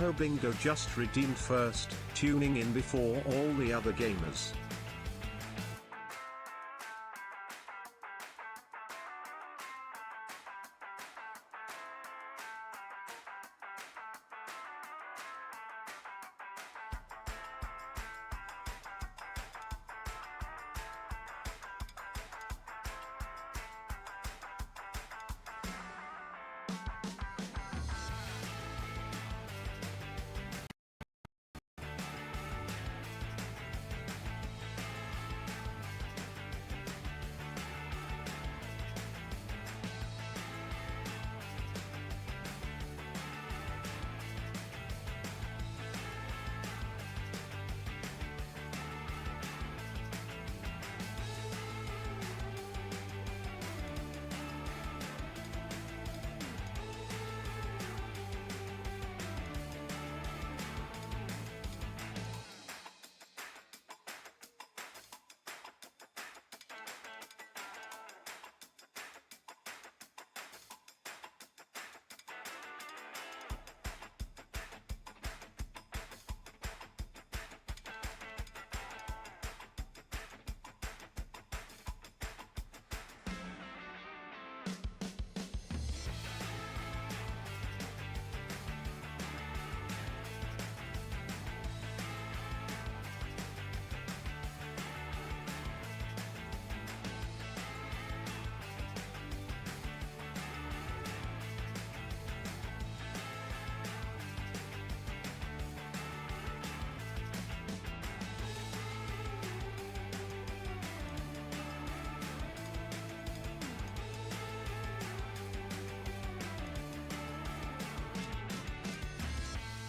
Somehow Bingo just redeemed first, tuning in before all the other gamers.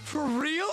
For real?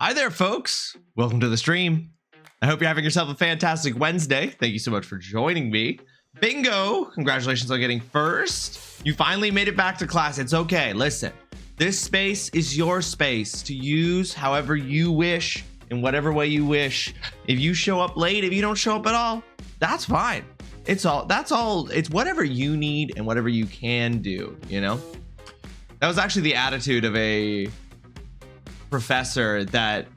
Hi there, folks. Welcome to the stream. I hope you're having yourself a fantastic Wednesday. Thank you so much for joining me. Bingo, congratulations on getting first. You finally made it back to class. It's okay. Listen, this space is your space to use however you wish, in whatever way you wish. If you show up late, if you don't show up at all, that's fine. It's whatever you need and whatever you can do, you know? That was actually the attitude of a professor that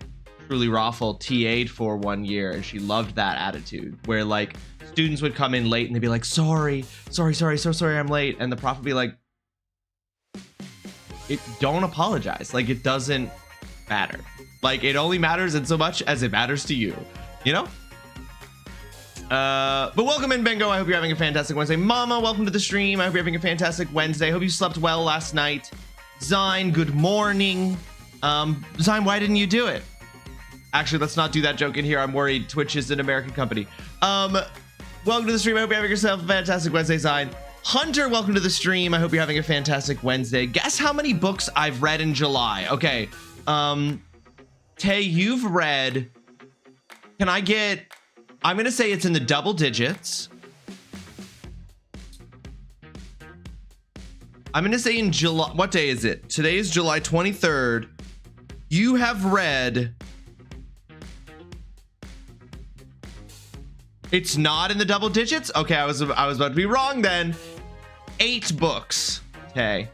TrulyRawesome TA'd for 1 year, and she loved that attitude where like students would come in late and they'd be like, sorry, so sorry I'm late, and the prof would be like, don't apologize. Like, it doesn't matter. Like, it only matters in so much as it matters to you, you know? But welcome in, Bingo. I hope you're having a fantastic Wednesday. Mama, welcome to the stream. I hope you're having a fantastic Wednesday. Hope you slept well last night. Zine, good morning. Zine, why didn't you do it? Actually, let's not do that joke in here. I'm worried. Twitch is an American company. Welcome to the stream. I hope you're having yourself a fantastic Wednesday, Zine. Hunter, welcome to the stream. I hope you're having a fantastic Wednesday. Guess how many books I've read in July? Okay. Tay, you've read... Can I get... I'm going to say it's in the double digits. I'm going to say in July... What day is it? Today is July 23rd. You have read... It's not in the double digits? Okay, I was about to be wrong then. 8 books. Okay.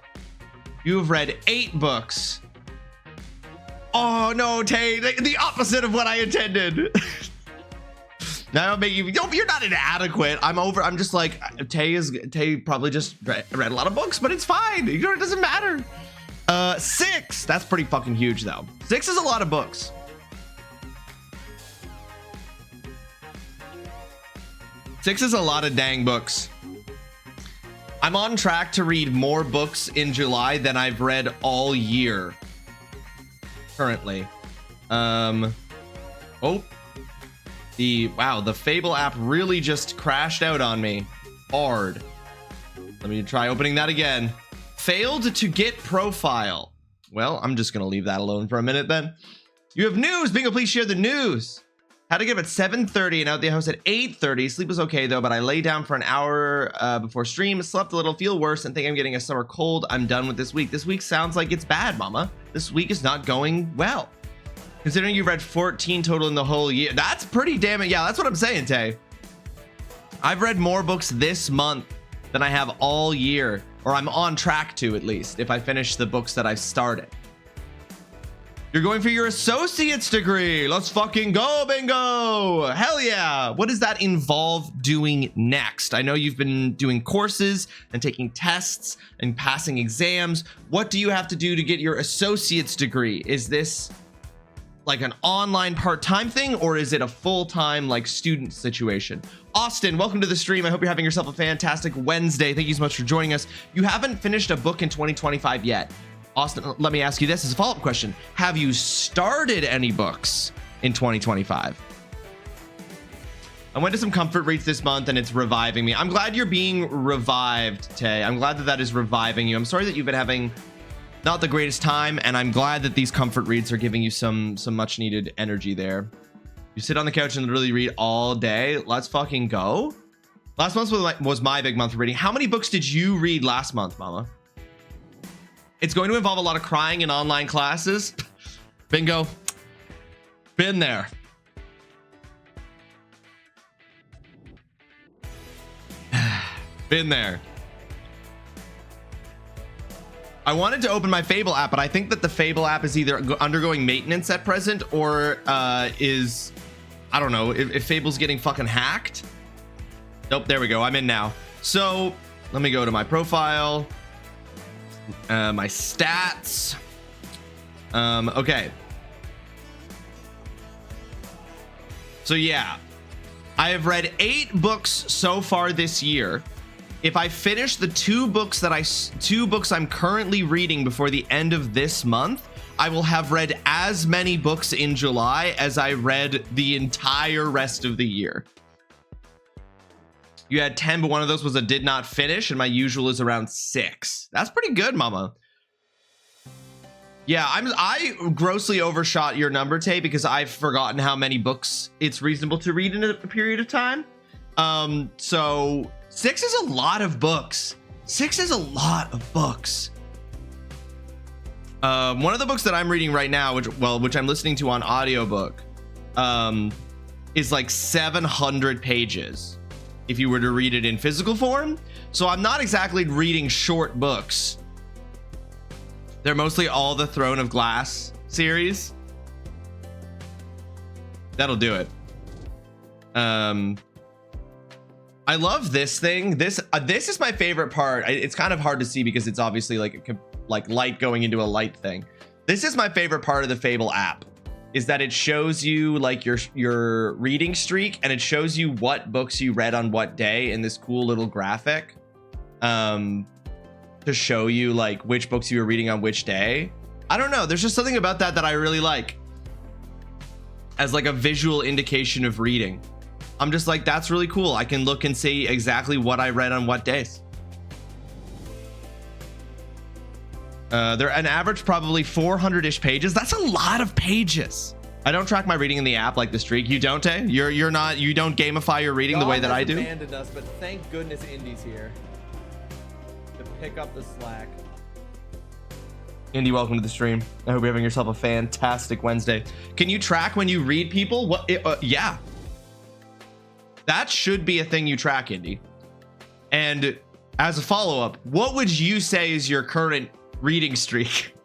You have read 8 books. Oh no, Tay, the opposite of what I intended. Now I'll make you, you're not inadequate. I'm just like, Tay probably just read a lot of books, but it's fine. You know, it doesn't matter. 6, that's pretty fucking huge though. 6 is a lot of books. Six is a lot of dang books. I'm on track to read more books in July than I've read all year currently. The Fable app really just crashed out on me hard. Let me try opening that again. Failed to get profile. Well, I'm just gonna leave that alone for a minute then. You have news. Bingo, please share the news. Had to get up at 7:30 and out the house at 8:30. Sleep was okay though, but I lay down for an hour before stream, slept a little, feel worse, and think I'm getting a summer cold. I'm done with this week. This week sounds like it's bad, mama. This week is not going well. Considering you read 14 total in the whole year. That's pretty damn it. Yeah, that's what I'm saying, Tay. I've read more books this month than I have all year, or I'm on track to at least, if I finish the books that I've started. You're going for your associate's degree. Let's fucking go, Bingo. Hell yeah. What does that involve doing next? I know you've been doing courses and taking tests and passing exams. What do you have to do to get your associate's degree? Is this like an online part-time thing, or is it a full-time like student situation? Austin, welcome to the stream. I hope you're having yourself a fantastic Wednesday. Thank you so much for joining us. You haven't finished a book in 2025 yet. Austin, let me ask you this as a follow-up question. Have you started any books in 2025? I went to some comfort reads this month and it's reviving me. I'm glad you're being revived, Tay. I'm glad that that is reviving you. I'm sorry that you've been having not the greatest time, and I'm glad that these comfort reads are giving you some much needed energy there. You sit on the couch and literally read all day. Let's fucking go. Last month was my big month for reading. How many books did you read last month, mama? It's going to involve a lot of crying in online classes. Bingo. Been there. Been there. I wanted to open my Fable app, but I think that the Fable app is either undergoing maintenance at present or is, I don't know, if Fable's getting fucking hacked. Nope, there we go. I'm in now. So let me go to my profile. My stats. Okay. So yeah, I have read 8 books so far this year. If I finish the 2 books I'm currently reading before the end of this month, I will have read as many books in July as I read the entire rest of the year. You had 10, but one of those was a did not finish, and my usual is around 6. That's pretty good, mama. Yeah, I grossly overshot your number, Tay, because I've forgotten how many books it's reasonable to read in a period of time. So 6 is a lot of books. 6 is a lot of books. One of the books that I'm reading right now, which I'm listening to on audiobook, is like 700 pages if you were to read it in physical form. So I'm not exactly reading short books. They're mostly all the Throne of Glass series. That'll do it. I love this thing. This is my favorite part. It's kind of hard to see because it's obviously like light going into a light thing. This is my favorite part of the Fable app, is that it shows you like your reading streak, and it shows you what books you read on what day in this cool little graphic. To show you like which books you were reading on which day. I don't know, there's just something about that I really like as like a visual indication of reading. I'm just like, that's really cool. I can look and see exactly what I read on what days. They're an average probably 400-ish pages. That's a lot of pages. I don't track my reading in the app like the streak. You don't, eh? You don't gamify your reading the way that I do. Abandoned us, but thank goodness Indy's here to pick up the slack. Indy, welcome to the stream. I hope you're having yourself a fantastic Wednesday. Can you track when you read people? What? Yeah. That should be a thing you track, Indy. And as a follow-up, what would you say is your current reading streak?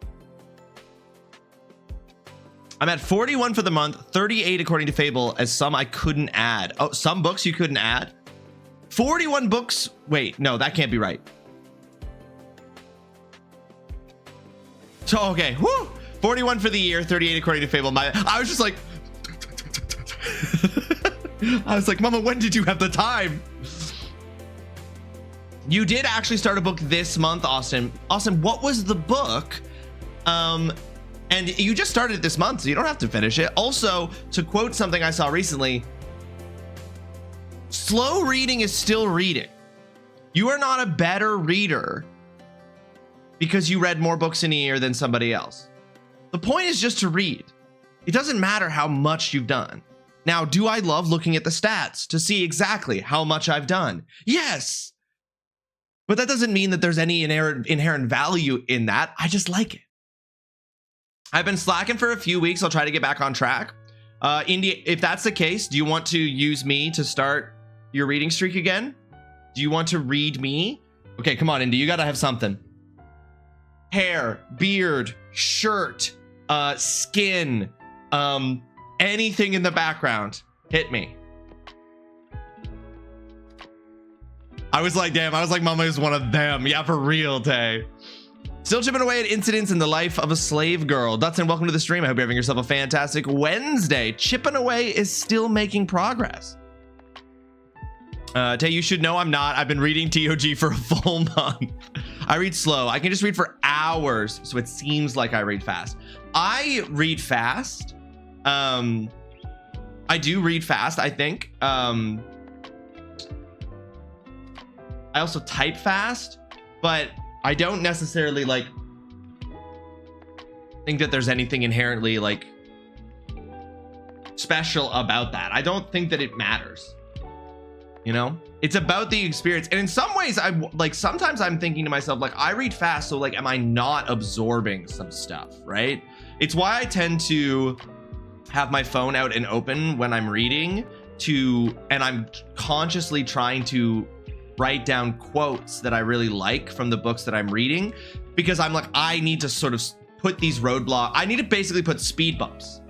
I'm at 41 for the month, 38 according to Fable, as some I couldn't add. Oh, some books you couldn't add? 41 books? Wait, no, that can't be right. So, okay, whoo! 41 for the year, 38 according to Fable. I was just like... I was like, Mama, when did you have the time? You did actually start a book this month, Austin. Austin, what was the book? And you just started it this month, so you don't have to finish it. Also, to quote something I saw recently, slow reading is still reading. You are not a better reader because you read more books in a year than somebody else. The point is just to read. It doesn't matter how much you've done. Now, do I love looking at the stats to see exactly how much I've done? Yes. But that doesn't mean that there's any inherent value in that. I just like it. I've been slacking for a few weeks. I'll try to get back on track. Indy, if that's the case, do you want to use me to start your reading streak again? Do you want to read me? Okay, come on, Indy. You got to have something. Hair, beard, shirt, skin, anything in the background. Hit me. I was like, damn, I was like, Mama is one of them. Yeah, for real, Tay. Still chipping away at incidents in the life of a slave girl. Dutson, welcome to the stream. I hope you're having yourself a fantastic Wednesday. Chipping away is still making progress. Tay, you should know I'm not. I've been reading TOG for a full month. I read slow. I can just read for hours, so it seems like I read fast. I read fast. I do read fast, I think. I also type fast, but I don't necessarily like think that there's anything inherently like special about that. I don't think that it matters. You know, it's about the experience. And in some ways, sometimes I'm thinking to myself, like, I read fast, so like, am I not absorbing some stuff, right? It's why I tend to have my phone out and open when I'm reading and I'm consciously trying to write down quotes that I really like from the books that I'm reading, because I'm like, I need to sort of put these roadblocks. I need to basically put speed bumps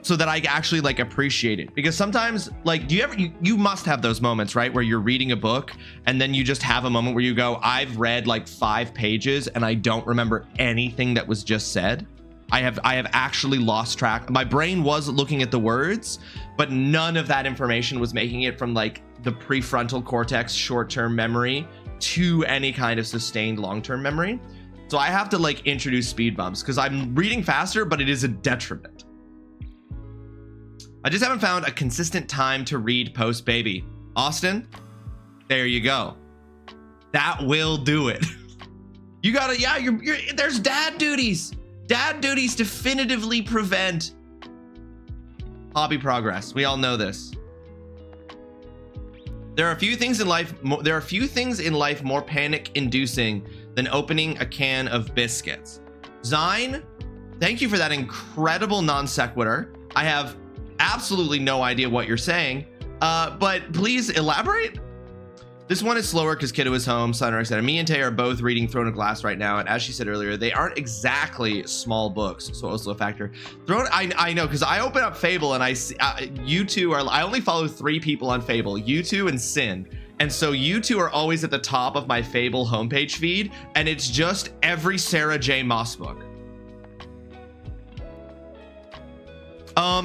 so that I actually like appreciate it. Because sometimes, like, you must have those moments, right, where you're reading a book and then you just have a moment where you go, I've read like 5 pages and I don't remember anything that was just said. I have actually lost track. My brain was looking at the words, but none of that information was making it from like the prefrontal cortex short-term memory to any kind of sustained long-term memory. So I have to like introduce speed bumps because I'm reading faster, but it is a detriment. I just haven't found a consistent time to read post baby. Austin, there you go. That will do it. You gotta, yeah, you're there's dad duties. Dad duties definitively prevent hobby progress. We all know this. There are a few things in life. There are few things in life more panic-inducing than opening a can of biscuits. Zine, thank you for that incredible non sequitur. I have absolutely no idea what you're saying, but please elaborate. This one is slower because Kiddo is home. Sunrise said, me and Tay are both reading Throne of Glass right now, and as she said earlier, they aren't exactly small books, so also a factor. Throne, I know, because I open up Fable and I see you two are. I only follow 3 people on Fable, you two and Sin, and so you two are always at the top of my Fable homepage feed, and it's just every Sarah J. Maas book.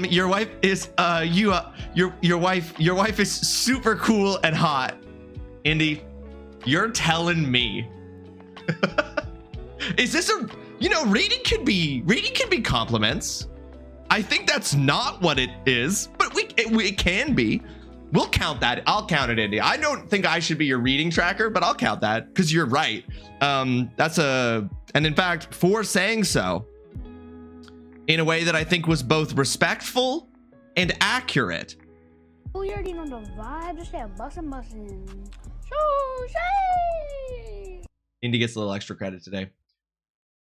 Your wife is your wife is super cool and hot. Indy, you're telling me. Is this a, reading can be compliments. I think that's not what it is, but it can be. We'll count that. I'll count it, Indy. I don't think I should be your reading tracker, but I'll count that because you're right. And in fact, for saying so in a way that I think was both respectful and accurate. Oh, you already know the vibe. Just say bussin'. Indy gets a little extra credit today.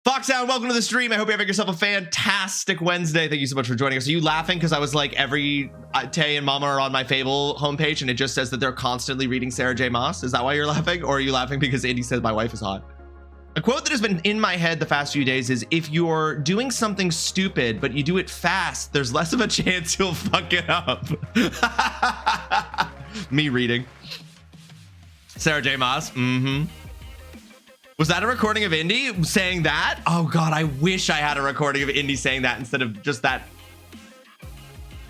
Foxhound, welcome to the stream. I hope you're having yourself a fantastic Wednesday. Thank you so much for joining us. Are you laughing because I was like, Tay and Mama are on my Fable homepage and it just says that they're constantly reading Sarah J. Maas? Is that why you're laughing? Or are you laughing because Indy says my wife is hot? A quote that has been in my head the past few days is, if you're doing something stupid, but you do it fast, there's less of a chance you'll fuck it up. Me reading. Sarah J. Maas. Was that a recording of Indy saying that? Oh God, I wish I had a recording of Indy saying that instead of just that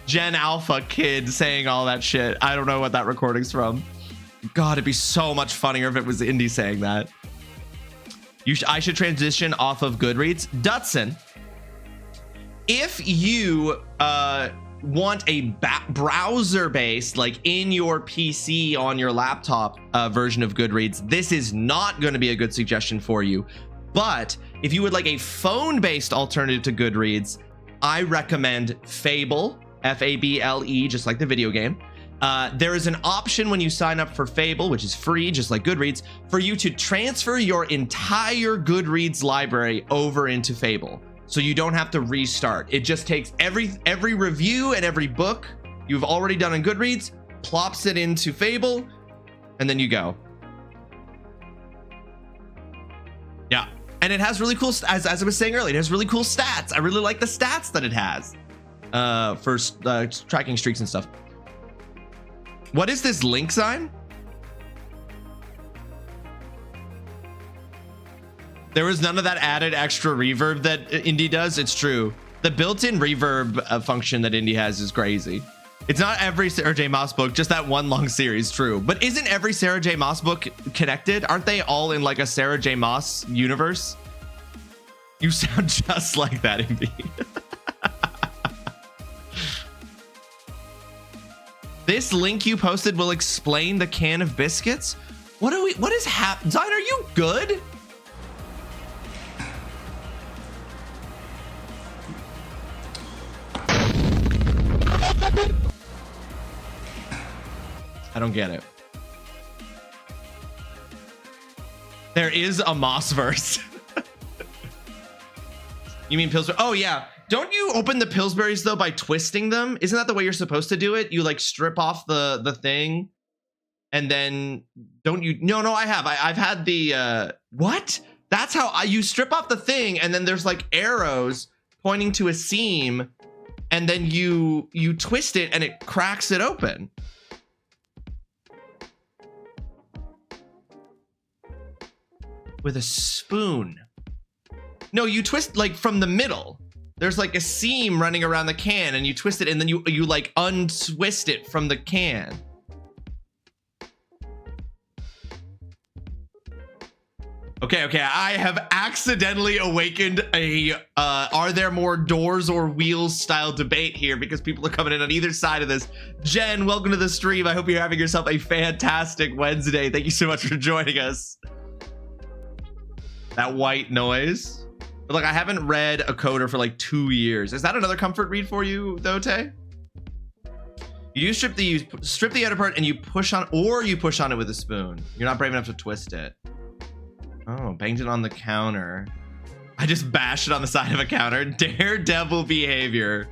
Gen Alpha kid saying all that shit. I don't know what that recording's from. God, it'd be so much funnier if it was Indy saying that. I should transition off of Goodreads. Dutson, if you want a browser-based, like in your PC on your laptop version of Goodreads, this is not going to be a good suggestion for you. But if you would like a phone-based alternative to Goodreads, I recommend Fable, F-A-B-L-E, just like the video game. There is an option when you sign up for Fable, which is free, just like Goodreads, for you to transfer your entire Goodreads library over into Fable. So you don't have to restart. It just takes every review and every book you've already done on Goodreads, plops it into Fable, and then you go. Yeah. And it has really cool, as I was saying earlier, it has really cool stats. I really like the stats that it has for tracking streaks and stuff. What is this link sign? There was none of that added extra reverb that Indy does. It's true. The built-in reverb function that Indy has is crazy. It's not every Sarah J. Maas book, just that one long series, true. But isn't every Sarah J. Maas book connected? Aren't they all in like a Sarah J. Maas universe? You sound just like that, Indy. This link you posted will explain the can of biscuits. What is happening? Zine, are you good? I don't get it. There is a Mossverse. You mean Pillsbury? Oh yeah. Don't you open the Pillsburies though by twisting them? Isn't that the way you're supposed to do it? You like strip off the thing and then don't you? No, I have. I've had the what? That's how you strip off the thing and then there's like arrows pointing to a seam and then you twist it and it cracks it open. With a spoon. No, you twist like from the middle. There's like a seam running around the can and you twist it and then you like untwist it from the can. Okay, I have accidentally awakened a are there more doors or wheels style debate here because people are coming in on either side of this. Jen, welcome to the stream. I hope you're having yourself a fantastic Wednesday. Thank you so much for joining us. That white noise. But like, I haven't read a coder for like 2 years. Is that another comfort read for you, though, Tay? You strip the outer part and you push on, or you push on it with a spoon. You're not brave enough to twist it. Oh, banged it on the counter. I just bashed it on the side of a counter. Daredevil behavior.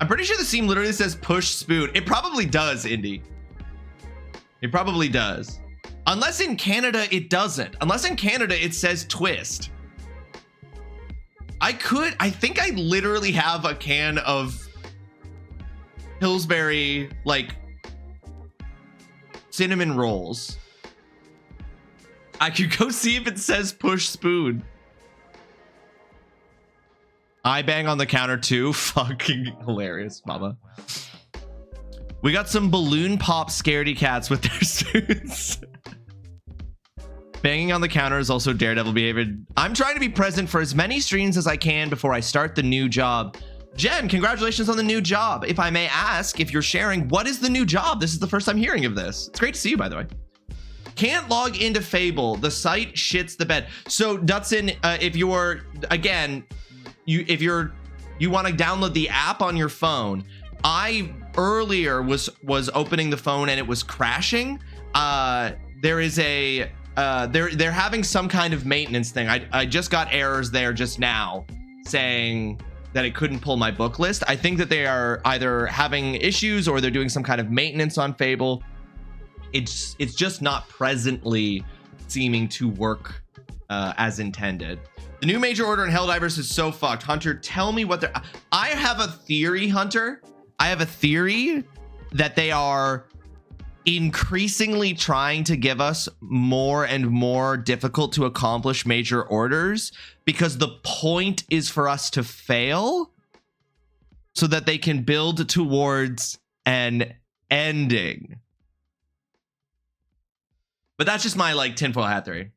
I'm pretty sure the seam literally says push spoon. It probably does, Indy. It probably does. Unless in Canada, it doesn't. Unless in Canada, it says twist. I think I literally have a can of Pillsbury, like, cinnamon rolls. I could go see if it says push spoon. I bang on the counter too. Fucking hilarious, mama. We got some balloon pop scaredy cats with their spoons. Banging on the counter is also daredevil behavior. I'm trying to be present for as many streams as I can before I start the new job. Jen, congratulations on the new job. If I may ask, if you're sharing, what is the new job? This is the first time hearing of this. It's great to see you, by the way. Can't log into Fable. The site shits the bed. So Dutson, if you're, again, you want to download the app on your phone. I earlier was opening the phone and it was crashing. There is a they're having some kind of maintenance thing. I just got errors there just now saying that it couldn't pull my book list. I think that they are either having issues or they're doing some kind of maintenance on Fable. It's just not presently seeming to work as intended. The new major order in Helldivers is so fucked. Hunter, tell me what they're... I have a theory, Hunter. I have a theory that they are increasingly trying to give us more and more difficult to accomplish major orders because the point is for us to fail so that they can build towards an ending. But that's just my like tinfoil hat theory.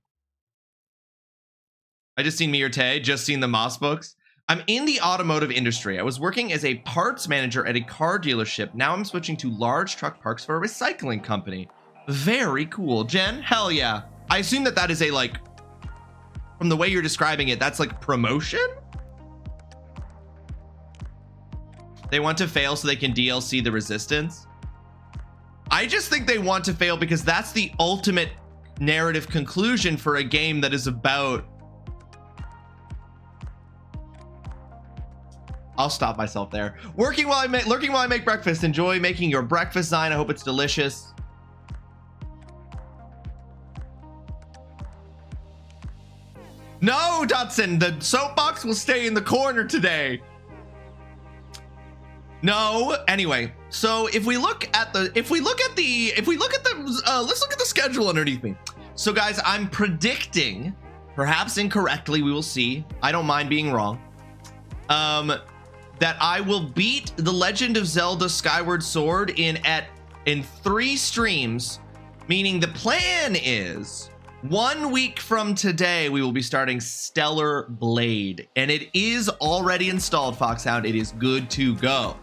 I just seen me or Tay, just seen the Moss books. I'm in the automotive industry. I was working as a parts manager at a car dealership. Now I'm switching to large truck parks for a recycling company. Very cool. Jen, hell yeah. I assume that that is a, like, from the way you're describing it, that's like promotion? They want to fail so they can DLC the resistance. I just think they want to fail because that's the ultimate narrative conclusion for a game that is about... I'll stop myself there. Lurking while I make breakfast. Enjoy making your breakfast, Zine. I hope it's delicious. No, Dotson, the soapbox will stay in the corner today. No. Anyway, so if we look at the let's look at the schedule underneath me. So guys, I'm predicting, perhaps incorrectly, we will see. I don't mind being wrong. That I will beat The Legend of Zelda Skyward Sword in 3 streams, meaning the plan is 1 week from today, we will be starting Stellar Blade, and it is already installed, Foxhound. It is good to go.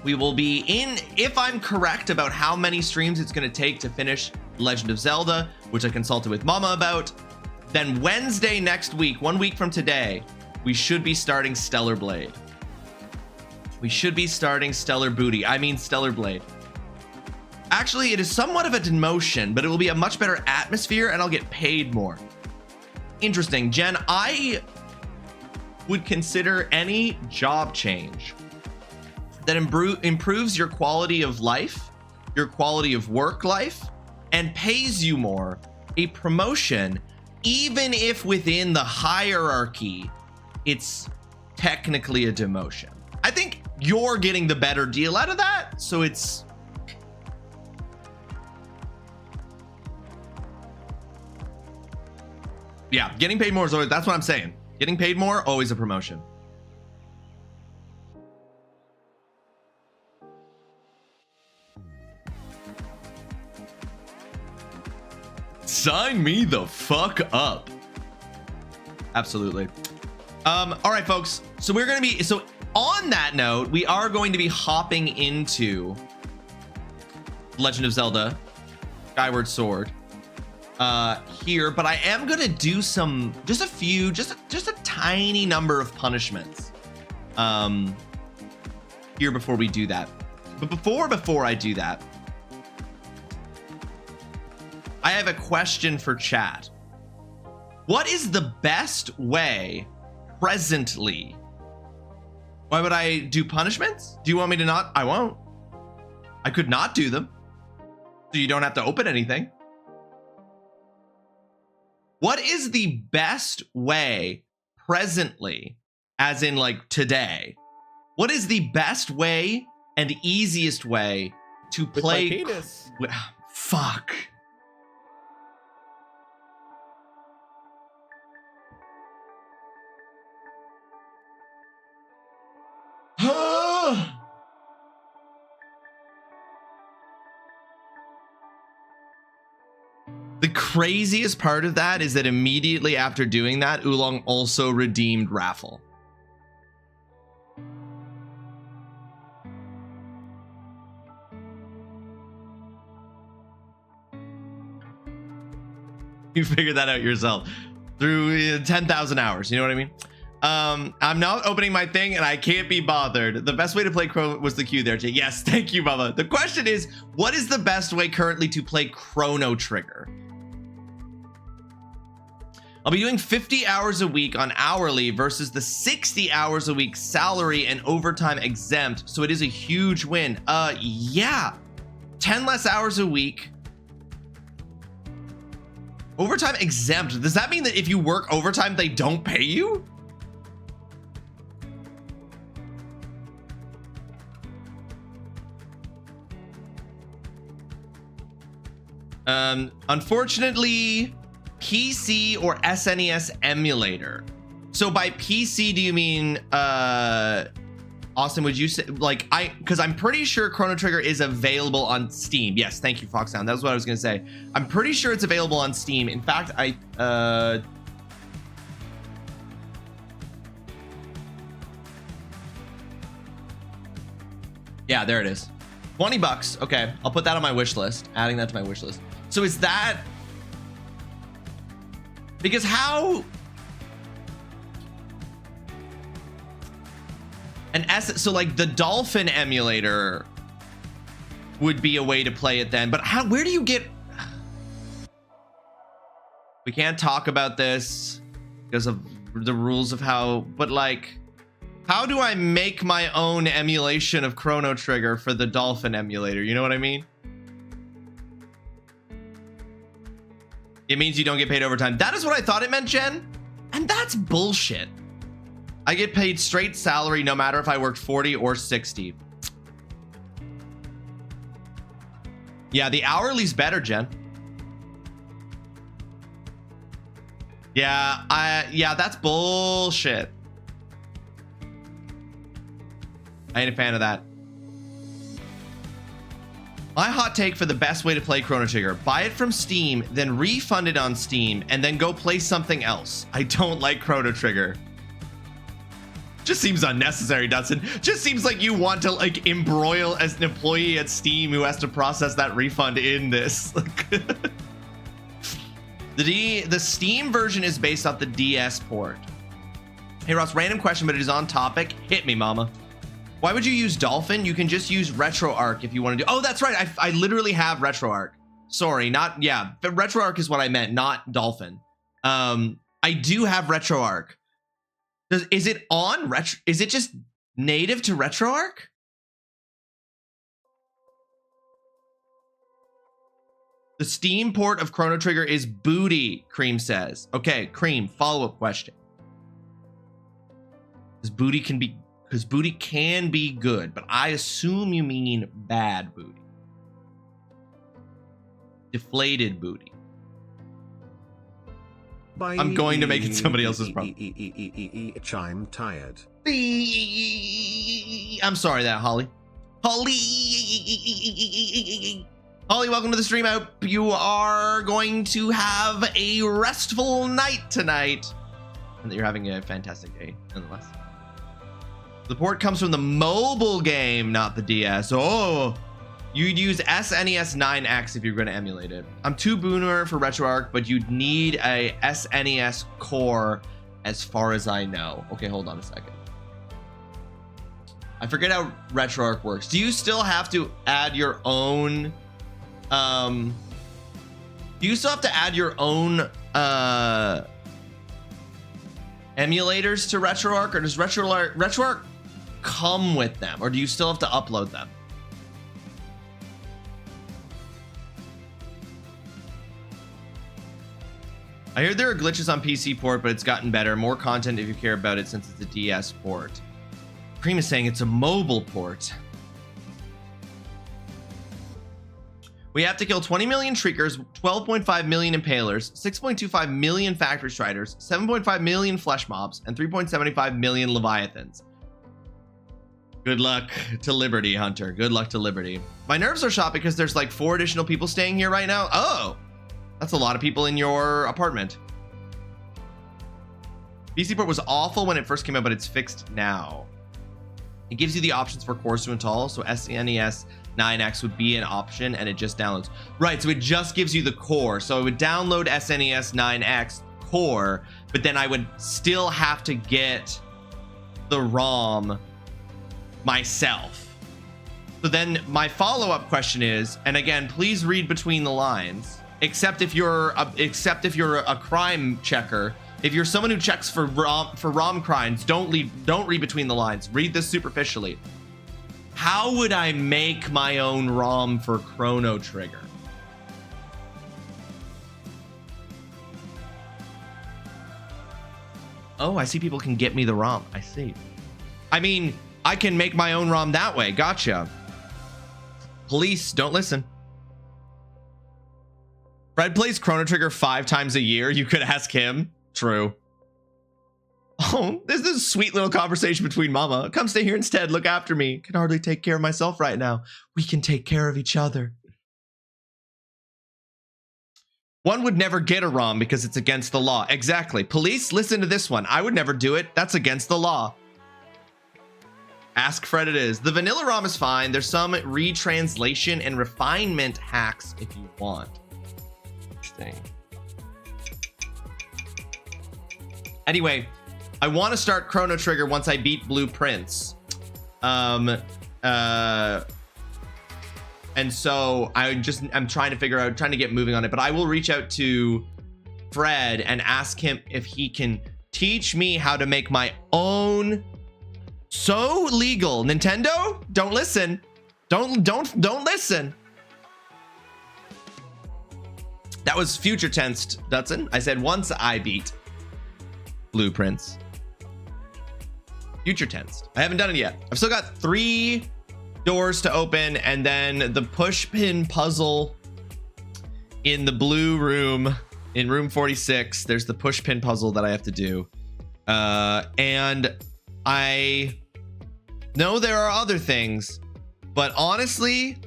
We will be in, if I'm correct about how many streams it's going to take to finish Legend of Zelda, which I consulted with Mama about, then Wednesday next week, 1 week from today, we should be starting Stellar Blade. We should be starting Stellar Blade. Actually, it is somewhat of a demotion, but it will be a much better atmosphere and I'll get paid more. Interesting. Jen, I would consider any job change that improves your quality of life, your quality of work life, and pays you more, a promotion, even if within the hierarchy, it's technically a demotion. I think you're getting the better deal out of that, so it's... Yeah, getting paid more is always, that's what I'm saying. Getting paid more, always a promotion. Sign me the fuck up. Absolutely. All right, folks. So we're going to be, so on that note, we are going to be hopping into Legend of Zelda Skyward Sword. here, but I am gonna do some, just a tiny number of punishments here before we do that. But before I do that, I have a question for chat. What is the best way presently? Why would I do punishments? Do you want me to not? I won't. I could not do them, so you don't have to open anything. What is the best way presently, as in like today? What is the best way and easiest way to play? With my penis. Fuck. The craziest part of that is that immediately after doing that, Oolong also redeemed Raffle. You figured that out yourself through 10,000 hours. You know what I mean? I'm not opening my thing and I can't be bothered. The best way to play Chrono was the queue there, Jay. Yes, thank you, Bubba. The question is, what is the best way currently to play Chrono Trigger? I'll be doing 50 hours a week on hourly versus the 60 hours a week salary and overtime exempt. So it is a huge win. Yeah, 10 less hours a week. Overtime exempt. Does that mean that if you work overtime, they don't pay you? Unfortunately, PC or SNES emulator. So by PC, do you mean, Austin, would you say, like, because I'm pretty sure Chrono Trigger is available on Steam. Yes, thank you, Foxhound. That was what I was going to say. I'm pretty sure it's available on Steam. In fact, yeah, there it is. 20 bucks. Okay, I'll put that on my wish list. Adding that to my wish list. So is that... Because how... So like the Dolphin emulator would be a way to play it then. But where do you get... We can't talk about this because of the rules of how... But like... How do I make my own emulation of Chrono Trigger for the Dolphin emulator? You know what I mean? It means you don't get paid overtime. That is what I thought it meant, Jen. And that's bullshit. I get paid straight salary no matter if I worked 40 or 60. Yeah, the hourly's better, Jen. Yeah, that's bullshit. I ain't a fan of that. My hot take for the best way to play Chrono Trigger: buy it from Steam, then refund it on Steam, and then go play something else. I don't like Chrono Trigger. Just seems unnecessary, Dustin. Just seems like you want to like embroil as an employee at Steam who has to process that refund in this. The Steam version is based off the DS port. Hey Ross, random question, but it is on topic. Hit me, mama. Why would you use Dolphin? You can just use RetroArch if you want to do... Oh, that's right. I literally have RetroArch. Sorry, not... Yeah, but RetroArch is what I meant, not Dolphin. I do have RetroArch. Is it on Retro... Is it just native to RetroArch? The Steam port of Chrono Trigger is booty, Cream says. Okay, Cream, follow-up question. Because booty can be good, but I assume you mean bad booty. Deflated booty. I'm going to make it somebody else's problem. I'm tired. I'm sorry that, Holly. Holly, welcome to the stream. I hope you are going to have a restful night tonight. And that you're having a fantastic day, nonetheless. The port comes from the mobile game, not the DS. Oh, You'd use SNES 9X if you're going to emulate it. I'm too boomer for RetroArch, but you'd need a SNES core as far as I know. Okay, hold on a second. I forget how RetroArch works. Do you still have to add your own emulators to RetroArch, or does RetroArch come with them, or do you still have to upload them? I heard there are glitches on PC port, but it's gotten better. More content if you care about it, since it's a DS port. Cream is saying it's a mobile port. We have to kill 20 million Shriekers, 12.5 million Impalers, 6.25 million Factory Striders, 7.5 million Flesh Mobs, and 3.75 million Leviathans. Good luck to Liberty, Hunter. Good luck to Liberty. My nerves are shot because there's like 4 additional people staying here right now. Oh, that's a lot of people in your apartment. PC port was awful when it first came out, but it's fixed now. It gives you the options for cores to install, so SNES 9X would be an option, and it just downloads. Right, so it just gives you the core. So I would download SNES 9X core, but then I would still have to get the ROM myself. So then my follow-up question is, and again, please read between the lines, except if you're a crime checker. If you're someone who checks for ROM crimes, don't read between the lines. Read this superficially. How would I make my own ROM for Chrono Trigger? Oh, I see people can get me the ROM. I see. I mean, I can make my own ROM that way. Gotcha. Police, don't listen. Fred plays Chrono Trigger 5 times a year. You could ask him. True. Oh, there's this sweet little conversation between Mama. Come stay here instead. Look after me. Can hardly take care of myself right now. We can take care of each other. One would never get a ROM because it's against the law. Exactly. Police, listen to this one. I would never do it. That's against the law. Ask Fred it is. The vanilla ROM is fine. There's some retranslation and refinement hacks if you want. Interesting. Anyway, I want to start Chrono Trigger once I beat Blue Prince. And so I'm trying to get moving on it, but I will reach out to Fred and ask him if he can teach me how to make my own. So legal. Nintendo, don't listen. Don't listen. That was future tense, Dutson. I said once I beat Blue Prince. Future tense. I haven't done it yet. I've still got 3 doors to open, and then the push pin puzzle in the blue room in room 46. There's the push pin puzzle that I have to do. And I know there are other things, but honestly,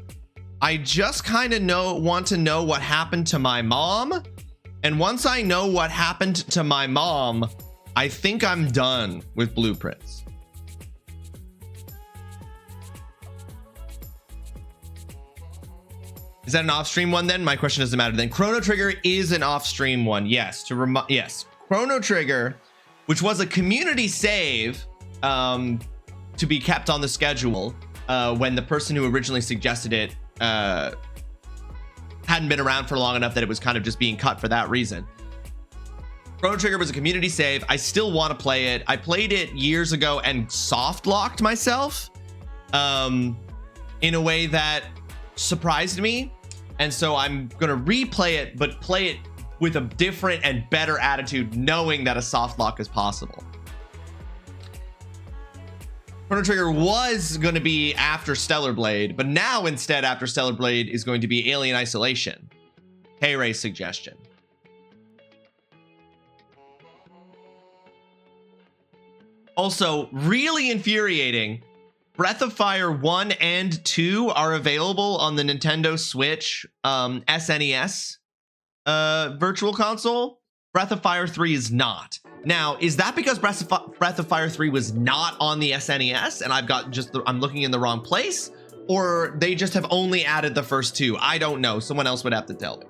I just kind of want to know what happened to my mom. And once I know what happened to my mom, I think I'm done with Blueprints. Is that an off-stream one then? My question doesn't matter then. Chrono Trigger is an off-stream one. Yes. Yes. Chrono Trigger, which was a community save to be kept on the schedule when the person who originally suggested it hadn't been around for long enough that it was kind of just being cut for that reason. Chrono Trigger was a community save. I still want to play it. I played it years ago and soft locked myself in a way that surprised me, and so I'm gonna replay it, but play it with a different and better attitude, knowing that a soft lock is possible. Chrono Trigger was going to be after Stellar Blade, but now instead after Stellar Blade is going to be Alien Isolation. K-Ray's suggestion. Also, really infuriating, Breath of Fire 1 and 2 are available on the Nintendo Switch SNES Virtual Console. Breath of Fire 3 is not. Now, is that because Breath of Fire 3 was not on the SNES and I'm looking in the wrong place? or they just have only added the first two. I don't know. Someone else would have to tell me.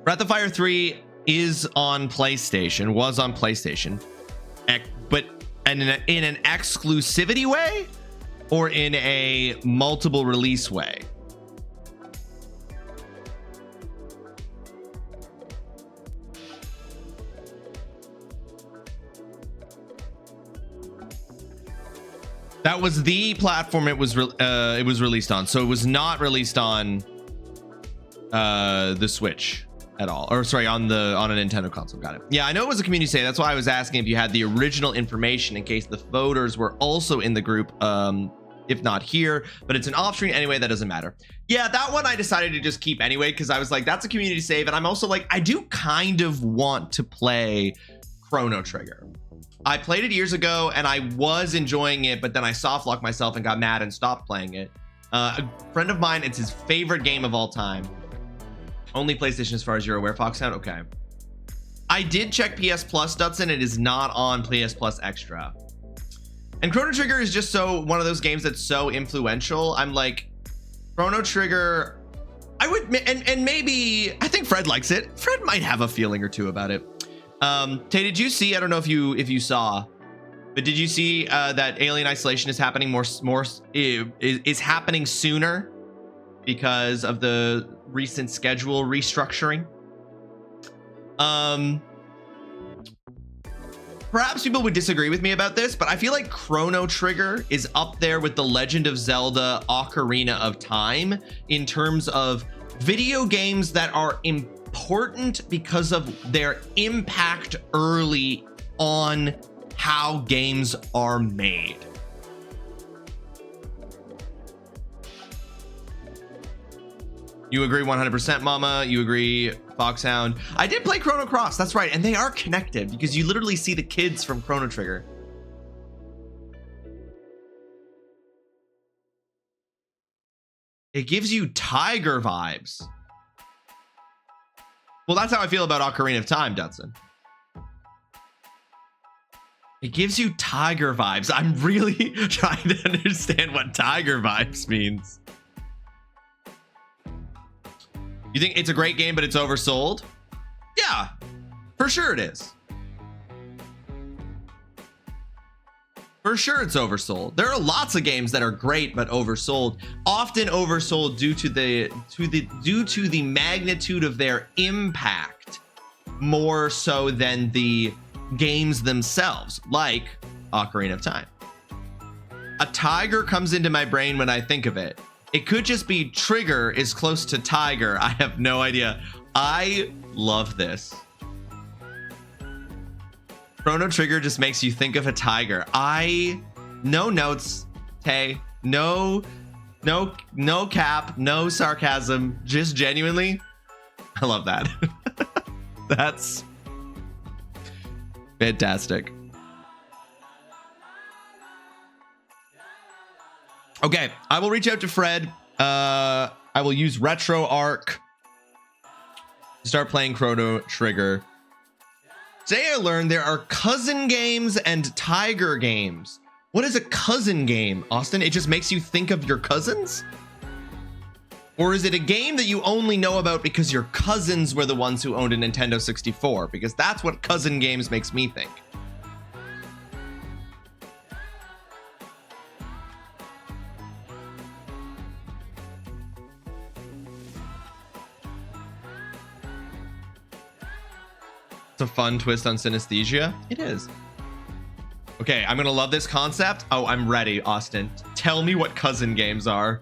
Breath of Fire 3 is on PlayStation, was on PlayStation, but in an exclusivity way or in a multiple release way? That was the platform it was released on. So it was not released on the Switch at all, or sorry, on a Nintendo console. Got it. Yeah, I know it was a community save. That's why I was asking if you had the original information in case the voters were also in the group, if not here, but it's an off screen anyway. That doesn't matter. Yeah, that one I decided to just keep anyway because I was like, that's a community save, and I'm also like, I do kind of want to play Chrono Trigger. I played it years ago and I was enjoying it, but then I soft locked myself and got mad and stopped playing it. A friend of mine, it's his favorite game of all time. Only PlayStation as far as you're aware, Foxhound. Okay. I did check PS Plus, Dutson. It is not on PS Plus Extra. And Chrono Trigger is just so one of those games that's so influential. I'm like, Chrono Trigger, I would, and maybe, I think Fred likes it. Fred might have a feeling or two about it. Tay, did you see, I don't know if you saw, but did you see that Alien Isolation is happening is happening sooner because of the recent schedule restructuring? Perhaps people would disagree with me about this, but I feel like Chrono Trigger is up there with The Legend of Zelda Ocarina of Time in terms of video games that are important because of their impact early on how games are made. You agree 100%, Mama. You agree, Foxhound. I did play Chrono Cross. That's right. And they are connected because you literally see the kids from Chrono Trigger. It gives you Tiger vibes. Well, that's how I feel about Ocarina of Time, Dudson. It gives you Tiger vibes. I'm really trying to understand what Tiger vibes means. You think it's a great game, but it's oversold? Yeah, for sure it is. For sure it's oversold. There are lots of games that are great but oversold, often oversold due to the magnitude of their impact more so than the games themselves, like Ocarina of Time. A tiger comes into my brain when I think of it. It could just be Trigger is close to Tiger. I have no idea. I love this. Chrono Trigger just makes you think of a tiger. No notes, Tay. No cap, no sarcasm. Just genuinely, I love that. That's fantastic. Okay, I will reach out to Fred. I will use RetroArch to start playing Chrono Trigger. Today I learned there are cousin games and tiger games. What is a cousin game, Austin? It just makes you think of your cousins? Or is it a game that you only know about because your cousins were the ones who owned a Nintendo 64? Because that's what cousin games makes me think. It's a fun twist on synesthesia. It is. Okay, I'm gonna love this concept. Oh, I'm ready, Austin. Tell me what cousin games are.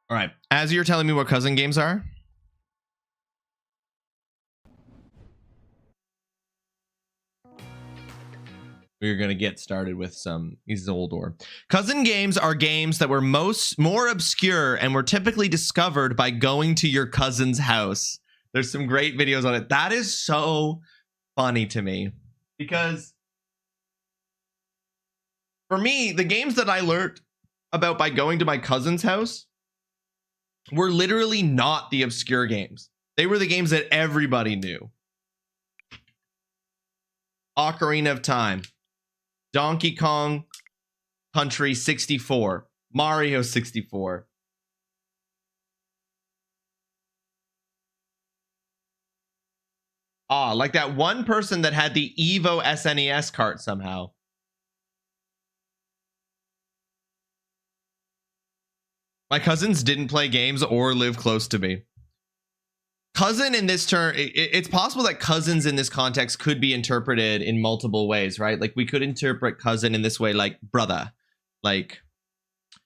All right, as you're telling me what cousin games are, we're gonna get started with some Isolde. Cousin games are games that were more obscure and were typically discovered by going to your cousin's house. There's some great videos on it. That is so funny to me because For me, the games that I learned about by going to my cousin's house were literally not the obscure games. They were the games that everybody knew. Ocarina of Time, Donkey Kong Country 64, Mario 64. Ah, like that one person that had the Evo SNES cart somehow. My cousins didn't play games or live close to me. Cousin in this term, it's possible that cousins in this context could be interpreted in multiple ways, right? Like we could interpret cousin in this way, like brother. Like,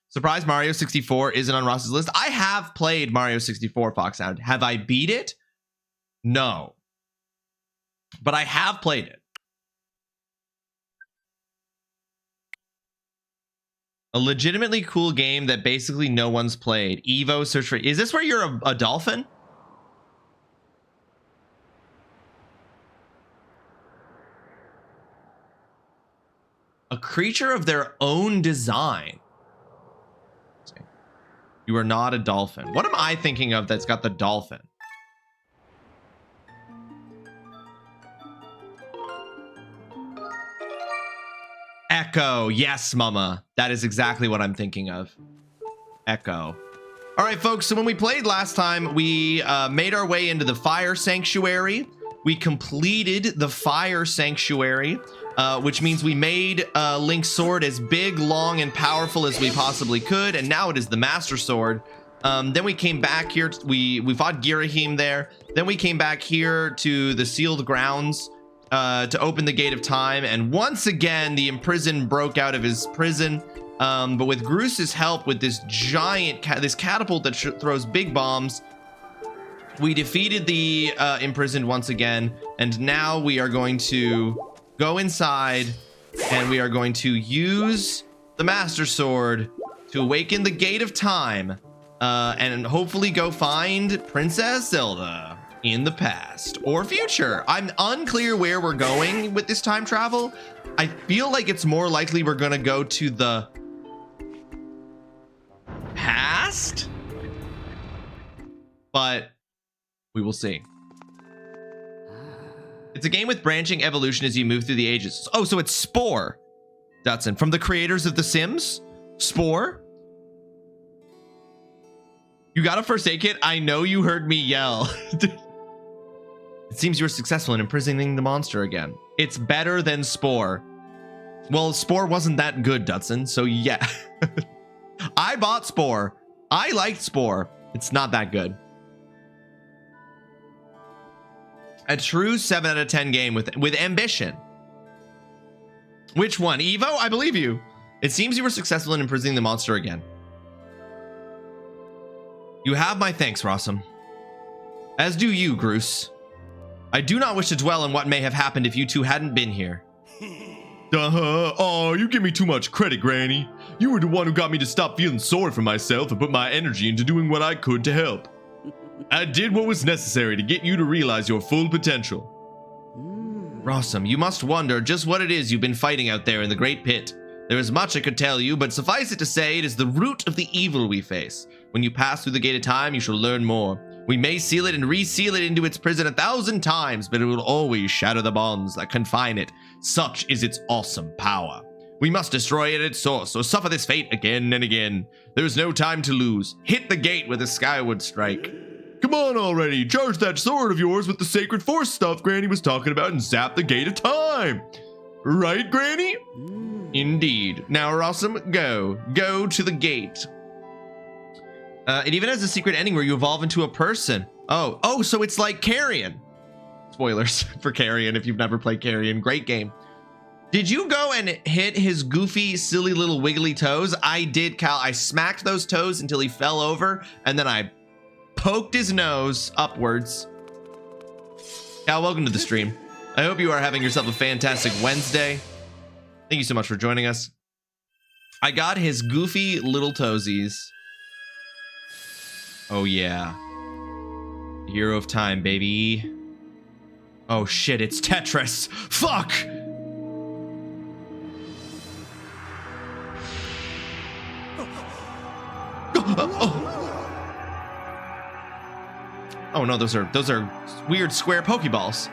surprise, Mario 64 isn't on Ross's list. I have played Mario 64, Foxhound. Have I beat it? No. But I have played it. A legitimately cool game that basically no one's played. Evo search for... Is this where you're a dolphin? A creature of their own design. You are not a dolphin. What am I thinking of that's got the dolphin? Echo. Yes, mama. That is exactly what I'm thinking of. Echo. All right, folks. So when we played last time, we made our way into the fire sanctuary. We completed the fire sanctuary, which means we made Link's sword as big, long, and powerful as we possibly could. And now it is the Master Sword. Then we came back here. We fought Girahim there. Then we came back here to the sealed grounds to open the Gate of Time. And once again, the imprisoned broke out of his prison. But with Groos's help, with this giant, this catapult that throws big bombs, we defeated the imprisoned once again. And now we are going to go inside and we are going to use the Master Sword to awaken the Gate of Time and hopefully go find Princess Zelda in the past or future. I'm unclear where we're going with this time travel. I feel like it's more likely we're going to go to the past, but we will see. It's a game with branching evolution as you move through the ages. Oh, so it's Spore, Dutson, from the creators of The Sims. Spore? You got a first aid kit? I know you heard me yell. It seems you were successful in imprisoning the monster again. It's better than Spore. Well, Spore wasn't that good, Dutson, so yeah. I bought Spore. I liked Spore. It's not that good. A true 7 out of 10 game with ambition. Which one? Evo? I believe you. It seems you were successful in imprisoning the monster again. You have my thanks, Rawesome. As do you, Groos. I do not wish to dwell on what may have happened if you two hadn't been here. Oh, you give me too much credit, Granny. You were the one who got me to stop feeling sorry for myself and put my energy into doing what I could to help. I did what was necessary to get you to realize your full potential. Rawesome, you must wonder just what it is you've been fighting out there in the Great Pit. There is much I could tell you, but suffice it to say, it is the root of the evil we face. When you pass through the Gate of Time, you shall learn more. We may seal it and reseal it into its prison 1,000 times, but it will always shatter the bonds that confine it. Such is its awesome power. We must destroy it at its source, or suffer this fate again and again. There is no time to lose. Hit the gate with a Skyward strike. Come on already, charge that sword of yours with the sacred force stuff Granny was talking about and zap the Gate of Time. Right, Granny? Indeed. Now, Rawesome, go. Go to the gate. It even has a secret ending where you evolve into a person. Oh, so it's like Carrion. Spoilers for Carrion if you've never played Carrion. Great game. Did you go and hit his goofy, silly little wiggly toes? I did, Cal. I smacked those toes until he fell over, and then I poked his nose upwards. Cal, welcome to the stream. I hope you are having yourself a fantastic Wednesday. Thank you so much for joining us. I got his goofy little toesies. Oh yeah. Hero of Time, baby. Oh shit, it's Tetris. Fuck! Oh no, those are weird square Pokeballs.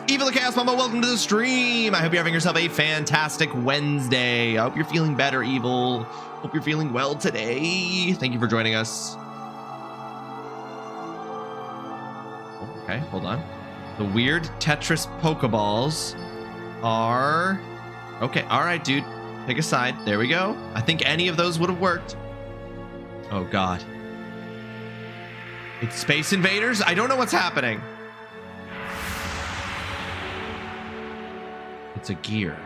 Evil the Chaos Mama, welcome to the stream. I hope you're having yourself a fantastic Wednesday. I hope you're feeling better, Evil. Hope you're feeling well today. Thank you for joining us. Okay, hold on. The weird Tetris Pokeballs are... Okay, all right, dude. Pick a side. There we go. I think any of those would have worked. Oh, God. It's Space Invaders? I don't know what's happening. It's a gear.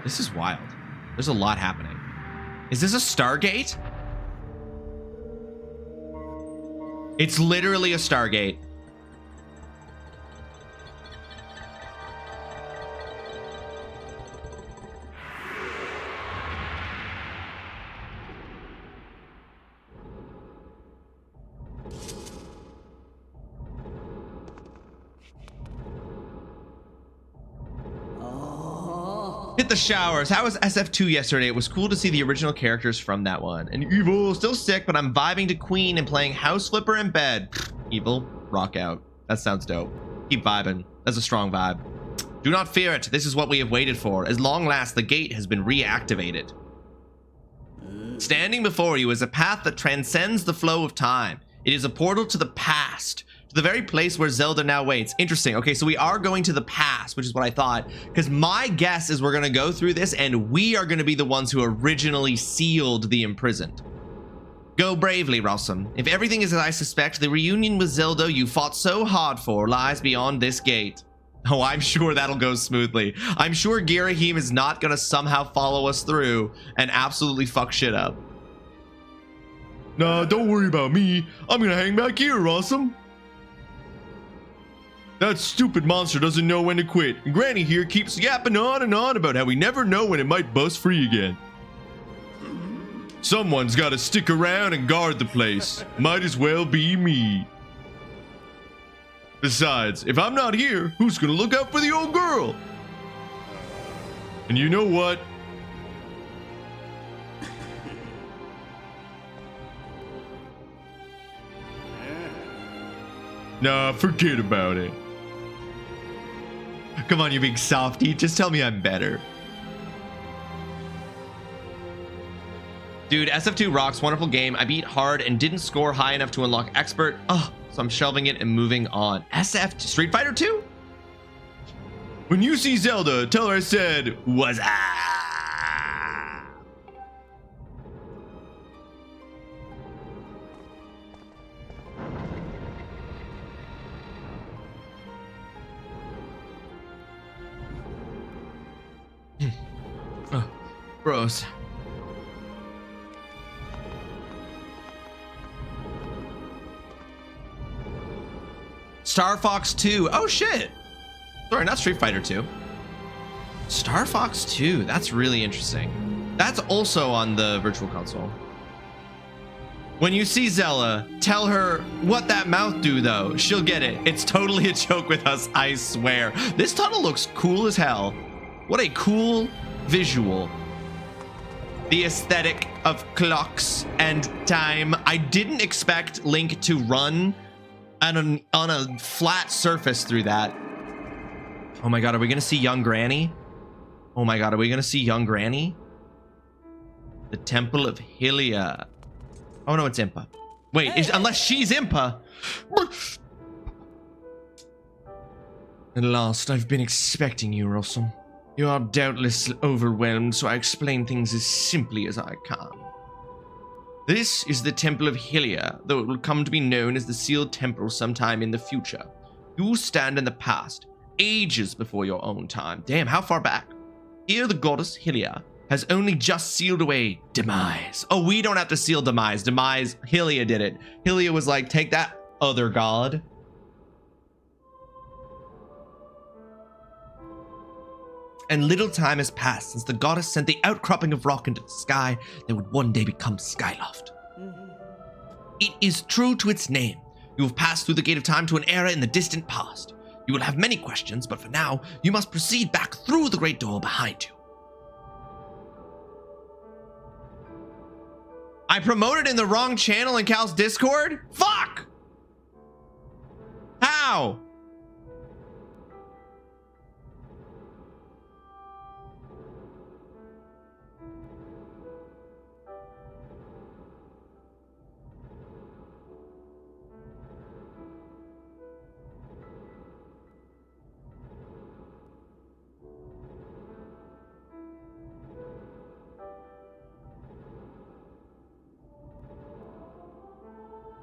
This is wild. There's a lot happening. Is this a Stargate? It's literally a Stargate. Hit the showers. How was SF2 yesterday? It was cool to see the original characters from that one. And Evil, still sick, but I'm vibing to Queen and playing House Flipper in bed. Evil, rock out. That sounds dope. Keep vibing. That's a strong vibe. Do not fear it. This is what we have waited for. As long last, the gate has been reactivated. Standing before you is a path that transcends the flow of time. It is a portal to the past. To the very place where Zelda now waits. Interesting. Okay, so we are going to the past, which is what I thought. Because my guess is we're going to go through this and we are going to be the ones who originally sealed the imprisoned. Go bravely, Rawesome. If everything is as I suspect, the reunion with Zelda you fought so hard for lies beyond this gate. Oh, I'm sure that'll go smoothly. I'm sure Girahim is not going to somehow follow us through and absolutely fuck shit up. Nah, don't worry about me. I'm going to hang back here, Rawesome. That stupid monster doesn't know when to quit. And Granny here keeps yapping on and on about how we never know when it might bust free again. Someone's got to stick around and guard the place. Might as well be me. Besides, if I'm not here, who's gonna look out for the old girl? And you know what? Nah, forget about it. Come on, you big softy. Just tell me I'm better. Dude, SF2 rocks. Wonderful game. I beat hard and didn't score high enough to unlock expert. Oh, so I'm shelving it and moving on. SF Street Fighter 2? When you see Zelda, tell her I said, was oh, gross. Star Fox 2. Oh shit. Sorry, not Street Fighter 2. Star Fox 2. That's really interesting. That's also on the Virtual Console. When you see Zelda, tell her what that mouth do though. She'll get it. It's totally a joke with us, I swear. This tunnel looks cool as hell. What a cool visual. The aesthetic of clocks and time. I didn't expect Link to run on a flat surface through that. Oh my god, are we gonna see young Granny? Oh my god, are we gonna see young Granny? The Temple of Hylia. Oh no, it's Impa. Wait, unless she's Impa. At last, I've been expecting you, Rawesome. You are doubtless overwhelmed, so I explain things as simply as I can. This is the Temple of Hylia, though it will come to be known as the Sealed Temple sometime in the future. You stand in the past, ages before your own time. Damn, how far back? Here the goddess Hylia has only just sealed away Demise. Oh, we don't have to seal Demise. Demise, Hylia did it. Hylia was like, take that, other god. And little time has passed since the goddess sent the outcropping of rock into the sky that would one day become Skyloft. It is true to its name. You have passed through the gate of time to an era in the distant past. You will have many questions, but for now, you must proceed back through the great door behind you. I promoted in the wrong channel in Cal's Discord? Fuck! How?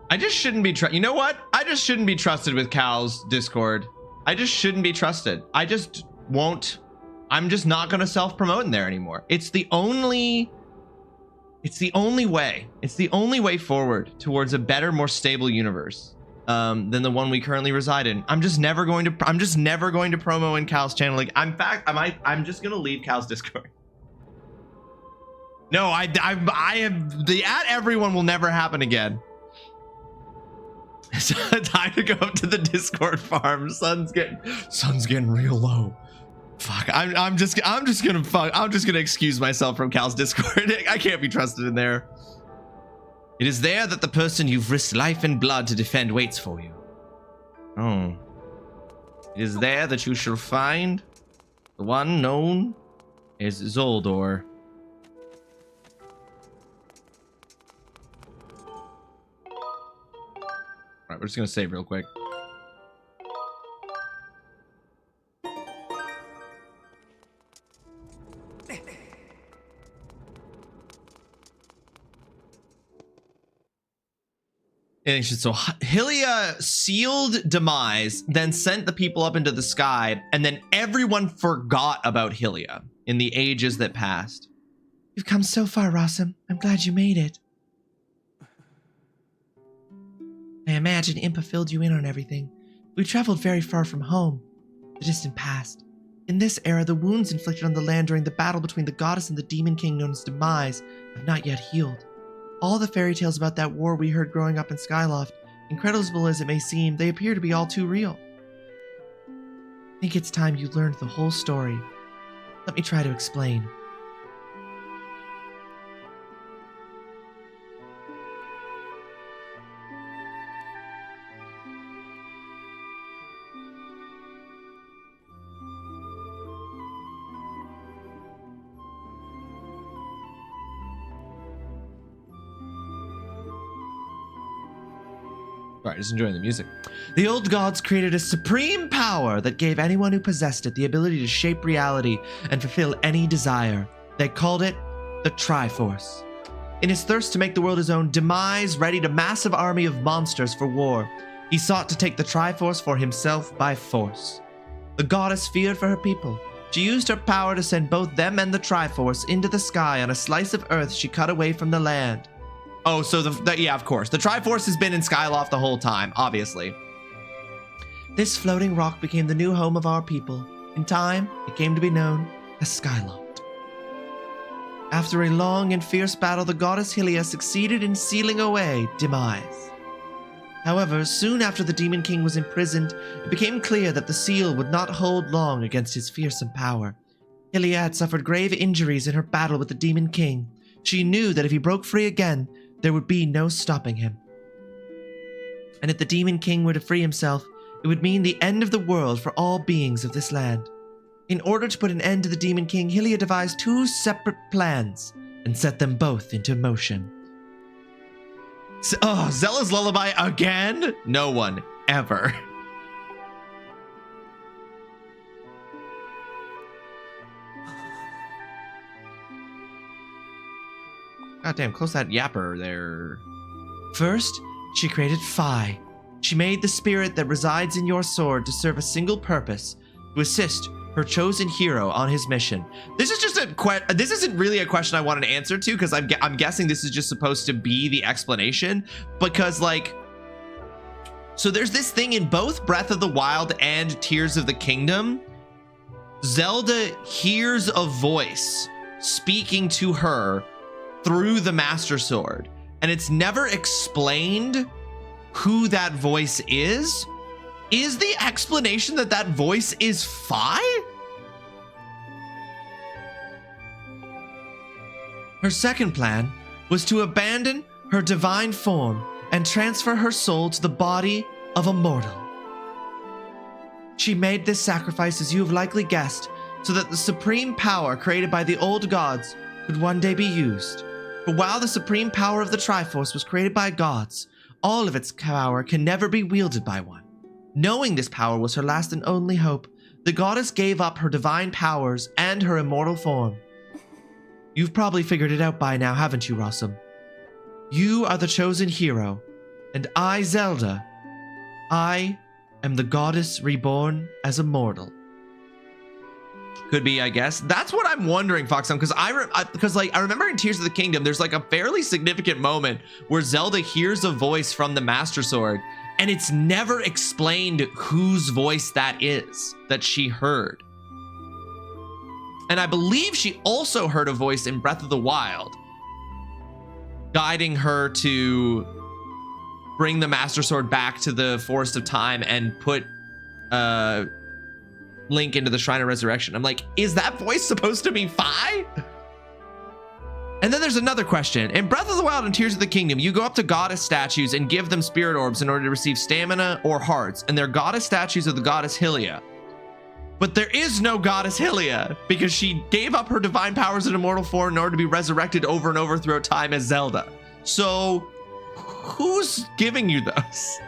I just shouldn't be you know what? I just shouldn't be trusted with Cal's Discord. I just shouldn't be trusted. I just won't. I'm just not going to self-promote in there anymore. It's the only way. It's the only way forward towards a better, more stable universe than the one we currently reside in. I'm just never going to promo in Cal's channel. Like, I'm just going to leave Cal's Discord. No, I have the at everyone will never happen again. It's time to go up to the Discord farm. Sun's getting real low. Fuck. I'm just gonna excuse myself from Cal's Discord. I can't be trusted in there. It is there that the person you've risked life and blood to defend waits for you. Oh. It is there that you shall find the one known as Zoldor. Alright, we're just gonna save real quick. So Hylia sealed demise, then sent the people up into the sky, and then everyone forgot about Hylia in the ages that passed. You've come so far, Rawesome. I'm glad you made it. I imagine Impa filled you in on everything. We traveled very far from home, the distant past. In this era, the wounds inflicted on the land during the battle between the goddess and the demon king known as Demise have not yet healed. All the fairy tales about that war we heard growing up in Skyloft, incredible as it may seem, they appear to be all too real. I think it's time you learned the whole story. Let me try to explain. Alright, just enjoying the music. The old gods created a supreme power that gave anyone who possessed it the ability to shape reality and fulfill any desire. They called it the Triforce. In his thirst to make the world his own, Demise readied a massive army of monsters for war. He sought to take the Triforce for himself by force. The goddess feared for her people. She used her power to send both them and the Triforce into the sky on a slice of earth she cut away from the land. Oh, so yeah, of course. The Triforce has been in Skyloft the whole time, obviously. This floating rock became the new home of our people. In time, it came to be known as Skyloft. After a long and fierce battle, the goddess Hylia succeeded in sealing away Demise. However, soon after the Demon King was imprisoned, it became clear that the seal would not hold long against his fearsome power. Hylia had suffered grave injuries in her battle with the Demon King. She knew that if he broke free again, there would be no stopping him. And if the Demon King were to free himself, it would mean the end of the world for all beings of this land. In order to put an end to the Demon King, Hylia devised two separate plans and set them both into motion. Oh, Zella's lullaby again? No one ever. Goddamn, close that yapper there. First, she created Phi. She made the spirit that resides in your sword to serve a single purpose, to assist her chosen hero on his mission. This is just this isn't really a question I want an answer to, because I'm guessing this is just supposed to be the explanation, because like, so there's this thing in both Breath of the Wild and Tears of the Kingdom. Zelda hears a voice speaking to her through the Master Sword, and it's never explained who that voice is. Is the explanation that that voice is Phi? Her second plan was to abandon her divine form and transfer her soul to the body of a mortal. She made this sacrifice, as you have likely guessed, so that the supreme power created by the old gods could one day be used. But while the supreme power of the Triforce was created by gods, all of its power can never be wielded by one. Knowing this power was her last and only hope, the goddess gave up her divine powers and her immortal form. You've probably figured it out by now, haven't you, Rawesome? You are the chosen hero, and I, Zelda, I am the goddess reborn as a mortal. Could be, I guess. That's what I'm wondering, Foxum, because I remember in Tears of the Kingdom, there's like a fairly significant moment where Zelda hears a voice from the Master Sword, and it's never explained whose voice that is that she heard. And I believe she also heard a voice in Breath of the Wild, guiding her to bring the Master Sword back to the Forest of Time and put Link into the Shrine of Resurrection. I'm like, is that voice supposed to be Fi? And then there's another question. In Breath of the Wild and Tears of the Kingdom, you go up to goddess statues and give them spirit orbs in order to receive stamina or hearts, and they're goddess statues of the goddess Hylia. But there is no goddess Hylia, because she gave up her divine powers in immortal form in order to be resurrected over and over throughout time as Zelda. So who's giving you those?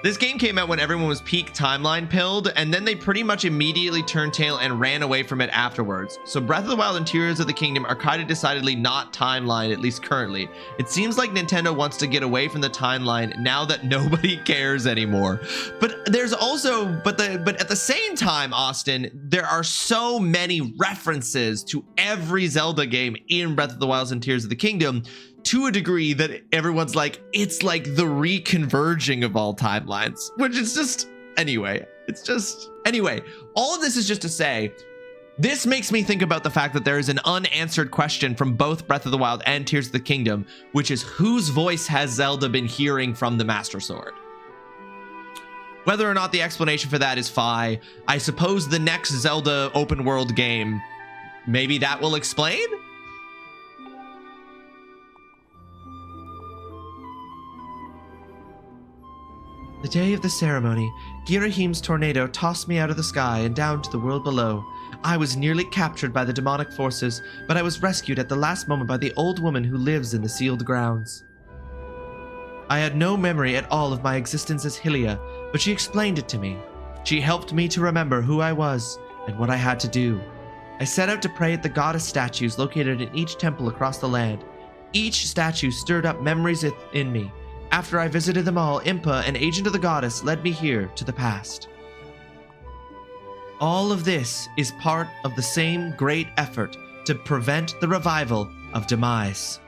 This game came out when everyone was peak timeline pilled, and then they pretty much immediately turned tail and ran away from it afterwards. So Breath of the Wild and Tears of the Kingdom are kind of decidedly not timeline, at least currently. It seems like Nintendo wants to get away from the timeline now that nobody cares anymore. But there's also, but at the same time, Austin, there are so many references to every Zelda game in Breath of the Wild and Tears of the Kingdom, to a degree that everyone's like, it's like the reconverging of all timelines, which is just, anyway, all of this is just to say, this makes me think about the fact that there is an unanswered question from both Breath of the Wild and Tears of the Kingdom, which is, whose voice has Zelda been hearing from the Master Sword? Whether or not the explanation for that is Fi, I suppose the next Zelda open world game, maybe that will explain? The day of the ceremony, Girahim's tornado tossed me out of the sky and down to the world below. I was nearly captured by the demonic forces, but I was rescued at the last moment by the old woman who lives in the sealed grounds. I had no memory at all of my existence as Hylia, but she explained it to me. She helped me to remember who I was and what I had to do. I set out to pray at the goddess statues located in each temple across the land. Each statue stirred up memories in me. After I visited them all, Impa, an agent of the goddess, led me here to the past. All of this is part of the same great effort to prevent the revival of Demise.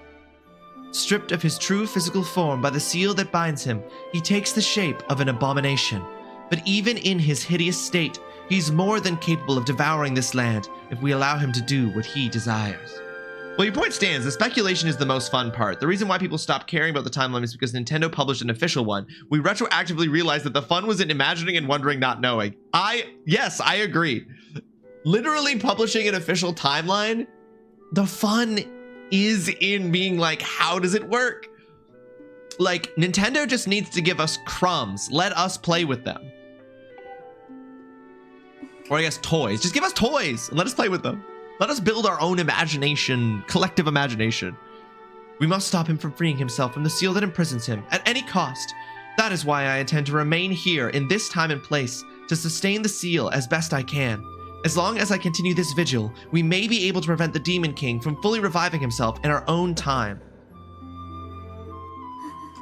Stripped of his true physical form by the seal that binds him, he takes the shape of an abomination. But even in his hideous state, he's more than capable of devouring this land if we allow him to do what he desires. Well, your point stands. The speculation is the most fun part. The reason why people stopped caring about the timeline is because Nintendo published an official one. We retroactively realized that the fun was in imagining and wondering, not knowing. Yes, I agree. Literally publishing an official timeline, the fun is in being like, how does it work? Like, Nintendo just needs to give us crumbs. Let us play with them. Or I guess toys. Just give us toys and let us play with them. Let us build our own imagination, collective imagination. We must stop him from freeing himself from the seal that imprisons him at any cost. That is why I intend to remain here in this time and place to sustain the seal as best I can. As long as I continue this vigil, we may be able to prevent the Demon King from fully reviving himself in our own time.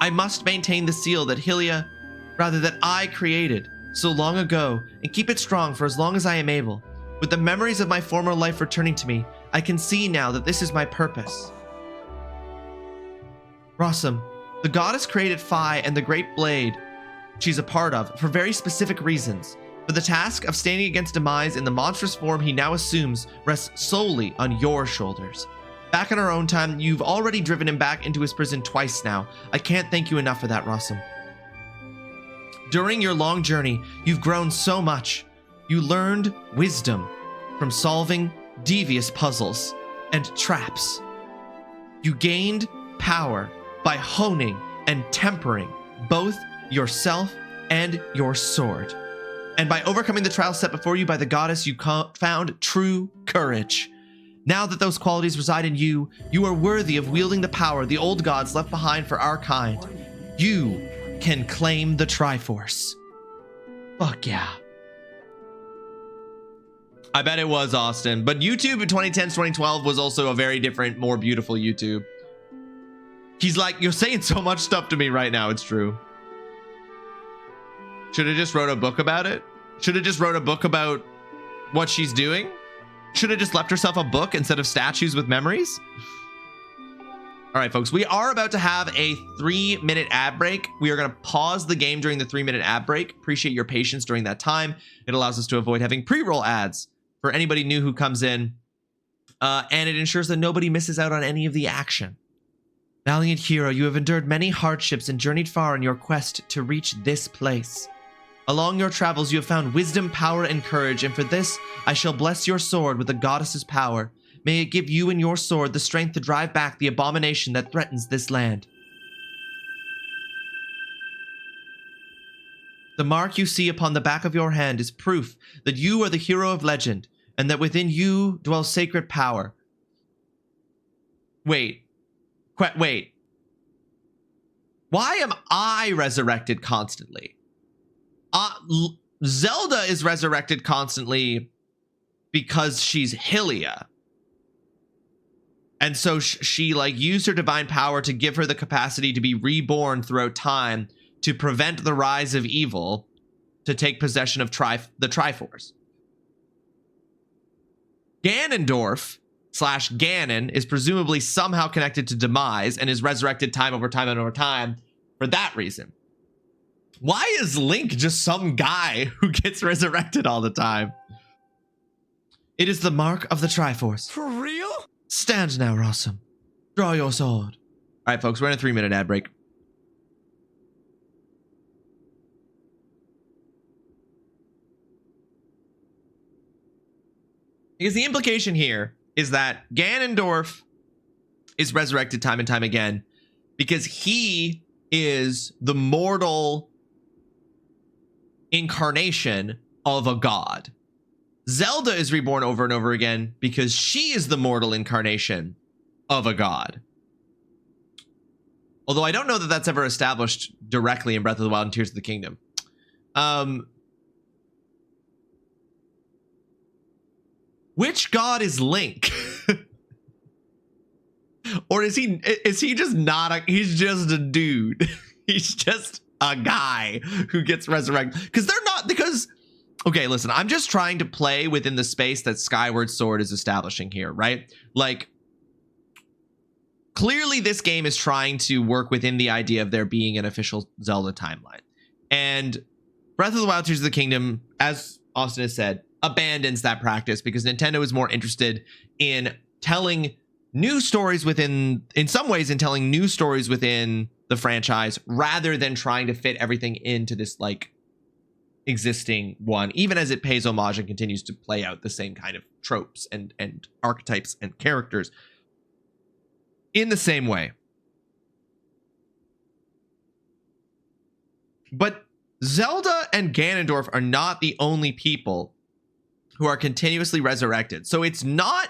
I must maintain the seal that that I created so long ago and keep it strong for as long as I am able. With the memories of my former life returning to me, I can see now that this is my purpose. Rawesome, the goddess created Fi and the Great Blade she's a part of for very specific reasons, but the task of standing against Demise in the monstrous form he now assumes rests solely on your shoulders. Back in our own time, you've already driven him back into his prison twice now. I can't thank you enough for that, Rawesome. During your long journey, you've grown so much. You learned wisdom from solving devious puzzles and traps. You gained power by honing and tempering both yourself and your sword. And by overcoming the trial set before you by the goddess, you found true courage. Now that those qualities reside in you, you are worthy of wielding the power the old gods left behind for our kind. You can claim the Triforce. Fuck yeah. I bet it was, Austin. But YouTube in 2010s, 2012 was also a very different, more beautiful YouTube. He's like, you're saying so much stuff to me right now. It's true. Should have just wrote a book about it. Should have just wrote a book about what she's doing. Should have just left herself a book instead of statues with memories. All right, folks, we are about to have a 3-minute ad break. We are going to pause the game during the 3-minute ad break. Appreciate your patience during that time. It allows us to avoid having pre-roll ads for anybody new who comes in. And it ensures that nobody misses out on any of the action. Valiant hero, you have endured many hardships and journeyed far in your quest to reach this place. Along your travels, you have found wisdom, power, and courage, and for this, I shall bless your sword with the goddess's power. May it give you and your sword the strength to drive back the abomination that threatens this land. The mark you see upon the back of your hand is proof that you are the hero of legend, and that within you dwells sacred power. Wait. Why am I resurrected constantly? Zelda is resurrected constantly because she's Hylia. And so she like used her divine power to give her the capacity to be reborn throughout time to prevent the rise of evil, to take possession of the Triforce. Ganondorf / Ganon is presumably somehow connected to Demise and is resurrected time over time and over time for that reason. Why is Link just some guy who gets resurrected all the time? It is the mark of the Triforce. For real? Stand now, Rawesome. Draw your sword. All right, folks, we're in a 3-minute ad break. Because the implication here is that Ganondorf is resurrected time and time again because he is the mortal incarnation of a god. Zelda is reborn over and over again because she is the mortal incarnation of a god. Although I don't know that that's ever established directly in Breath of the Wild and Tears of the Kingdom. Which god is Link? Or is he just not he's just a dude. He's just a guy who gets resurrected. Okay, listen, I'm just trying to play within the space that Skyward Sword is establishing here, right? Like, clearly this game is trying to work within the idea of there being an official Zelda timeline. And Breath of the Wild Tears of the Kingdom, as Austin has said, abandons that practice because Nintendo is more interested in telling new stories in some ways, in telling new stories within the franchise rather than trying to fit everything into this, like, existing one, even as it pays homage and continues to play out the same kind of tropes and archetypes and characters in the same way. But Zelda and Ganondorf are not the only people who are continuously resurrected. So it's not...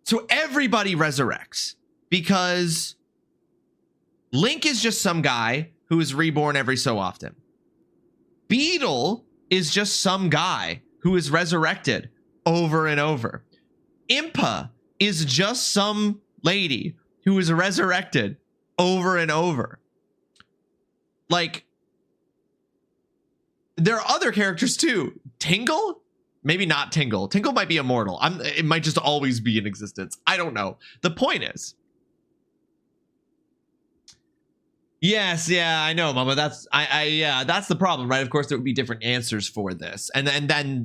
So everybody resurrects because Link is just some guy who is reborn every so often. Beetle is just some guy who is resurrected over and over. Impa is just some lady who is resurrected over and over. Like, there are other characters too. Tingle? Maybe not Tingle. Tingle might be immortal. It might just always be in existence. I don't know. The point is, yes, yeah, I know, Mama. That's that's the problem, right? Of course, there would be different answers for this, and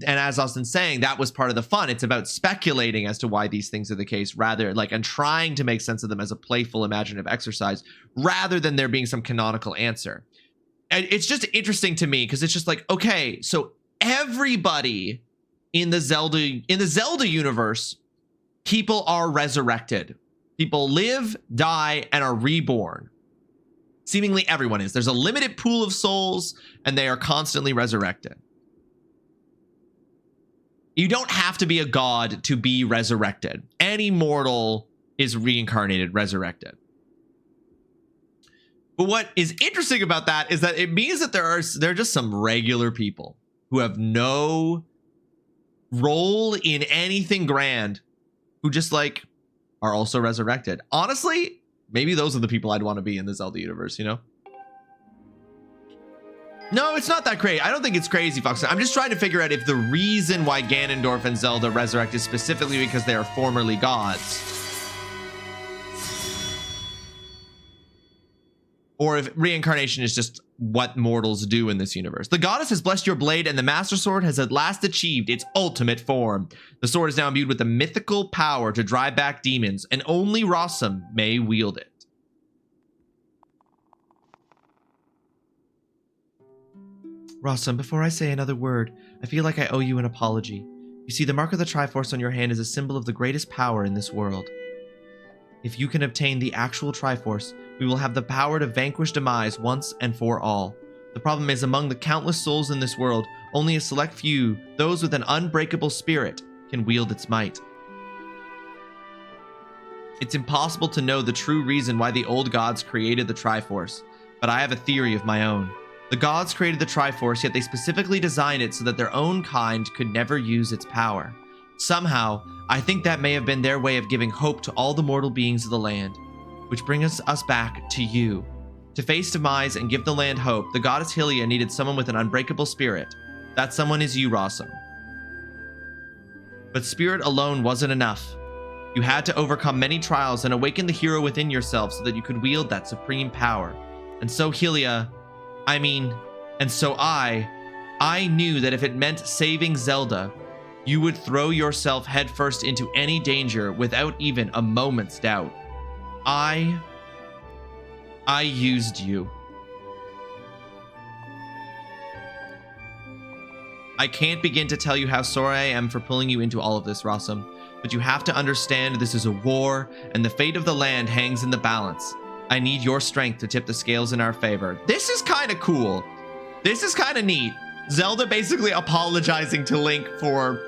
as Austin's saying, that was part of the fun. It's about speculating as to why these things are the case, rather and trying to make sense of them as a playful, imaginative exercise, rather than there being some canonical answer. And it's just interesting to me because it's just like, okay, so everybody in the Zelda universe, people are resurrected People live, die, and are reborn. Seemingly everyone is. There's a limited pool of souls, and they are constantly resurrected. You don't have to be a god to be resurrected. Any mortal is reincarnated, resurrected. But what is interesting about that is that it means that there are just some regular people who have no role in anything grand, who just like are also resurrected. Honestly, maybe those are the people I'd want to be in the Zelda universe, you know? No, it's not that crazy. I don't think it's crazy, Fox. I'm just trying to figure out if the reason why Ganondorf and Zelda resurrect is specifically because they are formerly gods, or if reincarnation is just what mortals do in this universe. The goddess has blessed your blade, and the Master Sword has at last achieved its ultimate form. The sword is now imbued with the mythical power to drive back demons, and only Rawesome may wield it. Rawesome, before I say another word, I feel like I owe you an apology. You see, the mark of the Triforce on your hand is a symbol of the greatest power in this world. If you can obtain the actual Triforce, we will have the power to vanquish demise once and for all. The problem is, among the countless souls in this world, only a select few, those with an unbreakable spirit, can wield its might. It's impossible to know the true reason why the old gods created the Triforce, but I have a theory of my own. The gods created the Triforce, yet they specifically designed it so that their own kind could never use its power. Somehow, I think that may have been their way of giving hope to all the mortal beings of the land. Which brings us back to you. To face demise and give the land hope, the goddess Hylia needed someone with an unbreakable spirit. That someone is you, Rawesome. But spirit alone wasn't enough. You had to overcome many trials and awaken the hero within yourself so that you could wield that supreme power. And so I knew that if it meant saving Zelda, you would throw yourself headfirst into any danger without even a moment's doubt. I used you. I can't begin to tell you how sorry I am for pulling you into all of this, Rawesome, but you have to understand this is a war, and the fate of the land hangs in the balance. I need your strength to tip the scales in our favor. This is kind of cool. This is kind of neat. Zelda basically apologizing to Link for...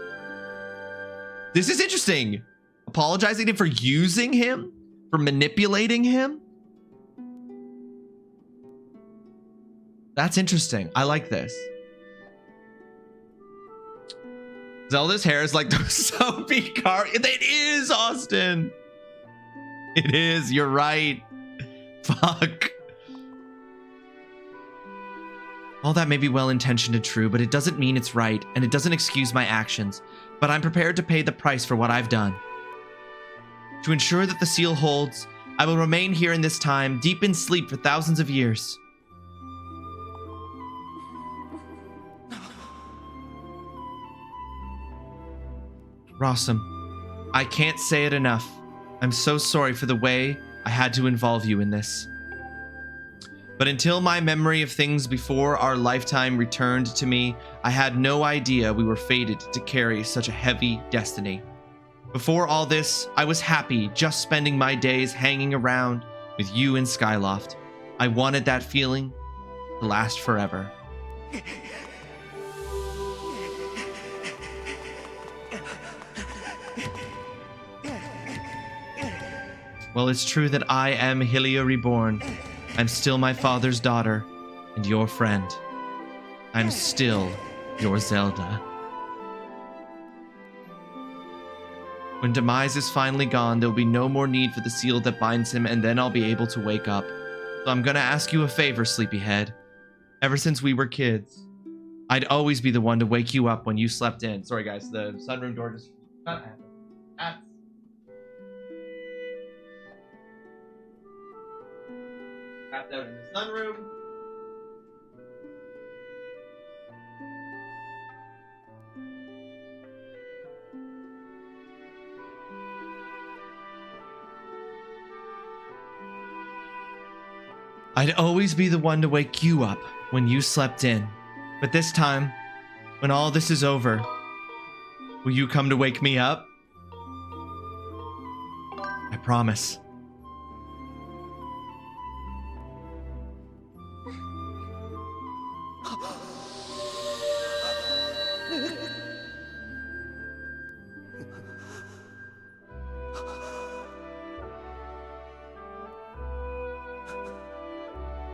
This is interesting. Apologizing to him for using him? For manipulating him? That's interesting. I like this. Zelda's hair is like the soapy car. It is, Austin. It is. You're right. Fuck. All that may be well-intentioned and true, but it doesn't mean it's right, and it doesn't excuse my actions. But I'm prepared to pay the price for what I've done. To ensure that the seal holds, I will remain here in this time, deep in sleep for thousands of years. Rawesome, I can't say it enough. I'm so sorry for the way I had to involve you in this. But until my memory of things before our lifetime returned to me, I had no idea we were fated to carry such a heavy destiny. Before all this, I was happy just spending my days hanging around with you in Skyloft. I wanted that feeling to last forever. Well, it's true that I am Hylia Reborn. I'm still my father's daughter and your friend. I'm still your Zelda. When Demise is finally gone, there'll be no more need for the seal that binds him, and then I'll be able to wake up. So I'm gonna ask you a favor, Sleepyhead. Ever since we were kids, I'd always be the one to wake you up when you slept in. Sorry guys, the sunroom door just... Tapped out in the sunroom. I'd always be the one to wake you up when you slept in. But this time, when all this is over, will you come to wake me up? I promise.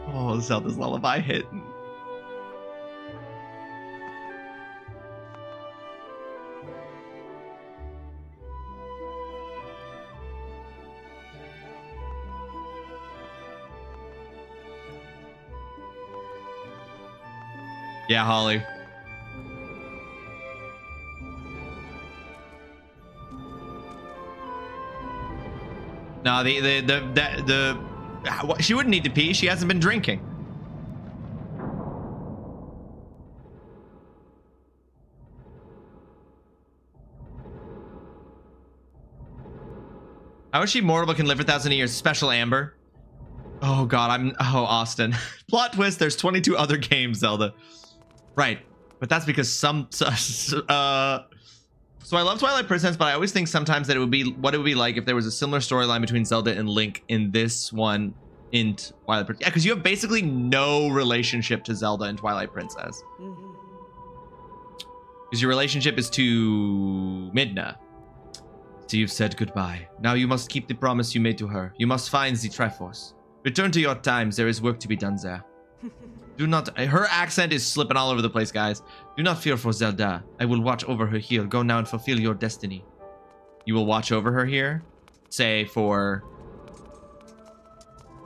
Oh, Zelda's lullaby hit. Yeah, Holly. No, she wouldn't need to pee. She hasn't been drinking. How is she mortal but can live for 1,000 years? Special Amber. Oh God, oh Austin. Plot twist, there's 22 other games, Zelda. Right, but that's because so I love Twilight Princess, but I always think sometimes that it would be like if there was a similar storyline between Zelda and Link in this one in Twilight Princess. Yeah, because you have basically no relationship to Zelda in Twilight Princess. Because your relationship is to Midna. So you've said goodbye. Now you must keep the promise you made to her. You must find the Triforce. Return to your times. There is work to be done there. Do not... Her accent is slipping all over the place, guys. Do not fear for Zelda. I will watch over her here. Go now and fulfill your destiny. You will watch over her here? Say for...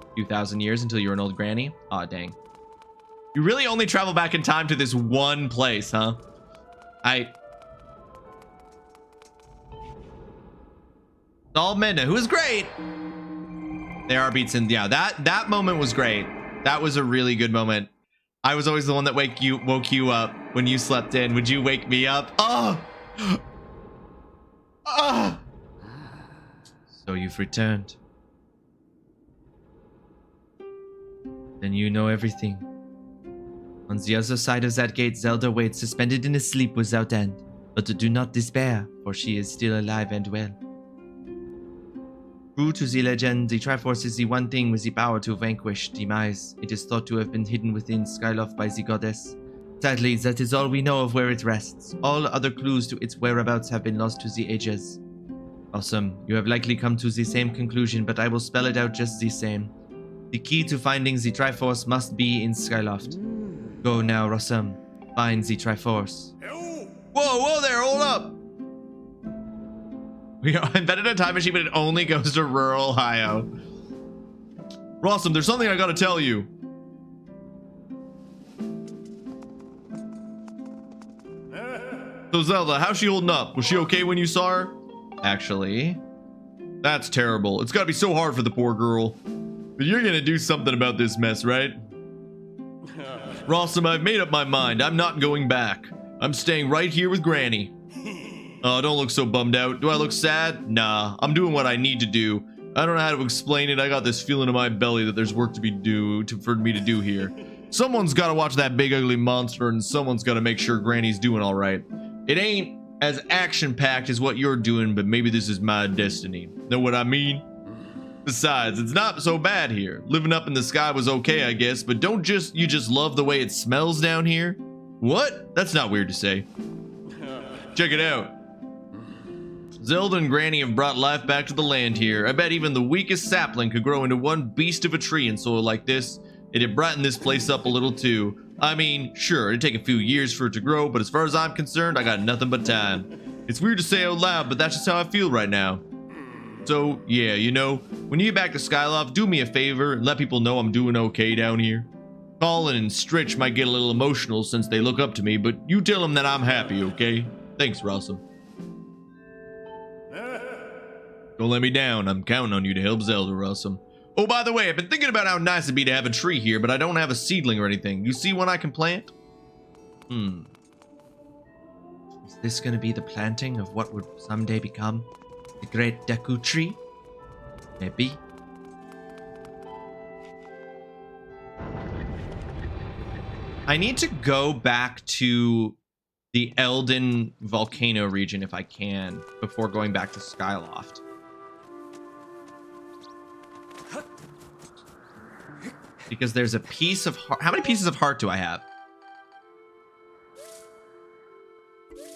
a few thousand years until you're an old granny? Aw, dang. You really only travel back in time to this one place, huh? All Midna, who is great. There are beats in... Yeah, that moment was great. That was a really good moment. I was always the one that woke you up when you slept in. Would you wake me up? Oh! Oh! So you've returned. Then you know everything. On the other side of that gate, Zelda waits, suspended in a sleep without end. But do not despair, for she is still alive and well. True to the legend, the Triforce is the one thing with the power to vanquish demise. It is thought to have been hidden within Skyloft by the goddess. Sadly, that is all we know of where it rests. All other clues to its whereabouts have been lost to the ages. Awesome. You have likely come to the same conclusion, but I will spell it out just the same. The key to finding the Triforce must be in Skyloft. Go now, Rawesome. Find the Triforce. Whoa there, hold up! We invented a time machine, but it only goes to rural Ohio. Rawesome, there's something I gotta tell you. So Zelda, how's she holding up? Was she okay when you saw her? Actually, that's terrible. It's gotta be so hard for the poor girl. But you're gonna do something about this mess, right? Rawesome, I've made up my mind. I'm not going back. I'm staying right here with Granny. Oh, don't look so bummed out. Do I look sad? Nah, I'm doing what I need to do. I don't know how to explain it. I got this feeling in my belly that there's work for me to do here. Someone's got to watch that big ugly monster, and someone's got to make sure Granny's doing all right. It ain't as action-packed as what you're doing, but maybe this is my destiny. Know what I mean? Besides, it's not so bad here. Living up in the sky was okay, I guess, but you just love the way it smells down here? What? That's not weird to say. Check it out. Zelda and Granny have brought life back to the land here. I bet even the weakest sapling could grow into one beast of a tree in soil like this. It'd brighten this place up a little too. I mean, sure, it'd take a few years for it to grow, but as far as I'm concerned, I got nothing but time. It's weird to say out loud, but that's just how I feel right now. So, yeah, you know, when you get back to Skyloft, do me a favor and let people know I'm doing okay down here. Colin and Stritch might get a little emotional since they look up to me, but you tell them that I'm happy, okay? Thanks, Rawesome. Don't let me down. I'm counting on you to help Zelda, Rawesome. Oh, by the way, I've been thinking about how nice it'd be to have a tree here, but I don't have a seedling or anything. You see one I can plant? Is this gonna be the planting of what would someday become the great Deku tree? Maybe. I need to go back to the Elden volcano region if I can before going back to Skyloft. Because there's a piece of heart. How many pieces of heart do I have?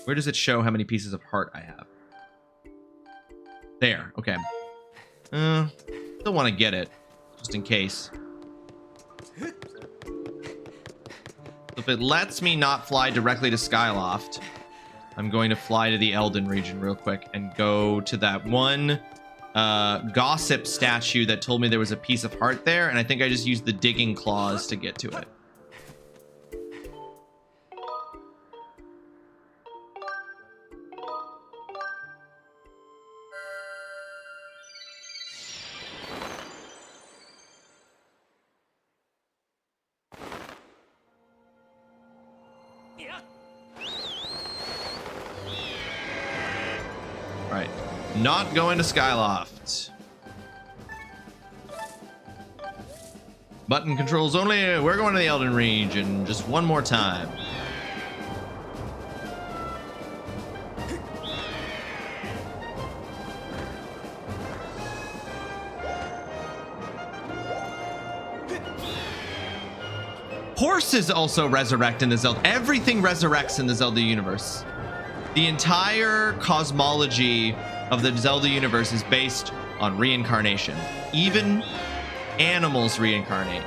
Where does it show how many pieces of heart I have? There. Okay. Still want to get it, just in case. If it lets me not fly directly to Skyloft, I'm going to fly to the Elden region real quick and go to that one gossip statue that told me there was a piece of heart there, and I think I just used the digging claws to get to it. Right. Not going to Skyloft. Button controls only. We're going to the Elden region just one more time. Horses also resurrect in the Zelda. Everything resurrects in the Zelda universe. The entire cosmology of the Zelda universe is based on reincarnation. Even animals reincarnate.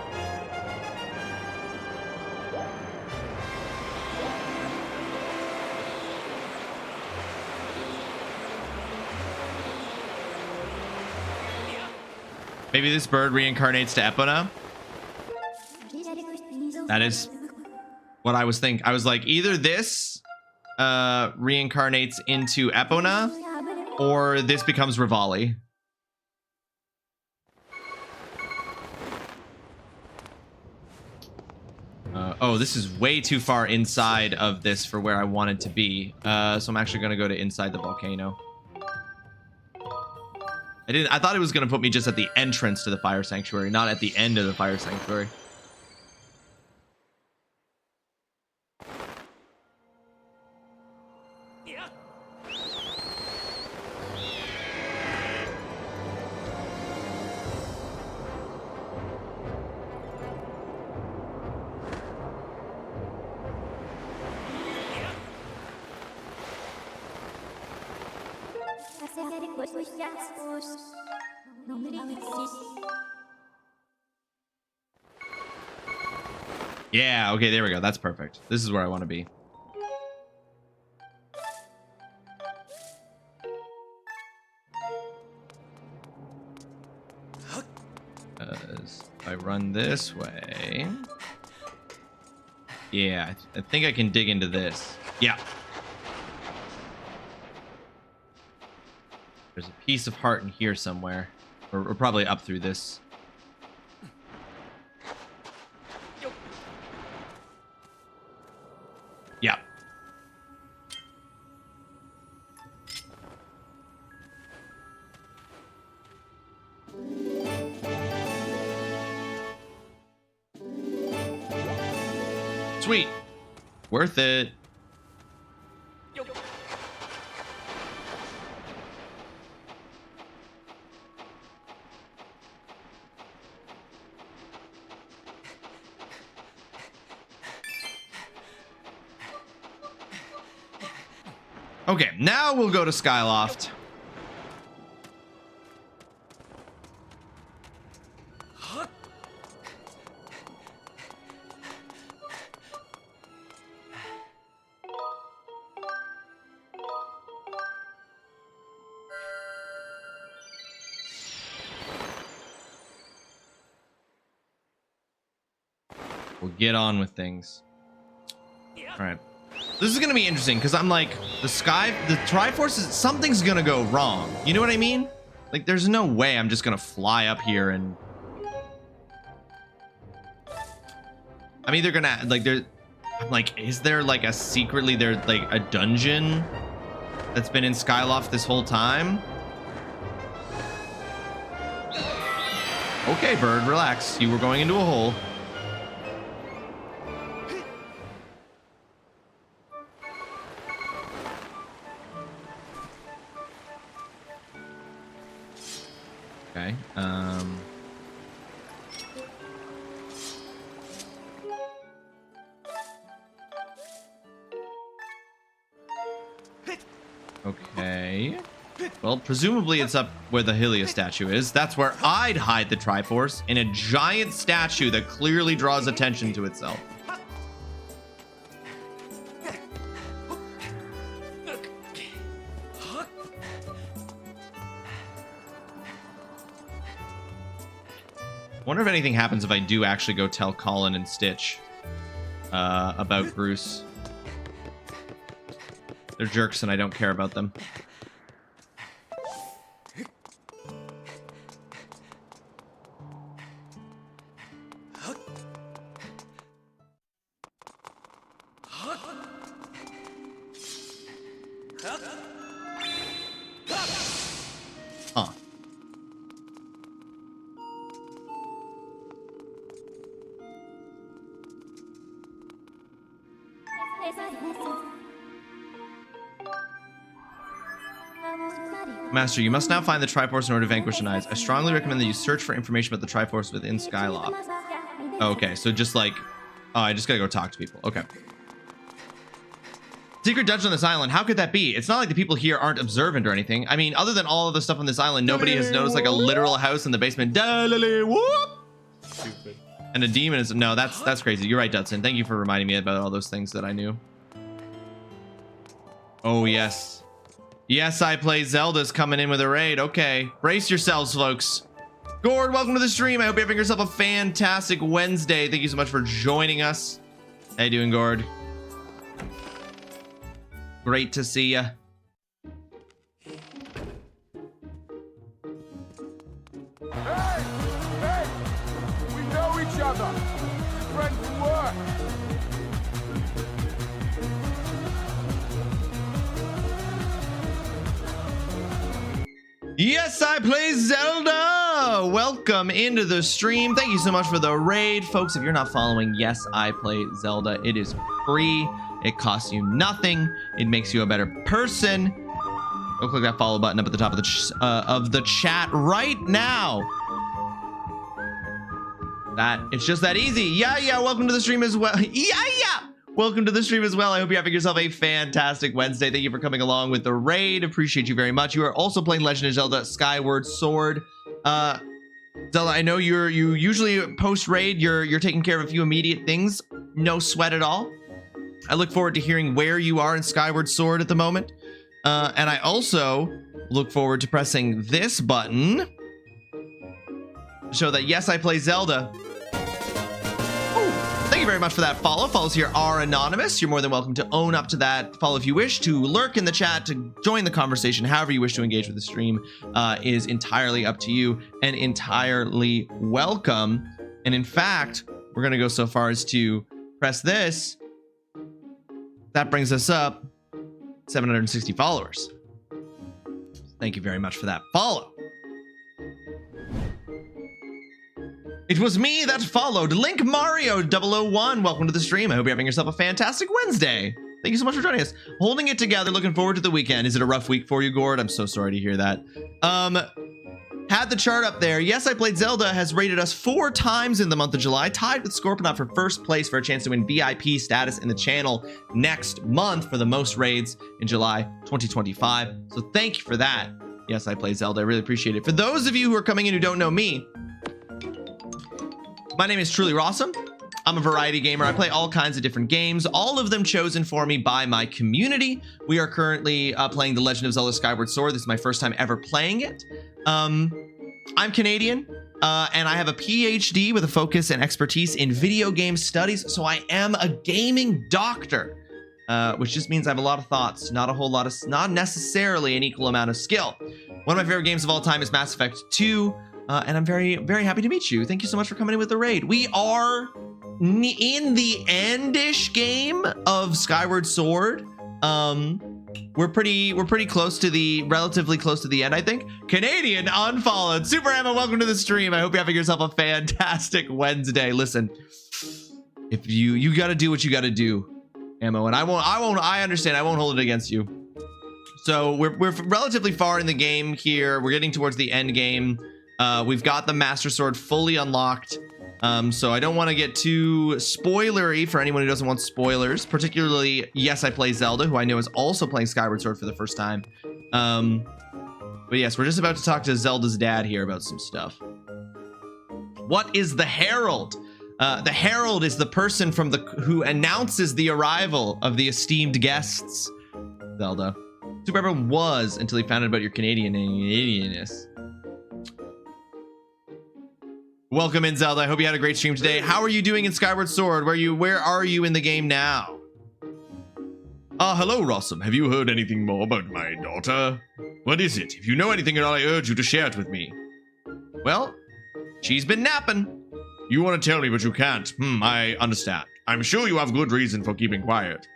Maybe this bird reincarnates to Epona. That is what I was thinking. I was like, either this reincarnates into Epona, or this becomes Rivali. Oh, this is way too far inside of this for where I wanted to be. So I'm actually going to go to inside the volcano. I thought it was going to put me just at the entrance to the fire sanctuary, not at the end of the fire sanctuary. Yeah, okay, there we go. That's perfect. This is where I want to be. If I run this way... Yeah, I think I can dig into this. Yeah. There's a piece of heart in here somewhere. Or probably up through this. Yeah. Sweet. Worth it. Okay, now we'll go to Skyloft. We'll get on with things. All right. This is going to be interesting because I'm like, the Triforce is, something's going to go wrong. You know what I mean? Like, there's no way I'm just going to fly up here and... I'm either going to, like, I'm like, is there like a secretly, there's like a dungeon that's been in Skyloft this whole time? Okay, bird, relax. You were going into a hole. Okay, okay. Well, presumably it's up where the Hylia statue is. That's where I'd hide the Triforce, in a giant statue that clearly draws attention to itself. Wonder if anything happens if I do actually go tell Colin and Stitch about Bruce. They're jerks and I don't care about them. Huh. Master, you must now find the Triforce in order to vanquish an eyes. I strongly recommend that you search for information about the Triforce within Skyloft. Okay, so just like... Oh, I just gotta go talk to people. Okay. Secret dungeon on this island. How could that be? It's not like the people here aren't observant or anything. I mean, other than all of the stuff on this island, nobody has noticed like a literal house in the basement. Stupid. And a demon is... No, that's crazy. You're right, Dudson. Thank you for reminding me about all those things that I knew. Oh, yes. Yes, I play Zelda's coming in with a raid. Okay. Brace yourselves, folks. Gord, welcome to the stream. I hope you're having yourself a fantastic Wednesday. Thank you so much for joining us. How you doing, Gord? Great to see ya. Hey! We know each other. Friends from work. Yes, I play Zelda. Welcome into the stream. Thank you so much for the raid. Folks, if you're not following Yes, I Play Zelda, it is free. It costs you nothing. It makes you a better person. Go click that follow button up at the top of the chat right now. It's just that easy. Yeah, welcome to the stream as well. Yeah. Welcome to the stream as well. I hope you're having yourself a fantastic Wednesday. Thank you for coming along with the raid. Appreciate you very much. You are also playing Legend of Zelda Skyward Sword. Zelda, I know you usually post raid, you're taking care of a few immediate things. No sweat at all. I look forward to hearing where you are in Skyward Sword at the moment. And I also look forward to pressing this button to show that yes, I play Zelda. Thank you very much for that follow. Follows here are anonymous. You're more than welcome to own up to that follow if you wish, to lurk in the chat, to join the conversation, however you wish to engage with the stream is entirely up to you and entirely welcome. And in fact, we're going to go so far as to press this. That brings us up 760 followers. Thank you very much for that follow. It was me that followed. Link Mario 001. Welcome to the stream. I hope you're having yourself a fantastic Wednesday. Thank you so much for joining us. Holding it together, looking forward to the weekend. Is it a rough week for you, Gord? I'm so sorry to hear that. Had the chart up there. Yes, I Played Zelda has rated us 4 times in the month of July, tied with Scorponot for first place for a chance to win VIP status in the channel next month for the most raids in July 2025. So thank you for that. Yes, I Play Zelda. I really appreciate it. For those of you who are coming in who don't know me, my name is TrulyRawesome. I'm a variety gamer. I play all kinds of different games, all of them chosen for me by my community. We are currently playing The Legend of Zelda Skyward Sword. This is my first time ever playing it. I'm Canadian, and I have a PhD with a focus and expertise in video game studies, so I am a gaming doctor, which just means I have a lot of thoughts, not necessarily an equal amount of skill. One of my favorite games of all time is Mass Effect 2, and I'm very, very happy to meet you. Thank you so much for coming in with the raid. We are in the end-ish game of Skyward Sword. We're pretty close to relatively close to the end, I think. Canadian unfollowed. Super Emma, welcome to the stream. I hope you're having yourself a fantastic Wednesday. Listen, if you got to do what you got to do, Emma, and I understand. I won't hold it against you. So we're relatively far in the game here. We're getting towards the end game. We've got the Master Sword fully unlocked. So I don't want to get too spoilery for anyone who doesn't want spoilers, particularly Yes, I Play Zelda, who I know is also playing Skyward Sword for the first time. But yes, we're just about to talk to Zelda's dad here about some stuff. What is the Herald? The Herald is the person from who announces the arrival of the esteemed guests. Zelda. Super Everyone was until he found out about your Canadianness. Welcome in, Zelda. I hope you had a great stream today. How are you doing in Skyward Sword? Where are you in the game now? Hello, Rawesome. Have you heard anything more about my daughter? What is it? If you know anything at all, I urge you to share it with me. Well, she's been napping. You want to tell me, but you can't. I understand. I'm sure you have good reason for keeping quiet.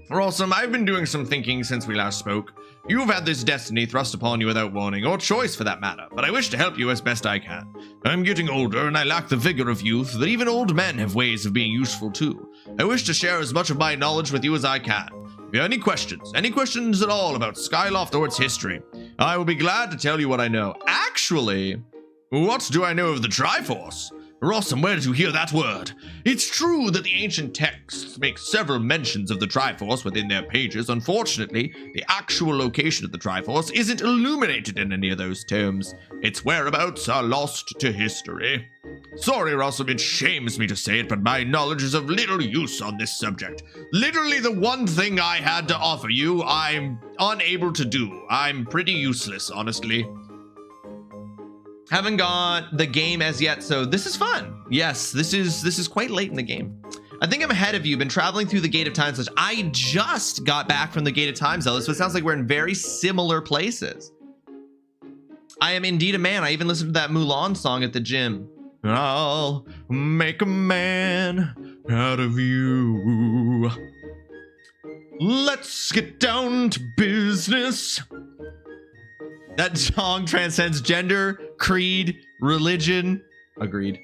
Rawesome, I've been doing some thinking since we last spoke. You've had this destiny thrust upon you without warning, or choice for that matter, but I wish to help you as best I can. I'm getting older, and I lack the vigor of youth, that even old men have ways of being useful too. I wish to share as much of my knowledge with you as I can. If you have any questions at all about Skyloft or its history, I will be glad to tell you what I know. Actually, what do I know of the Triforce? Rawesome, where did you hear that word? It's true that the ancient texts make several mentions of the Triforce within their pages. Unfortunately, the actual location of the Triforce isn't illuminated in any of those terms. Its whereabouts are lost to history. Sorry, Rawesome, it shames me to say it, but my knowledge is of little use on this subject. Literally the one thing I had to offer you, I'm unable to do. I'm pretty useless, honestly. Haven't got the game as yet, so this is fun. Yes, this is quite late in the game. I think I'm ahead of you. Been traveling through the Gate of Time. I just got back from the Gate of Time, Zelda, so it sounds like we're in very similar places. I am indeed a man. I even listened to that Mulan song at the gym. I'll make a man out of you. Let's get down to business. That song transcends gender, creed, religion. Agreed.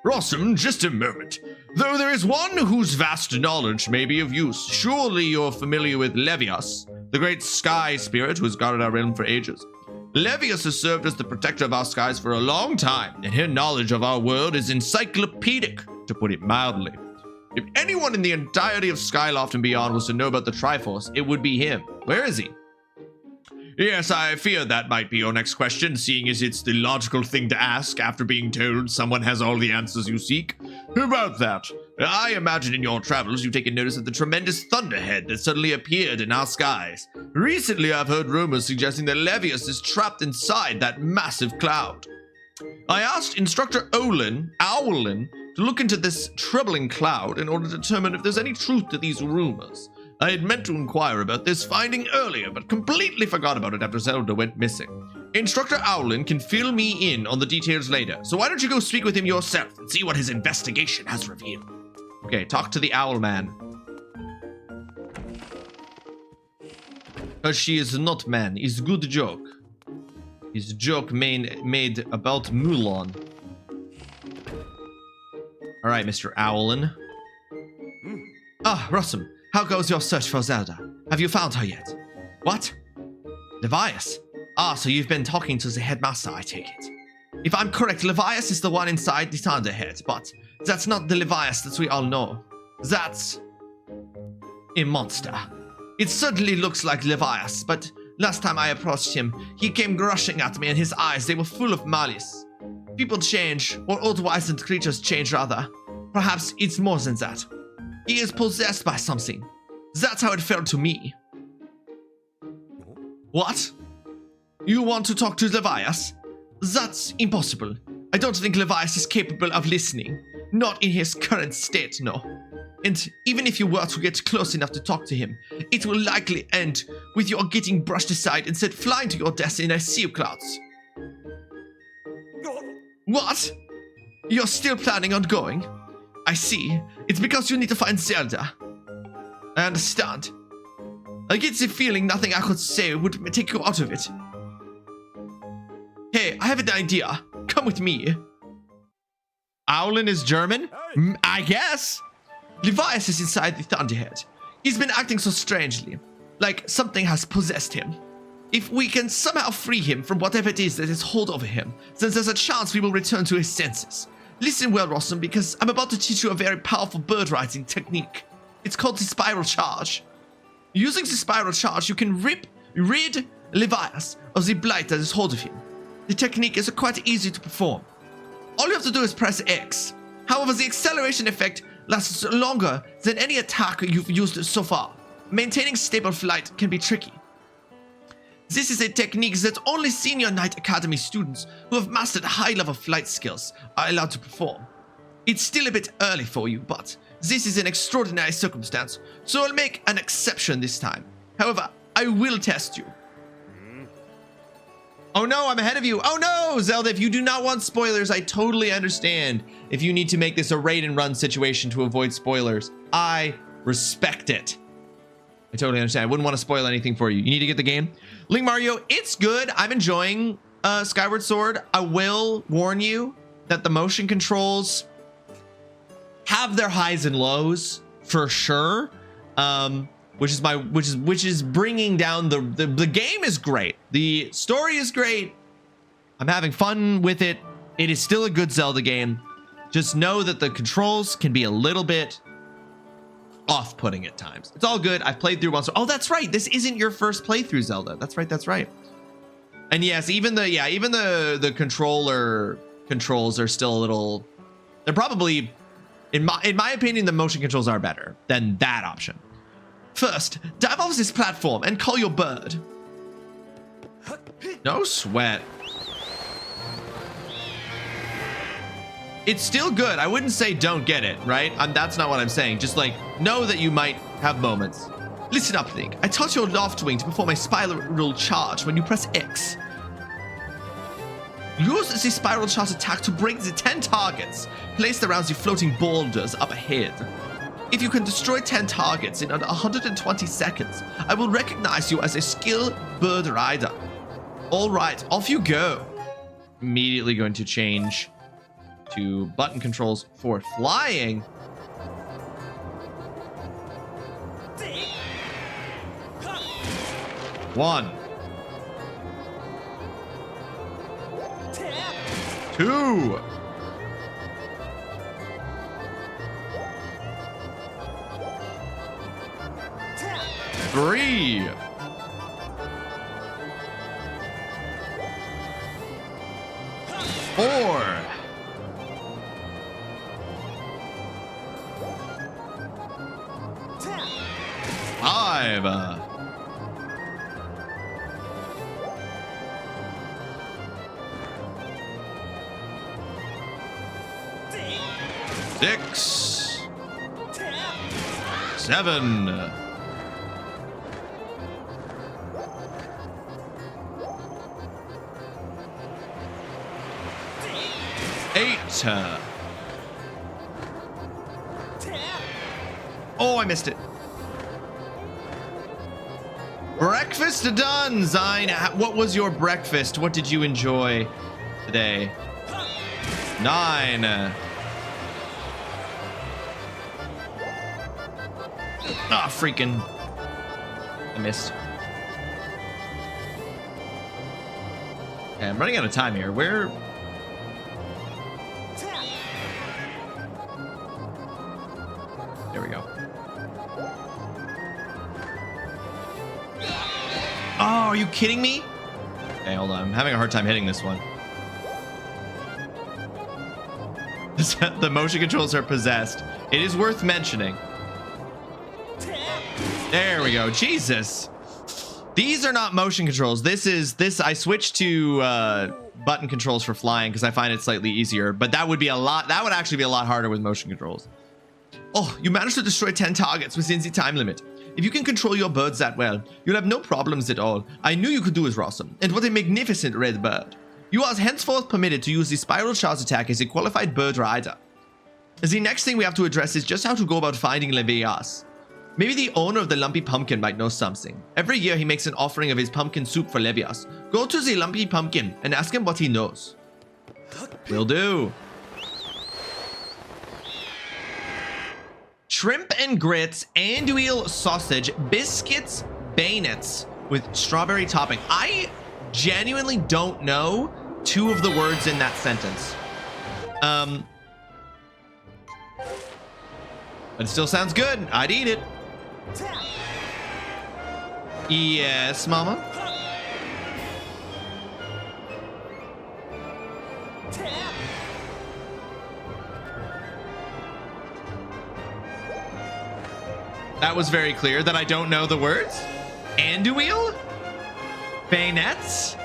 Rawesome, just a moment. Though there is one whose vast knowledge may be of use, surely you're familiar with Levias, the great sky spirit who has guarded our realm for ages. Levias has served as the protector of our skies for a long time, and her knowledge of our world is encyclopedic, to put it mildly. If anyone in the entirety of Skyloft and beyond was to know about the Triforce, it would be him. Where is he? Yes, I fear that might be your next question, seeing as it's the logical thing to ask after being told someone has all the answers you seek. About that, I imagine in your travels you've taken notice of the tremendous thunderhead that suddenly appeared in our skies. Recently, I've heard rumors suggesting that Levias is trapped inside that massive cloud. I asked Instructor Owlin to look into this troubling cloud in order to determine if there's any truth to these rumors. I had meant to inquire about this finding earlier, but completely forgot about it after Zelda went missing. Instructor Owlin can fill me in on the details later, so why don't you go speak with him yourself and see what his investigation has revealed. Okay, talk to the Owl Man. She is not man, is good joke. His joke made about Mulan. Alright, Mr. Owlin. Rawesome. How goes your search for Zelda? Have you found her yet? What? Levias? So you've been talking to the headmaster, I take it. If I'm correct, Levias is the one inside the Thunderhead, but that's not the Levias that we all know. That's a monster. It certainly looks like Levias, but last time I approached him, he came rushing at me and his eyes, they were full of malice. People change, or old wizened creatures change rather. Perhaps it's more than that. He is possessed by something. That's how it felt to me. What? You want to talk to Levias? That's impossible. I don't think Levias is capable of listening. Not in his current state, no. And even if you were to get close enough to talk to him, it will likely end with your getting brushed aside and sent flying to your death in a sea of clouds. What? You're still planning on going? I see. It's because you need to find Zelda. I understand. I get the feeling nothing I could say would take you out of it. Hey, I have an idea. Come with me. Owlin is German? I guess. Levias is inside the Thunderhead. He's been acting so strangely, like something has possessed him. If we can somehow free him from whatever it is that is hold over him, then there's a chance we will return to his senses. Listen well, Rawesome, because I'm about to teach you a very powerful bird writing technique. It's called the Spiral Charge. Using the Spiral Charge, you can rid Levias, of the blight that is hold of him. The technique is quite easy to perform. All you have to do is press X. However, the acceleration effect lasts longer than any attack you've used so far. Maintaining stable flight can be tricky. This is a technique that only Senior Knight Academy students who have mastered high-level flight skills are allowed to perform. It's still a bit early for you, but this is an extraordinary circumstance, so I'll make an exception this time. However, I will test you. Oh no, I'm ahead of you. Oh no, Zelda, if you do not want spoilers, I totally understand if you need to make this a raid and run situation to avoid spoilers. I respect it. I totally understand. I wouldn't want to spoil anything for you. You need to get the game. Link Mario, it's good. I'm enjoying Skyward Sword. I will warn you that the motion controls have their highs and lows for sure. Which is bringing down the game is great. The story is great. I'm having fun with it. It is still a good Zelda game. Just know that the controls can be a little bit off-putting at times. It's all good. I've played through once. Oh, that's right. This isn't your first playthrough, Zelda. That's right. That's right. And yes, even the controller controls are still a little. They're probably, in my opinion, the motion controls are better than that option. First, dive off this platform and call your bird. No sweat. It's still good. I wouldn't say don't get it, right? That's not what I'm saying. Just like, know that you might have moments. Listen up, Link. I taught your loft wing to perform a spiral charge when you press X. Use the spiral charge attack to break the 10 targets placed around the floating boulders up ahead. If you can destroy 10 targets in under 120 seconds, I will recognize you as a skilled bird rider. All right, off you go. Immediately going to change to button controls for flying. One. Two. Three. Four. Five. Six. Seven. 8. Oh, I missed it. Breakfast done, Zine. What was your breakfast? What did you enjoy today? 9. Ah, freaking. I missed. Okay, I'm running out of time here. Where? There we go. Oh, are you kidding me? Okay, hold on. I'm having a hard time hitting this one. The motion controls are possessed. It is worth mentioning. There we go. Jesus. These are not motion controls. I switched to button controls for flying because I find it slightly easier, but that would actually be a lot harder with motion controls. Oh, you managed to destroy 10 targets within the time limit. If you can control your birds that well, you'll have no problems at all. I knew you could do it, Rawesome. And what a magnificent red bird. You are henceforth permitted to use the spiral charge attack as a qualified bird rider. The next thing we have to address is just how to go about finding Levias. Maybe the owner of the Lumpy Pumpkin might know something. Every year he makes an offering of his pumpkin soup for Levias. Go to the Lumpy Pumpkin and ask him what he knows. Will do. Shrimp and grits, andouille sausage, biscuits, bayonets with strawberry topping. I genuinely don't know 2 of the words in that sentence. But it still sounds good. I'd eat it. Yes, mama. That was very clear that I don't know the words. Anduil? Bayonets?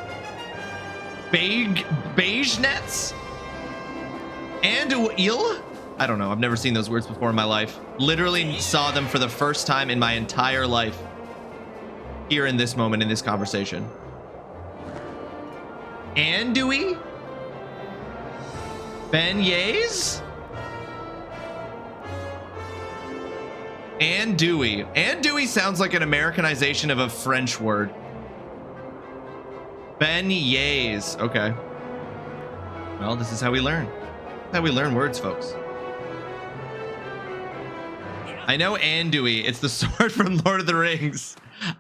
Beige nets? Anduil? I don't know. I've never seen those words before in my life. Literally saw them for the first time in my entire life. Here in this moment in this conversation. Andouille? Beignets? Andouille. Andouille sounds like an Americanization of a French word. Beignets. Okay. Well, this is how we learn. How we learn words, folks. I know Andouille. It's the sword from Lord of the Rings.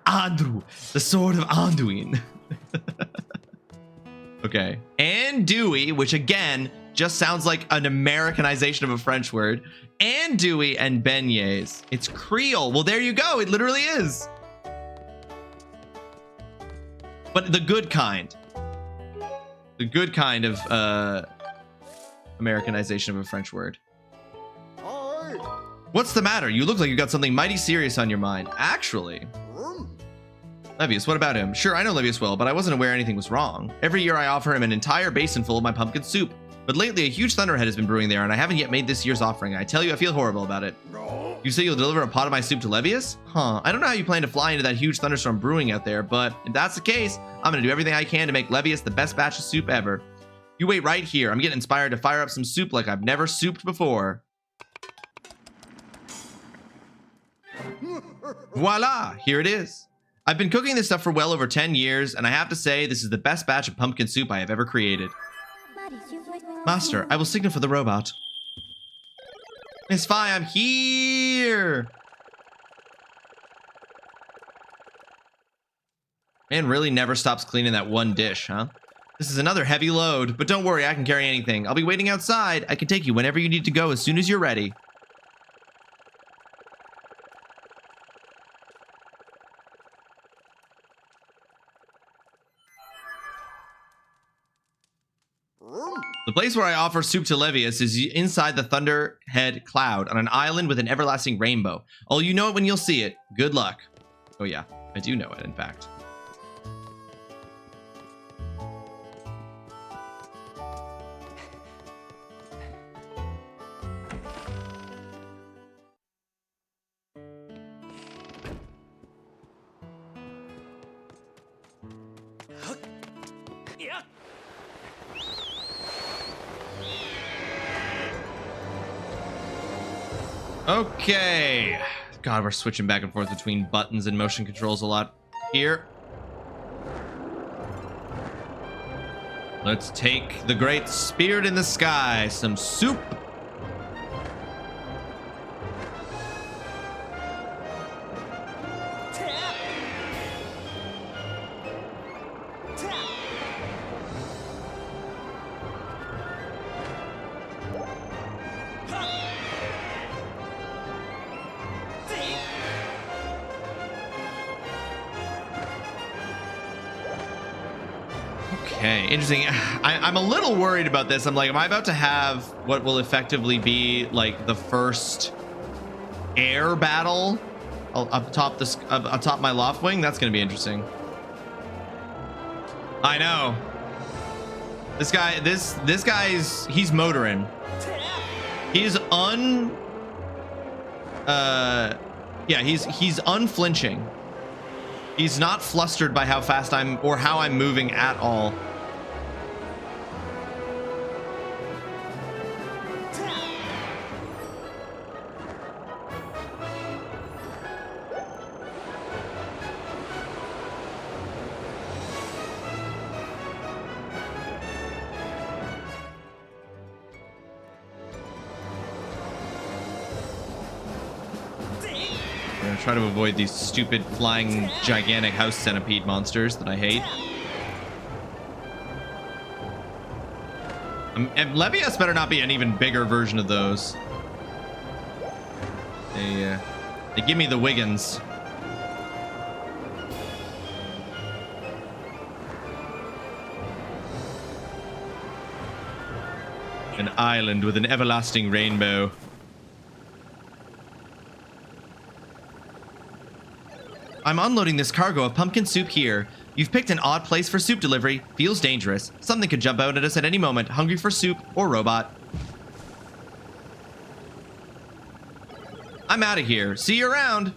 Andrew, the sword of Anduin. Okay. Andouille, which again just sounds like an Americanization of a French word. Andouille and beignets. It's Creole. Well, there you go. It literally is. But the good kind. The good kind of Americanization of a French word. What's the matter? You look like you got something mighty serious on your mind. Actually. Levius, what about him? Sure, I know Levius well, but I wasn't aware anything was wrong. Every year I offer him an entire basin full of my pumpkin soup. But lately a huge thunderhead has been brewing there, and I haven't yet made this year's offering. I tell you, I feel horrible about it. You say you'll deliver a pot of my soup to Levius? Huh, I don't know how you plan to fly into that huge thunderstorm brewing out there, but if that's the case, I'm gonna do everything I can to make Levius the best batch of soup ever. You wait right here. I'm getting inspired to fire up some soup like I've never souped before. Voila, here it is. I've been cooking this stuff for well over 10 years, and I have to say this is the best batch of pumpkin soup I have ever created. Master, I will signal for the robot. Miss Fi, I'm here! Man really never stops cleaning that one dish, huh? This is another heavy load, but don't worry, I can carry anything. I'll be waiting outside. I can take you whenever you need to go as soon as you're ready. The place where I offer soup to Levius is inside the Thunderhead Cloud on an island with an everlasting rainbow. Oh, you know it when you'll see it. Good luck. Oh yeah, I do know it, in fact. Okay. God, we're switching back and forth between buttons and motion controls a lot here. Let's take the great spirit in the sky, some soup. Okay, interesting. I'm a little worried about this. I'm like, am I about to have what will effectively be like the first air battle up top my loft wing? That's gonna be interesting. I know. This guy's he's motoring. He's he's unflinching. He's not flustered by how fast I'm or how I'm moving at all. Try to avoid these stupid flying gigantic house centipede monsters that I hate. And Levius better not be an even bigger version of those. They give me the Wiggins. An island with an everlasting rainbow. I'm unloading this cargo of pumpkin soup here. You've picked an odd place for soup delivery. Feels dangerous. Something could jump out at us at any moment. Hungry for soup or robot. I'm out of here. See you around.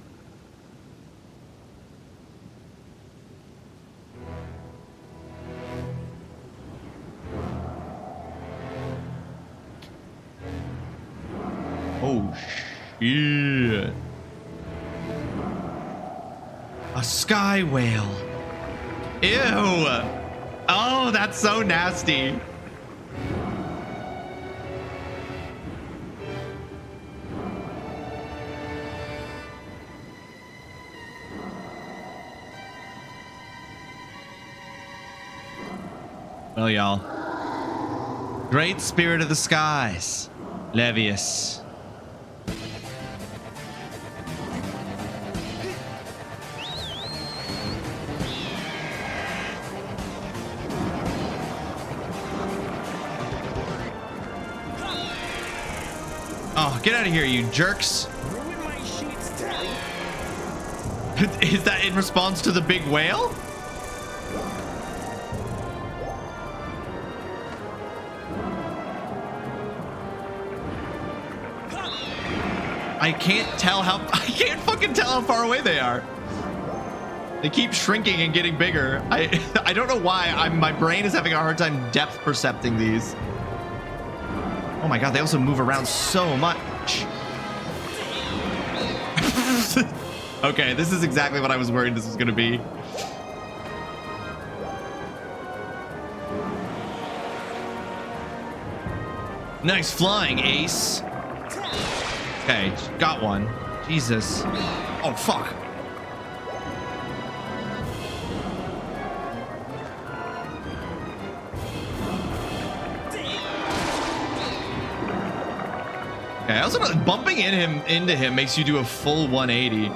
Oh, shit. A sky whale. Ew. Oh, that's so nasty. Well, y'all. Great spirit of the skies. Levius. Oh, get out of here, you jerks. Ruin my sheets, Daddy. Is that in response to the big whale? I can't fucking tell how far away they are. They keep shrinking and getting bigger. I don't know why my brain is having a hard time depth percepting these. Oh my god, they also move around so much. Okay, this is exactly what I was worried this was gonna be. Nice flying, Ace. Okay, got one. Jesus. Oh, fuck. Okay, I also know bumping into him makes you do a full 180.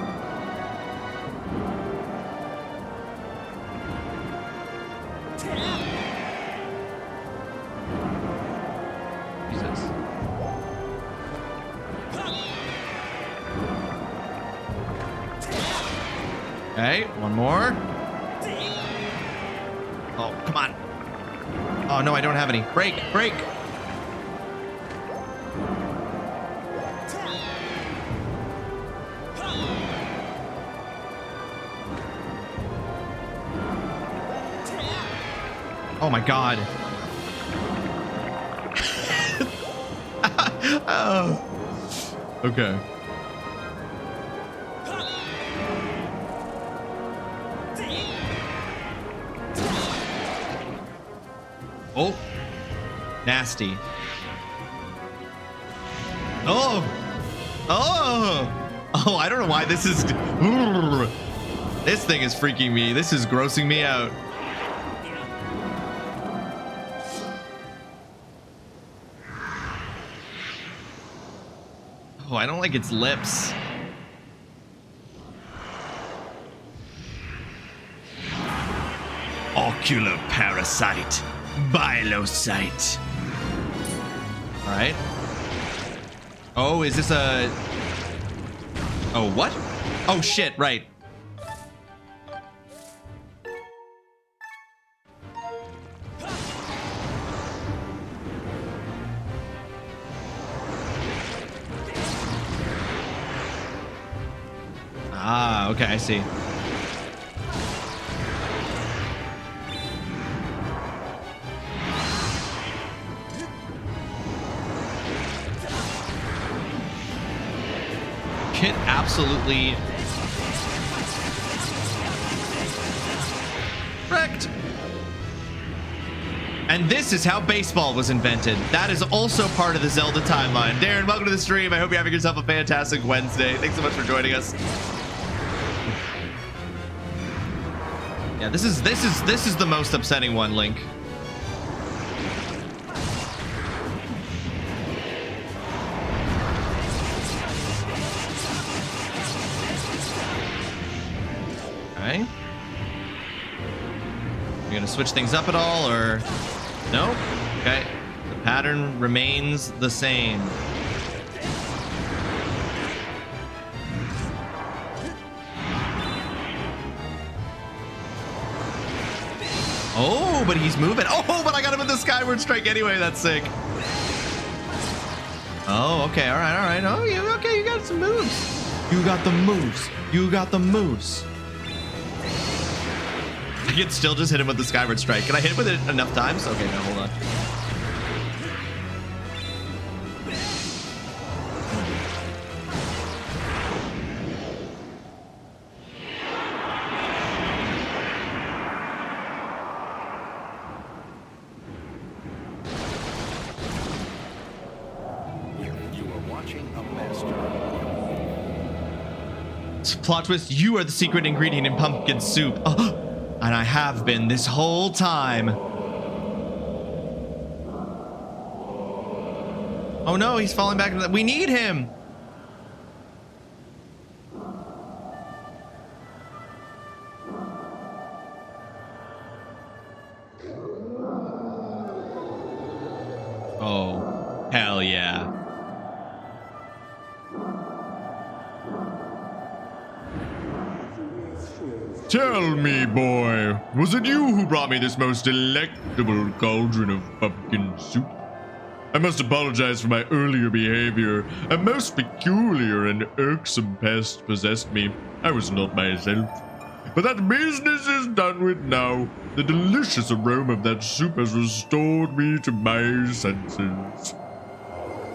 Jesus. Okay, one more. Oh, come on. Oh, no, I don't have any. Break, break. Oh my god. Oh. Okay. Oh. Nasty. Oh. Oh. Oh, I don't know why this is... This thing is freaking me. This is grossing me out. Oh, I don't like its lips. Ocular parasite. Bilocyte. All right. Oh, is this a... Oh, what? Oh, shit, right. Ah, okay, I see. Kit absolutely wrecked. And this is how baseball was invented. That is also part of the Zelda timeline. Darren, welcome to the stream. I hope you're having yourself a fantastic Wednesday. Thanks so much for joining us. Yeah, this is the most upsetting one, Link. Okay. You gonna switch things up at all, or no? Okay. The pattern remains the same. Oh, but he's moving. Oh, but I got him with the Skyward Strike anyway. That's sick. Oh, okay. All right. Oh, you got some moves. You got the moves. You got the moves. I can still just hit him with the Skyward Strike. Can I hit him with it enough times? Okay, no, hold on. Plot twist, you are the secret ingredient in pumpkin soup. Oh, and I have been this whole time. Oh no, he's falling back into that. We need him. Oh, hell yeah. Tell me, boy, was it you who brought me this most delectable cauldron of pumpkin soup? I must apologize for my earlier behavior. A most peculiar and irksome pest possessed me. I was not myself. But that business is done with now. The delicious aroma of that soup has restored me to my senses.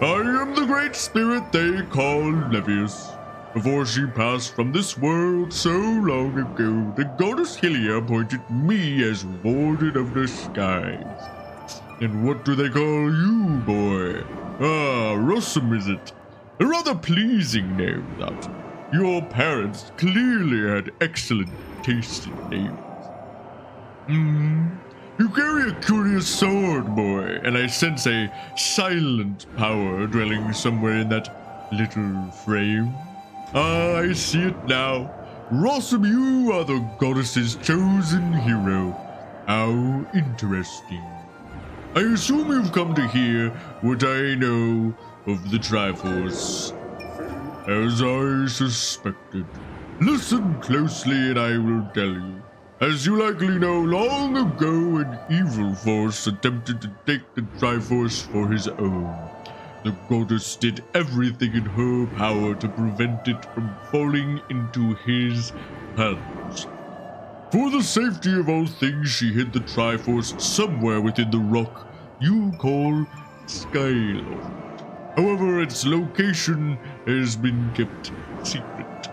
I am the great spirit they call Levius. Before she passed from this world so long ago, the goddess Hylia appointed me as warden of the skies. And what do they call you, boy? Ah, Rosum is it? A rather pleasing name, that. Your parents clearly had excellent taste in names. You carry a curious sword, boy, and I sense a silent power dwelling somewhere in that little frame. Ah, I see it now. Rawesome, you are the goddess's chosen hero. How interesting. I assume you've come to hear what I know of the Triforce. As I suspected. Listen closely and I will tell you. As you likely know, long ago an evil force attempted to take the Triforce for his own. The goddess did everything in her power to prevent it from falling into his hands. For the safety of all things, she hid the Triforce somewhere within the rock you call Skyward. However, its location has been kept secret.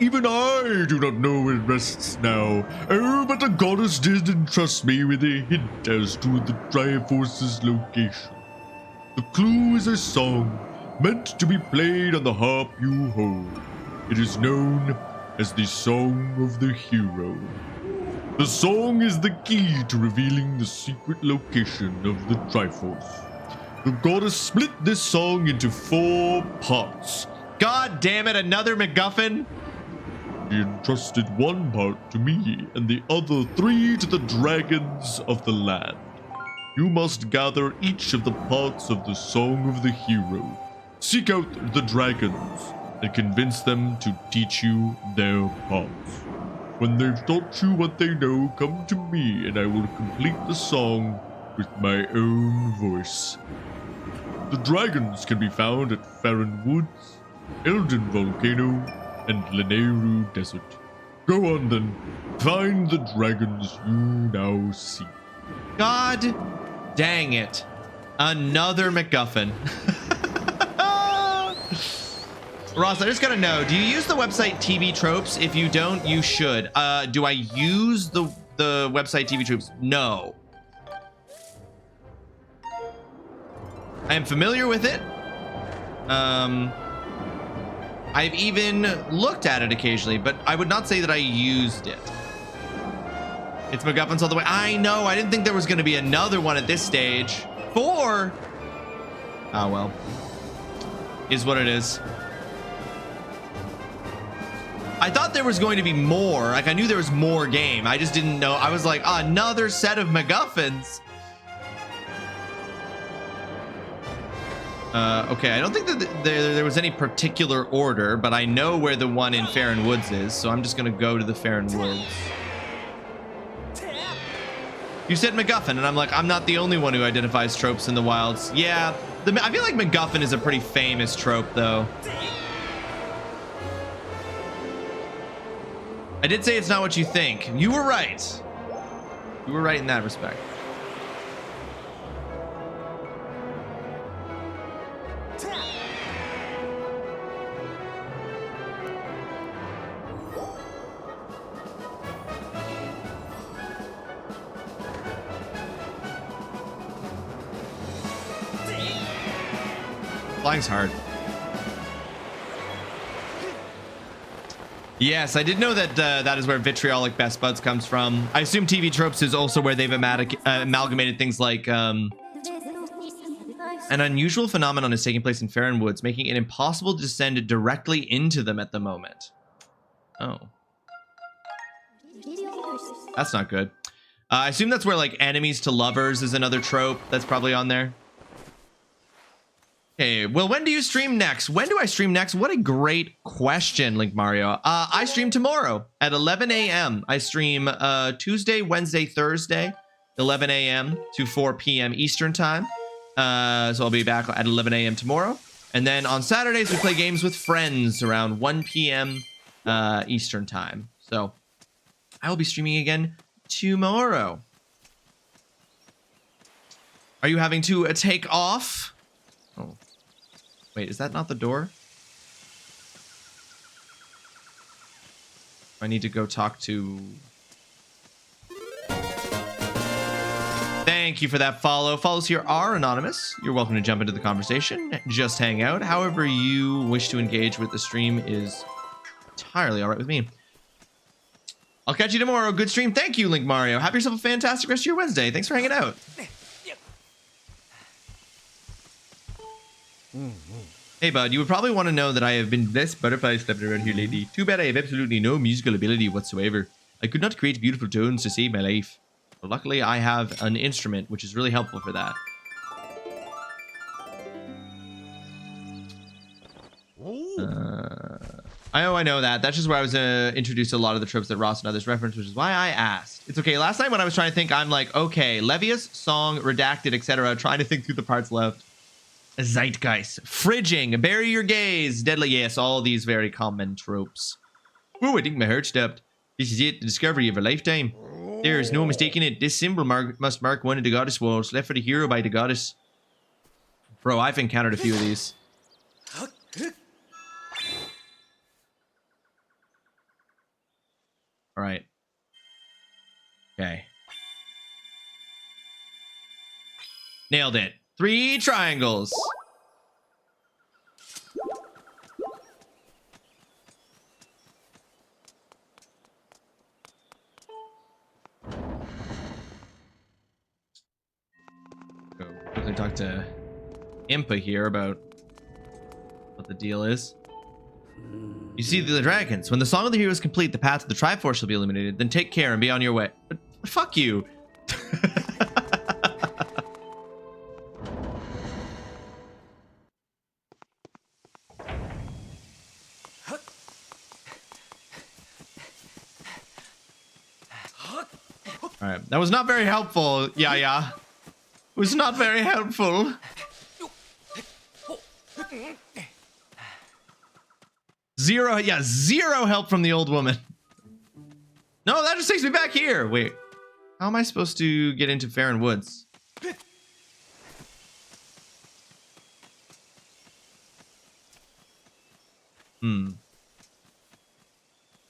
Even I do not know where it rests now. Oh, but the goddess did entrust me with a hint as to the Triforce's location. The clue is a song, meant to be played on the harp you hold. It is known as the Song of the Hero. The song is the key to revealing the secret location of the Triforce. The goddess split this song into 4 parts. God damn it, another MacGuffin? She entrusted one part to me and the other 3 to the dragons of the land. You must gather each of the parts of the Song of the Hero. Seek out the dragons and convince them to teach you their parts. When they've taught you what they know, come to me and I will complete the song with my own voice. The dragons can be found at Farron Woods, Elden Volcano, and Lanayru Desert. Go on then, find the dragons you now seek. God dang it. Another MacGuffin. Ross, I just gotta know, do you use the website TV Tropes? If you don't, you should. Do I use the website TV Tropes? No. I am familiar with it. I've even looked at it occasionally, but I would not say that I used it. It's MacGuffins all the way. I know, I didn't think there was going to be another one at this stage. 4? Oh, well. Is what it is. I thought there was going to be more. Like, I knew there was more game. I just didn't know. I was like, another set of MacGuffins. Okay, I don't think that there was any particular order, but I know where the one in Farron Woods is, so I'm just gonna go to the Farron Woods. You said MacGuffin, and I'm like, I'm not the only one who identifies tropes in the wilds. Yeah, I feel like MacGuffin is a pretty famous trope, though. I did say it's not what you think. You were right. You were right in that respect. Flying's hard. Yes, I did know that that is where vitriolic best buds comes from. I assume TV tropes is also where they've amalgamated things like an unusual phenomenon is taking place in Farron Woods, making it impossible to descend directly into them at the moment. Oh. That's not good. I assume that's where like enemies to lovers is another trope that's probably on there. Okay, well, when do you stream next? When do I stream next? What a great question, Link Mario. I stream tomorrow at 11 a.m. I stream Tuesday, Wednesday, Thursday, 11 a.m. to 4 p.m. Eastern time. So I'll be back at 11 a.m. tomorrow. And then on Saturdays, we play games with friends around 1 p.m. Eastern time. So I will be streaming again tomorrow. Are you having to take off? Oh. Wait, is that not the door? I need to go talk to... Thank you for that follow. Follows here are anonymous. You're welcome to jump into the conversation. Just hang out. However you wish to engage with the stream is entirely all right with me. I'll catch you tomorrow. Good stream. Thank you, Link Mario. Have yourself a fantastic rest of your Wednesday. Thanks for hanging out. Hey, bud, you would probably want to know that I have been blessed butterflies stepping around here lately. Too bad I have absolutely no musical ability whatsoever. I could not create beautiful tones to save my life. But luckily, I have an instrument, which is really helpful for that. I know that. That's just where I was introduced to a lot of the tropes that Ross and others reference, which is why I asked. It's okay. Last night when I was trying to think, I'm like, okay, Levius, song, redacted, etc. Trying to think through the parts left. Zeitgeist, fridging, bury your gaze, deadly. Yes, all these very common tropes. Oh, I think my heart stopped. This is it, the discovery of a lifetime. There is no mistaking it. This symbol must mark one of the goddess walls, left for the hero by the goddess. Bro, I've encountered a few of these. All right. Okay. Nailed it. 3 triangles. Go quickly talk to Impa here about what the deal is. You see the dragons. When the song of the hero is complete, the path to the Triforce shall be illuminated. Then take care and be on your way. But fuck you. All right, that was not very helpful. Yeah. It was not very helpful. Zero help from the old woman. No, that just takes me back here. Wait, how am I supposed to get into Farron Woods?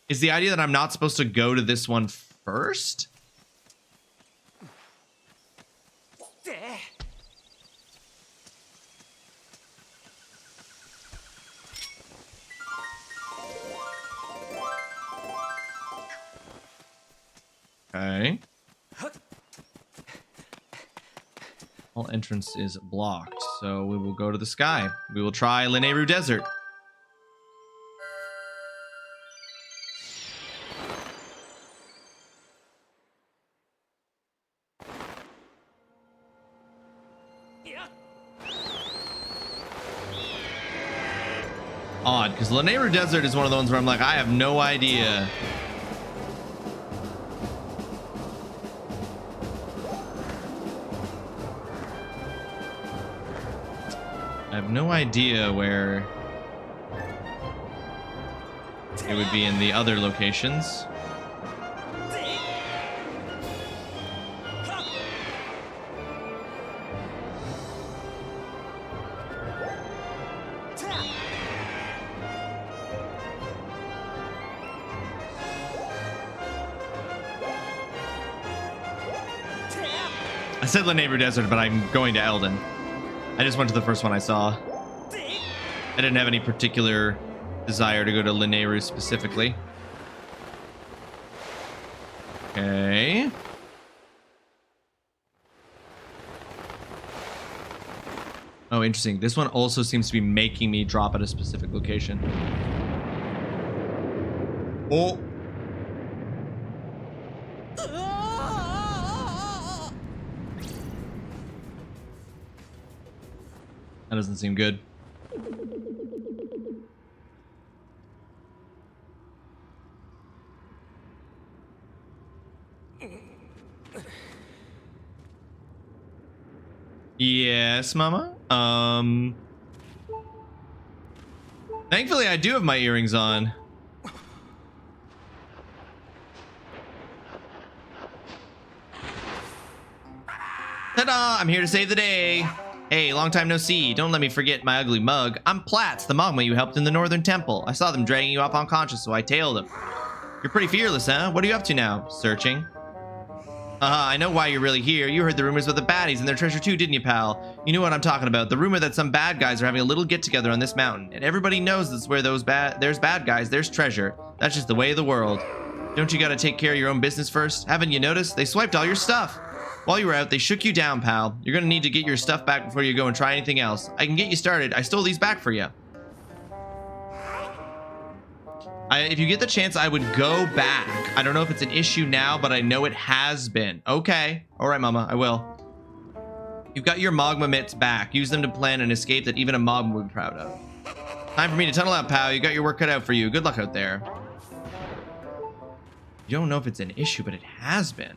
Is the idea that I'm not supposed to go to this one first? Okay. All entrance is blocked, so we will go to the sky. We will try Lineru Desert. odd, because Lanayru Desert is one of the ones where I'm like, I have no idea. I have no idea where it would be in the other locations. I said Lanayru Desert, but I'm going to Eldon. I just went to the first one I saw. I didn't have any particular desire to go to Lanayru specifically. Okay. Oh, interesting. This one also seems to be making me drop at a specific location. Oh. That doesn't seem good. Yes, Mama. Thankfully, I do have my earrings on. Ta-da! I'm here to save the day. Hey, long time no see. Don't let me forget my ugly mug. I'm Platts, the Mogma you helped in the Northern Temple. I saw them dragging you off unconscious, so I tailed them. You're pretty fearless, huh? What are you up to now? Searching. I know why you're really here. You heard the rumors about the baddies and their treasure too, didn't you, pal? You know what I'm talking about. The rumor that some bad guys are having a little get-together on this mountain. And everybody knows that's where there's bad guys, there's treasure. That's just the way of the world. Don't you gotta take care of your own business first? Haven't you noticed? They swiped all your stuff. While you were out, they shook you down, pal. You're gonna need to get your stuff back before you go and try anything else. I can get you started. I stole these back for you. If you get the chance, I would go back. I don't know if it's an issue now, but I know it has been. Okay. All right, Mama, I will. You've got your Mogma mitts back. Use them to plan an escape that even a Mogma would be proud of. Time for me to tunnel out, pal. You got your work cut out for you. Good luck out there. You don't know if it's an issue, but it has been.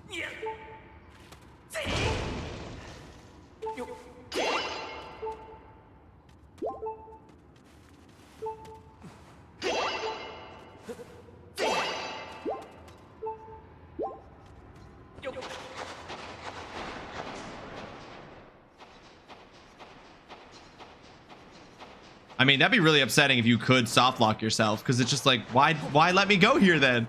I mean, that'd be really upsetting if you could soft lock yourself, because it's just like, why let me go here then?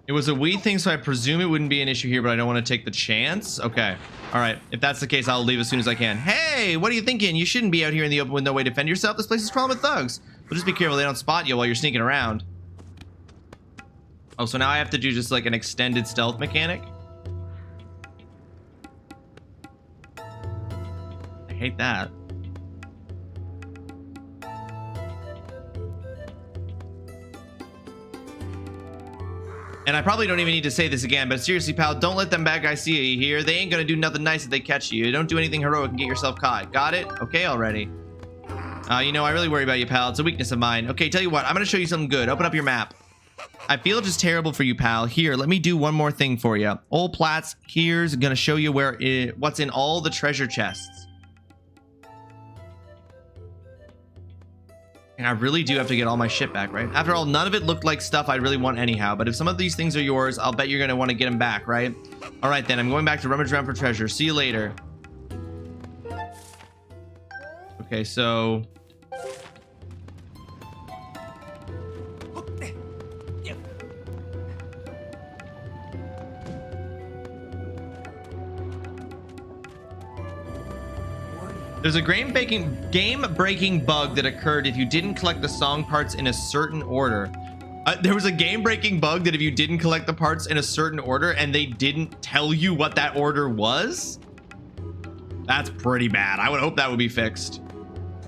It was a weed thing, so I presume it wouldn't be an issue here, but I don't want to take the chance. Okay. All right. If that's the case, I'll leave as soon as I can. Hey, what are you thinking? You shouldn't be out here in the open with no way to defend yourself. This place is crawling with thugs. But just be careful they don't spot you while you're sneaking around. Oh, so now I have to do just like an extended stealth mechanic? I hate that. And I probably don't even need to say this again, but seriously, pal, don't let them bad guys see you here. They ain't gonna do nothing nice if they catch you. Don't do anything heroic and get yourself caught. Got it? Okay already. You know, I really worry about you, pal. It's a weakness of mine. Okay, tell you what, I'm gonna show you something good. Open up your map. I feel just terrible for you, pal. Here, let me do one more thing for you. Old Platts, here's gonna show you what's in all the treasure chests. And I really do have to get all my shit back, right? After all, none of it looked like stuff I'd really want anyhow. But if some of these things are yours, I'll bet you're going to want to get them back, right? All right, then. I'm going back to rummage around for treasure. See you later. Okay, so... There's a game-breaking bug that occurred if you didn't collect the song parts in a certain order. There was a game-breaking bug that if you didn't collect the parts in a certain order and they didn't tell you what that order was, that's pretty bad. I would hope that would be fixed.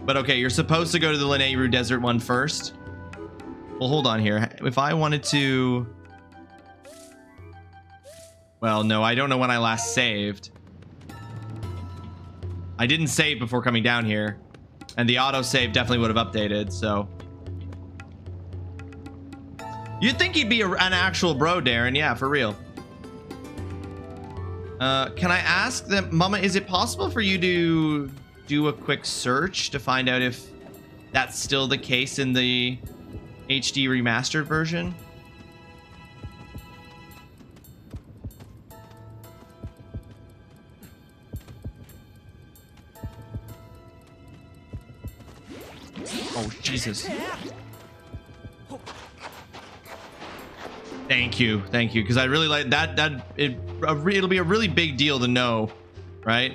But okay, you're supposed to go to the Lanayru Desert one first. Well, hold on here. If I wanted to... Well, no, I don't know when I last saved. I didn't save before coming down here. And the autosave definitely would have updated, so... You'd think he'd be an actual bro, Darren. Yeah, for real. Can I ask them, Mama, is it possible for you to do a quick search to find out if that's still the case in the HD remastered version? Oh, Jesus. Thank you, because I really like that. It'll be a really big deal to know, right?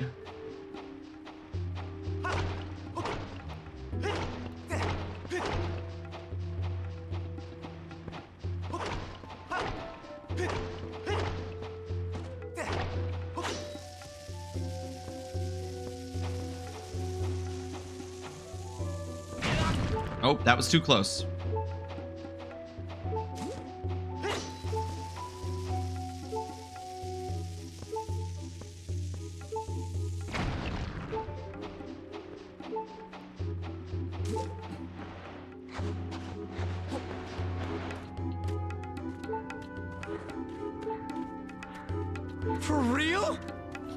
Oh, that was too close. For real?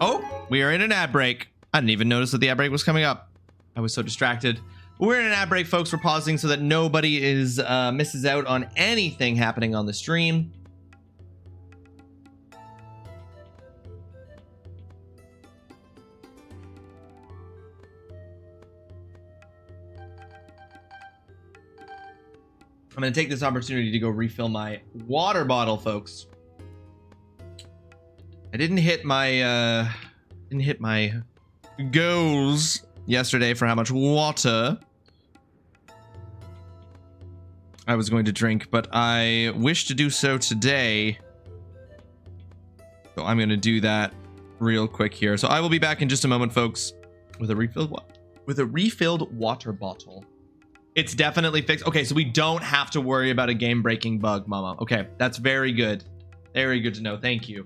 Oh, we are in an ad break. I didn't even notice that the ad break was coming up. I was so distracted. We're in an ad break, folks. We're pausing so that nobody misses out on anything happening on the stream. I'm going to take this opportunity to go refill my water bottle, folks. I didn't hit my goals yesterday for how much water I was going to drink, but I wish to do so today. So I'm going to do that real quick here. So I will be back in just a moment, folks, with a refilled water bottle. It's definitely fixed. Okay, so we don't have to worry about a game-breaking bug, Mama. Okay, that's very good. Very good to know. Thank you.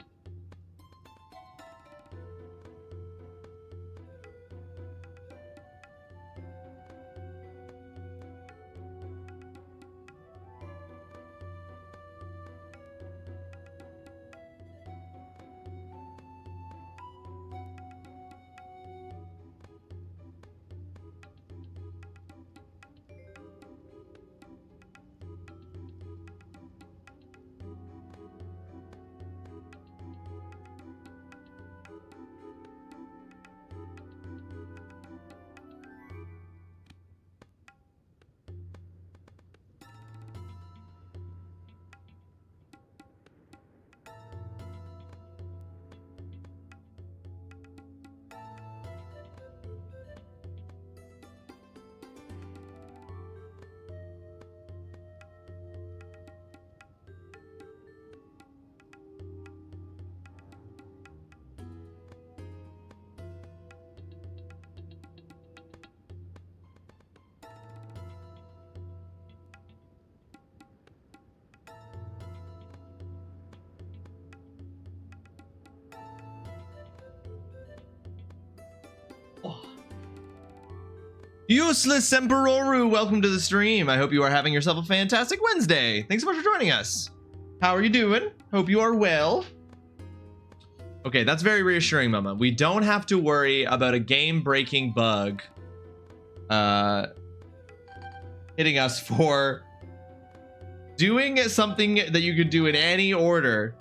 Useless Emperoru, welcome to the stream. I hope you are having yourself a fantastic Wednesday. Thanks so much for joining us. How are you doing? Hope you are well. Okay, that's very reassuring, Mama. We don't have to worry about a game-breaking bug hitting us for doing something that you could do in any order,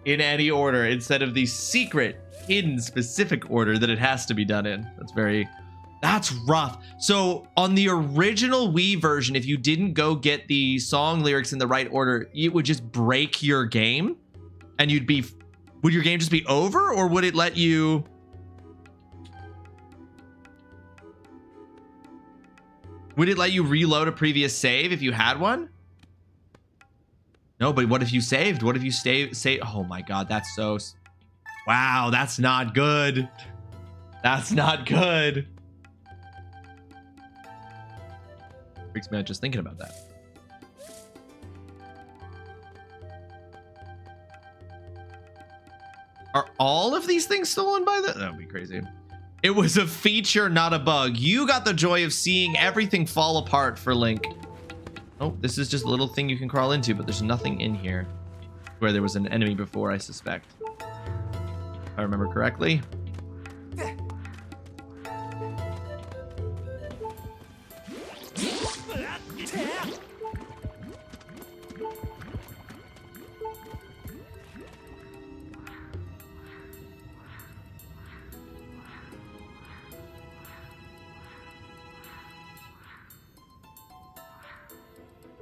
instead of the secret, hidden, specific order that it has to be done in. That's rough. So on the original Wii version, if you didn't go get the song lyrics in the right order, it would just break your game, and would your game just be over, or would it let you Would it let you reload a previous save if you had one? No, but what if you saved? What if you save? Oh my god, that's so... Wow, that's not good. That's not good. Freaks me out just thinking about that. Are all of these things stolen by the... That would be crazy. It was a feature, not a bug. You got the joy of seeing everything fall apart for Link. Oh, this is just a little thing you can crawl into, but there's nothing in here. Where there was an enemy before, I suspect. If I remember correctly.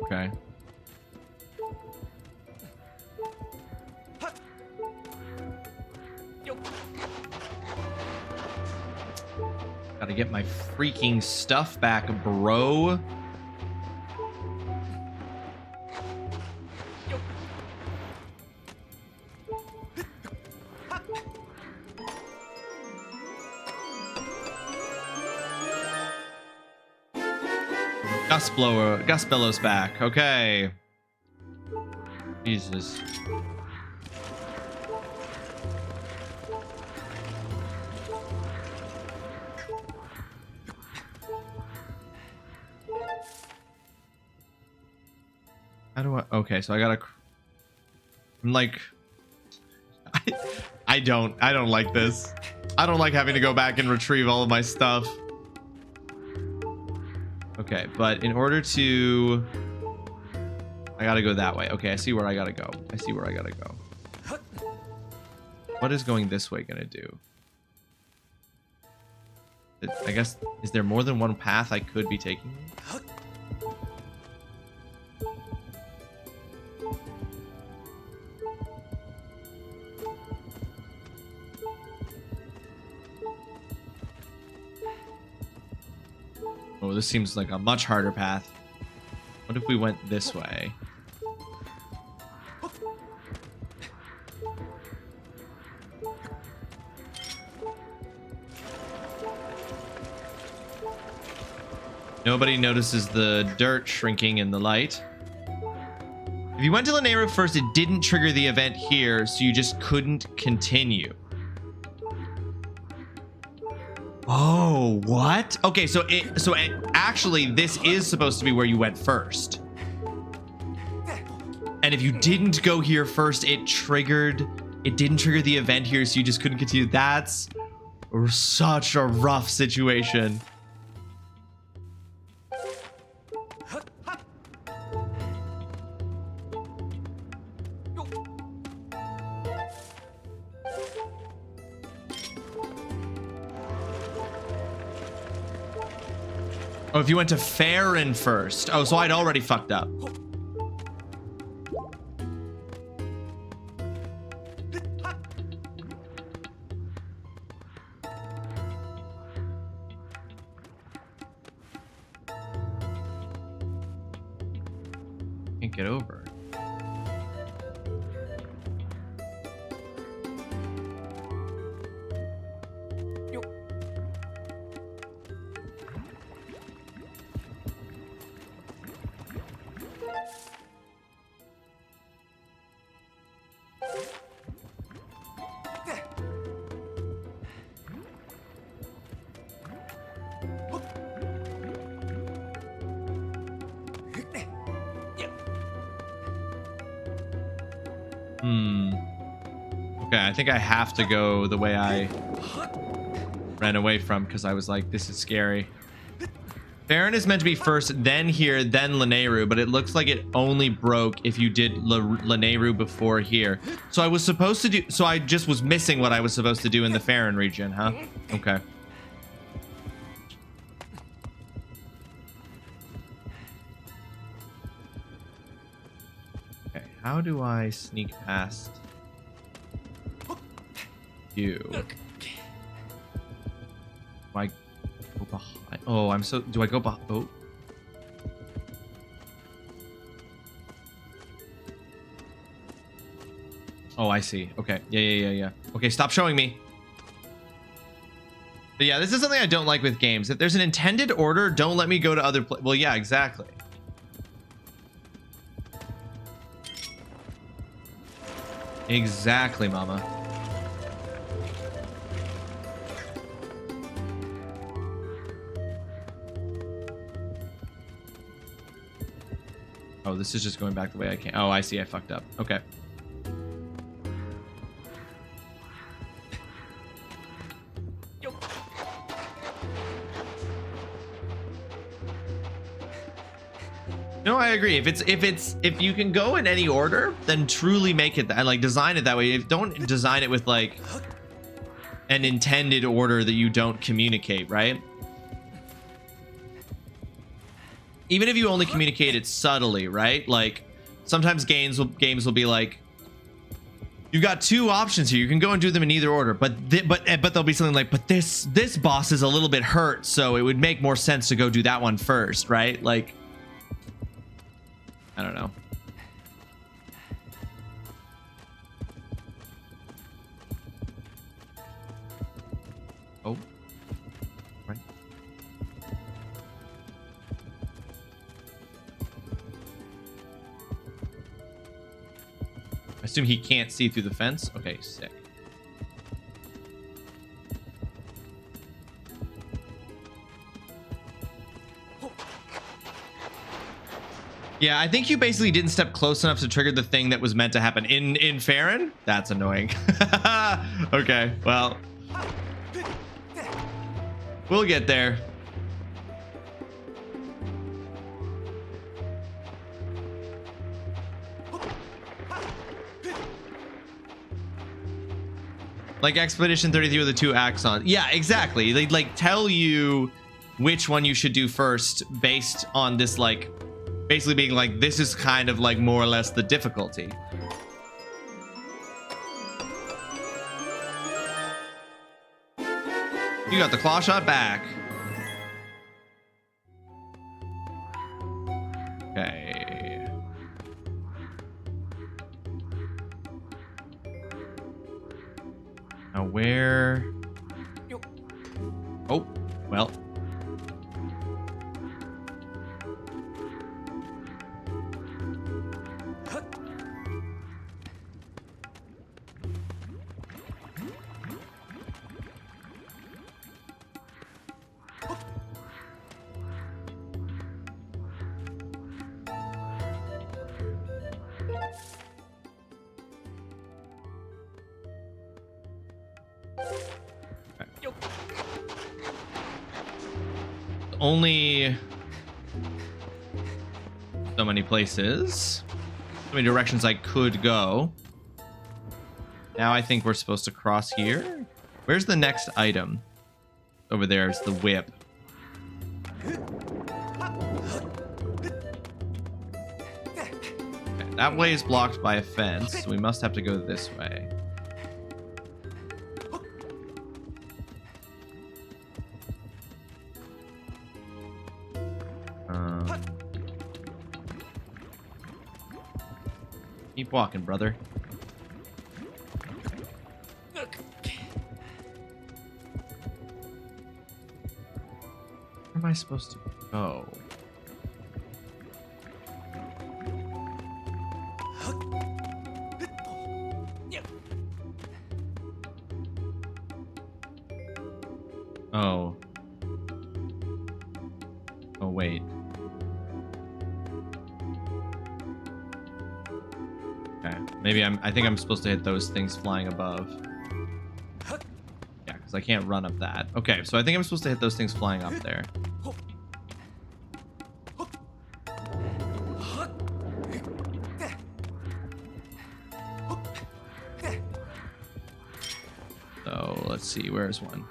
Okay. Gotta get my freaking stuff back, bro. Gust Bellow's back. Okay. Jesus. How do I... Okay, so I gotta... I'm like... I don't like this. I don't like having to go back and retrieve all of my stuff. Okay, but in order to... I gotta go that way. Okay, I see where I gotta go. I see where I gotta go. What is going this way gonna do? I guess... Is there more than one path I could be taking? Oh, this seems like a much harder path. What if we went this way? Nobody notices the dirt shrinking in the light. If you went to Lanayru first, it didn't trigger the event here, so you just couldn't continue. Oh, what? Okay, so actually this is supposed to be where you went first. And if you didn't go here first, it didn't trigger the event here, so you just couldn't continue. That's such a rough situation. Oh, if you went to Farron first. Oh, so I'd already fucked up. Can't get over. Okay, I think I have to go the way I ran away from, because I was like, this is scary. Farron is meant to be first, then here, then Lanayru, but it looks like it only broke if you did Lanayru before here. So I was supposed to do... So I just was missing what I was supposed to do in the Farron region, huh? Okay. Okay, how do I sneak past you? Do I go behind? Oh, I'm so... Do I go behind? Oh. Oh, I see. Okay. Yeah. Okay, stop showing me. But yeah, this is something I don't like with games. If there's an intended order, don't let me go to other well, yeah, exactly. Exactly, mama. Oh, this is just going back the way I can. Oh, I see. I fucked up. Okay. No, I agree. If you can go in any order, then truly make it and like design it that way. Don't design it with like an intended order that you don't communicate, right? Even if you only communicate it subtly, right? Like sometimes games will be like, you've got two options here. You can go and do them in either order, but there'll be something like, but this boss is a little bit hurt, so it would make more sense to go do that one first, right? Like, I don't know. Oh, right. I assume he can't see through the fence. Okay, sick. Yeah, I think you basically didn't step close enough to trigger the thing that was meant to happen in Farron. That's annoying. Okay, well, we'll get there. Like Expedition 33 with the 2 axons. Yeah, exactly. They like tell you which one you should do first based on this, like, basically being like, this is kind of like more or less the difficulty. You got the claw shot back. Okay. Now where? Oh, well. Only so many places, so many directions I could go. Now I think we're supposed to cross here. Where's the next item? Over there is the whip. Okay, that way is blocked by a fence, so we must have to go this way. Keep walking, brother. Where am I supposed to go? Oh. Oh, wait. Okay, maybe I think I'm supposed to hit those things flying above. Yeah, because I can't run up that. Okay, so I think I'm supposed to hit those things flying up there. So let's see, where's one?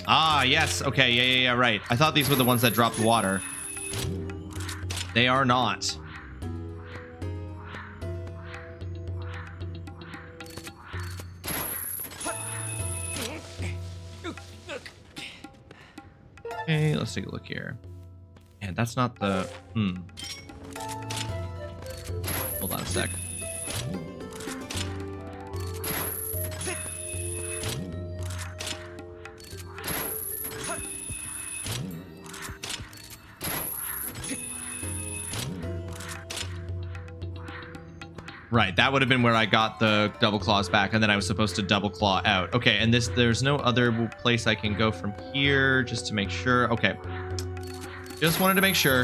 Ah, yes. Okay, yeah, right. I thought these were the ones that dropped water. They are not. Okay, let's take a look here. And that's not the... Hold on a sec. Right, that would have been where I got the double claws back, and then I was supposed to double claw out. Okay, and there's no other place I can go from here, just to make sure. Okay, just wanted to make sure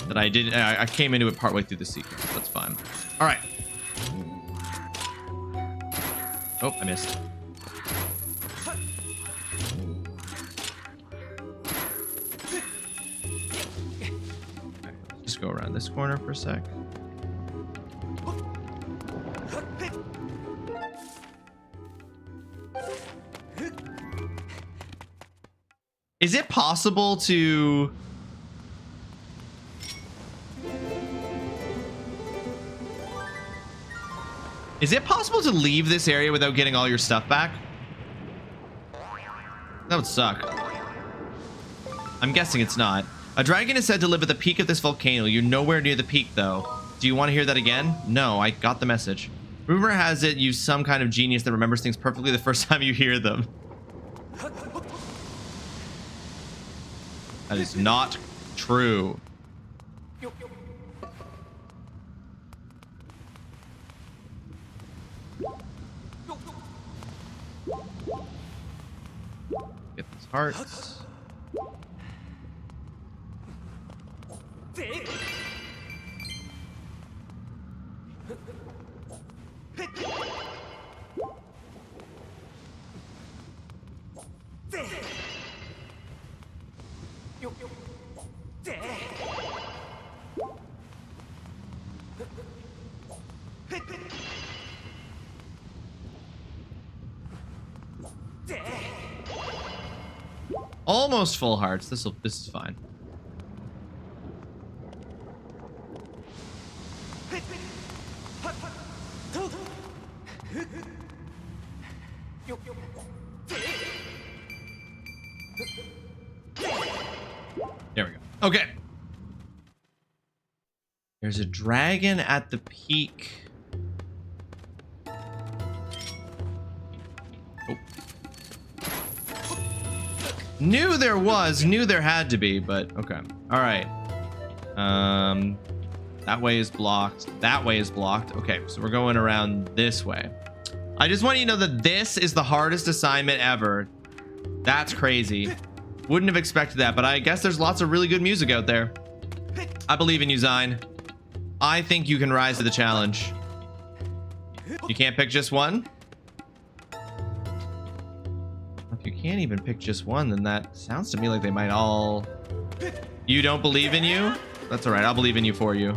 that I came into it partway through the sequence. That's fine. All right. Oh, I missed. Okay, let's just go around this corner for a sec. Is it possible to... Is it possible to leave this area without getting all your stuff back? That would suck. I'm guessing it's not. A dragon is said to live at the peak of this volcano. You're nowhere near the peak, though. Do you want to hear that again? No, I got the message. Rumor has it you some kind of genius that remembers things perfectly the first time you hear them. That is not true. Get these hearts. Almost full hearts. This is fine. There we go. Okay. There's a dragon at the peak. Oh. Knew there was, knew there had to be, but okay. All right. That way is blocked. That way is blocked. Okay, so we're going around this way. I just want you to know that this is the hardest assignment ever. That's crazy. Wouldn't have expected that, but I guess there's lots of really good music out there. I believe in you, Zine. I think you can rise to the challenge. You can't pick just one? If you can't even pick just one, then that sounds to me like they might all... You don't believe in you? That's all right. I'll believe in you for you.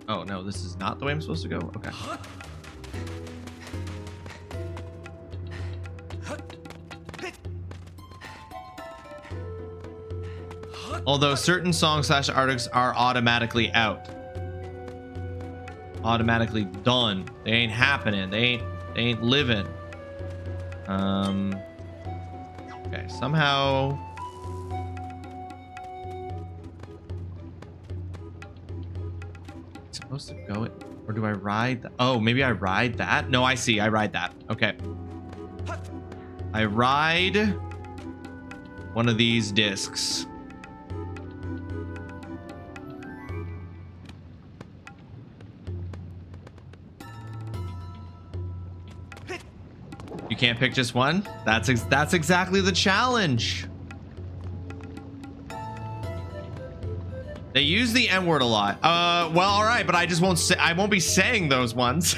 Oh, no, this is not the way I'm supposed to go? Okay. Although certain songs/artists are automatically out. Automatically done. They ain't happening. They ain't living. Okay, somehow... It's supposed to go it, or do I ride? Oh, maybe I ride that? No, I see. I ride that. Okay. I ride one of these discs. You can't pick just one? That's exactly the challenge. They use the N word a lot. Well, all right, but I just won't say, I won't be saying those ones.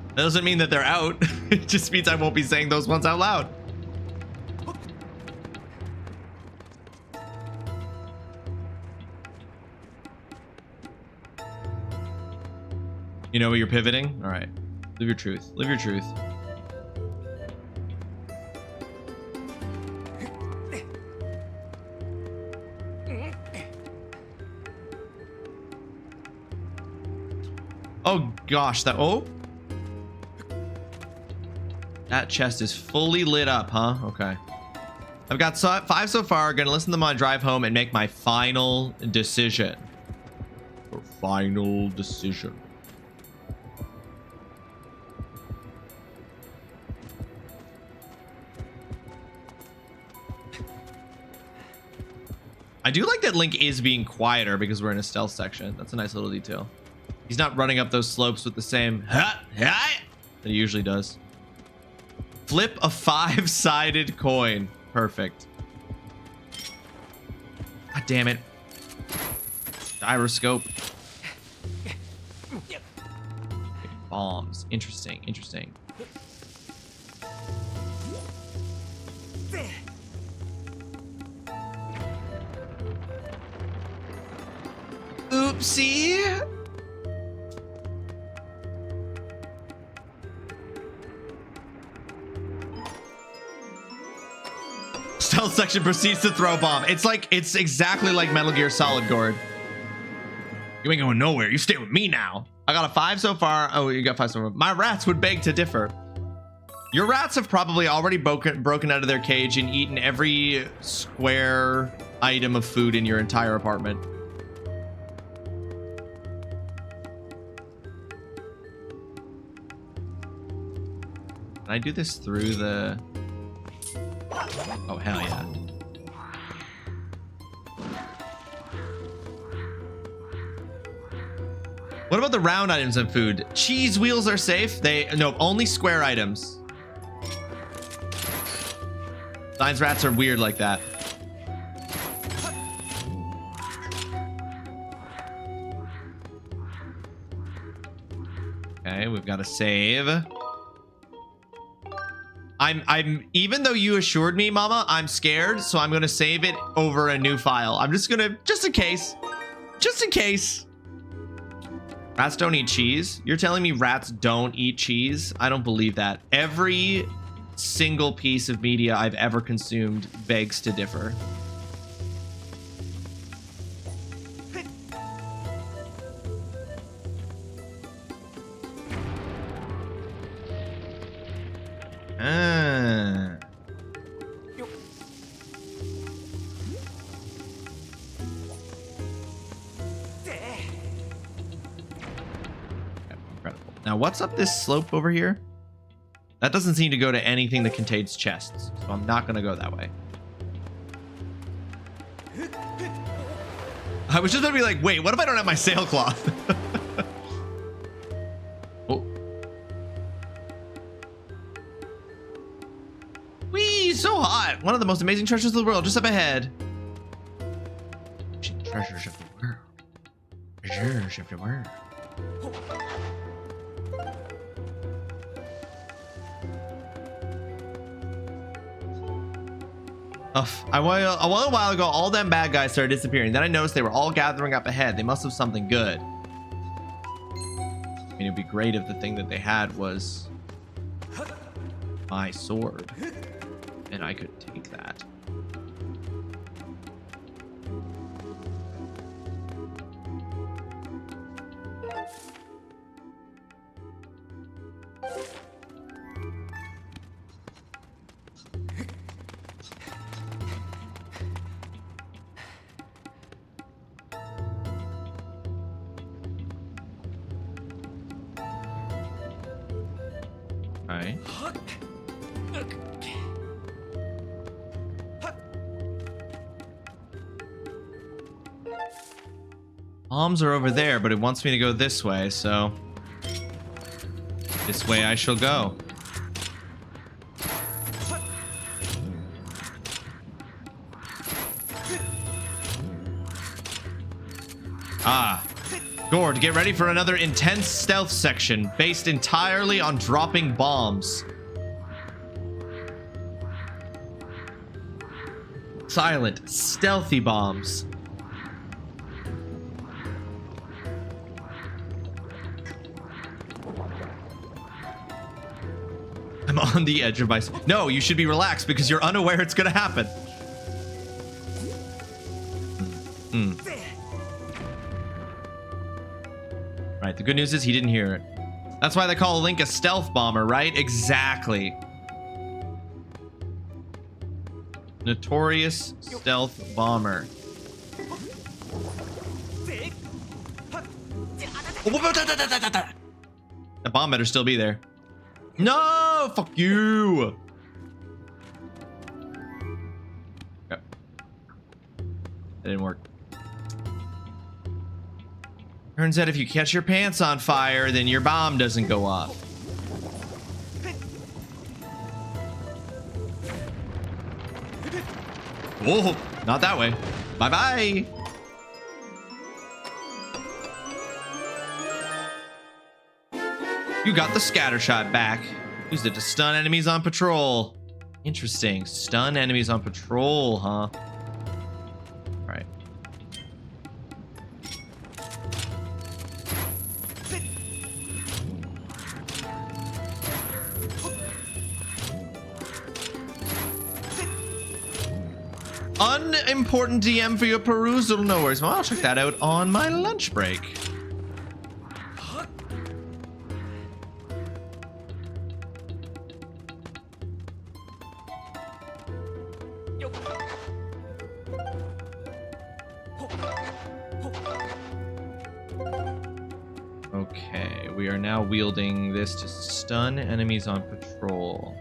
That doesn't mean that they're out. It just means I won't be saying those ones out loud. You know where you're pivoting? All right. Live your truth. Live your truth. Oh gosh, that... Oh! That chest is fully lit up, huh? Okay. I've got 5 so far. Gonna listen to them on drive home and make my final decision. Or final decision. I do like that Link is being quieter because we're in a stealth section. That's a nice little detail. He's not running up those slopes with the same that he usually does. Flip a 5-sided coin. Perfect. God damn it. Gyroscope. Bombs. Interesting. Interesting. Oopsie. Stealth section proceeds to throw bomb. It's exactly like Metal Gear Solid, Gord. You ain't going nowhere. You stay with me now. I got a 5 so far. Oh, you got 5 so far. My rats would beg to differ. Your rats have probably already broken out of their cage and eaten every square item of food in your entire apartment. Can I do this through the... Oh, hell yeah. What about the round items in food? Cheese wheels are safe. No, only square items. Science rats are weird like that. Okay, we've got to save. I'm even though you assured me, Mama, I'm scared, so I'm gonna save it over a new file. I'm just in case. Just in case. Rats don't eat cheese? You're telling me rats don't eat cheese? I don't believe that. Every single piece of media I've ever consumed begs to differ. Incredible. Now, what's up this slope over here? That doesn't seem to go to anything that contains chests, so I'm not going to go that way. I was just going to be like, wait, what if I don't have my sailcloth? Oh. Whee, so hot. One of the most amazing treasures of the world, just up ahead. Treasures of the world. Treasures of the world. A while ago, all them bad guys started disappearing. Then I noticed they were all gathering up ahead. They must have something good. I mean, it'd be great if the thing that they had was my sword, and I could take that. Right. Bombs are over there, but it wants me to go this way, so this way I shall go. Ah. Gord, get ready for another intense stealth section based entirely on dropping bombs. Silent, stealthy bombs. I'm on the edge of my... No, you should be relaxed because you're unaware it's gonna happen. Right, the good news is he didn't hear it. That's why they call Link a stealth bomber, right? Exactly. Notorious stealth bomber. The bomb better still be there. No, fuck you. Okay. That didn't work. Turns out if you catch your pants on fire, then your bomb doesn't go off. Whoa, not that way. Bye-bye. You got the scatter shot back. Used it to stun enemies on patrol. Interesting. Stun enemies on patrol, huh? All right. Unimportant DM for your perusal. No worries. Well, I'll check that out on my lunch break. Okay, we are now wielding this to stun enemies on patrol.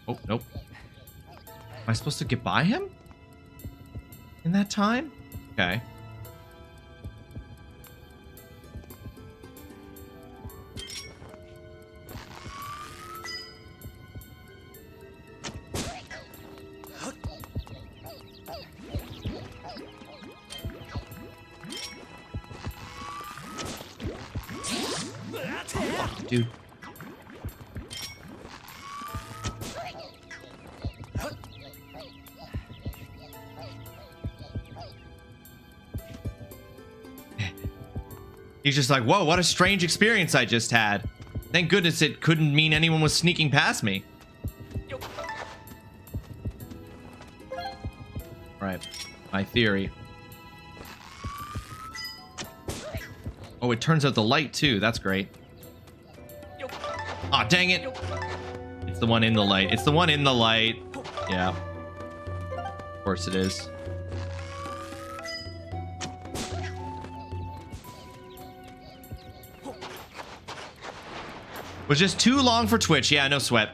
Oh, nope. Am I supposed to get by him? In that time? Okay. Dude. He's just like, whoa, what a strange experience I just had. Thank goodness it couldn't mean anyone was sneaking past me. Right, my theory. Oh, it turns out the light too. That's great. Aw, dang it. It's the one in the light. It's the one in the light. Yeah. Of course it is. Was just too long for Twitch. Yeah, no sweat.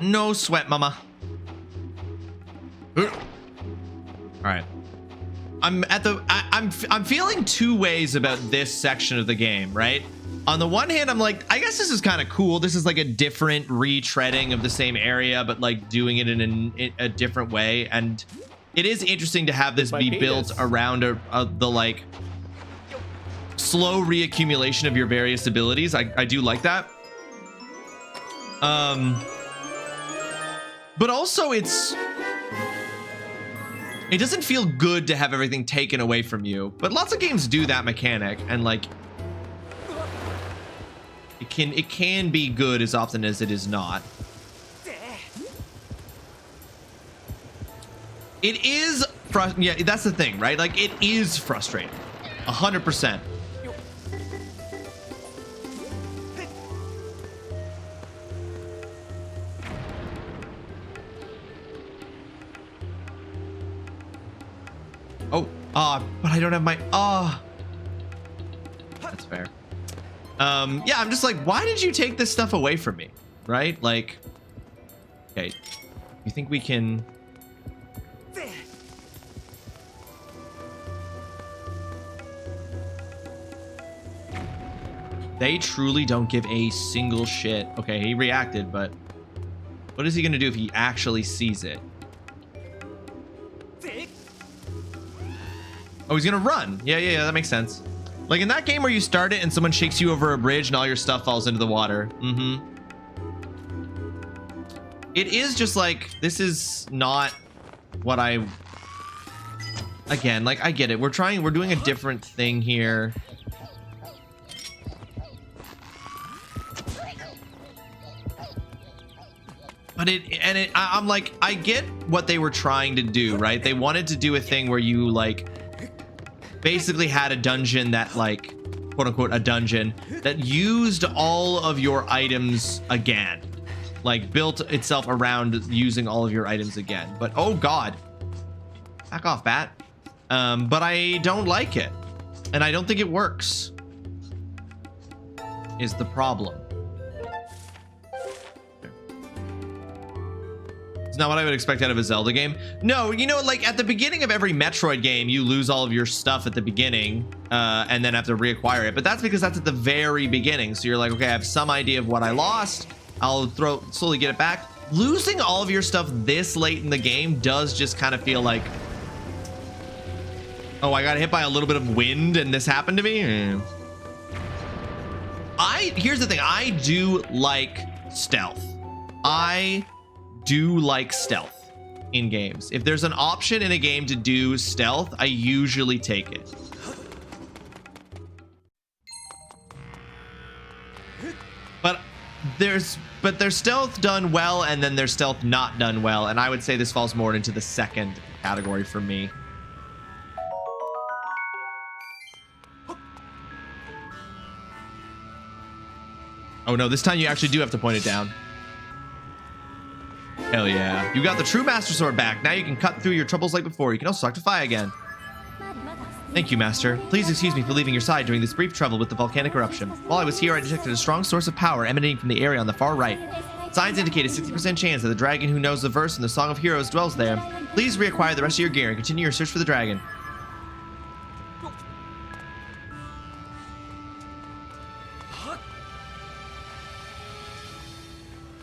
No sweat, mama. All right. I'm feeling two ways about this section of the game, right? On the one hand, I'm like, I guess this is kind of cool. This is like a different retreading of the same area, but like doing it in a different way. And it is interesting to have this be built around the like slow reaccumulation of your various abilities. I do like that. But also it doesn't feel good to have everything taken away from you, but lots of games do that mechanic, and like it can be good as often as it is not. It is yeah, that's the thing, right? Like, it is frustrating 100%. Oh, but I don't have my, that's fair. Yeah, I'm just like, why did you take this stuff away from me? Right? Like, okay, you think we can... They truly don't give a single shit. Okay, he reacted, but what is he gonna do if he actually sees it? Oh, he's gonna run. Yeah, that makes sense. Like in that game where you start it and someone shakes you over a bridge and all your stuff falls into the water. It is just like, this is not what I... Again, like, I get it. We're doing a different thing here. But I'm like, I get what they were trying to do, right? They wanted to do a thing where you like basically had a dungeon that, like, quote unquote, a dungeon that used all of your items again, like built itself around using all of your items again. But oh god, back off, bat. But I don't like it, and I don't think it works, is the problem. It's not what I would expect out of a Zelda game. No, you know, like at the beginning of every Metroid game, you lose all of your stuff at the beginning and then have to reacquire it. But that's because that's at the very beginning. So you're like, okay, I have some idea of what I lost. I'll slowly get it back. Losing all of your stuff this late in the game does just kind of feel like, oh, I got hit by a little bit of wind and this happened to me. Here's the thing. I do like stealth. I do like stealth in games. If there's an option in a game to do stealth, I usually take it. But there's stealth done well, and then there's stealth not done well, and I would say this falls more into the second category for me. Oh no, this time you actually do have to point it down. Hell yeah. You got the true Master Sword back. Now you can cut through your troubles like before. You can also talk to Fi again. Thank you, Master. Please excuse me for leaving your side during this brief trouble with the volcanic eruption. While I was here, I detected a strong source of power emanating from the area on the far right. Signs indicate a 60% chance that the dragon who knows the verse in the Song of Heroes dwells there. Please reacquire the rest of your gear and continue your search for the dragon.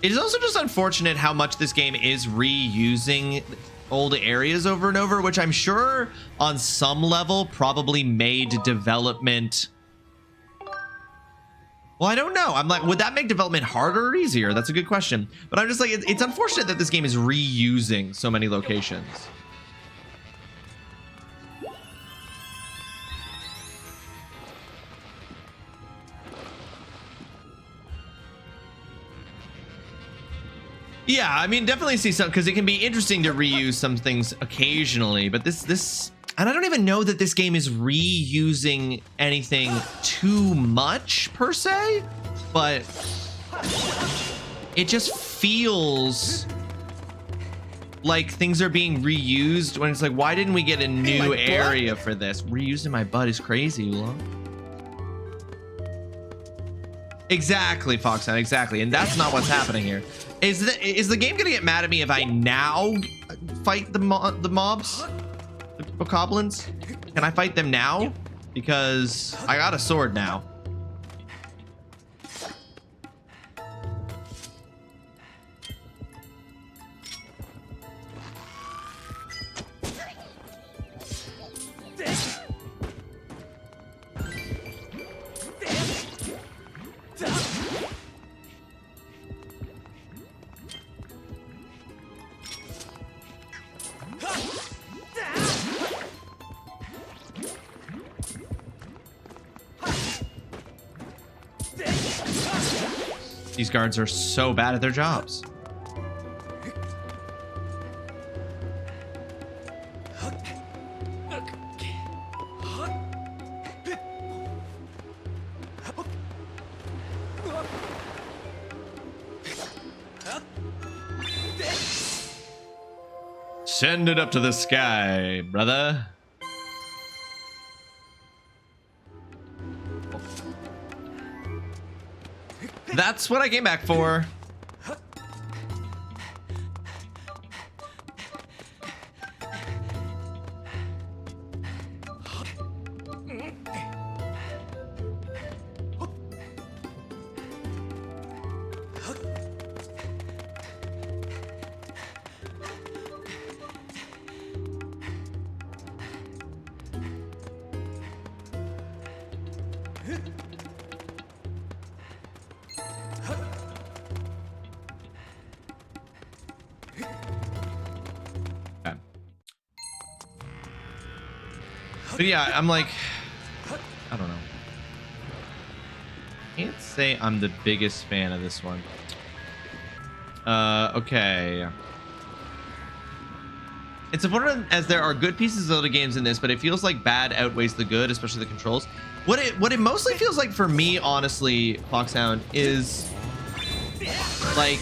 It is also just unfortunate how much this game is reusing old areas over and over, which I'm sure on some level probably made development. Well, I don't know. I'm like, would that make development harder or easier? That's a good question. But I'm just like, it's unfortunate that this game is reusing so many locations. Yeah, I mean, definitely see some, because it can be interesting to reuse some things occasionally, but this, and I don't even know that this game is reusing anything too much per se, but it just feels like things are being reused when it's like, why didn't we get a new area for this? Reusing my butt is crazy, Ula. Exactly, Foxhound, exactly, and that's not what's happening here. Is the game gonna get mad at me if I now fight the mobs, the bokoblins? Can I fight them now? Because I got a sword now. These guards are so bad at their jobs. Send it up to the sky, brother. That's what I came back for. But yeah, I'm like, I don't know. Can't say I'm the biggest fan of this one. It's important as there are good pieces of Zelda games in this, but it feels like bad outweighs the good, especially the controls. What it mostly feels like for me, honestly, Foxhound, is like,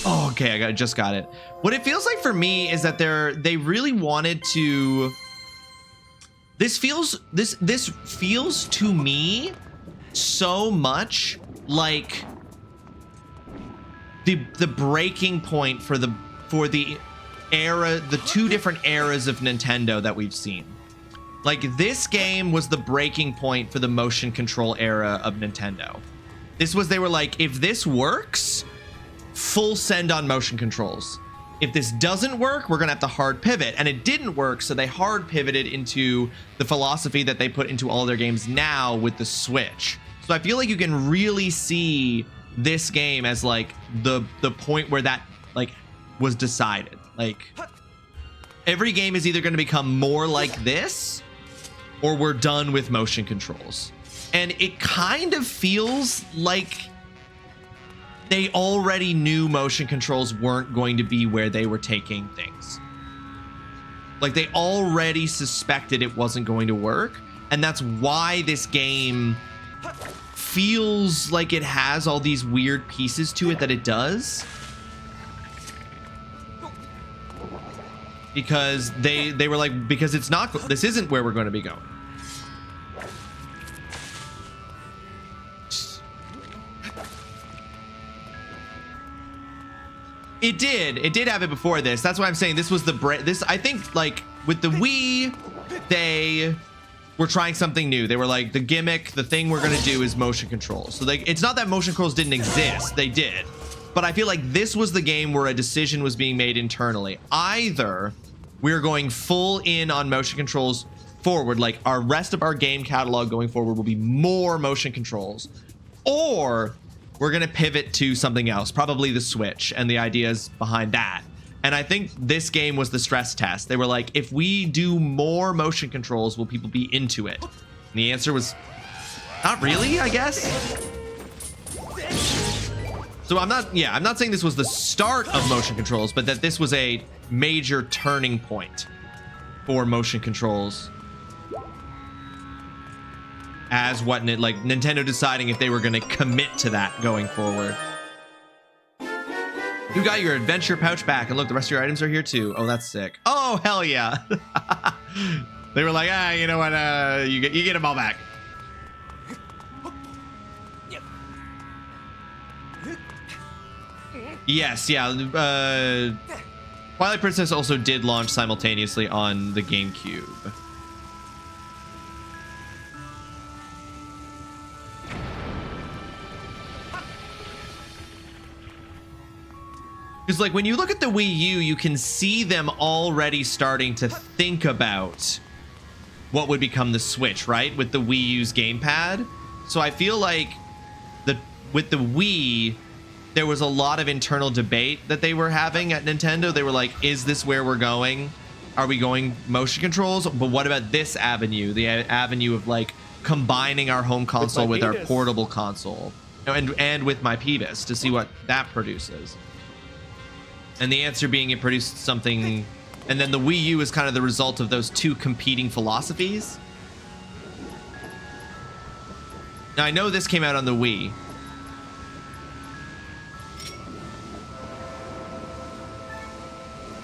oh, okay, I just got it. What it feels like for me is that they really wanted to. This feels to me so much like the breaking point for the era, the two different eras of Nintendo that we've seen. Like, this game was the breaking point for the motion control era of Nintendo. This was, they were like, if this works, full send on motion controls. If this doesn't work, we're gonna have to hard pivot. And it didn't work, so they hard pivoted into the philosophy that they put into all their games now with the Switch. So I feel like you can really see this game as like the point where that like was decided. Like, every game is either going to become more like this or we're done with motion controls. And it kind of feels like they already knew motion controls weren't going to be where they were taking things. Like, they already suspected it wasn't going to work, and that's why this game feels like it has all these weird pieces to it that it does. Because they were like, because it's not, this isn't where we're going to be going. It did have it before this. That's why I'm saying this was this, I think, like with the Wii, they were trying something new. They were like, the gimmick, the thing we're going to do is motion controls. So like, it's not that motion controls didn't exist, they did. But I feel like this was the game where a decision was being made internally. Either we're going full in on motion controls forward, like our rest of our game catalog going forward will be more motion controls, or we're going to pivot to something else, probably the Switch and the ideas behind that. And I think this game was the stress test. They were like, if we do more motion controls, will people be into it? And the answer was not really, I guess. So I'm not saying this was the start of motion controls, but that this was a major turning point for motion controls as what, like, Nintendo deciding if they were going to commit to that going forward. You got your adventure pouch back, and look, the rest of your items are here too. Oh, that's sick. Oh, hell yeah. They were like, you know what, you get them all back. Yes, yeah. Twilight Princess also did launch simultaneously on the GameCube. Because, like, when you look at the Wii U, you can see them already starting to think about what would become the Switch, right? With the Wii U's gamepad. So I feel like with the Wii, there was a lot of internal debate that they were having at Nintendo. They were like, is this where we're going? Are we going motion controls? But what about this avenue? The avenue of, like, combining our home console with our portable console. And with my Peebus to see what that produces. And the answer being it produced something, and then the Wii U is kind of the result of those two competing philosophies. Now, I know this came out on the Wii.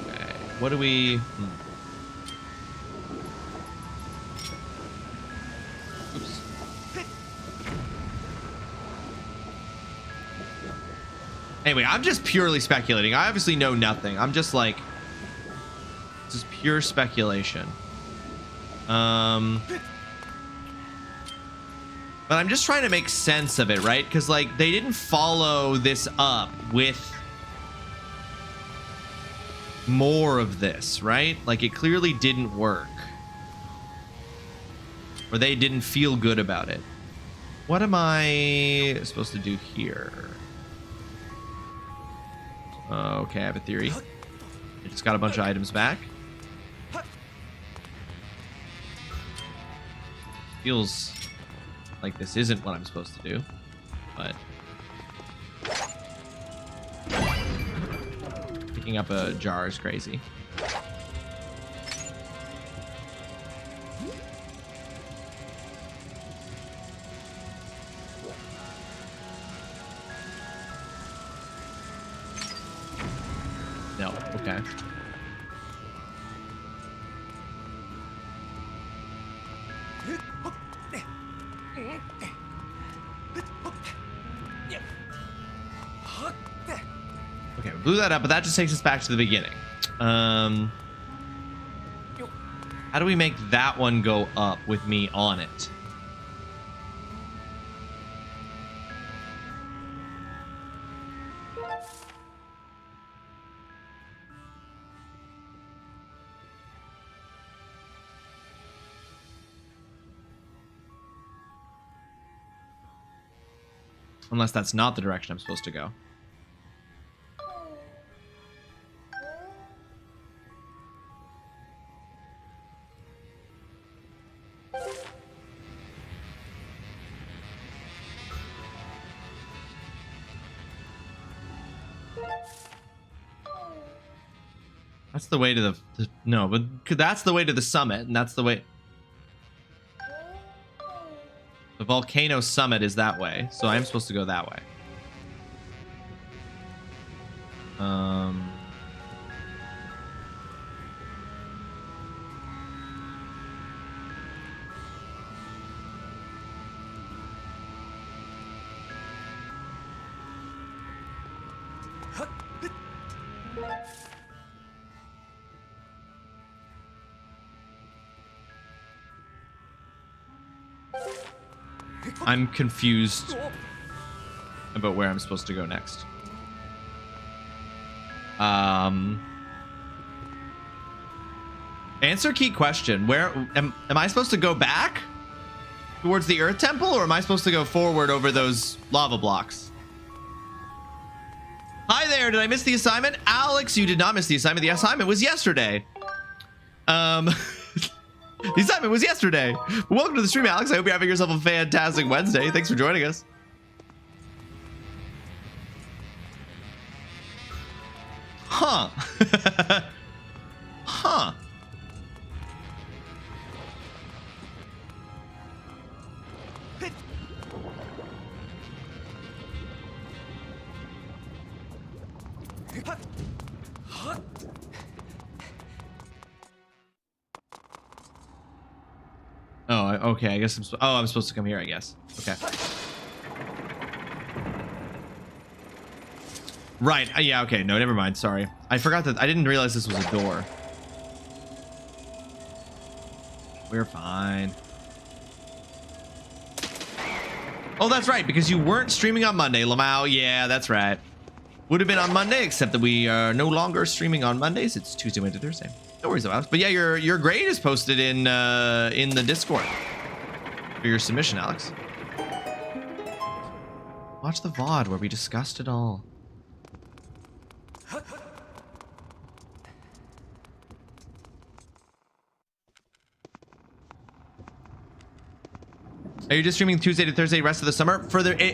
Okay, what do we... Oops. Anyway, I'm just purely speculating. I obviously know nothing. I'm just like, this is pure speculation. But I'm just trying to make sense of it, right? Because, like, they didn't follow this up with more of this, right? Like, it clearly didn't work. Or they didn't feel good about it. What am I supposed to do here? Okay, I have a theory. I just got a bunch of items back. Feels like this isn't what I'm supposed to do, but... Picking up a jar is crazy. No, okay. Okay, we blew that up, but that just takes us back to the beginning. How do we make that one go up with me on it? Unless that's not the direction I'm supposed to go. That's the way to the no, but that's the way to the summit, and that's the way. The volcano summit is that way, so I'm supposed to go that way. I'm confused about where I'm supposed to go next. Answer key question. Where am I supposed to go back towards the Earth Temple, or am I supposed to go forward over those lava blocks? Hi there, did I miss the assignment? Alex, you did not miss the assignment. The assignment was yesterday. The assignment was yesterday. Welcome to the stream, Alex. I hope you're having yourself a fantastic Wednesday. Thanks for joining us. Huh. Huh. Oh, okay. I guess I'm supposed to come here, I guess. Okay. Right. Yeah, okay. No, never mind. Sorry. I forgot that. I didn't realize this was a door. We're fine. Oh, that's right. Because you weren't streaming on Monday, Lamau. Yeah, that's right. Would have been on Monday, except that we are no longer streaming on Mondays. It's Tuesday, Wednesday, Thursday. No worries about it. But yeah, your grade is posted in the Discord for your submission, Alex. Watch the VOD where we discussed it all. Are you just streaming Tuesday to Thursday rest of the summer?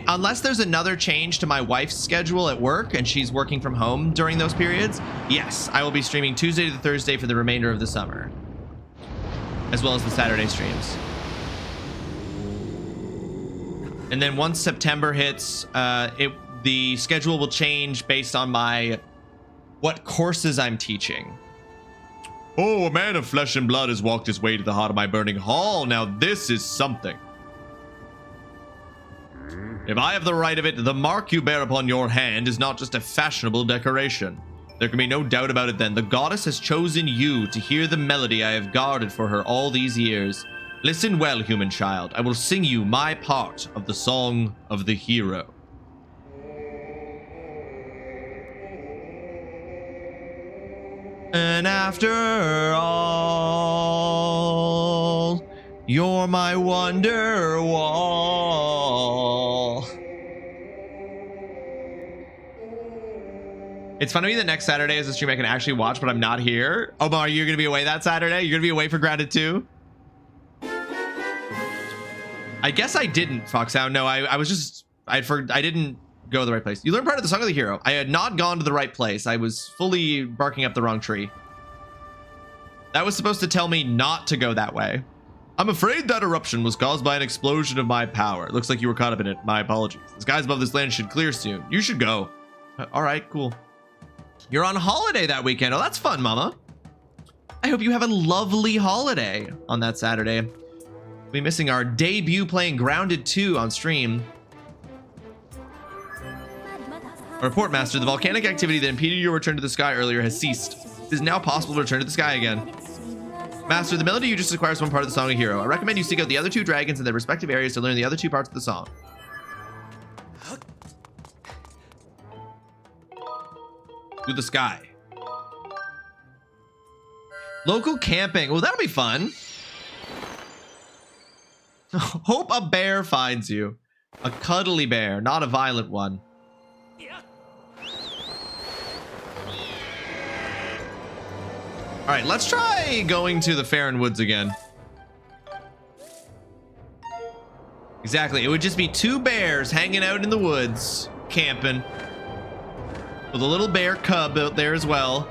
Unless there's another change to my wife's schedule at work and she's working from home during those periods, yes, I will be streaming Tuesday to Thursday for the remainder of the summer, as well as the Saturday streams. And then once September hits, the schedule will change based on what courses I'm teaching. Oh, a man of flesh and blood has walked his way to the heart of my burning hall. Now this is something. If I have the right of it, the mark you bear upon your hand is not just a fashionable decoration. There can be no doubt about it then. The goddess has chosen you to hear the melody I have guarded for her all these years. Listen well, human child. I will sing you my part of the song of the hero. And after all, you're my wonder wall. It's fun to me that next Saturday is a stream I can actually watch, but I'm not here. Oh, Mar, you're gonna be away that Saturday? You're gonna be away for Grounded too? I guess I didn't, Foxhound. No, I was just, I didn't go to the right place. You learn part of the Song of the Hero. I had not gone to the right place. I was fully barking up the wrong tree. That was supposed to tell me not to go that way. I'm afraid that eruption was caused by an explosion of my power. It looks like you were caught up in it. My apologies. The skies above this land should clear soon. You should go. All right, cool. You're on holiday that weekend. Oh, that's fun, mama. I hope you have a lovely holiday on that Saturday. We'll be missing our debut playing Grounded 2 on stream. Report, Master. The volcanic activity that impeded your return to the sky earlier has ceased. It is now possible to return to the sky again. Master, the melody you just acquires one part of the Song of Hero. I recommend you seek out the other two dragons in their respective areas to learn the other two parts of the song. To the sky. Local camping. Well, that'll be fun. Hope a bear finds you. A cuddly bear, not a violent one. All right, let's try going to the Farron Woods again. Exactly. It would just be two bears hanging out in the woods, camping. With a little bear cub out there as well.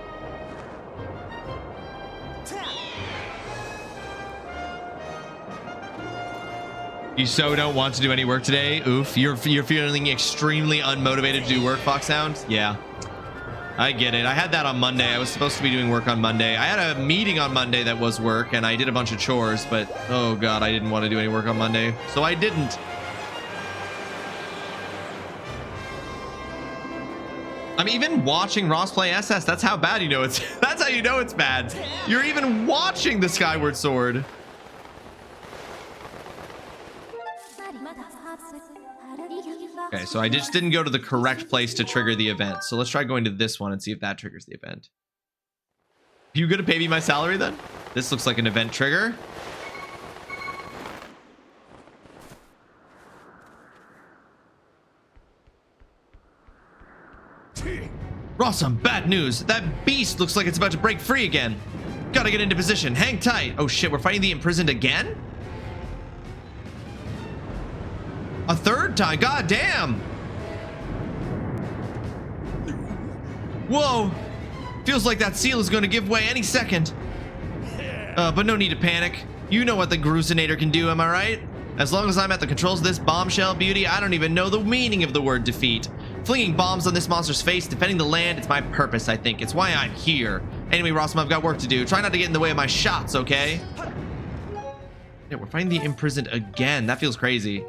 You so don't want to do any work today? Oof, you're feeling extremely unmotivated to do work, Foxhound? Yeah, I get it. I had that on Monday. I was supposed to be doing work on Monday. I had a meeting on Monday that was work, and I did a bunch of chores, but oh god, I didn't want to do any work on Monday, so I didn't. I'm even watching Ross play SS. That's how bad you know it's. That's how you know it's bad. You're even watching the Skyward Sword. Okay, so I just didn't go to the correct place to trigger the event. So let's try going to this one and see if that triggers the event. You gonna pay me my salary then? This looks like an event trigger. Rawesome, bad news. That beast looks like it's about to break free again. Gotta get into position. Hang tight. Oh shit, we're fighting the imprisoned again? A third time? God damn. Whoa. Feels like that seal is going to give way any second. But no need to panic. You know what the Gruesinator can do, am I right? As long as I'm at the controls of this bombshell beauty, I don't even know the meaning of the word defeat. Flinging bombs on this monster's face, defending the land, it's my purpose, I think. It's why I'm here. Anyway, Rawesome, I've got work to do. Try not to get in the way of my shots, okay? Yeah, we're fighting the imprisoned again. That feels crazy.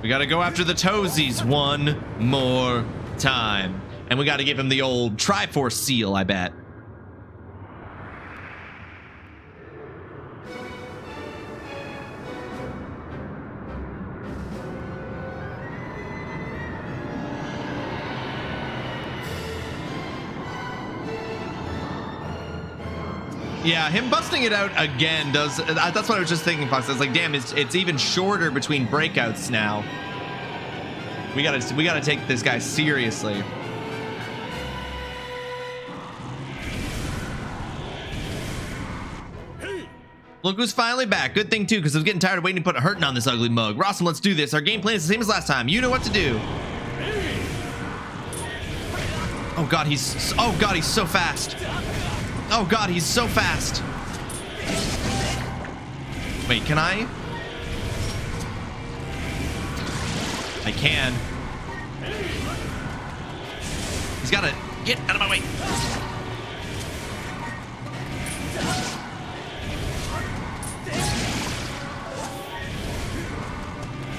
We gotta go after the TLOZ one more time. And we gotta give him the old Triforce seal, I bet. Yeah, him busting it out again does. That's what I was just thinking, Fox. I was like, damn, it's even shorter between breakouts now. We gotta take this guy seriously. Look who's finally back. Good thing too, because I was getting tired of waiting to put a hurting on this ugly mug. Rawesome, let's do this. Our game plan is the same as last time. You know what to do. Oh god, he's so fast. Oh god, he's so fast. Wait, can I? I can. He's gotta get out of my way.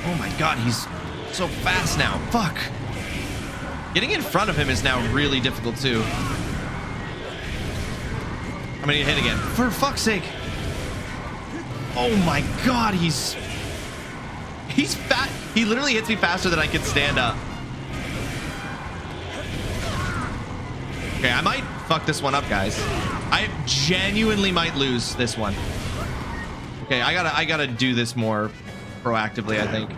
Oh my god, he's so fast now. Fuck. Getting in front of him is now really difficult too. I'm gonna get hit again. For fuck's sake. Oh my god, he's fat. He literally hits me faster than I can stand up. Okay, I might fuck this one up, guys. I genuinely might lose this one. Okay, I gotta do this more proactively, I think.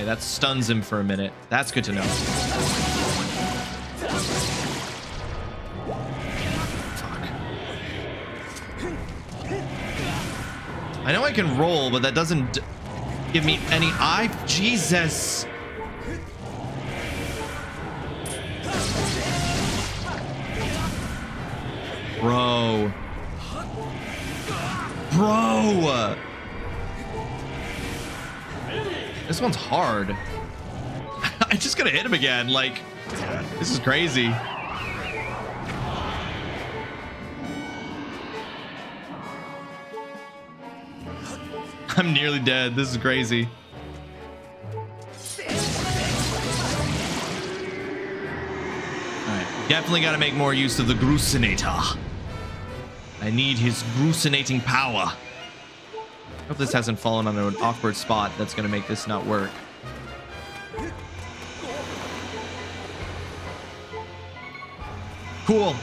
Okay, that stuns him for a minute. That's good to know. Fuck. I know I can roll, but that doesn't give me any Jesus. Bro. Bro. This one's hard. I just gotta hit him again. Like, this is crazy. I'm nearly dead. This is crazy. Alright, definitely gotta make more use of the Grucinator. I need his grucinating power. Hope this hasn't fallen on an awkward spot that's gonna make this not work. Cool.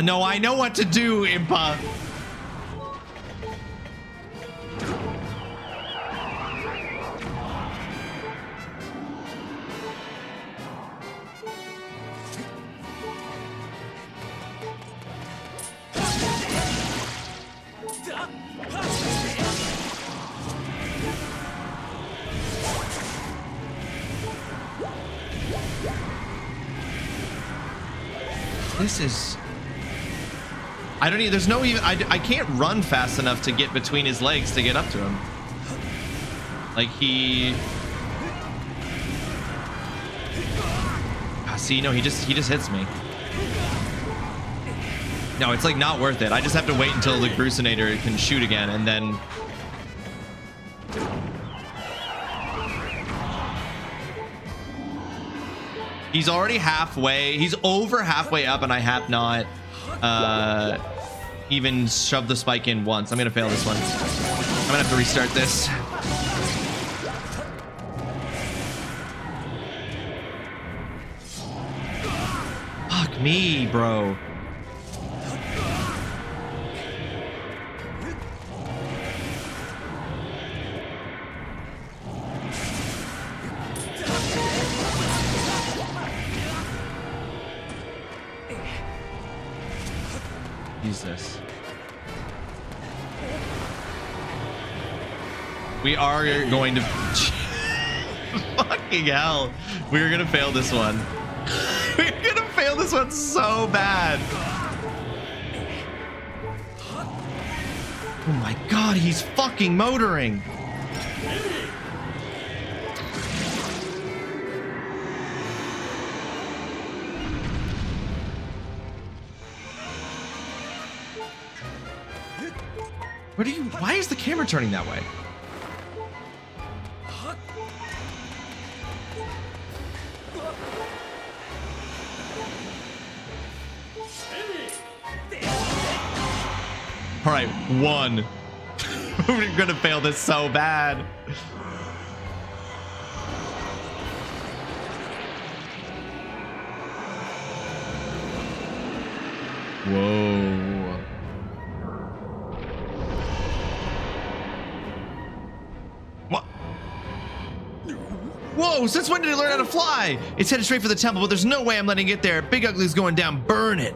No, I know what to do, Impa. This is... I don't need, there's no even, I can't run fast enough to get between his legs to get up to him. Like he... See, no, he just hits me. No, it's like not worth it. I just have to wait until the Grucinator can shoot again and then... He's already halfway, he's over halfway up and I have not even shoved the spike in once. I'm gonna fail this one. I'm gonna have to restart this. Fuck me, bro. Jesus. We are going to... Fucking hell. We're gonna fail this one. We're gonna fail this one so bad. Oh my god, he's fucking motoring. What are you... Why is the camera turning that way? All right, one. We're gonna fail this so bad. Whoa. What? Whoa, since when did it learn how to fly? It's headed straight for the temple, but there's no way I'm letting it get there. Big Ugly's going down. Burn it.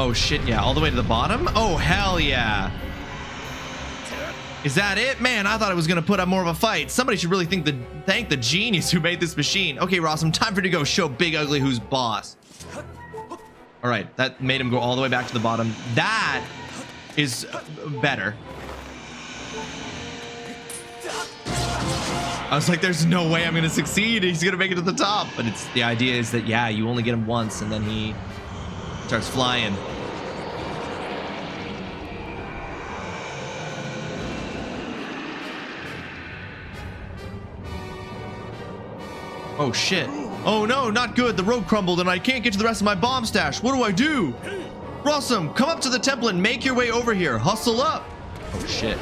Oh shit, yeah, all the way to the bottom? Oh hell yeah. Is that it? Man, I thought I was gonna put up more of a fight. Somebody should really thank the genius who made this machine. Okay, Rawesome, time for you to go show Big Ugly who's boss. All right, that made him go all the way back to the bottom. That is better. I was like, there's no way I'm gonna succeed. He's gonna make it to the top. But it's the idea is that, yeah, you only get him once and then he starts flying. Oh shit. Oh no, not good. The road crumbled and I can't get to the rest of my bomb stash. What do I do? Rawesome, come up to the temple and make your way over here. Hustle up. Oh shit.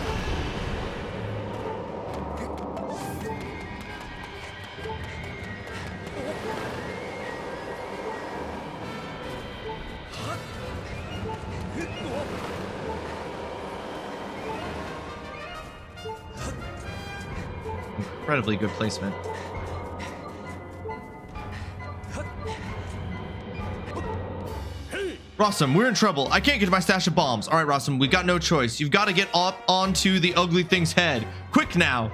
Incredibly good placement. Rawesome, we're in trouble. I can't get to my stash of bombs. All right, Rawesome, we got no choice. You've got to get up onto the ugly thing's head. Quick now.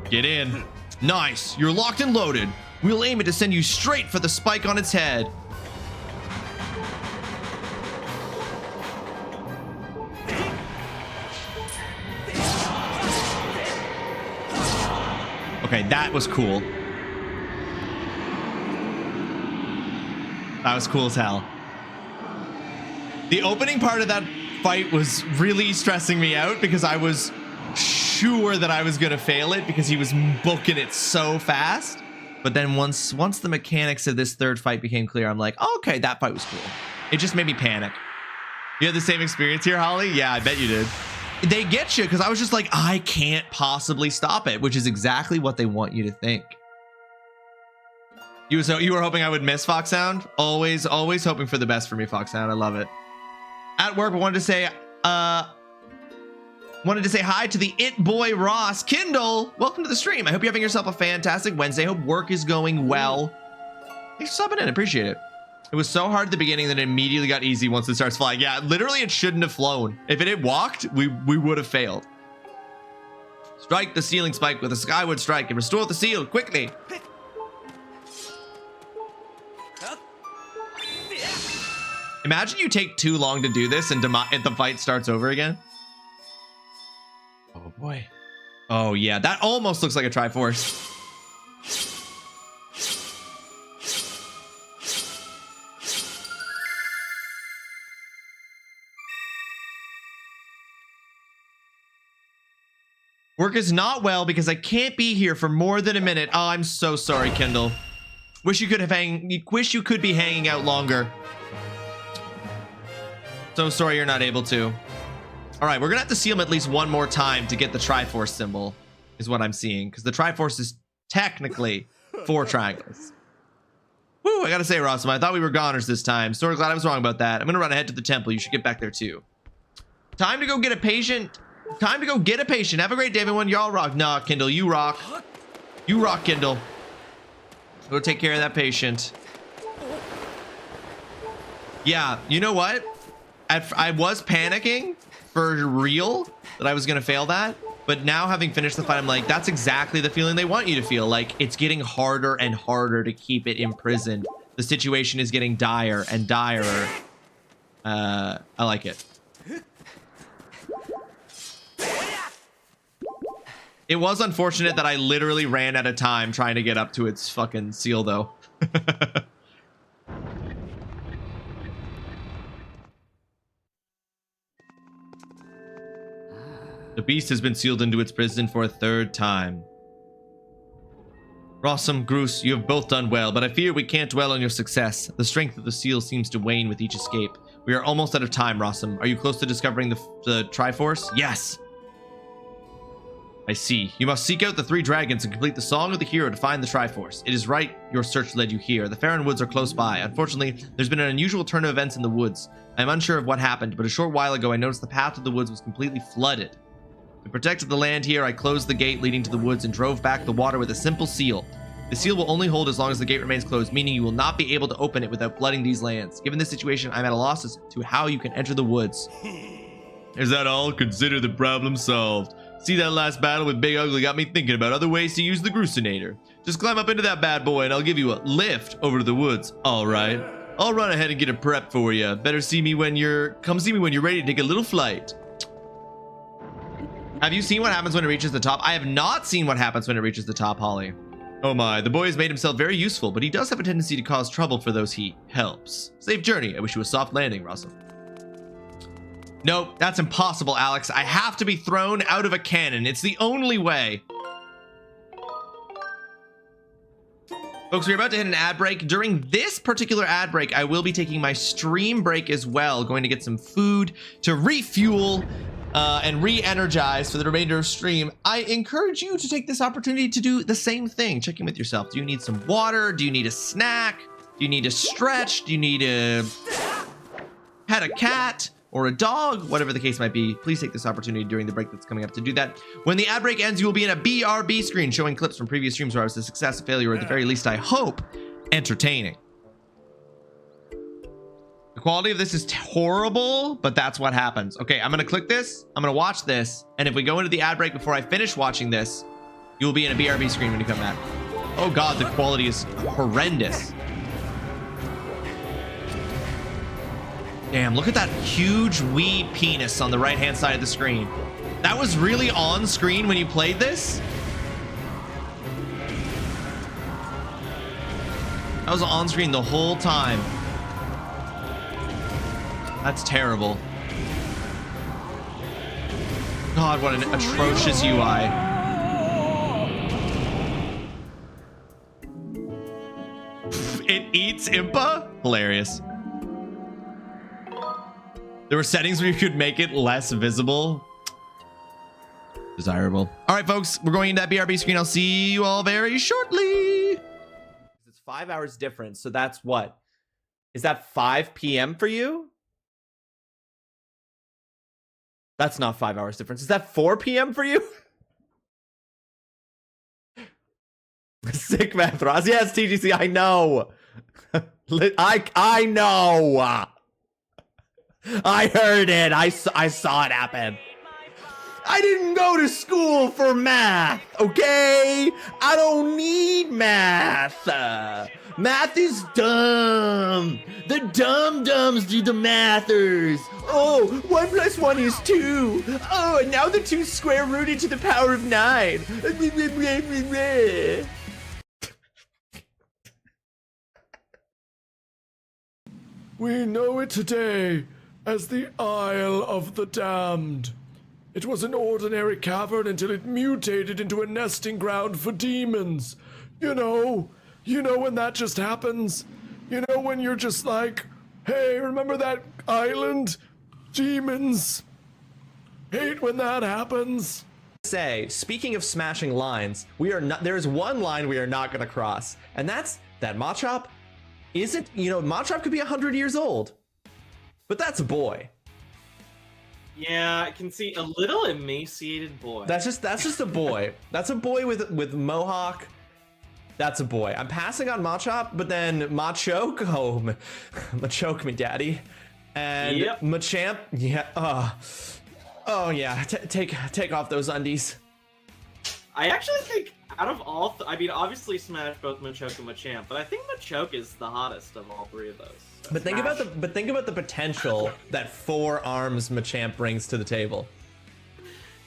Get in. Nice. You're locked and loaded. We'll aim it to send you straight for the spike on its head. Okay, that was cool. That was cool as hell. The opening part of that fight was really stressing me out because I was sure that I was gonna fail it because he was booking it so fast. But then once the mechanics of this third fight became clear, I'm like, oh, okay, that fight was cool. It just made me panic. You had the same experience here, Holly? Yeah, I bet you did. They get you because I was just like, I can't possibly stop it, which is exactly what they want you to think. You were hoping I would miss Foxhound? Always hoping for the best for me, Foxhound. I love it. At work, I wanted to say hi to the It Boy Ross. Kindle, welcome to the stream. I hope you're having yourself a fantastic Wednesday. Hope work is going well. Thanks for subbing in. Appreciate it. It was so hard at the beginning that it immediately got easy once it starts flying. Yeah, literally it shouldn't have flown. If it had walked, we would have failed. Strike the ceiling spike with a Skyward strike and restore the seal quickly. Imagine you take too long to do this and the fight starts over again. Oh boy. Oh yeah, that almost looks like a Triforce. Work is not well because I can't be here for more than a minute. Oh, I'm so sorry, Kindle. Wish you could be hanging out longer. So sorry you're not able to. All right, we're gonna have to seal him at least one more time to get the Triforce symbol, is what I'm seeing, because the Triforce is technically 4 triangles. Woo, I gotta say, Rawesome, I thought we were goners this time. Sort of glad I was wrong about that. I'm gonna run ahead to the temple. You should get back there too. Time to go get a patient. Time to go get a patient. Have a great day, everyone. Y'all rock. Nah, Kindle, you rock. You rock, Kindle. Go take care of that patient. Yeah, you know what? I was panicking for real that I was gonna fail that, but now having finished the fight, I'm like, that's exactly the feeling they want you to feel. Like, it's getting harder and harder to keep it imprisoned. The situation is getting dire and direr. I like it. It was unfortunate that I literally ran out of time trying to get up to its fucking seal, though. The beast has been sealed into its prison for a 3rd time. Rawesome, Groose, you have both done well, but I fear we can't dwell on your success. The strength of the seal seems to wane with each escape. We are almost out of time, Rawesome. Are you close to discovering the Triforce? Yes. I see. You must seek out the 3 dragons and complete the Song of the Hero to find the Triforce. It is right your search led you here. The Farron Woods are close by. Unfortunately, there's been an unusual turn of events in the woods. I am unsure of what happened, but a short while ago I noticed the path to the woods was completely flooded. To protect the land here, I closed the gate leading to the woods and drove back the water with a simple seal. The seal will only hold as long as the gate remains closed, meaning you will not be able to open it without flooding these lands. Given this situation, I'm at a loss as to how you can enter the woods. Is that all? Consider the problem solved. See, that last battle with Big Ugly got me thinking about other ways to use the Gruusinator. Just climb up into that bad boy and I'll give you a lift over to the woods. All right. I'll run ahead and get a prep for you. Better see me when you're... Come see me when you're ready to take a little flight. Have you seen what happens when it reaches the top? I have not seen what happens when it reaches the top, Holly. Oh my, the boy has made himself very useful, but he does have a tendency to cause trouble for those he helps. Safe journey. I wish you a soft landing, Rawesome. Nope, that's impossible, Alex. I have to be thrown out of a cannon. It's the only way. Folks, we're about to hit an ad break. During this particular ad break, I will be taking my stream break as well, going to get some food to refuel and re-energize for the remainder of stream. I encourage you to take this opportunity to do the same thing. Check in with yourself. Do you need some water? Do you need a snack? Do you need to stretch? Do you need to pet a cat or a dog? Whatever the case might be, please take this opportunity during the break that's coming up to do that. When the ad break ends, you will be in a BRB screen showing clips from previous streams where I was a success, a failure, or at the very least, I hope, entertaining. The quality of this is horrible, but that's what happens. Okay, I'm gonna click this, I'm gonna watch this, and if we go into the ad break before I finish watching this, you will be in a BRB screen when you come back. Oh god, the quality is horrendous. Damn, look at that huge wee penis on the right-hand side of the screen. That was really on screen when you played this? That was on screen the whole time. That's terrible. God, what an atrocious UI. It eats Impa? Hilarious. There were settings where you could make it less visible. Desirable. All right, folks, we're going into that BRB screen. I'll see you all very shortly. It's 5 hours difference, so that's what? Is that 5 p.m. for you? That's not 5 hours difference. Is that 4 p.m. for you? Sick math, Ross. Yes, TGC, I know. I know. I heard it. I saw it happen. I didn't go to school for math, okay? I don't need math. Math is dumb. The dumb-dumbs do the mathers. Oh, 1 + 1 is 2. Oh, and now the 2 square rooted to the power of 9. We know it today as the Isle of the Damned. It was an ordinary cavern until it mutated into a nesting ground for demons. You know when that just happens? You know when you're just like, hey, remember that island? Demons. Hate when that happens. Say, speaking of smashing lines, there's one line we are not going to cross, and that's that Machop isn't, Machop could be 100 years old, but that's a boy. Yeah, I can see a little emaciated boy. That's just a boy. That's a boy with mohawk. That's a boy. I'm passing on Machop, but then Machoke, Machoke me, daddy, and yep. Machamp, yeah. Oh yeah, take off those undies. I actually think out of all, I mean, obviously smash both Machoke and Machamp, but I think Machoke is the hottest of all three of those. So but think about the potential that 4 arms Machamp brings to the table.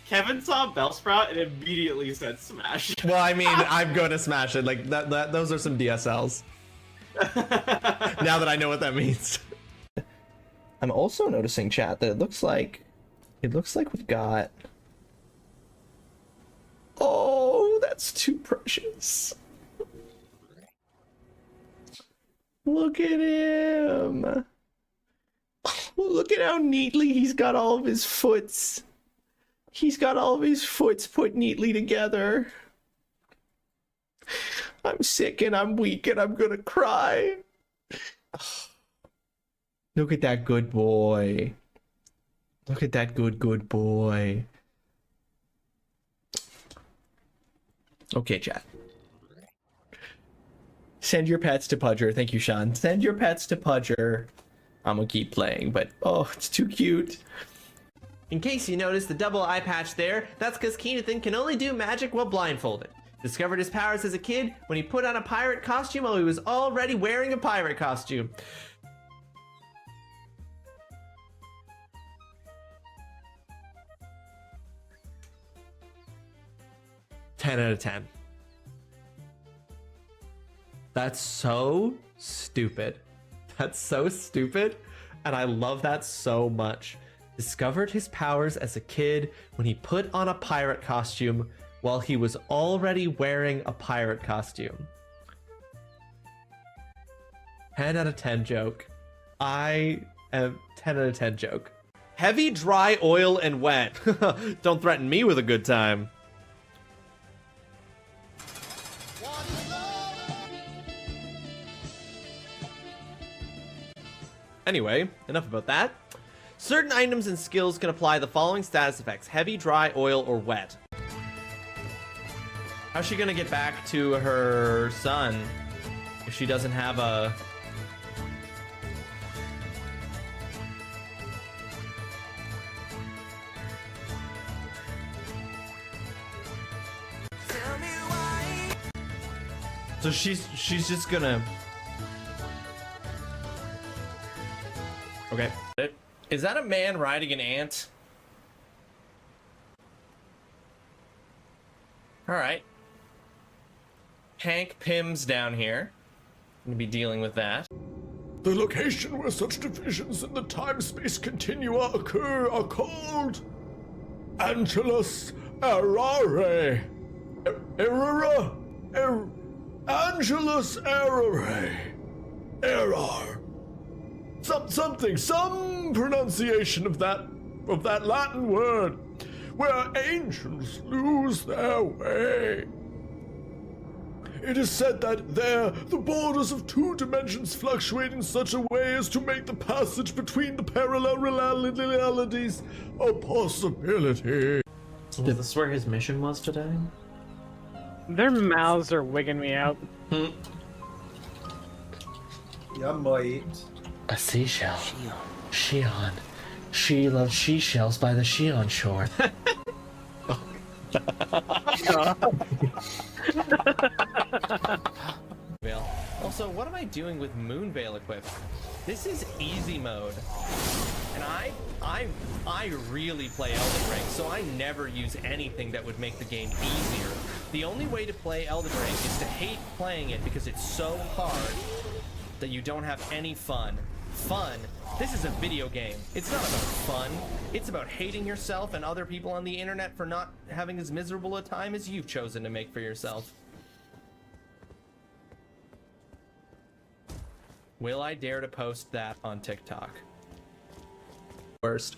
Kevin saw Bellsprout and immediately said smash. Well, I mean, I'm going to smash it. Like that those are some DSLs. Now that I know what that means. I'm also noticing, chat, that it looks like we've got. Oh, that's too precious. Look at him. Look at how neatly he's got all of his foots. He's got all of his foots put neatly together. I'm sick and I'm weak and I'm gonna cry. Look at that good boy. Look at that good boy. Okay, chat. Send your pets to Pudger. Thank you, Sean. Send your pets to Pudger. I'm gonna keep playing, but oh, it's too cute. In case you noticed the double eye patch there, that's because Keenathan can only do magic while blindfolded. Discovered his powers as a kid when he put on a pirate costume while he was already wearing a pirate costume. 10 out of 10. That's so stupid. That's so stupid. And I love that so much. Discovered his powers as a kid when he put on a pirate costume while he was already wearing a pirate costume. 10 out of 10 joke. I am 10 out of 10 joke. Heavy, dry, oil, and wet. Don't threaten me with a good time. Anyway, enough about that. Certain items and skills can apply the following status effects: heavy, dry, oil, or wet. How's she gonna get back to her son if she doesn't have a... So she's just gonna... Okay. Is that a man riding an ant? Alright. Hank Pym's down here. I'm gonna be dealing with that. The location where such divisions in the time-space continua occur are called Angelus Errare. Errora? Angelus Errare. Error. Some pronunciation of that Latin word, where angels lose their way. It is said that there, the borders of two dimensions fluctuate in such a way as to make the passage between the parallel realities a possibility. Is this where his mission was today? Their mouths are wigging me out. Yeah, mate. A seashell. Shion. She loves seashells by the Shion shore. Also, what am I doing with Moonveil equipped? This is easy mode. And I really play Elden Ring, so I never use anything that would make the game easier. The only way to play Elden Ring is to hate playing it because it's so hard that you don't have any fun. Fun? This is a video game. It's not about fun. It's about hating yourself and other people on the internet for not having as miserable a time as you've chosen to make for yourself. Will I dare to post that on TikTok? Worst.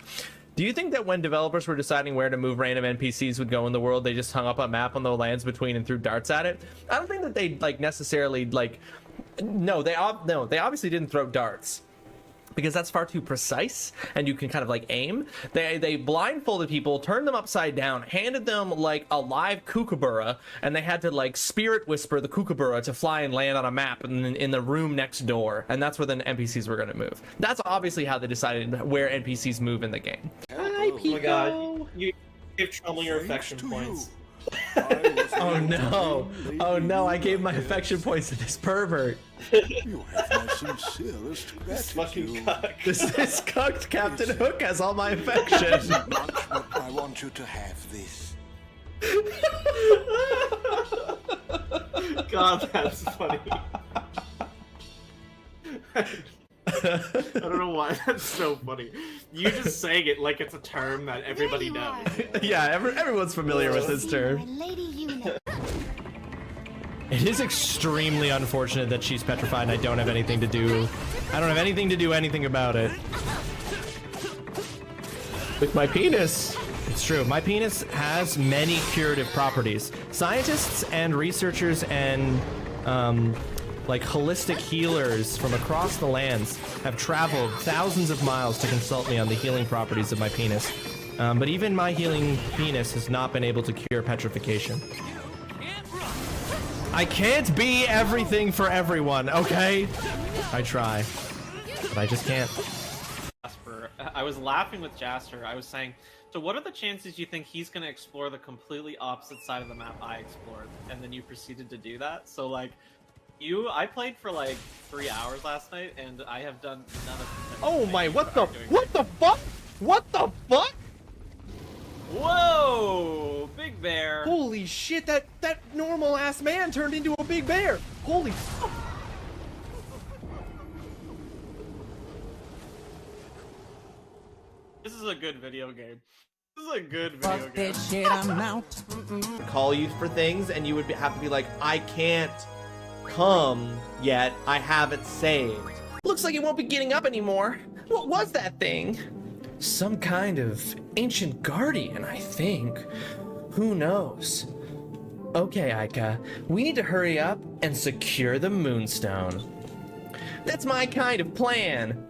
Do you think that when developers were deciding where to move random NPCs would go in the world, they just hung up a map on the lands between and threw darts at it? I don't think that they necessarily no, they obviously didn't throw darts, because that's far too precise and you can kind of aim. They blindfolded people, turned them upside down, handed them a live kookaburra, and they had to spirit whisper the kookaburra to fly and land on a map in the room next door, and that's where the NPCs were going to move. That's obviously how they decided where NPCs move in the game. Hi, Pico. Oh my god, you gave Trouble your affection points. Oh no! Oh no! I gave my affection points to this pervert. You have my sincerest gratitude. This cucked Captain Hook has all my affection. Much, but I want you to have this. God, that's funny. I don't know why that's so funny. You just saying it like it's a term that everybody knows. Yeah, everyone's familiar with this term. It is extremely unfortunate that she's petrified and I don't have anything to do. I don't have anything to do anything about it. With my penis. It's true. My penis has many curative properties. Scientists and researchers and holistic healers from across the lands have traveled thousands of miles to consult me on the healing properties of my penis. But even my healing penis has not been able to cure petrification. I can't be everything for everyone, okay? I try, but I just can't. Jasper, I was laughing with Jasper. I was saying, so what are the chances you think he's going to explore the completely opposite side of the map I explored? And then you proceeded to do that? So I played for 3 hours last night, and I have done none of the Oh my, what the fuck? What the fuck? Whoa! Big Bear! Holy shit, that normal ass man turned into a big bear. Holy fuck. This is a good video game. This is a good video game. Shit, I'm out. Call you for things and you would have to be like, I can't come yet. I haven't saved. Looks like it won't be getting up anymore. What was that thing? Some kind of ancient guardian, I think. Who knows? Okay, Aika, we need to hurry up and secure the moonstone. That's my kind of plan.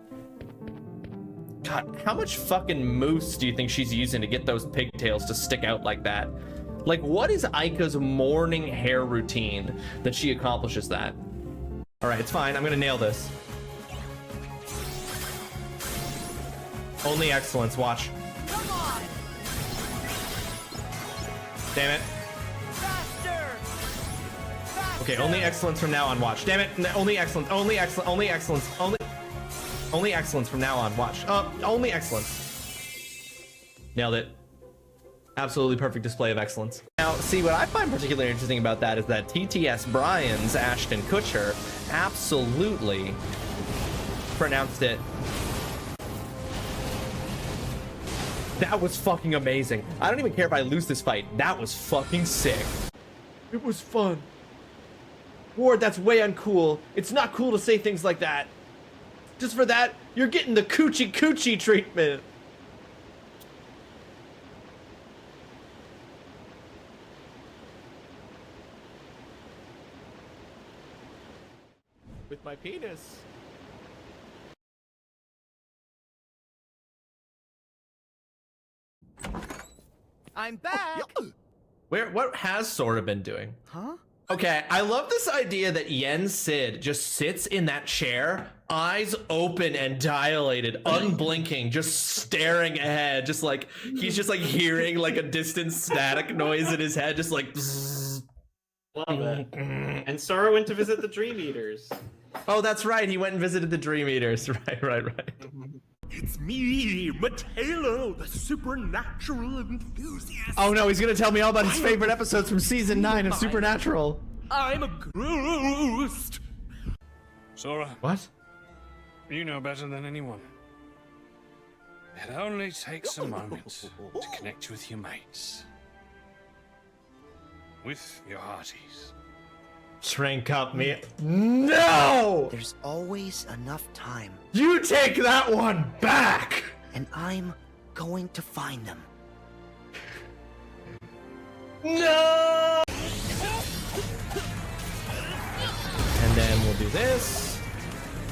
God, how much fucking mousse do you think she's using to get those pigtails to stick out like that? Like, what is Aika's morning hair routine that she accomplishes that? All right, it's fine. I'm gonna nail this. Only excellence, watch. Come on! Damn it. Faster! Okay, only excellence from now on, watch. Damn it, only excellence, only excellence, only excellence, only excellence from now on, watch. Only excellence. Nailed it. Absolutely perfect display of excellence. Now, see, what I find particularly interesting about that is that TTS Brian's Ashton Kutcher absolutely pronounced it. That was fucking amazing. I don't even care if I lose this fight. That was fucking sick. It was fun. Ward, that's way uncool. It's not cool to say things like that. Just for that, you're getting the coochie coochie treatment. With my penis. I'm back! What has Sora been doing? Huh? Okay, I love this idea that Yen Sid just sits in that chair, eyes open and dilated, unblinking, just staring ahead, just like he's just like hearing like a distant static noise in his head, just like bzzz. Love it. And Sora went to visit the Dream Eaters. Oh, that's right, he went and visited the Dream Eaters. Right. It's me, Matelo, the supernatural enthusiast. Oh no, he's gonna tell me all about his favorite episodes from season 9 of Supernatural. I'm a ghost. Sora, What? you know better than anyone. It only takes a moment to connect with your mates. With your hearties. Shrink up me. No! There's always enough time, You take that one back! and I'm going to find them. No! And then we'll do this.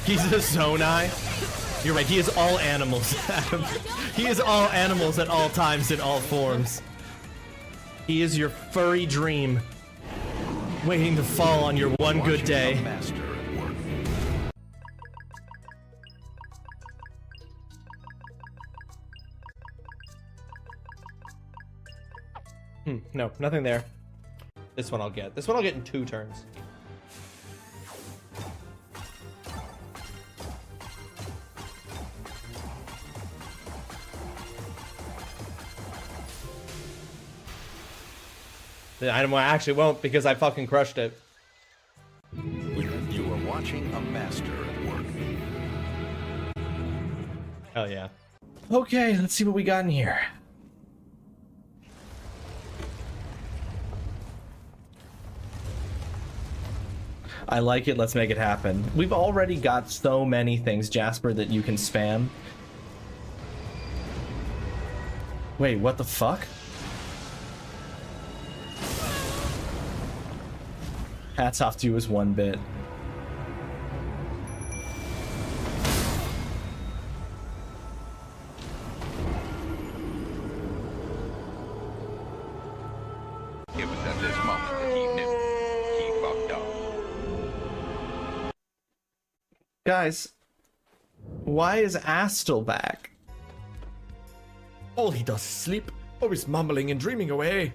He's a Zonai. You're right, he is all animals, Adam. He is all animals at all times in all forms. He is your furry dream, waiting to fall on your one good day. No, nothing there. This one I'll get. This one I'll get in 2 turns. The item I actually won't because I fucking crushed it. You are watching a master at work. Hell yeah. Okay, let's see what we got in here. I like it, let's make it happen. We've already got so many things, Jasper, that you can spam. Wait, what the fuck? Hats off to you as 1 bit. It was at this moment that he knew he fucked up. Guys, why is Astel back? All he does is sleep, always mumbling and dreaming away.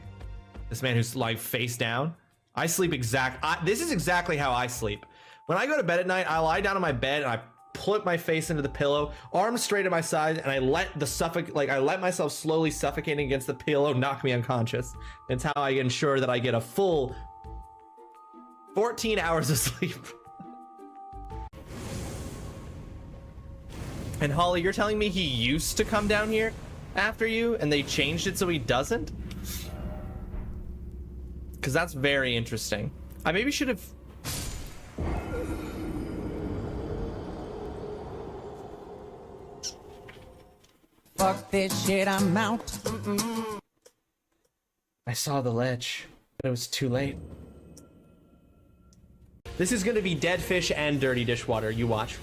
This man who's like face down. I sleep this is exactly how I sleep. When I go to bed at night, I lie down on my bed and I put my face into the pillow, arms straight at my side, and I let I let myself slowly suffocating against the pillow knock me unconscious. It's how I ensure that I get a full 14 hours of sleep. And Holly, you're telling me he used to come down here after you and they changed it so he doesn't? Because that's very interesting. I maybe should have... Fuck this shit, I'm out. I saw the ledge, but it was too late. This is gonna be dead fish and dirty dishwater. You watch.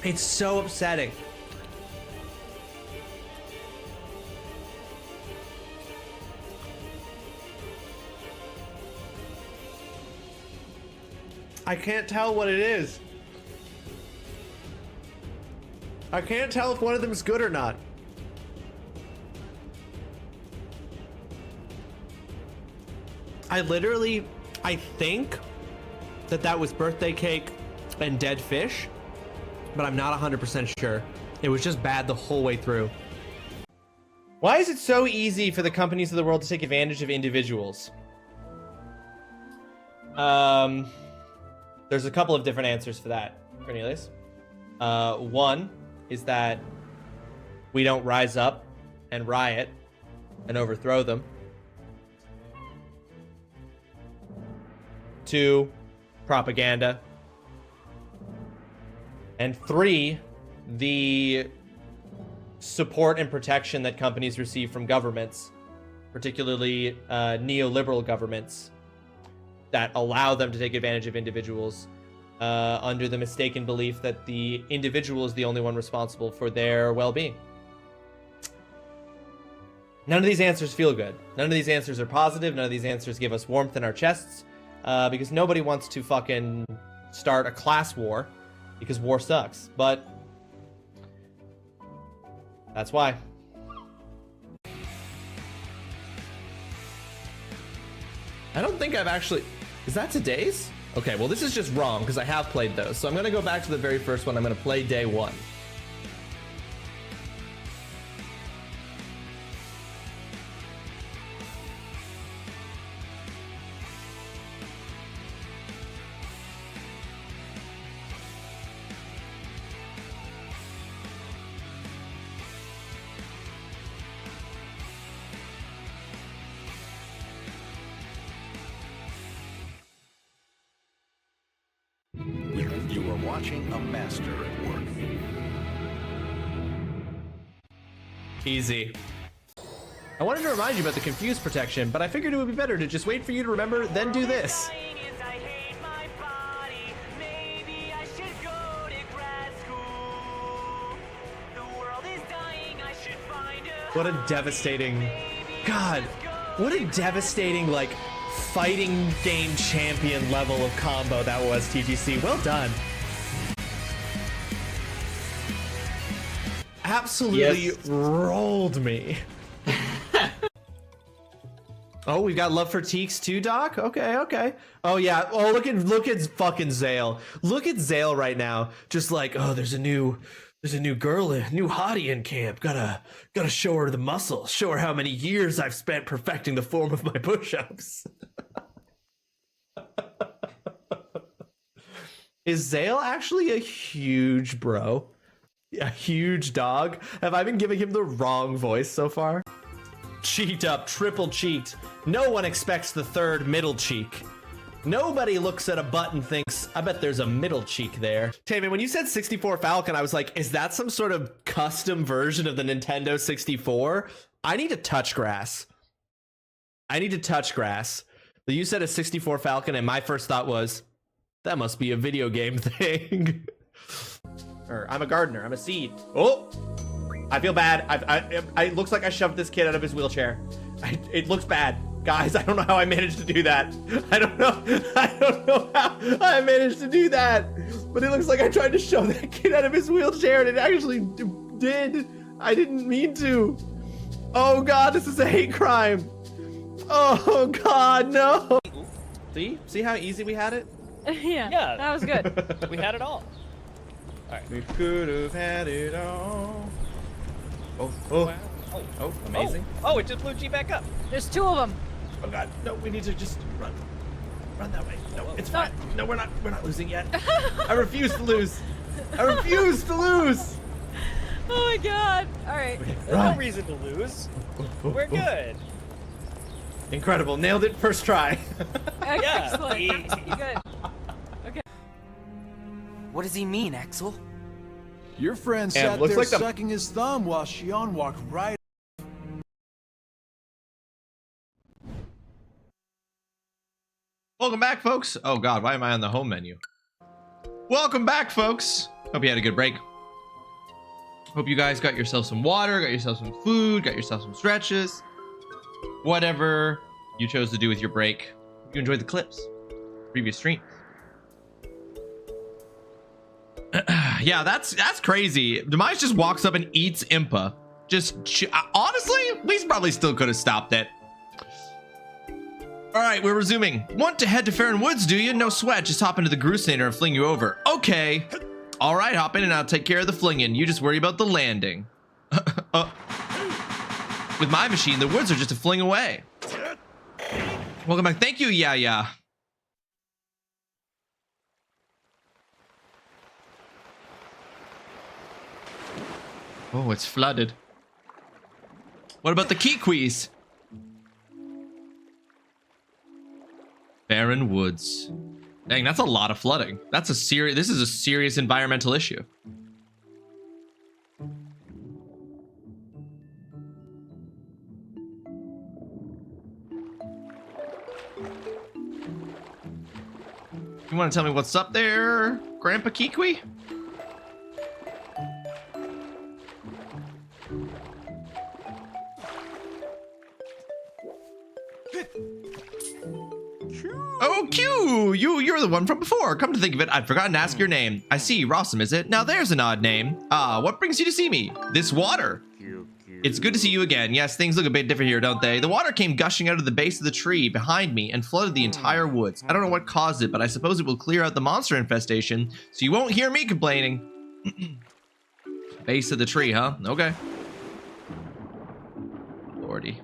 It's so upsetting. I can't tell what it is. I can't tell if one of them is good or not. I think that was birthday cake and dead fish, but I'm not 100% sure. It was just bad the whole way through. Why is it so easy for the companies of the world to take advantage of individuals? There's a couple of different answers for that, Cornelius. One is that we don't rise up and riot and overthrow them. 2, propaganda. And 3, the support and protection that companies receive from governments, particularly neoliberal governments, that allow them to take advantage of individuals under the mistaken belief that the individual is the only one responsible for their well-being. None of these answers feel good. None of these answers are positive. None of these answers give us warmth in our chests, because nobody wants to fucking start a class war, because war sucks. But that's why. I don't think I've actually... Is that today's? Okay, well, this is just wrong because I have played those. So I'm going to go back to the very first one. I'm going to play day 1. You are watching a master at work. Easy. I wanted to remind you about the confused protection, but I figured it would be better to just wait for you to remember, then do this. What a devastating... God, what a devastating, like, fighting game champion level of combo that was, TGC. Well done. Absolutely rolled me. Oh, we've got love for Teeks too, Doc? Okay, okay. Oh yeah. Oh, look at fucking Zale. Look at Zale right now. Just like, oh, there's a new girl, a new hottie in camp. Gotta show her the muscle. Show her how many years I've spent perfecting the form of my push-ups. Is Zale actually a huge bro? A huge dog? Have I been giving him the wrong voice so far? Cheeked up, triple cheeked. No one expects the third middle cheek. Nobody looks at a butt and thinks, I bet there's a middle cheek there. Taman, when you said 64 Falcon, I was like, is that some sort of custom version of the Nintendo 64? I need to touch grass. You said a 64 Falcon, and my first thought was, that must be a video game thing. Or, I'm a gardener, I'm a seed. Oh! I feel bad. It looks like I shoved this kid out of his wheelchair. It looks bad. Guys, I don't know how I managed to do that. I don't know how I managed to do that. But it looks like I tried to shove that kid out of his wheelchair and it actually did. I didn't mean to. Oh God, this is a hate crime. Oh God, no. See how easy we had it? Yeah, that was good. we had it all. We could have had it all. Oh, amazing. Oh, it just blew G back up. There's 2 of them. Oh God, no, we need to just run that way. No, it's fine. No, we're not losing yet. I refuse to lose. I refuse to lose. Oh my God. All right. There's no reason to lose. We're good. Incredible, nailed it first try. Excellent. Good. Okay. What does he mean, Axel? Your friend And sat looks there like the- sucking his thumb while Shion walked right. Welcome back, folks. Oh God, why am I on the home menu? Welcome back, folks. Hope you had a good break. Hope you guys got yourself some water, got yourself some food, got yourself some stretches. Whatever you chose to do with your break. Hope you enjoyed the clips. Previous streams. Yeah, that's crazy. Demise just walks up and eats Impa. Honestly, we probably still could have stopped it. All right, we're resuming. Want to head to Farron Woods, do you? No sweat. Just hop into the Grusinator and fling you over. Okay. All right, hop in and I'll take care of the flinging. You just worry about the landing. With my machine, the woods are just a fling away. Welcome back. Thank you, yeah. Oh, it's flooded. What about the Kikwis? Barren woods. Dang, that's a lot of flooding. This is a serious environmental issue. You want to tell me what's up there, Grandpa Kikwi? Oh, Q! You're the one from before. Come to think of it, I'd forgotten to ask your name. I see, Rawesome, is it? Now there's an odd name. What brings you to see me? This water. It's good to see you again. Yes, things look a bit different here, don't they? The water came gushing out of the base of the tree behind me and flooded the entire woods. I don't know what caused it, but I suppose it will clear out the monster infestation, so you won't hear me complaining. Base of the tree, huh? Okay. Lordy.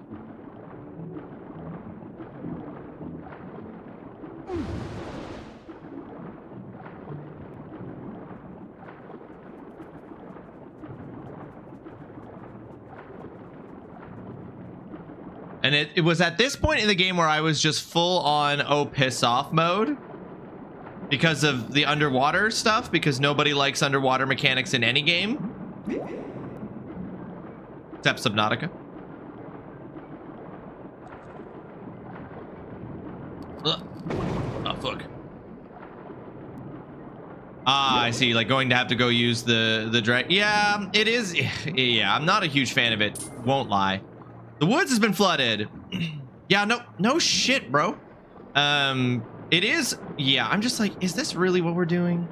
And it was at this point in the game where I was just full on piss off mode because of the underwater stuff, because nobody likes underwater mechanics in any game except Subnautica. Ugh. Oh fuck. I see, like going to have to go use the drag. Yeah, it is. Yeah, I'm not a huge fan of it, won't lie. The woods has been flooded. Yeah, no shit, bro. It is. Yeah, I'm just like, is this really what we're doing?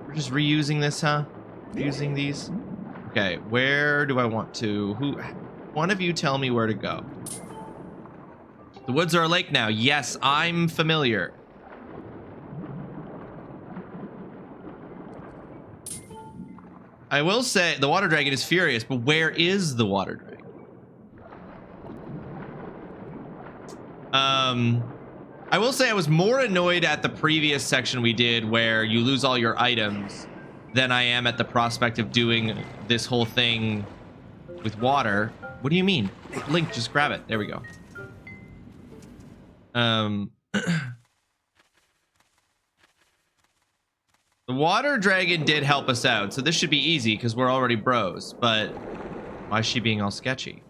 We're just reusing this, huh? Reusing these. Okay, where do I want to? One of you tell me where to go. The woods are a lake now. Yes, I'm familiar. I will say the water dragon is furious, but where is the water dragon? I will say I was more annoyed at the previous section we did where you lose all your items than I am at the prospect of doing this whole thing with water. What do you mean? Link, just grab it. There we go. The water dragon did help us out, so this should be easy because we're already bros, but why is she being all sketchy?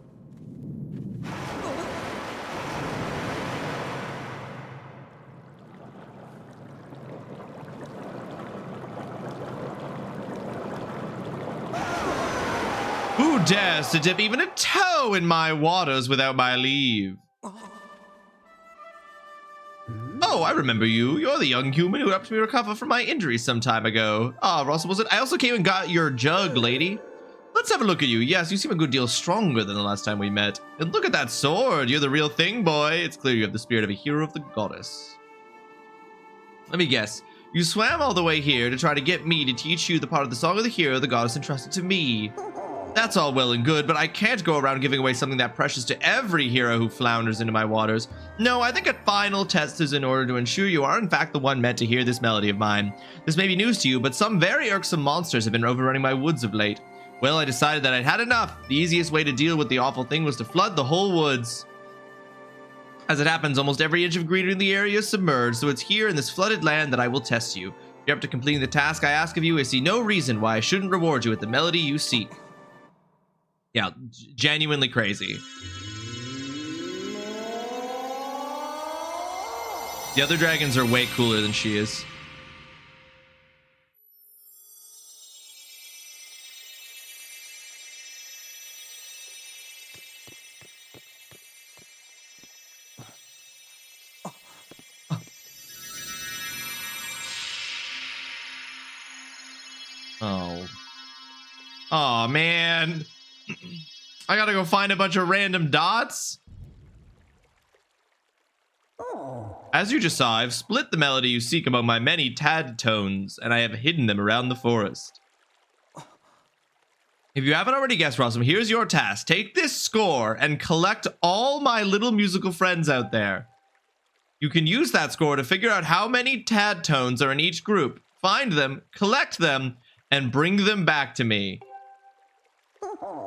Who dares to dip even a toe in my waters without my leave? Oh, I remember you. You're the young human who helped me recover from my injuries some time ago. Ah, Russell, was it? I also came and got your jug, lady. let's have a look at you. Yes, you seem a good deal stronger than the last time we met. And look at that sword. You're the real thing, boy. It's clear you have the spirit of a hero of the goddess. Let me guess. You swam all the way here to try to get me to teach you the part of the song of the hero the goddess entrusted to me. That's all well and good, but I can't go around giving away something that precious to every hero who flounders into my waters. No, I think a final test is in order to ensure you are in fact the one meant to hear this melody of mine. This may be news to you, but some very irksome monsters have been overrunning my woods of late. Well, I decided that I'd had enough. The easiest way to deal with the awful thing was to flood the whole woods. As it happens, almost every inch of greenery in the area is submerged, so it's here in this flooded land that I will test you. If you're up to completing the task I ask of you, I see no reason why I shouldn't reward you with the melody you seek. Yeah, genuinely crazy. The other dragons are way cooler than she is. Oh. Oh, man. I gotta go find a bunch of random dots. As you just saw, I've split the melody you seek among my many tad tones, and I have hidden them around the forest. If you haven't already guessed, Rawesome, here's your task. Take this score and collect all my little musical friends out there. You can use that score to figure out how many tad tones are in each group. Find them, collect them, and bring them back to me.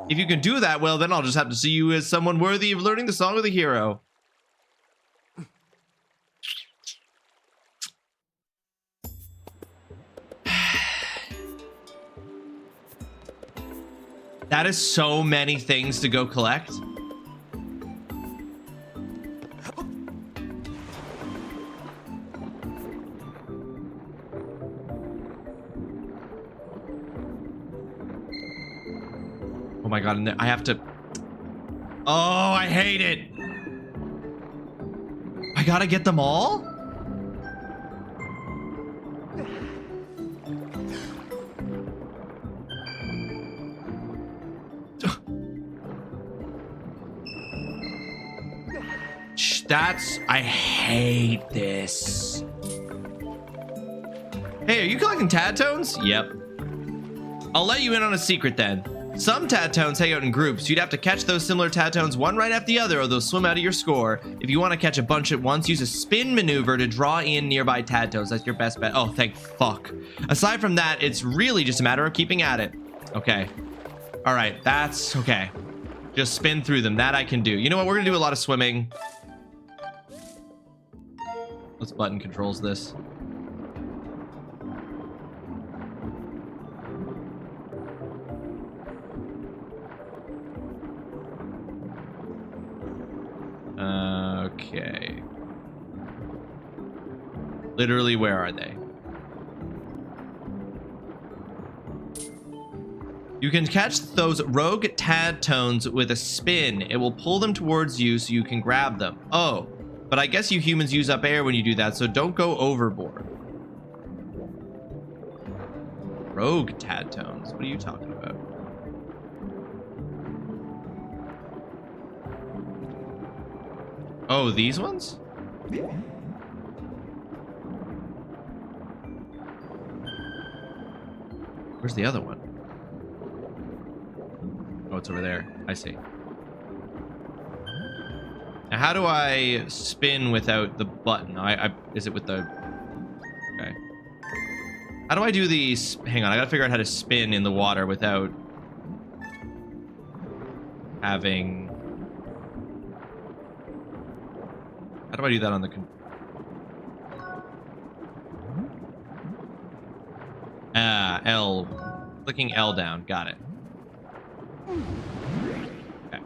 If you can do that, well, then I'll just have to see you as someone worthy of learning the song of the hero. That is so many things to go collect. Oh my god, and I have to... Oh, I hate it. I gotta get them all? That's... I hate this. Hey, are you collecting tad tones? Yep. I'll let you in on a secret then. Some tad tones hang out in groups. You'd have to catch those similar tad tones one right after the other, or they'll swim out of your score. If you want to catch a bunch at once, use a spin maneuver to draw in nearby tad tones. That's your best bet. Oh, thank fuck. Aside from that, it's really just a matter of keeping at it. Okay. All right, that's okay. Just spin through them. That I can do. You know what? We're gonna do a lot of swimming. Let's button controls this. Okay. Literally, where are they? You can catch those rogue tad tones with a spin. It will pull them towards you so you can grab them. Oh, but I guess you humans use up air when you do that, so don't go overboard. Rogue tad tones? What are you talking about? Oh, these ones? Where's the other one? Oh, it's over there. I see. Now, how do I spin without the button? Is it with the... Okay. How do I do these? Hang on, I gotta figure out how to spin in the water without having... How do I do that on the... L. Clicking L down. Got it. Okay.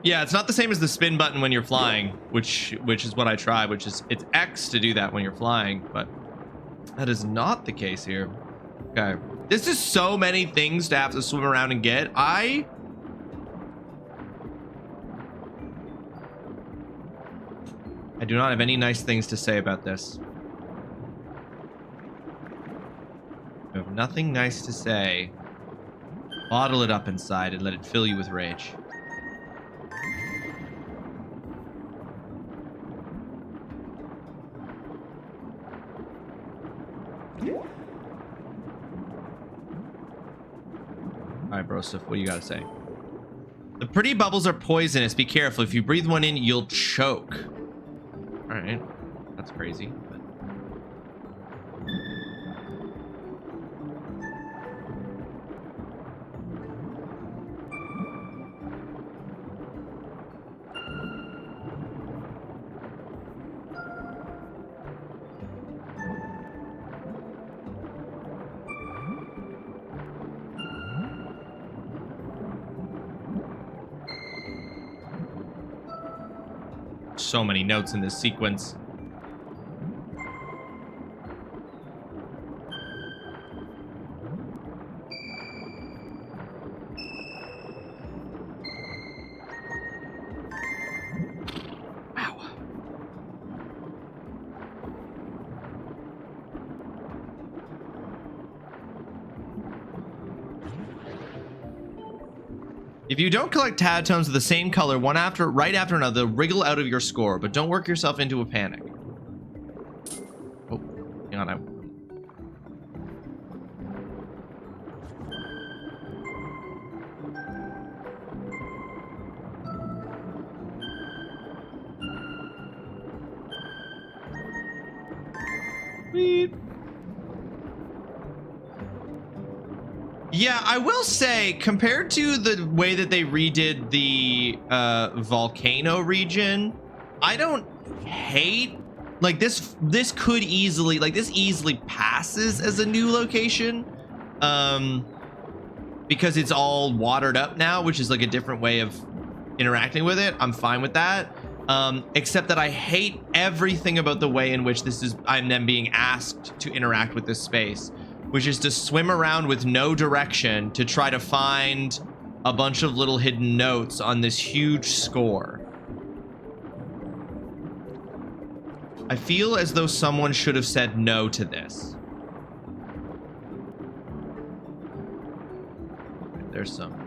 Yeah, it's not the same as the spin button when you're flying, which is what I tried, which is it's X to do that when you're flying, but that is not the case here. Okay. This is so many things to have to swim around and get. I do not have any nice things to say about this. I have nothing nice to say. Bottle it up inside and let it fill you with rage. Alright, Broseph, what do you gotta say? The pretty bubbles are poisonous. Be careful. If you breathe one in, you'll choke. Alright. That's crazy. But... so many notes in this sequence. Wow. If you don't collect tad tones of the same color right after another, they'll wriggle out of your score, but don't work yourself into a panic. Oh, hang on. Beep. Yeah, I will say, compared to the way that they redid the volcano region, I don't hate, like, this could easily, like, this easily passes as a new location, because it's all watered up now, which is like a different way of interacting with it. I'm fine with that, except that I hate everything about the way in which I'm then being asked to interact with this space, which is to swim around with no direction to try to find a bunch of little hidden notes on this huge score. I feel as though someone should have said no to this. There's some.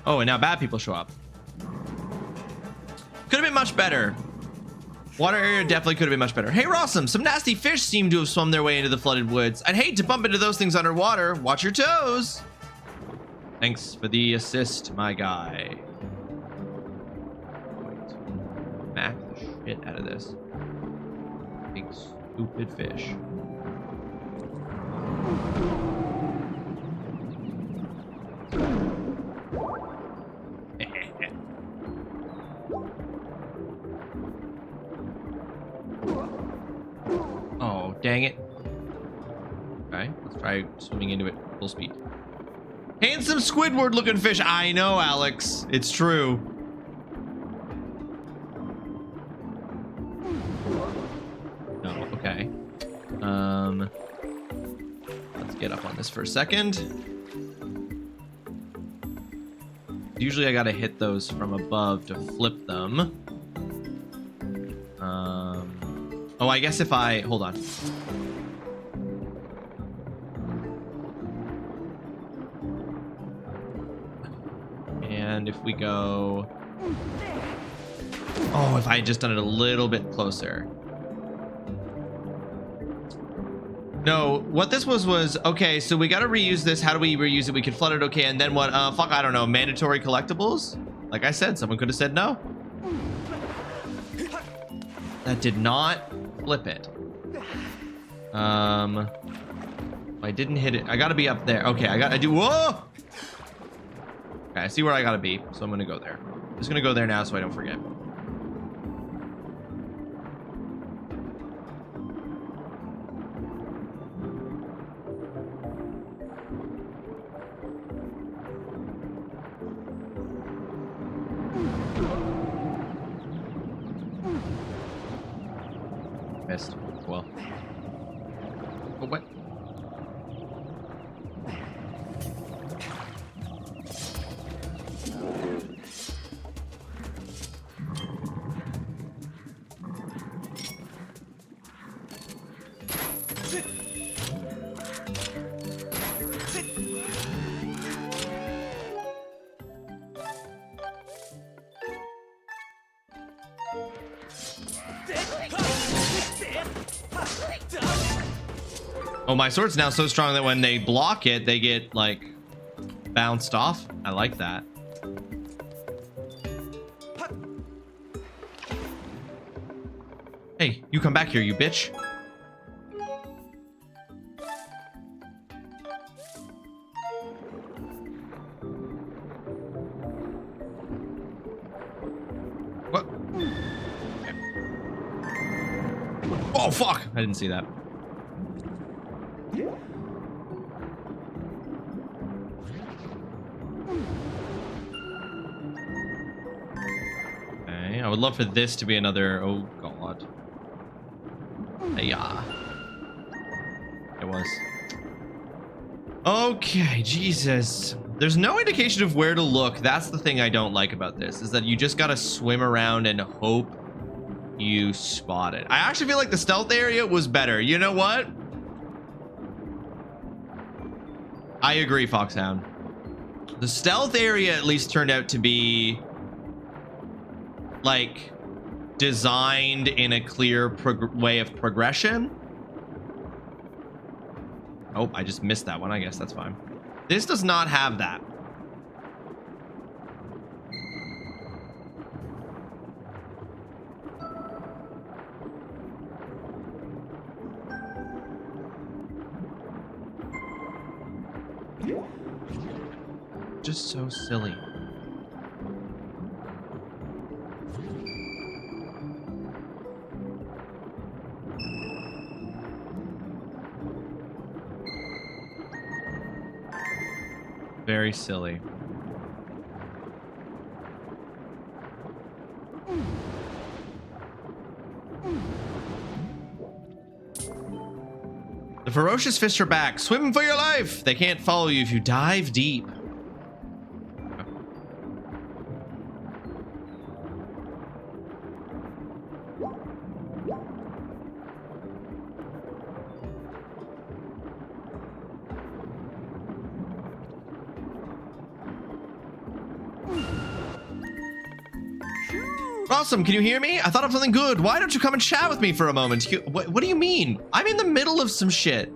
Oh, and now bad people show up. Could have been much better. Water area definitely could have been much better. Hey, Rawesome, some nasty fish seem to have swum their way into the flooded woods. I'd hate to bump into those things underwater. Watch your toes. Thanks for the assist, my guy. Wait. Smack the shit out of this. Big stupid fish. Oh, dang it. Okay, let's try swimming into it full speed. Handsome Squidward looking fish. I know, Alex. It's true. No, okay. Let's get up on this for a second. Usually I gotta hit those from above to flip them. Oh, I guess if I... Hold on. And if we go... Oh, if I had just done it a little bit closer. No, what this was, okay, so we gotta reuse this. How do we reuse it? We could flood it, okay, and then what? Fuck, I don't know. Mandatory collectibles? Like I said, someone could have said no. That did not flip it. I didn't hit it. I gotta be up there. Okay, I do. Whoa! Okay, I see where I gotta be, so I'm gonna go there. I'm just gonna go there now so I don't forget. Missed. Well. Oh, what? Oh, my sword's now so strong that when they block it, they get, like, bounced off. I like that. Hey, you come back here, you bitch. What? Oh, fuck! I didn't see that. Okay, I would love for this to be another... Oh, God. Yeah. It was. Okay, Jesus. There's no indication of where to look. That's the thing I don't like about this, is that you just gotta swim around and hope you spot it. I actually feel like the stealth area was better. You know what? I agree, Foxhound. The stealth area at least turned out to be like designed in a clear way of progression. Oh, I just missed that one. I guess that's fine. This does not have that. Just so silly. Very silly. The ferocious fists are back. Swim for your life. They can't follow you if you dive deep. Rawesome, can you hear me? I thought of something good. Why don't you come and chat with me for a moment? What do you mean? I'm in the middle of some shit.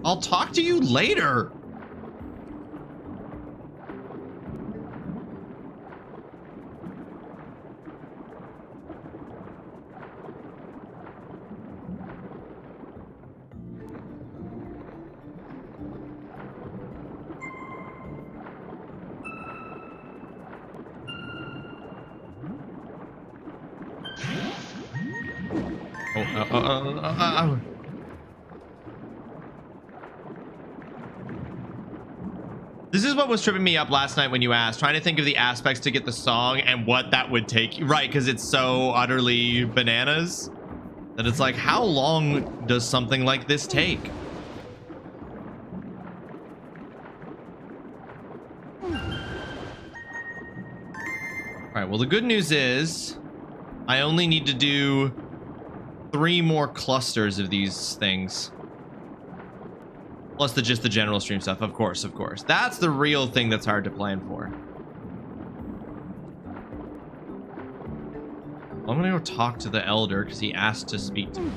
I'll talk to you later. This is what was tripping me up last night when you asked, trying to think of the aspects to get the song and what that would take. Right, because it's so utterly bananas that it's like, how long does something like this take? All right, well, the good news is I only need to do 3 more clusters of these things. Plus just the general stream stuff, of course. That's the real thing that's hard to plan for. I'm gonna go talk to the elder because he asked to speak to me.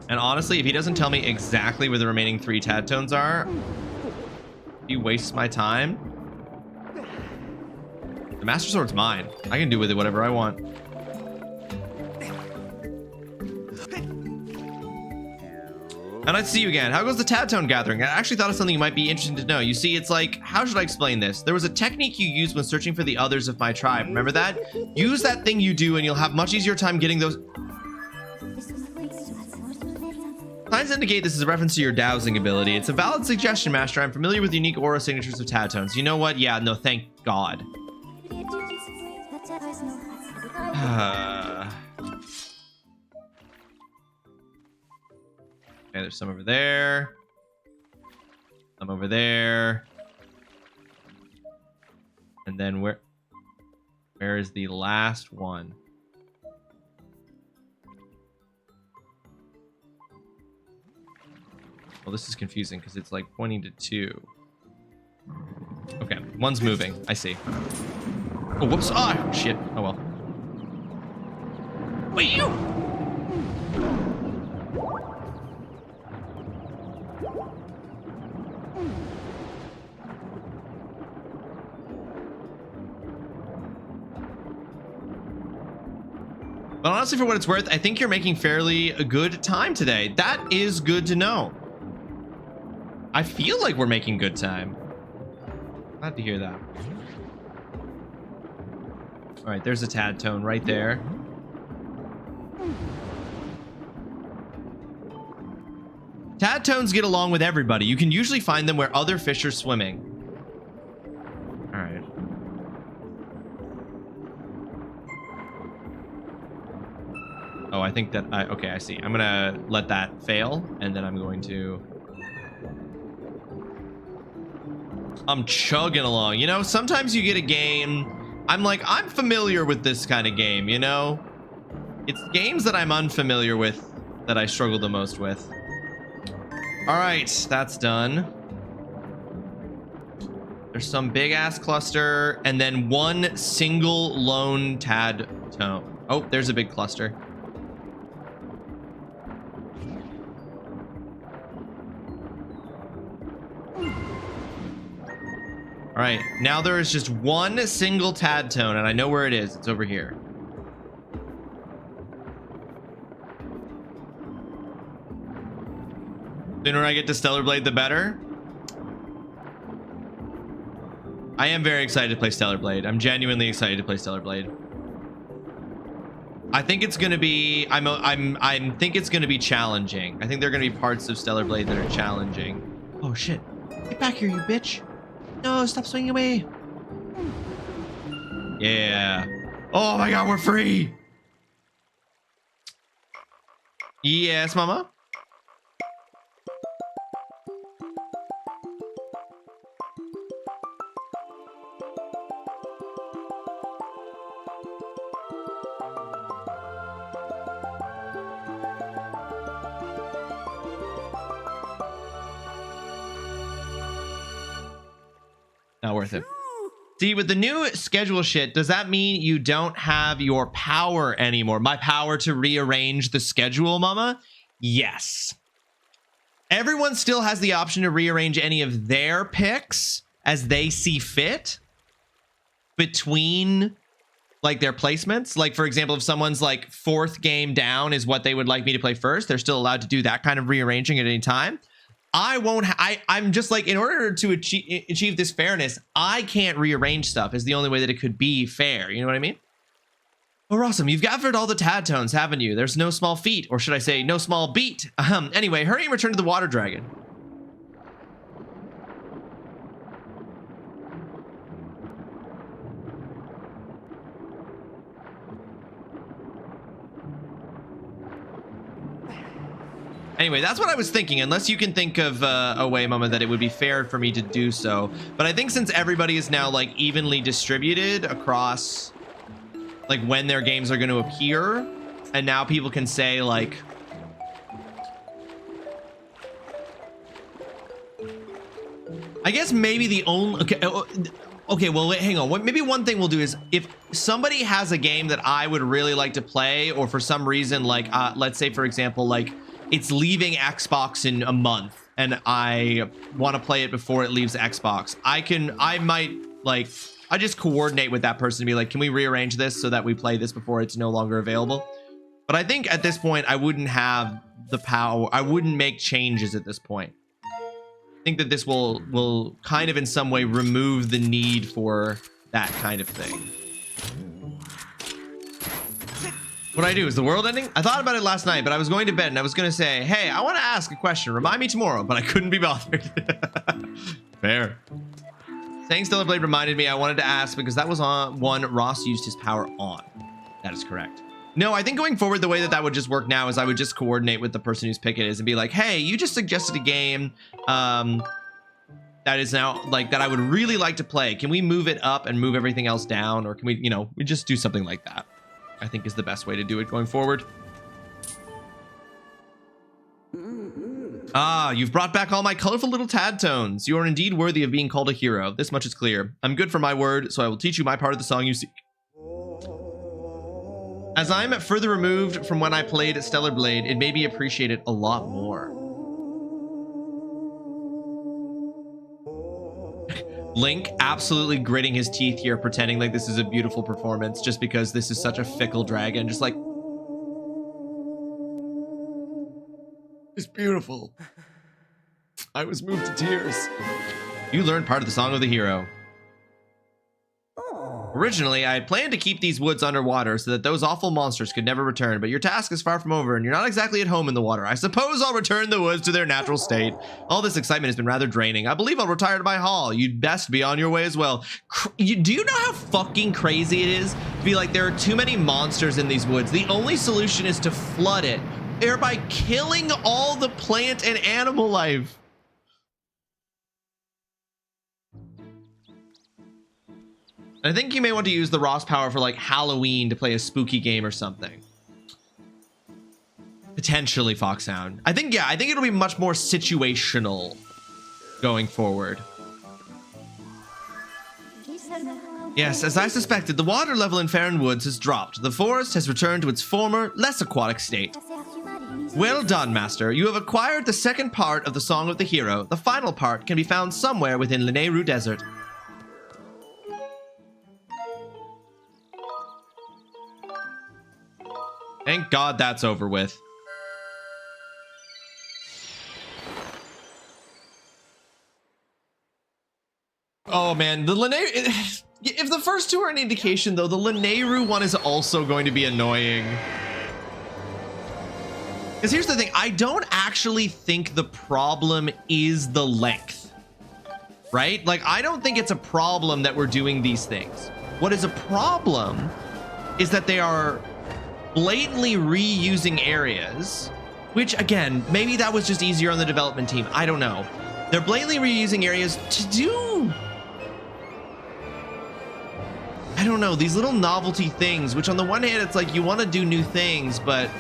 And honestly, if he doesn't tell me exactly where the remaining 3 tad tones are, he wastes my time. The Master Sword's mine. I can do with it whatever I want. And I'd see you again. How goes the tad tone gathering? I actually thought of something you might be interested to know. You see, it's like, how should I explain this? There was a technique you used when searching for the others of my tribe. Remember that? Use that thing you do and you'll have much easier time getting those. Signs indicate this is a reference to your dowsing ability. It's a valid suggestion, Master. I'm familiar with the unique aura signatures of tad tones. You know what? Yeah, no, thank God. Okay, there's some over there. Some over there. And then where is the last one? Well, this is confusing because it's like pointing to 2. Okay, one's moving. I see. Oh, whoops. Ah, shit. Oh, well. Wait, you! But honestly, for what it's worth, I think you're making fairly a good time today. That is good to know. I feel like we're making good time. Glad to hear that. All right, there's a tad tone right there. Tad tones get along with everybody. You can usually find them where other fish are swimming. All right. Oh, I think that okay, I see. I'm gonna let that fail, and then I'm going to. I'm chugging along. You know, sometimes you get a game. I'm like, I'm familiar with this kind of game, you know? It's games that I'm unfamiliar with that I struggle the most with. All right, that's done. There's some big ass cluster and then one single lone tad tone. Oh, there's a big cluster. All right, now there is just one single tad tone, and I know where it is. It's over here. Sooner I get to Stellar Blade, the better. I am very excited to play Stellar Blade. I'm genuinely excited to play Stellar Blade. I think it's gonna be. I think it's gonna be challenging. I think there are gonna be parts of Stellar Blade that are challenging. Oh shit! Get back here, you bitch! No, stop swinging away. Yeah. Oh my god, we're free. Yes, mama. Not worth it. See, with the new schedule shit, does that mean you don't have your power anymore? My power to rearrange the schedule, mama? Yes. Everyone still has the option to rearrange any of their picks as they see fit between like their placements. Like, for example, if someone's like 4th game down is what they would like me to play first, they're still allowed to do that kind of rearranging at any time. I won't. I'm just like, in order to achieve this fairness, I can't rearrange stuff. Is the only way that it could be fair. You know what I mean? Oh, Rawesome, you've gathered all the tad tones, haven't you? There's no small feat, or should I say, no small beat. Anyway, hurry and return to the water dragon. Anyway, that's what I was thinking, unless you can think of a way, mama, that it would be fair for me to do so. But I think since everybody is now like evenly distributed across like when their games are going to appear, and now people can say like, I guess maybe the only, okay, well, wait, hang on. Maybe one thing we'll do is if somebody has a game that I would really like to play, or for some reason, like, let's say, for example, like, it's leaving Xbox in a month and I want to play it before it leaves Xbox. I might like, I just coordinate with that person to be like, can we rearrange this so that we play this before it's no longer available? But I think at this point, I wouldn't have the power. I wouldn't make changes at this point. I think that this will kind of in some way remove the need for that kind of thing. What I do, is the world ending? I thought about it last night, but I was going to bed and I was going to say, hey, I want to ask a question. Remind me tomorrow, but I couldn't be bothered. Fair. Saying Stellar Blade reminded me I wanted to ask because that was on one Ross used his power on. That is correct. No, I think going forward, the way that that would just work now is I would just coordinate with the person whose pick it is and be like, hey, you just suggested a game that is now like that I would really like to play. Can we move it up and move everything else down? Or can we, you know, we just do something like that, I think is the best way to do it going forward. Ah, you've brought back all my colorful little tad tones. You are indeed worthy of being called a hero. This much is clear. I'm good for my word, so I will teach you my part of the song you seek. As I am further removed from when I played Stellar Blade, it made me appreciate it a lot more. Link absolutely gritting his teeth here, pretending like this is a beautiful performance just because this is such a fickle dragon. Just like, it's beautiful. I was moved to tears. You learned part of the song of the hero. Originally, I had planned to keep these woods underwater so that those awful monsters could never return, but your task is far from over and you're not exactly at home in the water. I suppose I'll return the woods to their natural state. All this excitement has been rather draining. I believe I'll retire to my hall. You'd best be on your way as well. Do you know how fucking crazy it is to be like, there are too many monsters in these woods. The only solution is to flood it, thereby killing all the plant and animal life. I think you may want to use the Ross power for like Halloween to play a spooky game or something. Potentially Foxhound. I think it'll be much more situational going forward. Yes, as I suspected, the water level in Farron Woods has dropped. The forest has returned to its former, less aquatic state. Well done, Master. You have acquired the second part of the Song of the Hero. The final part can be found somewhere within Lanayru Desert. Thank God that's over with. Oh man, the Lanayru... If the first two are an indication though, the Lanayru one is also going to be annoying. Because here's the thing, I don't actually think the problem is the length. Right? Like, I don't think it's a problem that we're doing these things. What is a problem is that they are blatantly reusing areas, which again, maybe that was just easier on the development team. I don't know. They're blatantly reusing areas to do, I don't know, these little novelty things, which on the one hand, it's like you want to do new things, but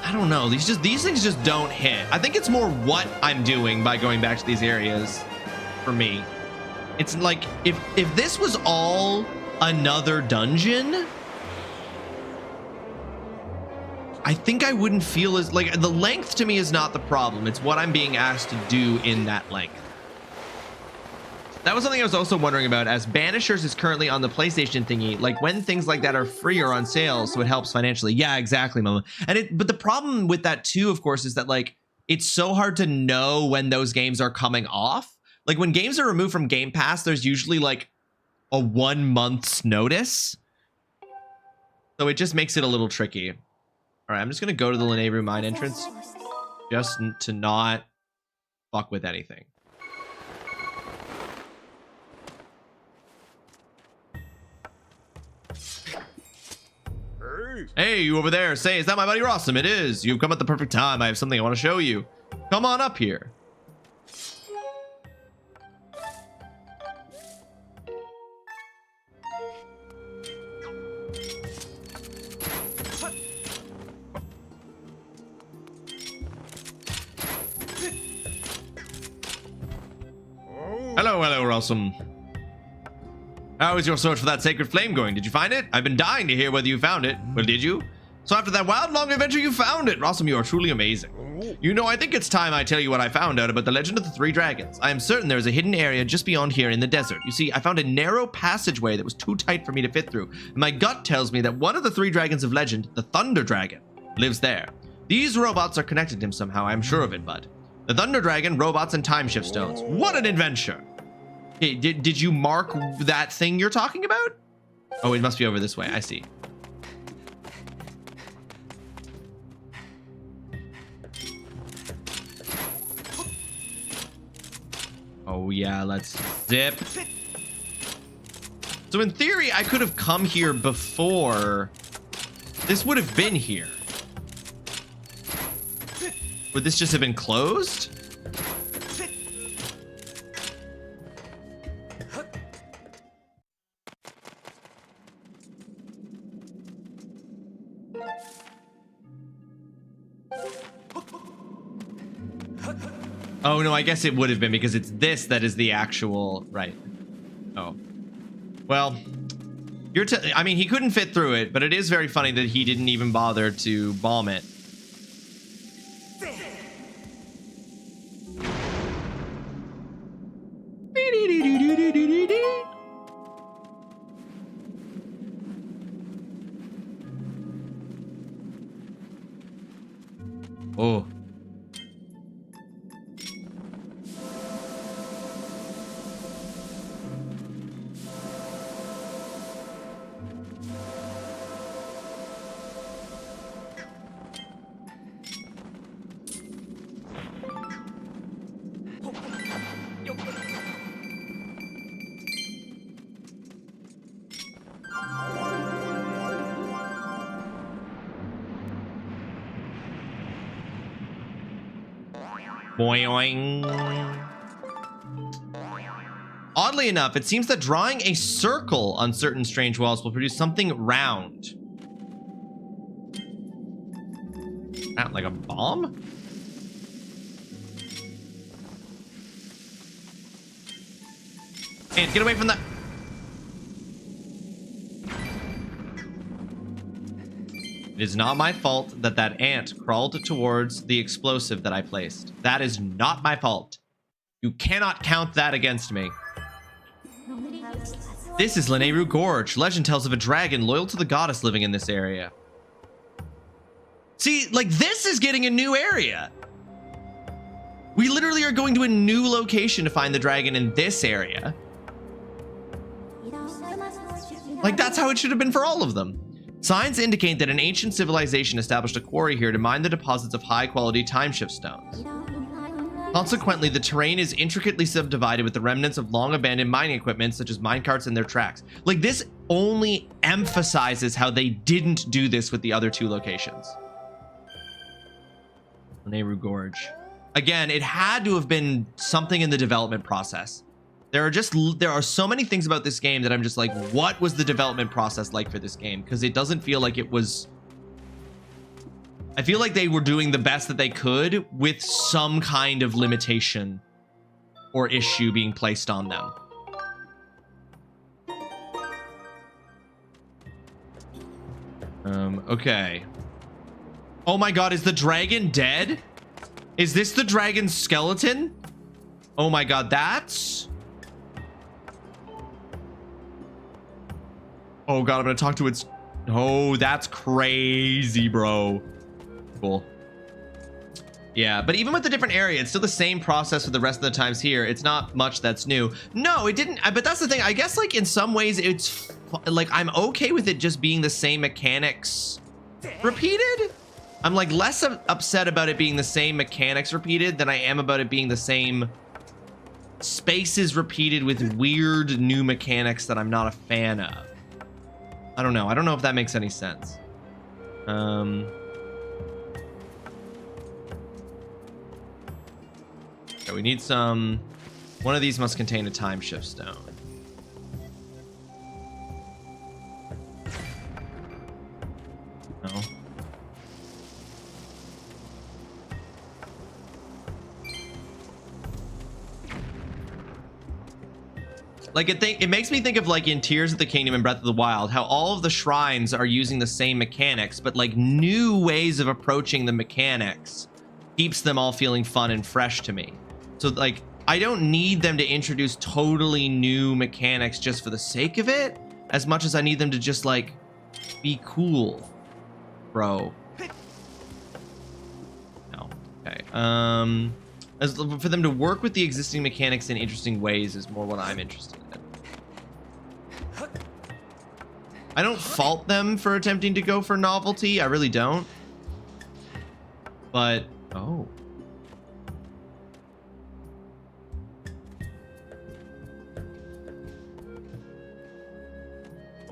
I don't know. These things just don't hit. I think it's more what I'm doing by going back to these areas for me. It's like if this was all another dungeon, I think I wouldn't feel as like the length to me is not the problem. It's what I'm being asked to do in that length. That was something I was also wondering about, as Banishers is currently on the PlayStation thingy, like when things like that are free or on sale, so it helps financially. Yeah, exactly, Mama. But the problem with that too, of course, is that like it's so hard to know when those games are coming off. Like when games are removed from Game Pass, there's usually like a 1 month's notice. So it just makes it a little tricky. All right, I'm just going to go to the Lanayru mine entrance just to not fuck with anything. Hey, you over there. Say, is that my buddy Rawesome? It is. You've come at the perfect time. I have something I want to show you. Come on up here. Hello, Rawesome. How is your search for that sacred flame going? Did you find it? I've been dying to hear whether you found it. Well, did you? So after that wild, long adventure, you found it. Rawesome, you are truly amazing. You know, I think it's time I tell you what I found out about the legend of the three dragons. I am certain there is a hidden area just beyond here in the desert. You see, I found a narrow passageway that was too tight for me to fit through. And my gut tells me that one of the three dragons of legend, the Thunder Dragon, lives there. These robots are connected to him somehow, I'm sure of it, bud. The Thunder Dragon, robots, and time shift stones. What an adventure! Hey, did you mark that thing you're talking about? Oh, it must be over this way. I see. Oh yeah, let's zip. So in theory, I could have come here before. This would have been here. Would this just have been closed? Oh no, I guess it would have been because it's this that is the actual right. Oh. Well, I mean, he couldn't fit through it, but it is very funny that he didn't even bother to bomb it. Oh. Boing. Oddly enough, it seems that drawing a circle on certain strange walls will produce something round. Not like a bomb? Hey, get away from that. It is not my fault that that ant crawled towards the explosive that I placed. That is not my fault. You cannot count that against me. This is Lanayru Gorge. Legend tells of a dragon loyal to the goddess living in this area. See, like, this is getting a new area. We literally are going to a new location to find the dragon in this area. Like, that's how it should have been for all of them. Signs indicate that an ancient civilization established a quarry here to mine the deposits of high-quality timeshift stones. Consequently, the terrain is intricately subdivided with the remnants of long-abandoned mining equipment, such as minecarts and their tracks. Like, this only emphasizes how they didn't do this with the other two locations. Lanayru Gorge. Again, it had to have been something in the development process. There are so many things about this game that I'm just like, what was the development process like for this game? Because it doesn't feel like it was... I feel like they were doing the best that they could with some kind of limitation or issue being placed on them. Okay. Oh my god, is the dragon dead? Is this the dragon's skeleton? Oh my god, that's... Oh god, I'm gonna talk to its... Oh, that's crazy, bro. Cool. Yeah, but even with the different area, it's still the same process for the rest of the times here. It's not much that's new. No, it didn't... But that's the thing. I guess, like, in some ways, it's... Like, I'm okay with it just being the same mechanics repeated. I'm, like, less upset about it being the same mechanics repeated than I am about it being the same spaces repeated with weird new mechanics that I'm not a fan of. I don't know. I don't know if that makes any sense. Okay, we need some... One of these must contain a time shift stone. No. Like, it makes me think of, like, in Tears of the Kingdom and Breath of the Wild, how all of the shrines are using the same mechanics, but, like, new ways of approaching the mechanics keeps them all feeling fun and fresh to me. So, like, I don't need them to introduce totally new mechanics just for the sake of it, as much as I need them to just, like, be cool, bro. No. Okay. As for them to work with the existing mechanics in interesting ways is more what I'm interested in. I don't fault them for attempting to go for novelty. I really don't. But, oh.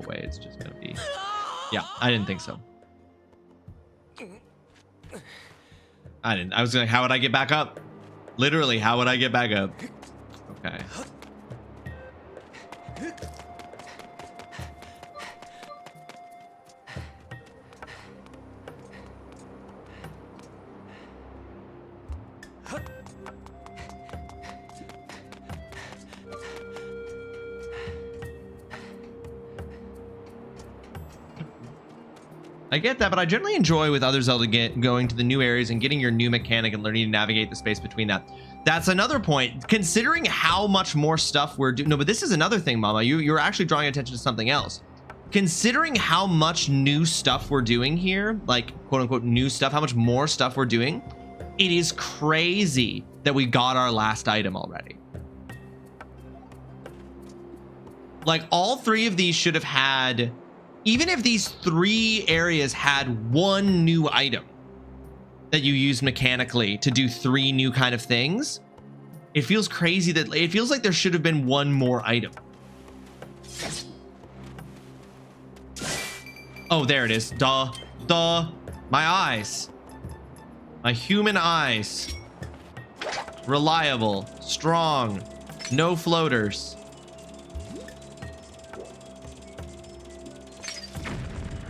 away, it's just gonna be... Yeah, I didn't think so. I was like, how would I get back up? Literally, how would I get back up? Okay. I get that, but I generally enjoy with other Zelda going to the new areas and getting your new mechanic and learning to navigate the space between that. That's another point. Considering how much more stuff we're doing. No, but this is another thing, Mama. You're actually drawing attention to something else. Considering how much new stuff we're doing here, like quote unquote new stuff, how much more stuff we're doing, it is crazy that we got our last item already. Like all three of these should have had... Even if these 3 areas had 1 new item that you use mechanically to do 3 new kind of things, it feels crazy that it feels like there should have been 1 more item. Oh, there it is. Duh. My eyes. My human eyes. Reliable. Strong. No floaters.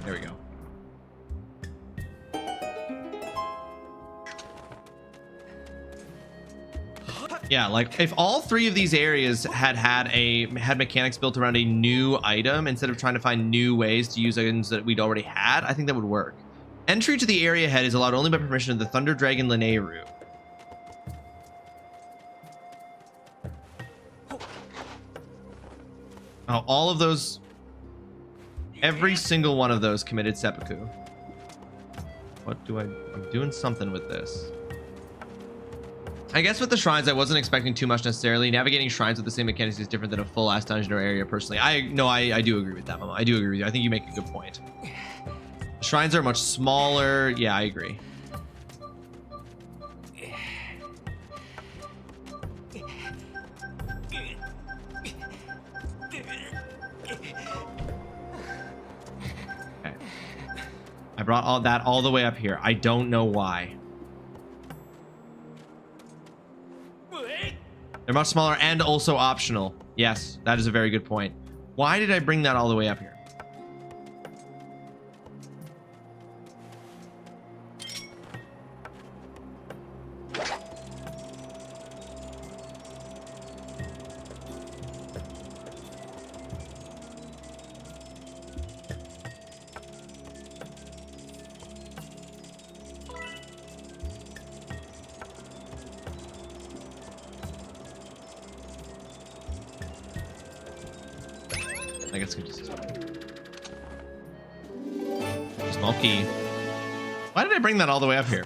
There we go. Yeah, like if all 3 of these areas had mechanics built around a new item instead of trying to find new ways to use items that we'd already had, I think that would work. Entry to the area head is allowed only by permission of the Thunder Dragon Lineru. Oh, all of those... Every single one of those committed seppuku. What do I'm doing something with this. I guess with the shrines, I wasn't expecting too much necessarily. Navigating shrines with the same mechanics is different than a full ass dungeon or area personally. I do agree with that, Mama. I do agree with you. I think you make a good point. Shrines are much smaller. Yeah, I agree. I brought all the way up here. I don't know why. They're much smaller and also optional. Yes, that is a very good point. Why did I bring that all the way up here? I guess we just small key. Why did I bring that all the way up here?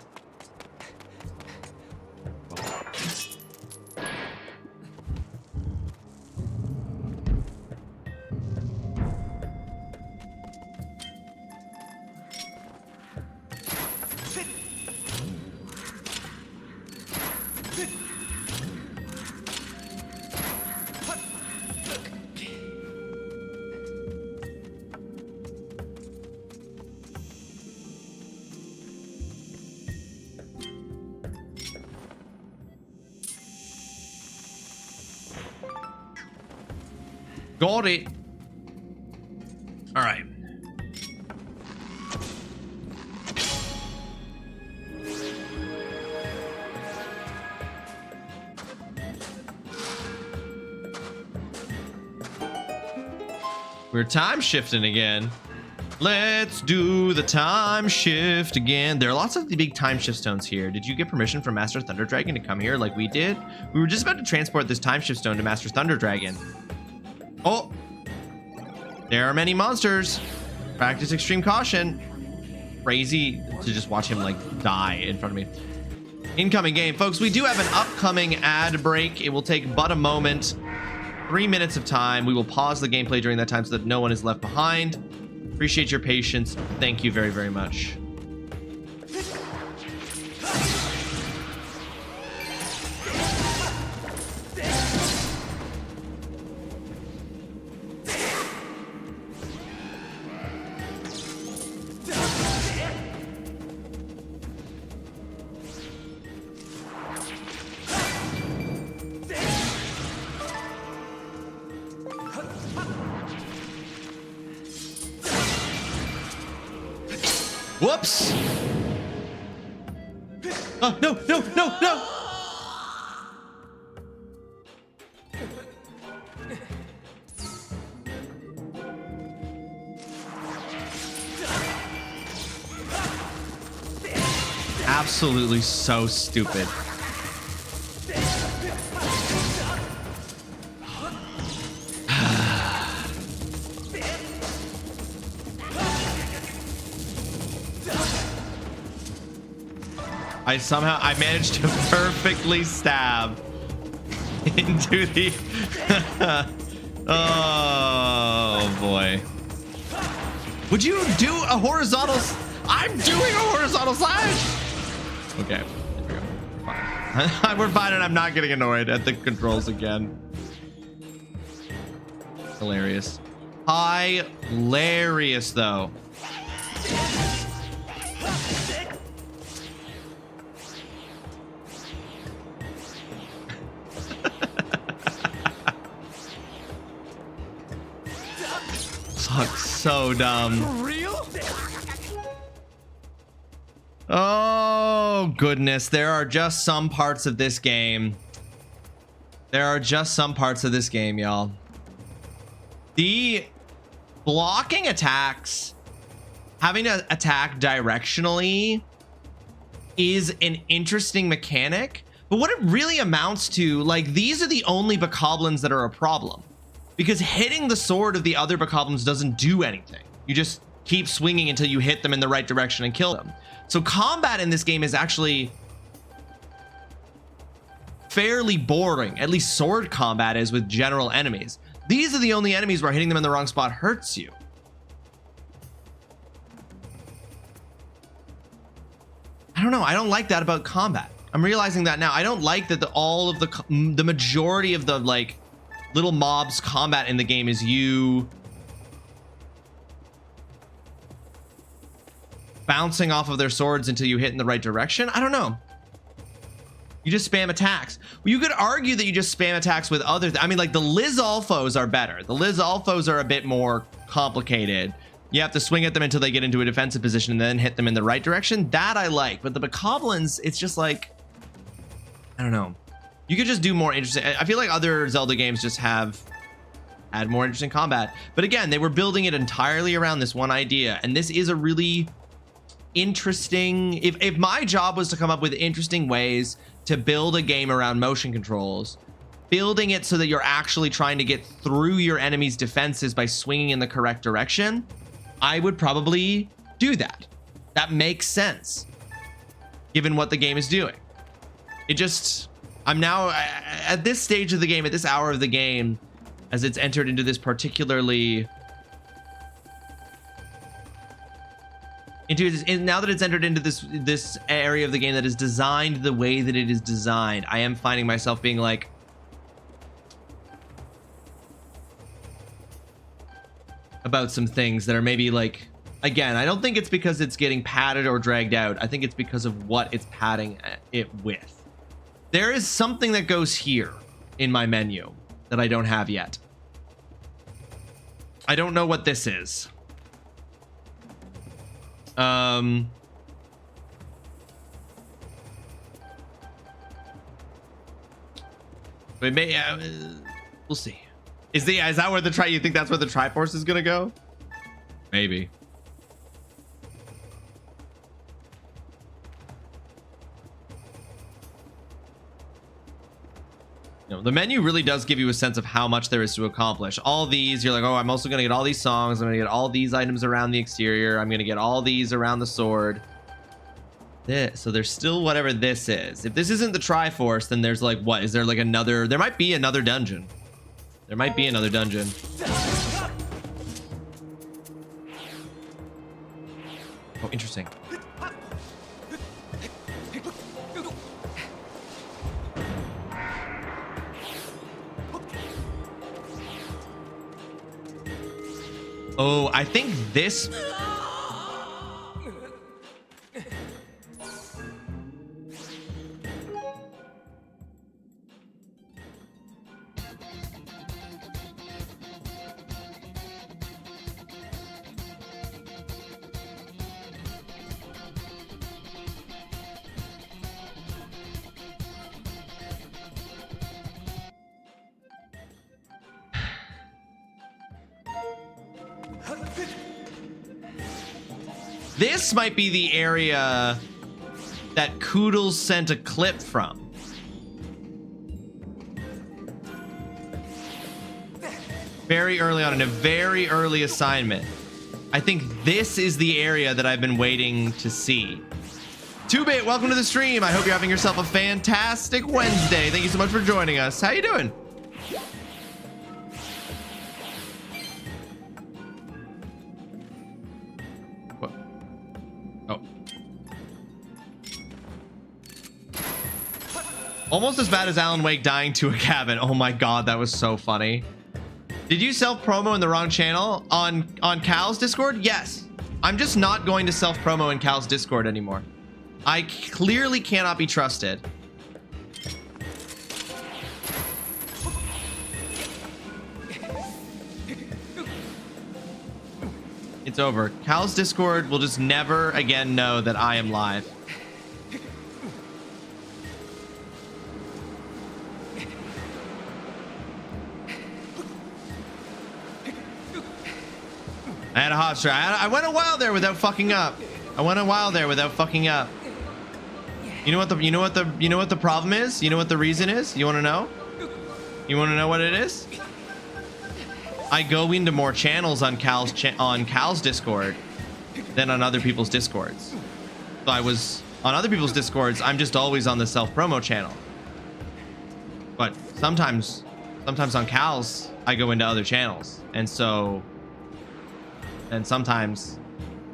Got it. All right. We're time shifting again. Let's do the time shift again. There are lots of the big time shift stones here. Did you get permission from Master Thunder Dragon to come here like we did? We were just about to transport this time shift stone to Master Thunder Dragon. Oh, there are many monsters. Practice extreme caution. Crazy to just watch him like die in front of me. Incoming game, folks. We do have an upcoming ad break. It will take but a moment. 3 minutes of time. We will pause the gameplay during that time so that no one is left behind. Appreciate your patience. Thank you very, very much. Whoops. Oh, no, no, no, no. Absolutely so stupid. I managed to perfectly stab into the oh boy. Would you do a horizontal? I'm doing a horizontal slash. Okay, there we go. Fine. We're fine, and I'm not getting annoyed at the controls again. Hilarious. Hilarious, though. Fuck, so dumb. For real? Oh, goodness. There are just some parts of this game. There are just some parts of this game, y'all. The blocking attacks, having to attack directionally is an interesting mechanic. But what it really amounts to, like, these are the only bokoblins that are a problem. Because hitting the sword of the other bokoblins doesn't do anything. You just keep swinging until you hit them in the right direction and kill them. So combat in this game is actually fairly boring. At least sword combat is with general enemies. These are the only enemies where hitting them in the wrong spot hurts you. I don't know. I don't like that about combat. I'm realizing that now. I don't like that the majority of the like little mobs combat in the game is you bouncing off of their swords until you hit in the right direction. I don't know. You just spam attacks. Well, you could argue that you just spam attacks with other I mean, like the Liz Alphos are better. The Liz Alphos are a bit more complicated. You have to swing at them until they get into a defensive position and then hit them in the right direction. That I like. But the bokoblins, it's just like, I don't know. You could just do more interesting. I feel like other Zelda games just had more interesting combat. But again, they were building it entirely around this one idea. And this is a really interesting, if my job was to come up with interesting ways to build a game around motion controls, building it so that you're actually trying to get through your enemy's defenses by swinging in the correct direction, I would probably do that. That makes sense given what the game is doing. It just, I'm now at this stage of the game, at this hour of the game, as it's entered into this particularly now that it's entered into this area of the game that is designed the way that it is designed, I am finding myself being like, about some things that are maybe like, again, I don't think it's because it's getting padded or dragged out. I think it's because of what it's padding it with. There is something that goes here in my menu that I don't have yet. I don't know what this is. But may we'll see. Is that where the you think that's where the Triforce is gonna go? Maybe. You know, the menu really does give you a sense of how much there is to accomplish. All these, you're like, oh, I'm also gonna get all these songs. I'm gonna get all these items around the exterior. I'm gonna get all these around the sword. So there's still whatever this is. If this isn't the Triforce, then there's like, what? Is there like another? There might be another dungeon. There might be another dungeon. Oh, interesting. Oh, I think this... This might be the area that Koodles sent a clip from. Very early on in a very early assignment. I think this is the area that I've been waiting to see. 2-Bit, welcome to the stream. I hope you're having yourself a fantastic Wednesday. Thank you so much for joining us. How you doing? What? Oh. Almost as bad as Alan Wake dying to a cabin. Oh my god, that was so funny. Did you self-promo in the wrong channel on Cal's Discord? Yes. I'm just not going to self-promo in Cal's Discord anymore. I clearly cannot be trusted. It's over. Cal's Discord will just never again know that I am live. I had a hot streak. I went a while there without fucking up. You know what the problem is? You know what the reason is? You want to know? You want to know what it is? I go into more channels on Cal's Discord than on other people's Discords. So I was on other people's Discords. I'm just always on the self-promo channel. But sometimes on Cal's, I go into other channels, and so. And sometimes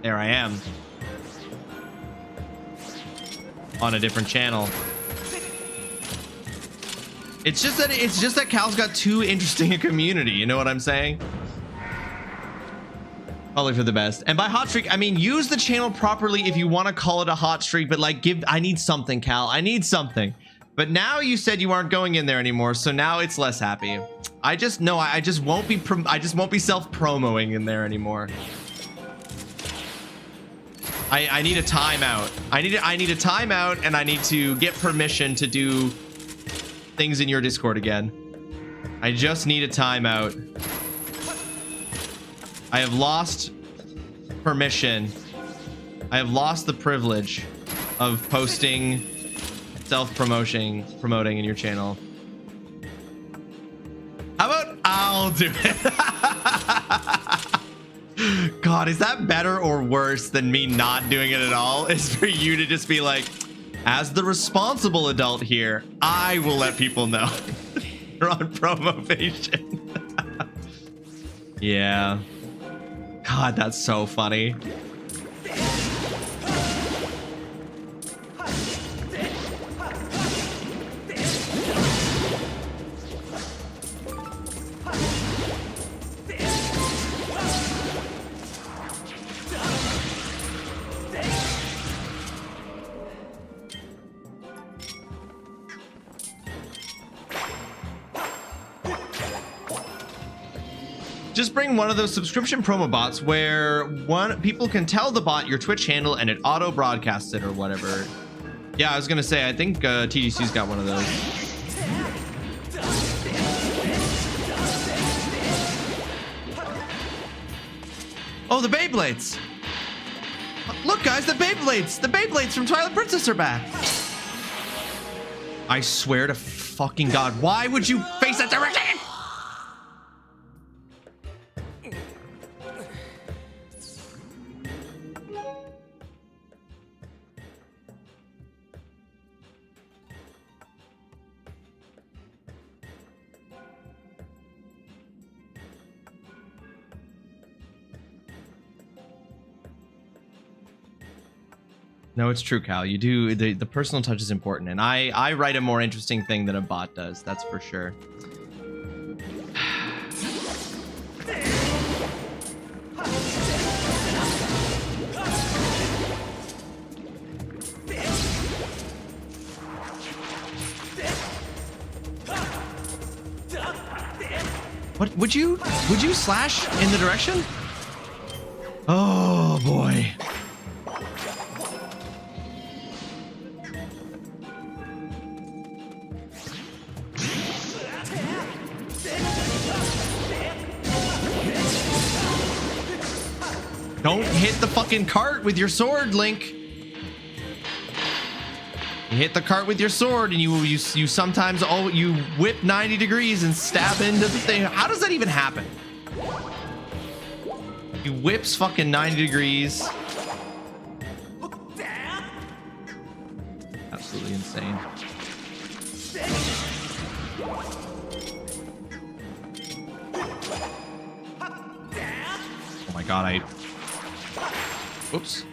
there I am on a different channel. It's just that Cal's got too interesting a community. You know what I'm saying? Probably for the best. And by hot streak, I mean use the channel properly if you want to call it a hot streak. But like, I need something, Cal. I need something. But now you said you aren't going in there anymore, so now it's less happy. I just won't be self-promoing in there anymore. I need a timeout. I need a timeout, and I need to get permission to do things in your Discord again. I just need a timeout. I have lost permission. I have lost the privilege of posting promoting in your channel. How about I'll do it? God, is that better or worse than me not doing it at all? Is for you to just be like, as the responsible adult here, I will let people know you're on promovation. Yeah. God, that's so funny. Just bring one of those subscription promo bots where people can tell the bot your Twitch handle and it auto broadcasts it or whatever. Yeah, I was gonna say, I think TGC's got one of those. Oh, the Beyblades! Look, guys, the Beyblades! The Beyblades from Twilight Princess are back! I swear to fucking God, why would you face that direction? No, it's true, Cal. You do the personal touch is important, and I write a more interesting thing than a bot does. That's for sure. What would you slash in the direction? Oh boy. Don't hit the fucking cart with your sword, Link. You hit the cart with your sword, and you sometimes you whip 90 degrees and stab into the thing. How does that even happen? He whips fucking 90 degrees. Absolutely insane. Oh my god, Oops.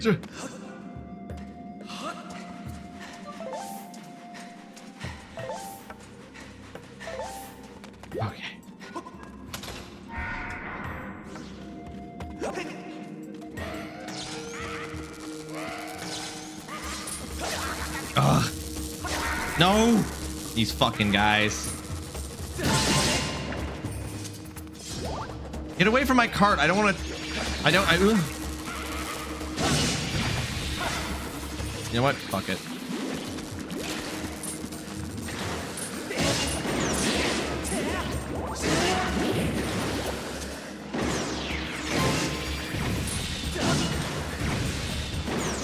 Okay. Ugh. No! These fucking guys. Get away from my cart. I don't want to... You know what? Fuck it.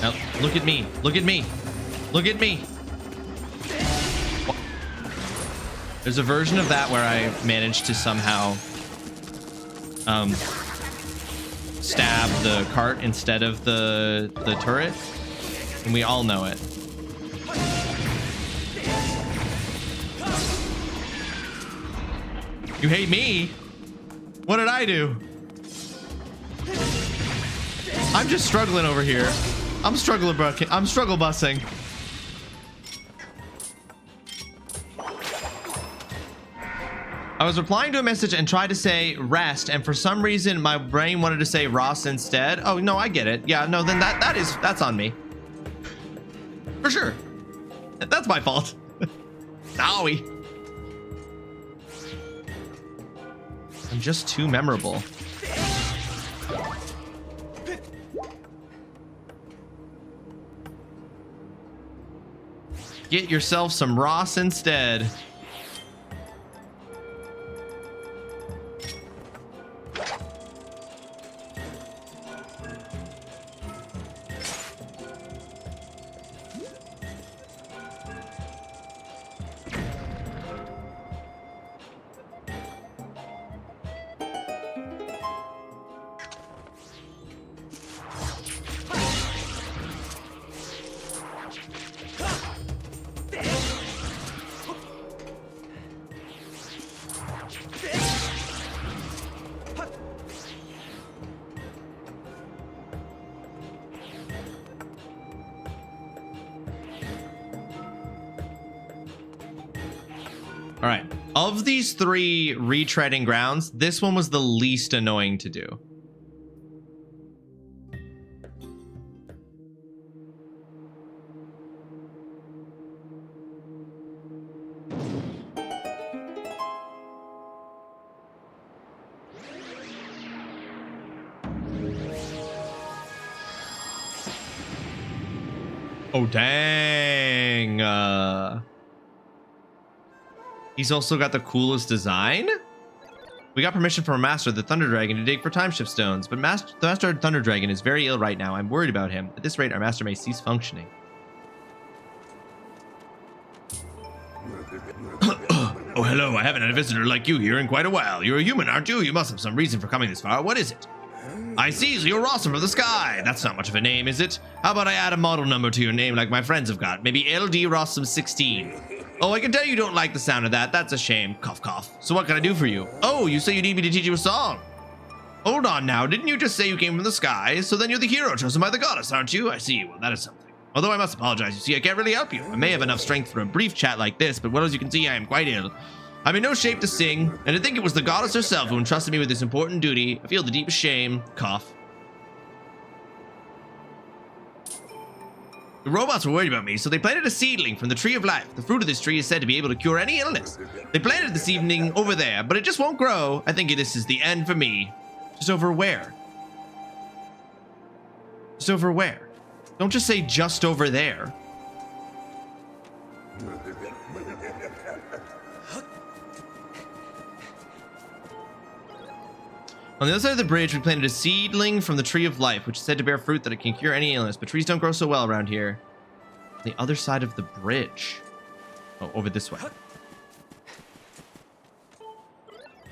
Now, look at me. Look at me. Look at me. There's a version of that where I managed to somehow stab the cart instead of the turret, and we all know it. You hate me? What did I do? I'm just struggling over here. I'm struggle bussing. I was replying to a message and tried to say rest, and for some reason my brain wanted to say Ross instead. Oh no, I get it. Yeah, no, then that's on me. For sure. That's my fault. Owie. I'm just too memorable. Get yourself some Ross instead. All right, of these three retreading grounds, this one was the least annoying to do. Oh, dang. He's also got the coolest design. We got permission from our master, the Thunder Dragon, to dig for time shift stones, but the master Thunder Dragon is very ill right now. I'm worried about him. At this rate, our master may cease functioning. Oh, hello. I haven't had a visitor like you here in quite a while. You're a human, aren't you? You must have some reason for coming this far. What is it? I see, so you're awesome from the sky. That's not much of a name, is it? How about I add a model number to your name like my friends have got? Maybe TLOZ 16. Oh, I can tell you don't like the sound of that. That's a shame. Cough, cough. So what can I do for you? Oh, you say you need me to teach you a song. Hold on now. Didn't you just say you came from the sky? So then you're the hero chosen by the goddess, aren't you? I see. Well, that is something. Although I must apologize. You see, I can't really help you. I may have enough strength for a brief chat like this, but well, as you can see, I am quite ill. I'm in no shape to sing, and to think it was the goddess herself who entrusted me with this important duty. I feel the deepest shame. Cough. The robots were worried about me, so they planted a seedling from the tree of life. The fruit of this tree is said to be able to cure any illness. They planted this evening over there, but it just won't grow. I think this is the end for me. Just over where? Just over where? Don't just say just over there. On the other side of the bridge, we planted a seedling from the tree of life, which is said to bear fruit that it can cure any illness, but trees don't grow so well around here. On the other side of the bridge. Oh, over this way.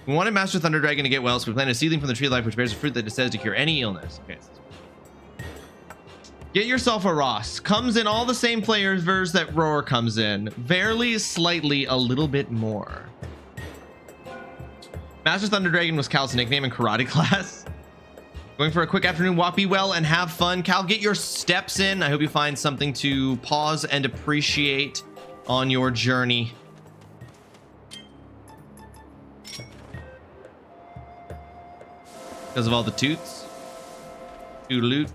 We wanted Master Thunder Dragon to get well, so we planted a seedling from the tree of life, which bears a fruit that it says to cure any illness. Okay. Get yourself a Ross. Comes in all the same flavors that Roar comes in. Barely, slightly, a little bit more. Master Thunder Dragon was Cal's nickname in karate class. Going for a quick afternoon walk. Be well and have fun. Cal, get your steps in. I hope you find something to pause and appreciate on your journey. Because of all the toots. Toodaloot.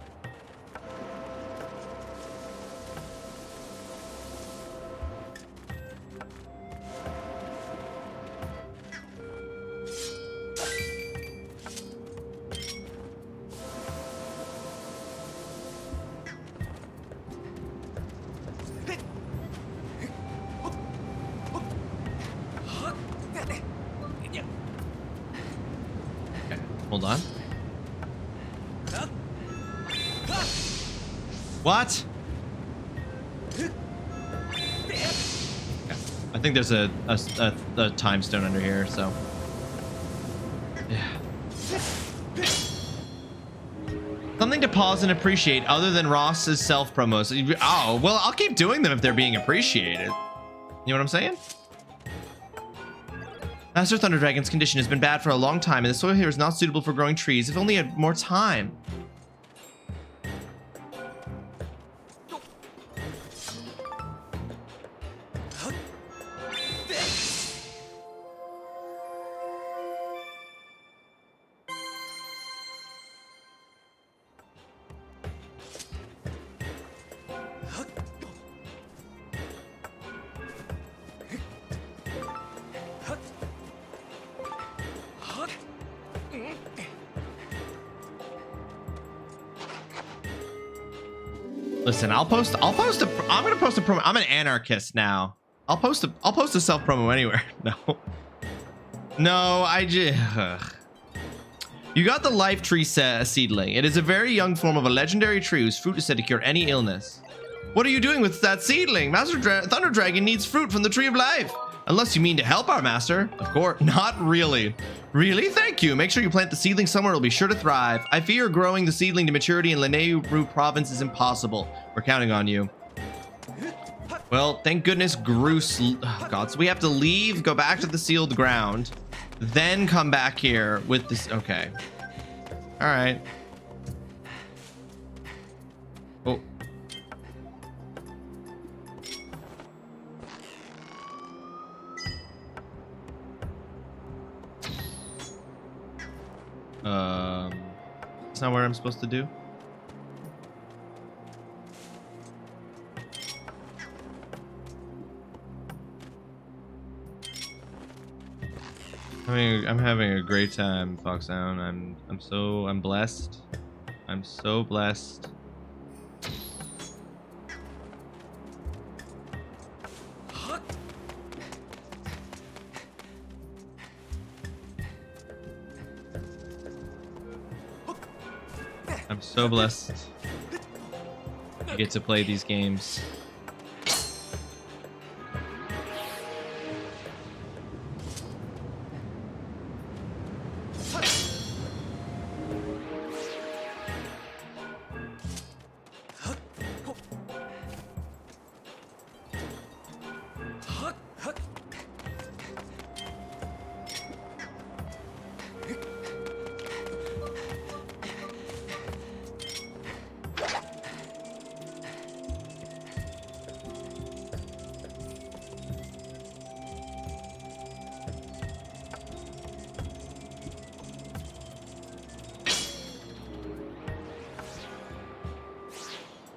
Hold on. What? I think there's a time stone under here, so. Yeah. Something to pause and appreciate other than Ross's self promos. Oh, well, I'll keep doing them if they're being appreciated. You know what I'm saying? Master Thunder Dragon's condition has been bad for a long time, and the soil here is not suitable for growing trees. If only had more time. Listen, I'm gonna post a promo. I'm an anarchist now. I'll post a self promo anywhere. No, I just. You got the life tree seedling. It is a very young form of a legendary tree whose fruit is said to cure any illness. What are you doing with that seedling? Master Thunder Dragon needs fruit from the tree of life. Unless you mean to help our master. Of course, not really. Really? Thank you. Make sure you plant the seedling somewhere. It'll be sure to thrive. I fear growing the seedling to maturity in Lanayru province is impossible. We're counting on you. Well, thank goodness Groose. Oh God, so we have to leave, go back to the sealed ground, then come back here with this. Okay. All right. Oh. It's not where I'm supposed to do. I'm having a great time, Foxhound. I'm blessed. I'm so blessed. I'm so blessed to get to play these games.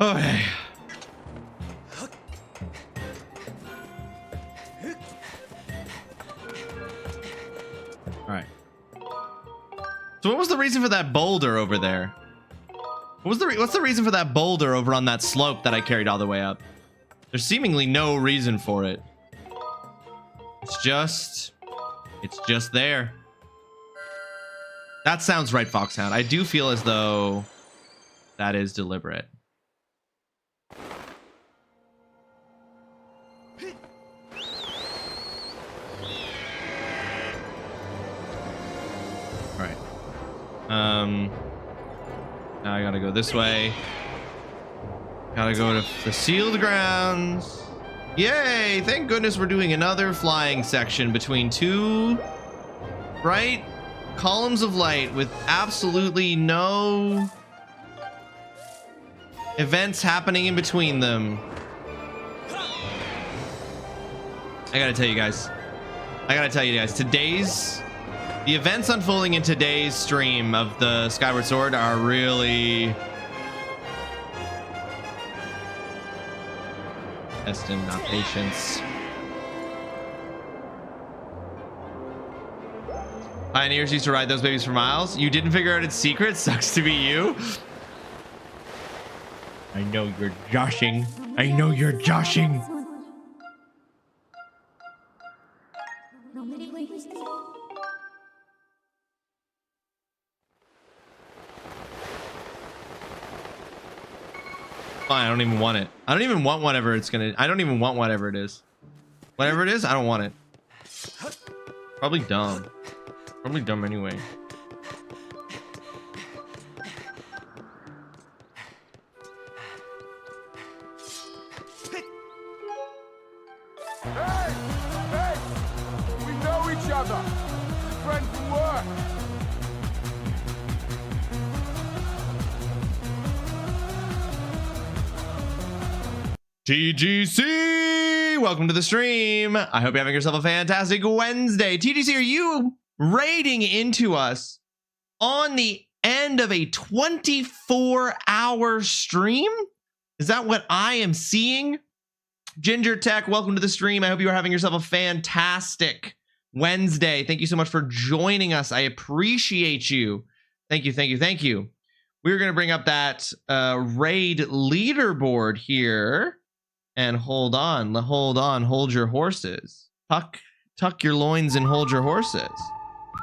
Okay. All right. So what was the reason for that boulder over there? What's the reason for that boulder over on that slope that I carried all the way up? There's seemingly no reason for it. It's just there. That sounds right, Foxhound. I do feel as though that is deliberate. All right. Now I gotta go this way. Gotta go to the sealed grounds. Yay! Thank goodness we're doing another flying section between two bright columns of light with absolutely no events happening in between them. I gotta tell you guys, the events unfolding in today's stream of the Skyward Sword are really testing our patience. Pioneers used to ride those babies for miles. You didn't figure out its secret? Sucks to be you. I know you're joshing. I know you're joshing. Fine, I don't even want it. I don't even want whatever it's gonna. I don't even want whatever it is. Whatever it is, I don't want it. Probably dumb. Probably dumb anyway. Hey! We know each other. Friends from work. TGC, welcome to the stream. I hope you're having yourself a fantastic Wednesday. TGC, are you raiding into us on the end of a 24-hour stream? Is that what I am seeing? Ginger Tech, welcome to the stream. I hope you are having yourself a fantastic Wednesday. Thank you so much for joining us. I appreciate you. Thank you, thank you, thank you. We're going to bring up that raid leaderboard here. And hold on, hold your horses. Tuck your loins and hold your horses.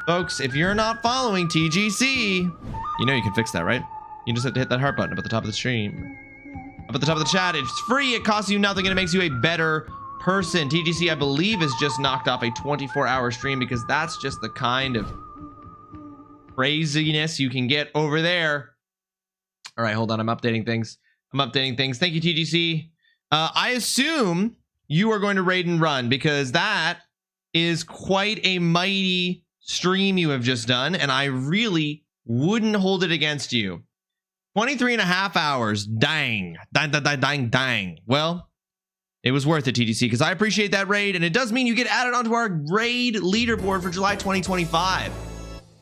Folks, if you're not following TGC, you know you can fix that, right? You just have to hit that heart button up at the top of the stream. Up at the top of the chat, it's free, it costs you nothing, and it makes you a better person. TGC, I believe, has just knocked off a 24-hour stream because that's just the kind of craziness you can get over there. All right, hold on, I'm updating things. Thank you, TGC. I assume you are going to raid and run because that is quite a mighty stream you have just done, and I really wouldn't hold it against you. 23 and a half hours. Dang. Well, it was worth it, TGC, because I appreciate that raid, and it does mean you get added onto our raid leaderboard for July 2025.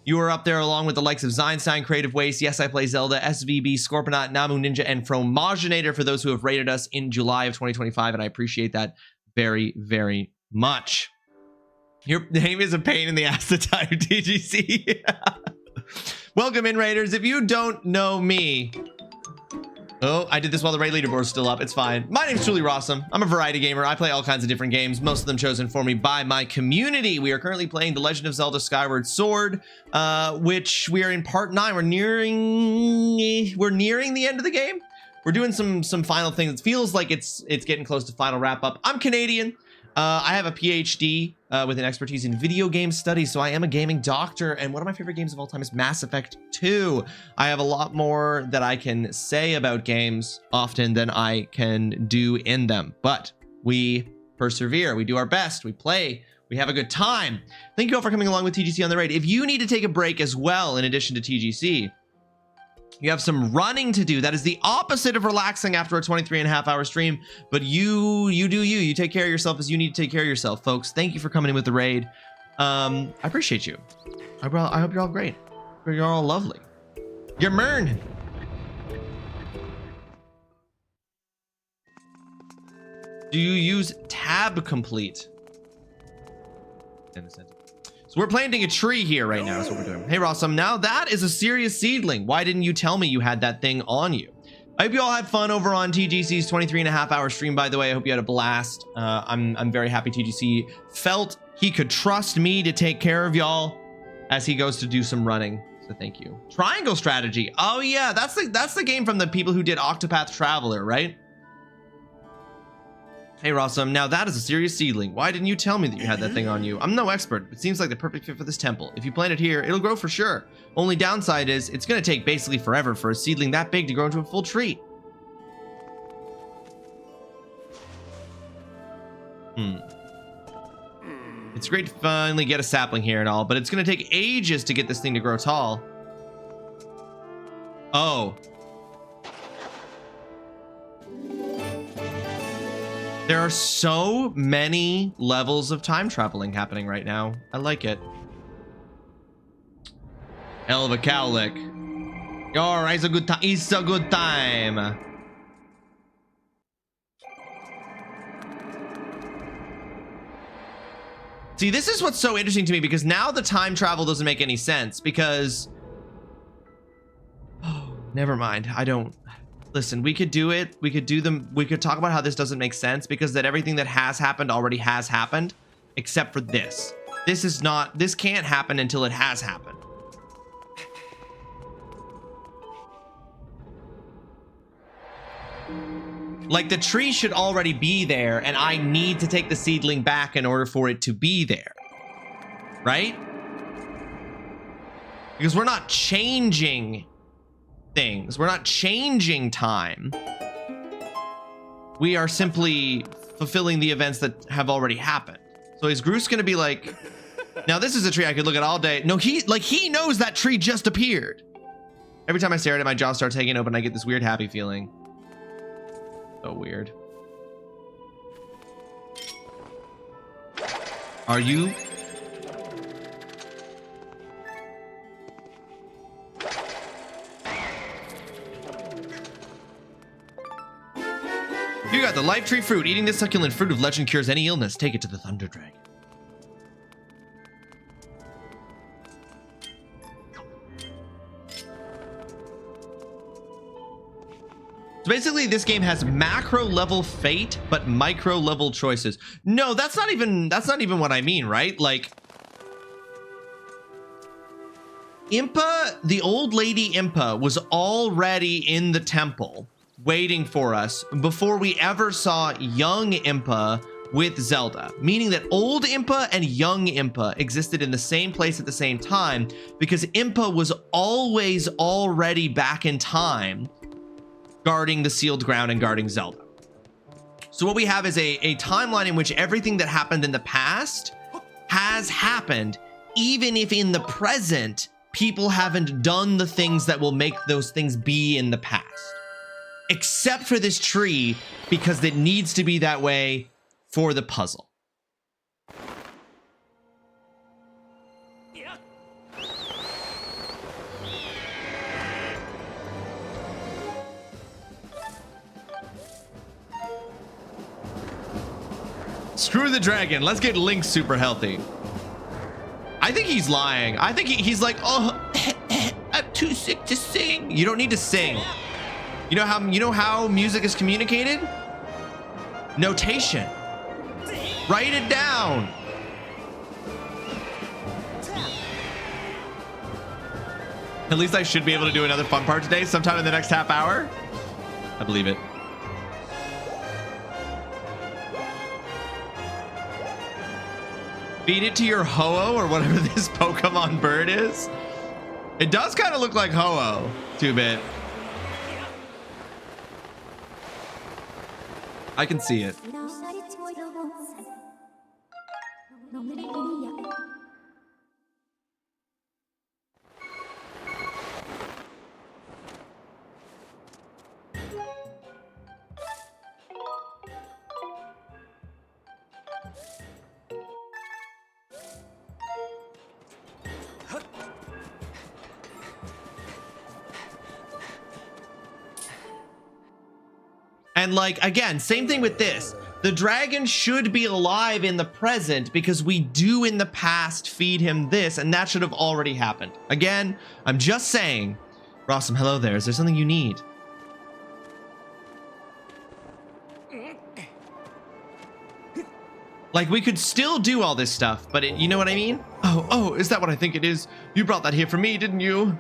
You are up there along with the likes of Zeinstein, Creative Waste, Yes I Play Zelda, SVB, Scorponaut, Namu Ninja, and Fromaginator for those who have rated us in July of 2025, and I appreciate that very, very much. Your name is a pain in the ass to type, TGC. Welcome in, Raiders. If you don't know me... Oh, I did this while the raid leaderboard is still up. It's fine. My name's TrulyRawesome. I'm a variety gamer. I play all kinds of different games, most of them chosen for me by my community. We are currently playing The Legend of Zelda Skyward Sword, which we are in part 9. We're nearing the end of the game. We're doing some final things. It feels like it's getting close to final wrap up. I'm Canadian. I have a PhD with an expertise in video game studies, so I am a gaming doctor, and one of my favorite games of all time is Mass Effect 2. I have a lot more that I can say about games often than I can do in them, but we persevere, we do our best, we play, we have a good time. Thank you all for coming along with TGC on the raid. If you need to take a break as well, in addition to TGC, you have some running to do. That is the opposite of relaxing after a 23-and-a-half-hour stream, but you do you. You take care of yourself as you need to take care of yourself, folks. Thank you for coming in with the raid. I appreciate you. I hope you're all great. You're all lovely. You're Mern. Do you use tab complete? So we're planting a tree here right now is what we're doing. Hey, Rawesome, now that is a serious seedling. Why didn't you tell me you had that thing on you? I hope you all had fun over on TGC's 23.5-hour stream, by the way. I hope you had a blast. I'm very happy TGC felt he could trust me to take care of y'all as he goes to do some running. So thank you. Triangle strategy. Oh yeah, that's the game from the people who did Octopath Traveler, right? Hey, Rawesome, now that is a serious seedling. Why didn't you tell me that you had that thing on you? I'm no expert, but it seems like the perfect fit for this temple. If you plant it here, it'll grow for sure. Only downside is it's going to take basically forever for a seedling that big to grow into a full tree. It's great to finally get a sapling here and all, but it's going to take ages to get this thing to grow tall. Oh. There are so many levels of time traveling happening right now. I like it. Hell of a cowlick. Alright, it's a good time. It's a good time. See, this is what's so interesting to me, because now the time travel doesn't make any sense, because... Oh, never mind. I don't... Listen, we could do it. We could do them. We could talk about how this doesn't make sense, because that everything that has happened already has happened, except for this. This is not, this can't happen until it has happened. Like, the tree should already be there, and I need to take the seedling back in order for it to be there. Right? Because we're not changing things. We're not changing time. We are simply fulfilling the events that have already happened. So is Groose gonna be like, now this is a tree I could look at all day. No, he knows that tree just appeared. Every time I stare at it, my jaw starts hanging open. I get this weird happy feeling. So weird. Are you? You got the life tree fruit. Eating this succulent fruit of legend cures any illness. Take it to the Thunder Dragon. So basically, this game has macro level fate, but micro level choices. No, that's not even what I mean, right? Like, Impa, the old lady Impa, was already in the temple waiting for us before we ever saw young Impa with Zelda, meaning that old Impa and young Impa existed in the same place at the same time, because Impa was always already back in time guarding the sealed ground and guarding Zelda. So what we have is a timeline in which everything that happened in the past has happened, even if in the present people haven't done the things that will make those things be in the past. Except for this tree, because it needs to be that way for the puzzle. Screw the dragon. Let's get Link super healthy. I think he's lying. I think he's like, oh, I'm too sick to sing. You don't need to sing. You know how music is communicated? Notation. Write it down. At least I should be able to do another fun part today sometime in the next half hour. I believe it. Feed it to your Ho-Oh or whatever this Pokemon bird is. It does kind of look like Ho-Oh, 2-bit. I can see it. And like, again, same thing with this. The dragon should be alive in the present because we do in the past feed him this, and that should have already happened. Again, I'm just saying. Rawesome, hello there. Is there something you need? Like, we could still do all this stuff, but you know what I mean? Oh, is that what I think it is? You brought that here for me, didn't you?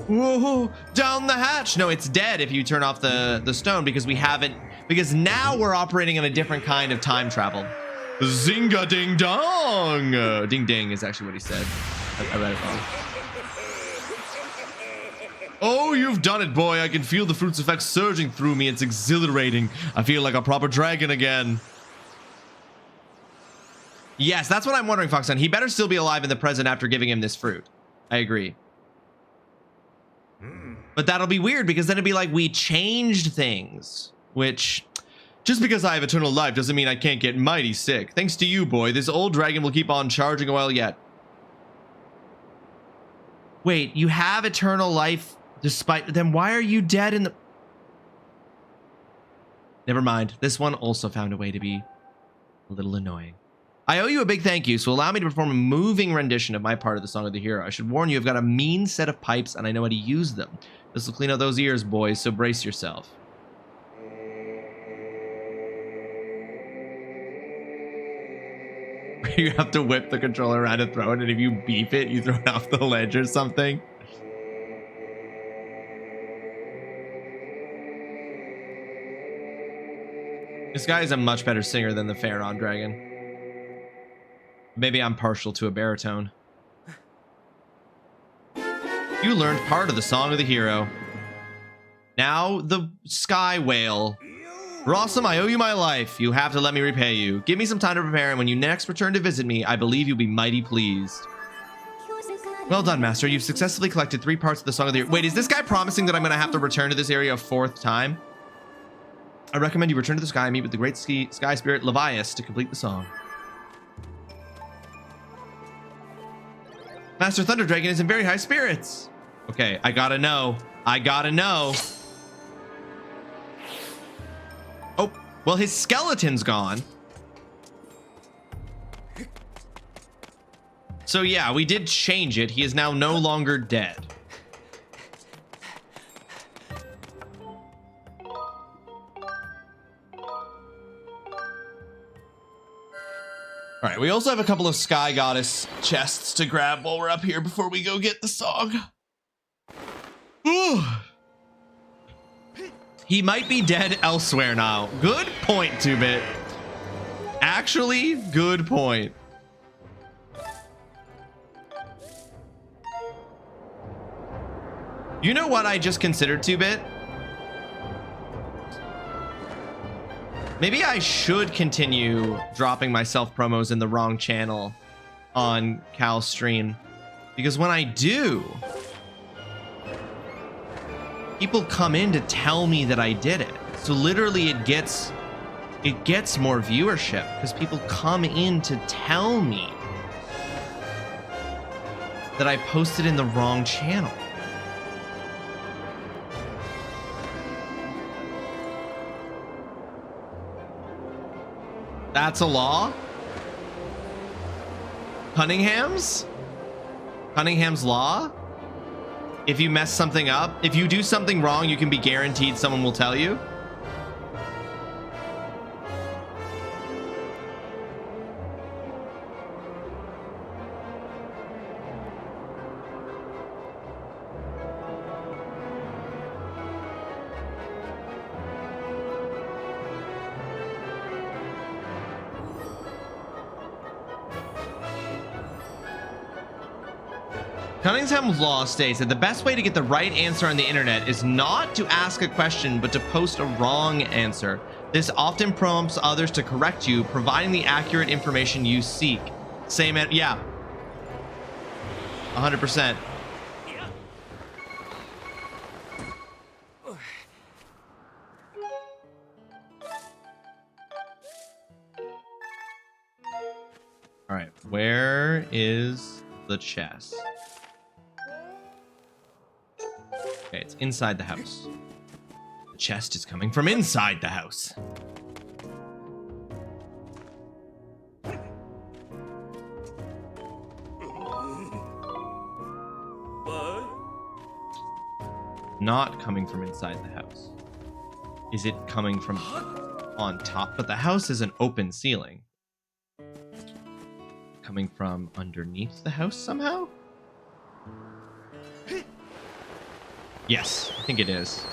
Whoa, down the hatch. No, it's dead if you turn off the stone because we haven't, because now we're operating on a different kind of time travel. Zinga ding dong. Ding ding is actually what he said. I read it wrong. Oh, you've done it, boy. I can feel the fruit's effects surging through me. It's exhilarating. I feel like a proper dragon again. Yes, that's what I'm wondering, Foxon. He better still be alive in the present after giving him this fruit. I agree. But that'll be weird because then it'd be like we changed things, which just because I have eternal life doesn't mean I can't get mighty sick. Thanks to you, boy. This old dragon will keep on charging a while yet. Wait, you have eternal life despite, then why are you dead in the... Never mind. This one also found a way to be a little annoying. I owe you a big thank you, so allow me to perform a moving rendition of my part of the Song of the Hero. I should warn you, I've got a mean set of pipes and I know how to use them. This will clean out those ears, boys, so brace yourself. You have to whip the controller around and throw it, and if you beep it, you throw it off the ledge or something. This guy is a much better singer than the Pharaoh dragon. Maybe I'm partial to a baritone. You learned part of the Song of the Hero. Now the Sky Whale. Rawesome, I owe you my life. You have to let me repay you. Give me some time to prepare, and when you next return to visit me, I believe you'll be mighty pleased. Well done, Master. You've successfully collected 3 parts of the Song of the Hero. Wait, is this guy promising that I'm going to have to return to this area a 4th time? I recommend you return to the sky and meet with the great sky spirit Levias to complete the song. Master Thunder Dragon is in very high spirits. Okay, I gotta know. I gotta know. Oh, well, his skeleton's gone. So yeah, we did change it. He is now no longer dead. All right, we also have a couple of Sky Goddess chests to grab while we're up here before we go get the song. Ooh. He might be dead elsewhere now. Good point, 2-Bit. Actually, good point. You know what I just considered, 2-Bit? Maybe I should continue dropping my self-promos in the wrong channel on Cal's stream. Because when I do, people come in to tell me that I did it. So literally it gets more viewership because people come in to tell me that I posted in the wrong channel. That's a law? Cunningham's law? If you mess something up, if you do something wrong, you can be guaranteed someone will tell you. Cunningham's law states that the best way to get the right answer on the internet is not to ask a question, but to post a wrong answer. This often prompts others to correct you, providing the accurate information you seek. Same, yeah. 100%. All right, where is the chest? Okay, it's inside the house. The chest is coming from inside the house. Not coming from inside the house. Is it coming from on top? But the house is an open ceiling. Coming from underneath the house somehow? Yes, I think it is.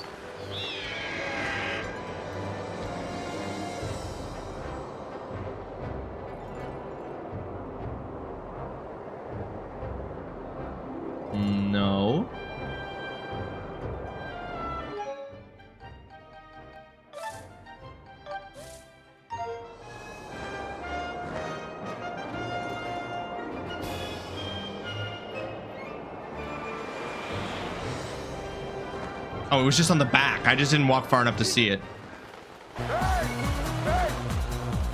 No. Oh, it was just on the back. I just didn't walk far enough to see it. Hey!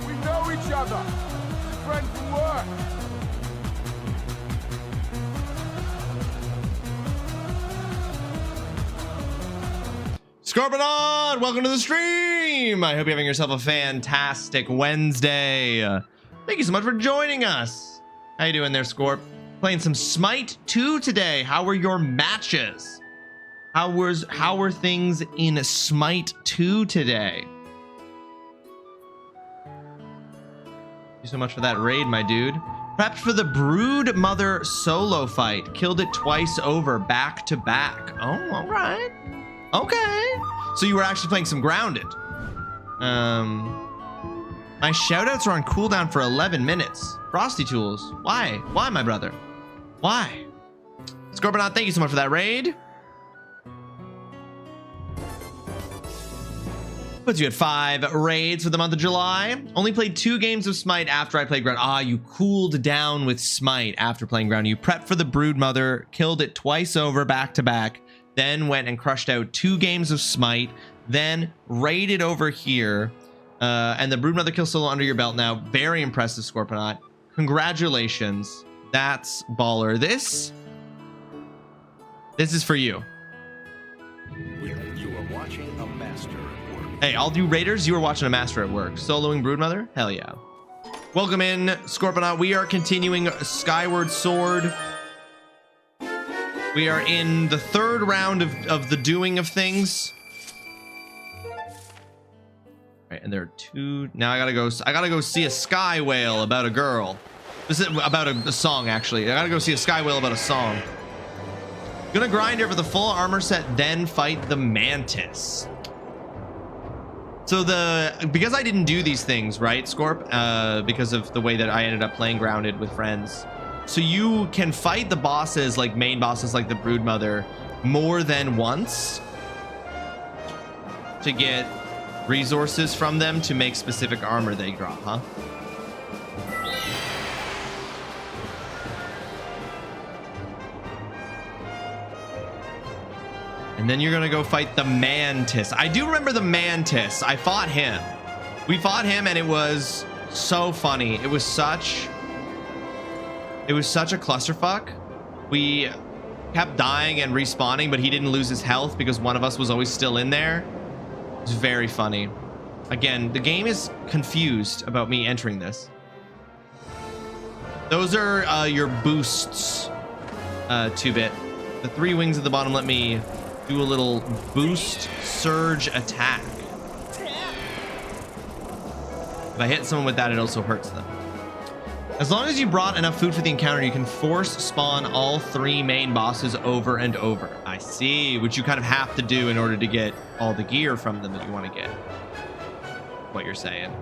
We know each other. Friends from work. Scorpion, welcome to the stream. I hope you're having yourself a fantastic Wednesday. Thank you so much for joining us. How you doing there, Scorp? Playing some Smite 2 today. How were your matches? How were things in Smite 2 today? Thank you so much for that raid, my dude. Prepped for the Brood Mother solo fight. Killed it twice over, back to back. Oh, all right. Okay. So you were actually playing some Grounded. My shoutouts are on cooldown for 11 minutes. Frosty Tools. Why? Why, my brother? Why? Scorpionaut, thank you so much for that raid. Puts you at 5 raids for the month of July. Only played 2 games of Smite after I played Ground. Ah, you cooled down with Smite after playing Ground. You prepped for the Brood Mother, killed it twice over back to back, then went and crushed out 2 games of Smite, then raided over here, and the Brood Mother kill solo under your belt now. Very impressive, Scorpionaut. Congratulations. That's baller. This is for you. You are watching a master at work. Hey, all you raiders, you were watching a master at work. Soloing Broodmother? Hell yeah. Welcome in, Scorpionaut. We are continuing Skyward Sword. We are in the 3rd round of the doing of things. Right, and there are 2. Now I gotta go see a sky whale about a girl. This is about a song, actually. I gotta go see a sky whale about a song. Gonna grind here for the full armor set, then fight the Mantis. So because I didn't do these things, right, Scorp? Because of the way that I ended up playing Grounded with friends. So you can fight the bosses, like main bosses like the Brood Mother, more than once to get resources from them to make specific armor they drop, huh? And then you're gonna go fight the Mantis. I do remember the Mantis. I fought him. We fought him and it was so funny. It was such a clusterfuck. We kept dying and respawning, but he didn't lose his health because one of us was always still in there. It was very funny. Again, the game is confused about me entering this. Those are your boosts, 2-bit. The 3 wings at the bottom let me do a little boost surge attack. If I hit someone with that, it also hurts them. As long as you brought enough food for the encounter, you can force spawn all 3 main bosses over and over. I see, which you kind of have to do in order to get all the gear from them that you want to get. What you're saying.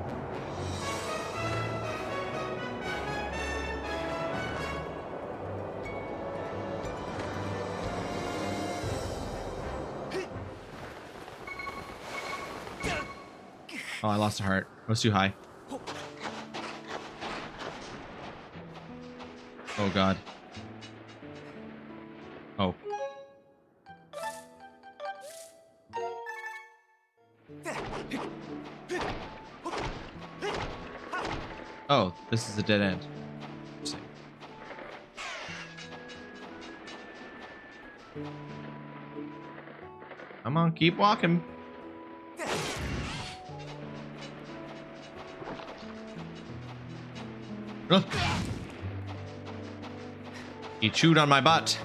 Oh, I lost a heart. I was too high. Oh, God. Oh. Oh, this is a dead end. Interesting. Come on, keep walking. Ugh. He chewed on my butt.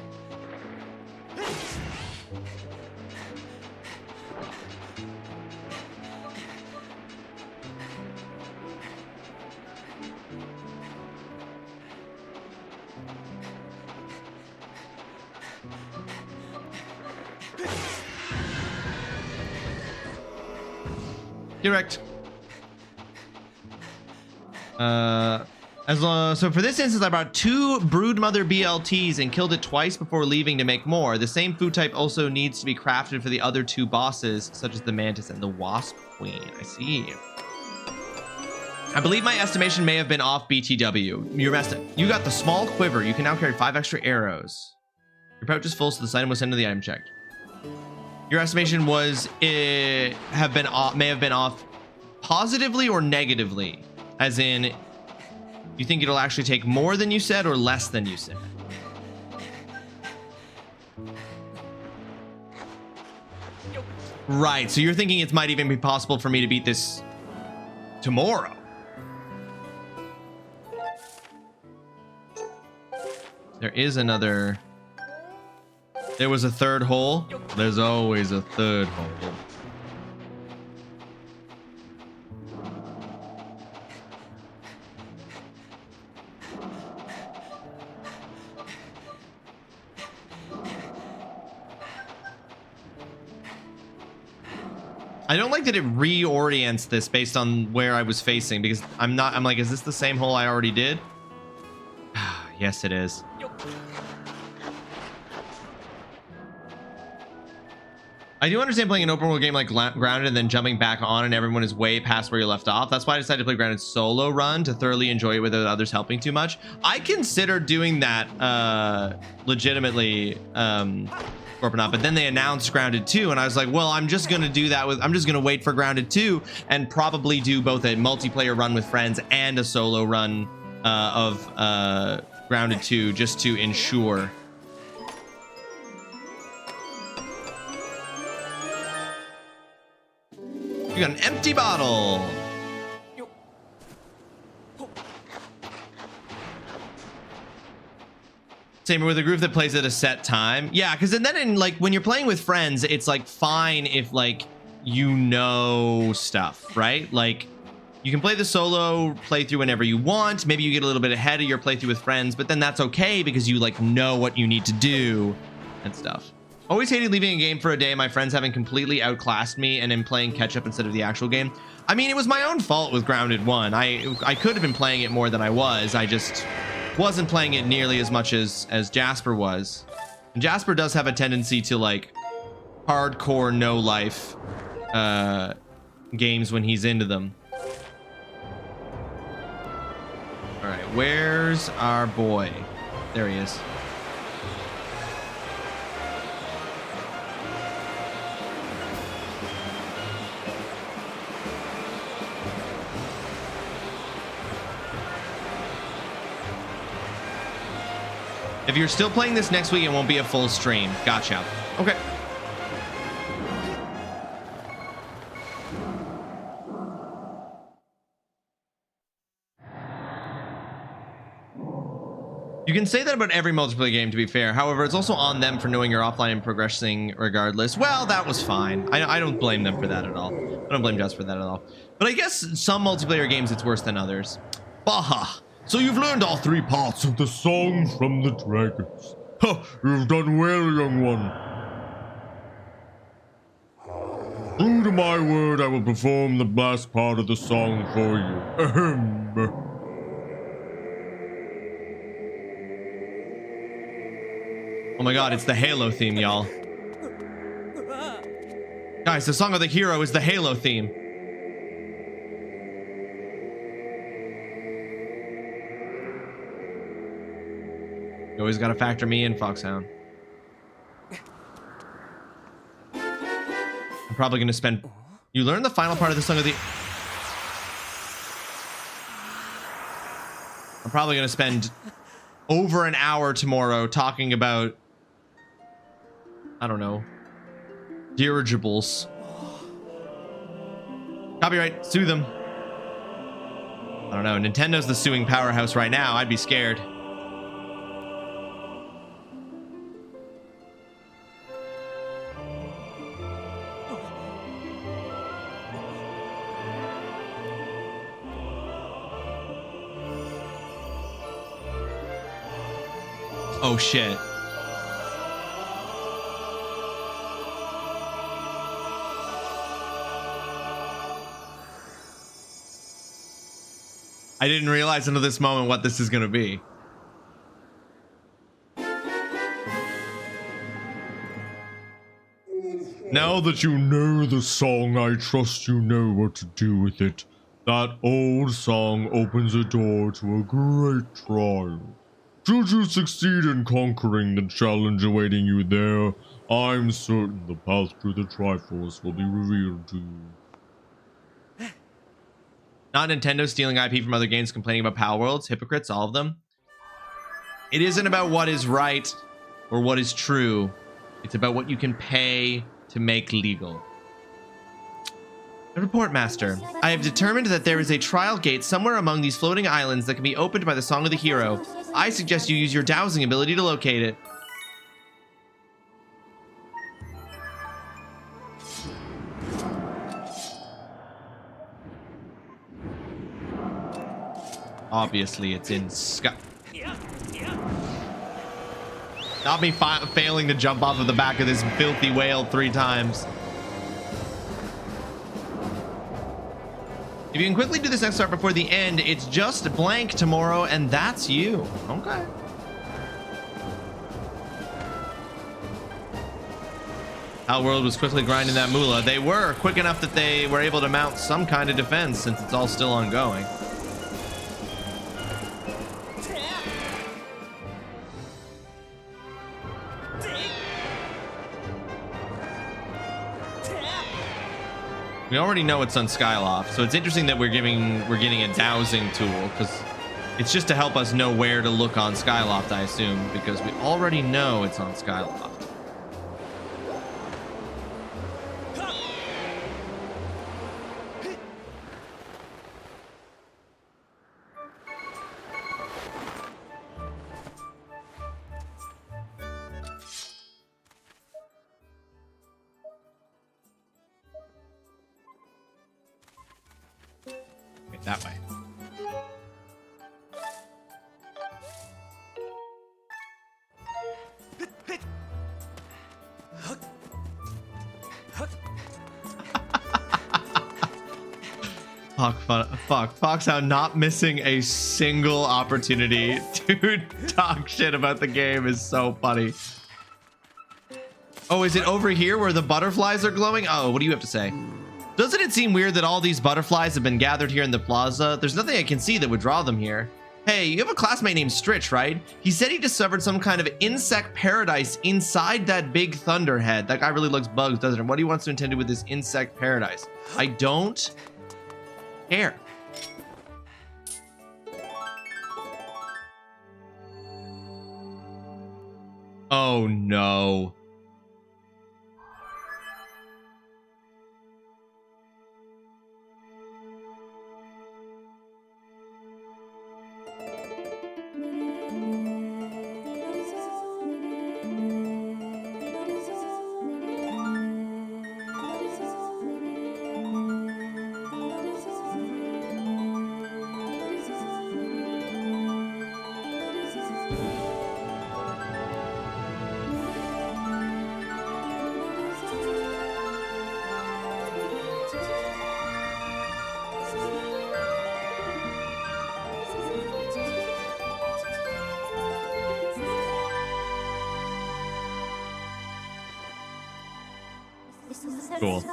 Correct. So for this instance, I brought 2 Broodmother BLTs and killed it twice before leaving to make more. The same food type also needs to be crafted for the other 2 bosses, such as the Mantis and the Wasp Queen. I see. I believe my estimation may have been off, BTW. You got the small quiver. You can now carry 5 extra arrows. Your pouch is full, so this item was sent to the item check. Your estimation was may have been off positively or negatively, as in you think it'll actually take more than you said or less than you said. Right, so you're thinking it might even be possible for me to beat this tomorrow. There is another. There was a third hole. There's always a third hole. I don't like that it reorients this based on where I was facing, because I'm like, is this the same hole I already did? Yes, it is. I do understand playing an open world game like Grounded and then jumping back on and everyone is way past where you left off. That's why I decided to play Grounded solo run to thoroughly enjoy it without others helping too much. I considered doing that legitimately but then they announced Grounded 2 and I was like, well, I'm just gonna do that I'm just gonna wait for Grounded 2 and probably do both a multiplayer run with friends and a solo run of Grounded 2 just to ensure. You got an empty bottle. Same with a group that plays at a set time. Yeah, because then in like when you're playing with friends, it's like fine if like you know stuff, right? Like you can play the solo playthrough whenever you want. Maybe you get a little bit ahead of your playthrough with friends, but then that's okay because you like know what you need to do and stuff. Always hated leaving a game for a day, my friends having completely outclassed me and then playing catch up instead of the actual game. I mean, it was my own fault with Grounded 1. I could have been playing it more than I was. I just wasn't playing it nearly as much as Jasper was. And Jasper does have a tendency to like hardcore no life games when he's into them. All right, where's our boy? There he is. If you're still playing this next week, it won't be a full stream. Gotcha. Okay. You can say that about every multiplayer game, to be fair. However, it's also on them for knowing you're offline and progressing regardless. Well, that was fine. I don't blame them for that at all. I don't blame Jess for that at all. But I guess some multiplayer games, it's worse than others. Baha. So you've learned all 3 parts of the song from the dragons. Huh, you've done well, young one. True to my word, I will perform the last part of the song for you. Ahem. Oh my god, it's the Halo theme, y'all. Guys, the song of the hero is the Halo theme. You always gotta factor me in, Foxhound. I'm probably gonna spend... You learn the final part of the song of the... I'm probably gonna spend over an hour tomorrow talking about... I don't know. Dirigibles. Copyright, sue them. I don't know. Nintendo's the suing powerhouse right now. I'd be scared. Oh shit. I didn't realize until this moment what this is going to be. Now that you know the song, I trust you know what to do with it. That old song opens a door to a great trial. Should you succeed in conquering the challenge awaiting you there, I'm certain the path to the Triforce will be revealed to you. Not Nintendo stealing IP from other games, complaining about Power Worlds, hypocrites, all of them. It isn't about what is right or what is true. It's about what you can pay to make legal. Report Master, I have determined that there is a trial gate somewhere among these floating islands that can be opened by the Song of the Hero. I suggest you use your dowsing ability to locate it. Obviously, it's in Sky. Not me failing to jump off of the back of this filthy whale 3 times. If you can quickly do this next part before the end, it's just blank tomorrow, and that's you. Okay. How World was quickly grinding that moolah. They were quick enough that they were able to mount some kind of defense since it's all still ongoing. We already know it's on Skyloft, so it's interesting that we're getting a dowsing tool, because it's just to help us know where to look on Skyloft, I assume, because we already know it's on Skyloft. That way. Fuck. Fox out not missing a single opportunity to talk shit about the game is so funny. Oh, is it over here where the butterflies are glowing? Oh, what do you have to say? Doesn't it seem weird that all these butterflies have been gathered here in the plaza? There's nothing I can see that would draw them here. Hey, you have a classmate named Stritch, right? He said he discovered some kind of insect paradise inside that big thunderhead. That guy really looks bugs, doesn't it? What do you want to intend with this insect paradise? I don't care. Oh no. Cool.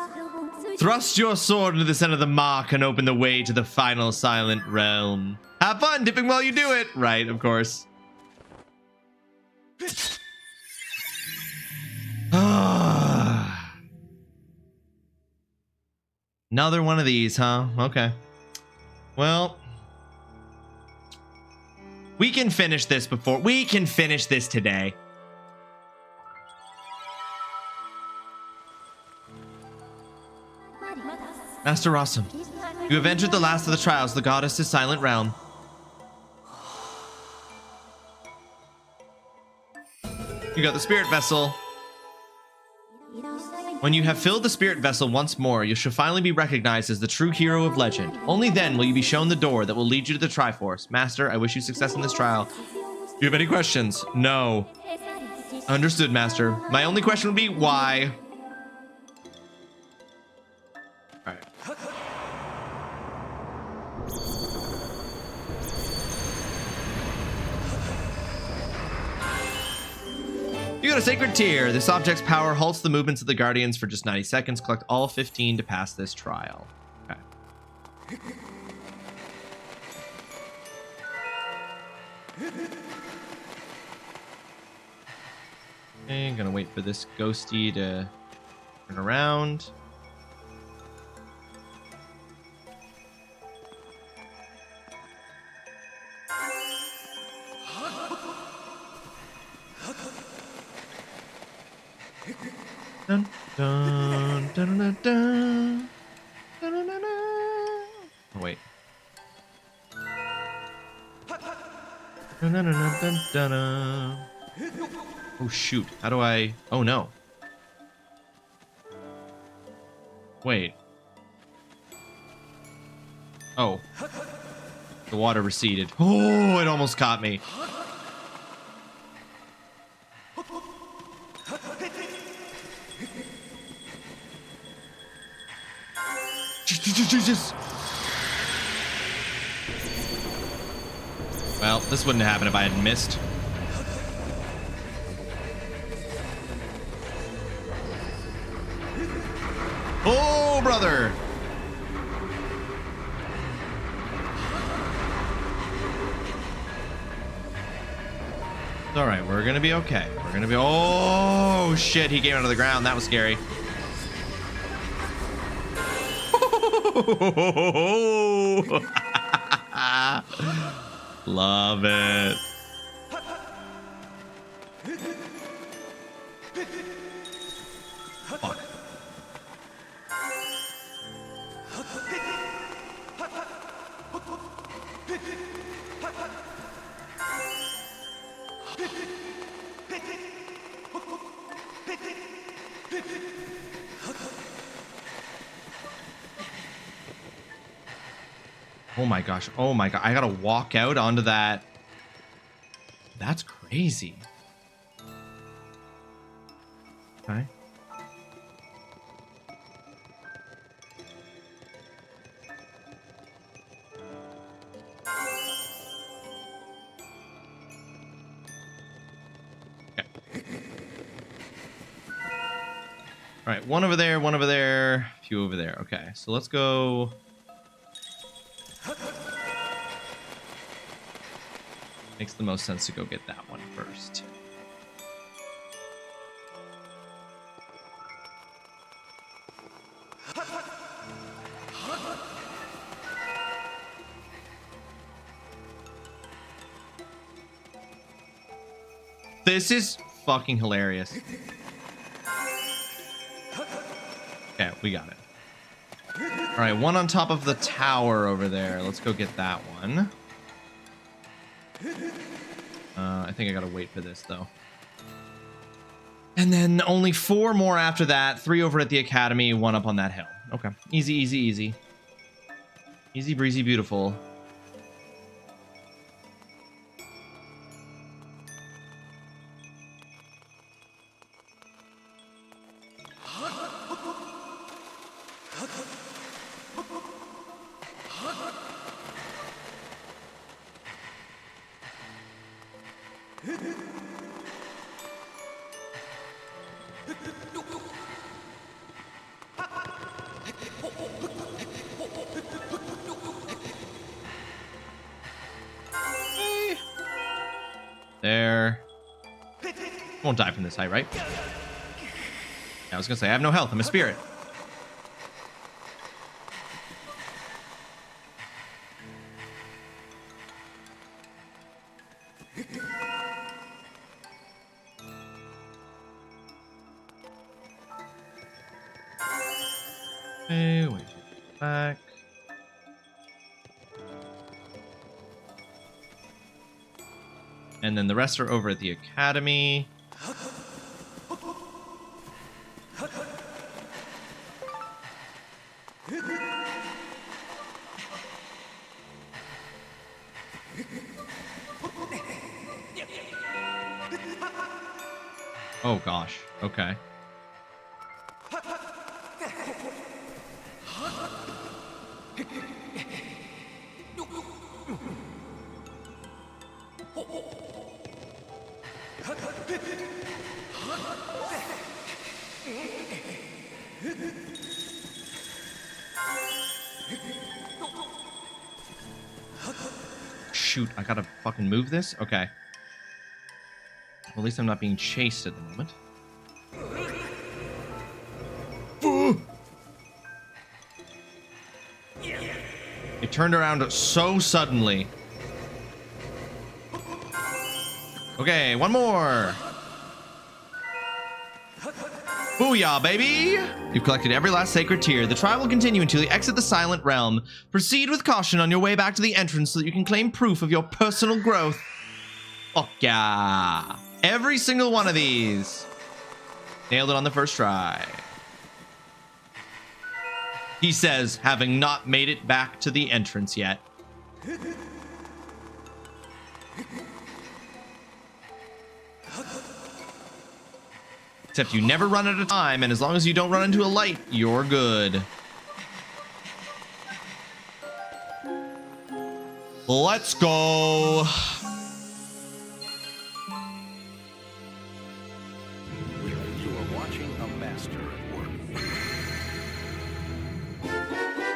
Thrust your sword into the center of the mark and open the way to the final silent realm. Have fun dipping while you do it. Right, of course. Another one of these, huh? Okay. Well, we can finish this today. Master Rawesome, You have entered the last of the trials, the goddess's silent realm. You got the spirit vessel. When you have filled the spirit vessel once more, you shall finally be recognized as the true hero of legend. Only then will you be shown the door that will lead you to the Triforce. Master, I wish you success in this trial. Do you have any questions? No. Understood, Master. My only question would be why? Alright. You got a sacred tear. This object's power halts the movements of the Guardians for just 90 seconds. Collect all 15 to pass this trial. Okay. Okay, I'm gonna wait for this ghosty to turn around. Dun, dun, dun, dun, dun, dun, dun, dun. Oh, wait. Dun, dun, dun, dun, dun, dun. Oh, shoot. How do I... Oh, no. Wait. Oh. The water receded. Oh, it almost caught me. Jesus. Well, this wouldn't happen if I had missed. Oh, brother. It's all right. We're gonna be okay. We're gonna be. Oh shit! He came out of the ground. That was scary. Love it. Fuck. Oh my gosh. Oh my god. I gotta walk out onto that. That's crazy. Okay. All right, one over there, a few over there. Okay, so let's go. Makes the most sense to go get that one first. This is fucking hilarious. Okay, we got it. All right, one on top of the tower over there. Let's go get that one. I think I gotta wait for this though. And then only 4 more after that. 3 over at the academy, 1 up on that hill. Okay, easy, easy, easy. Easy breezy beautiful. There. Won't die from this height, right? Yeah, I was gonna say, I have no health. I'm a spirit. Okay, wait. Back. And then the rest are over at the academy. Oh gosh. Okay. Shoot, I gotta fucking move this? Okay. Well, at least I'm not being chased at the moment. It turned around so suddenly. Okay, one more. Booyah, baby! You've collected every last sacred tear. The trial will continue until you exit the Silent Realm. Proceed with caution on your way back to the entrance so that you can claim proof of your personal growth. Fuck yeah. Every single one of these. Nailed it on the first try. He says, having not made it back to the entrance yet. Except you never run out of time, and as long as you don't run into a light, you're good. Let's go. You are watching a master at work.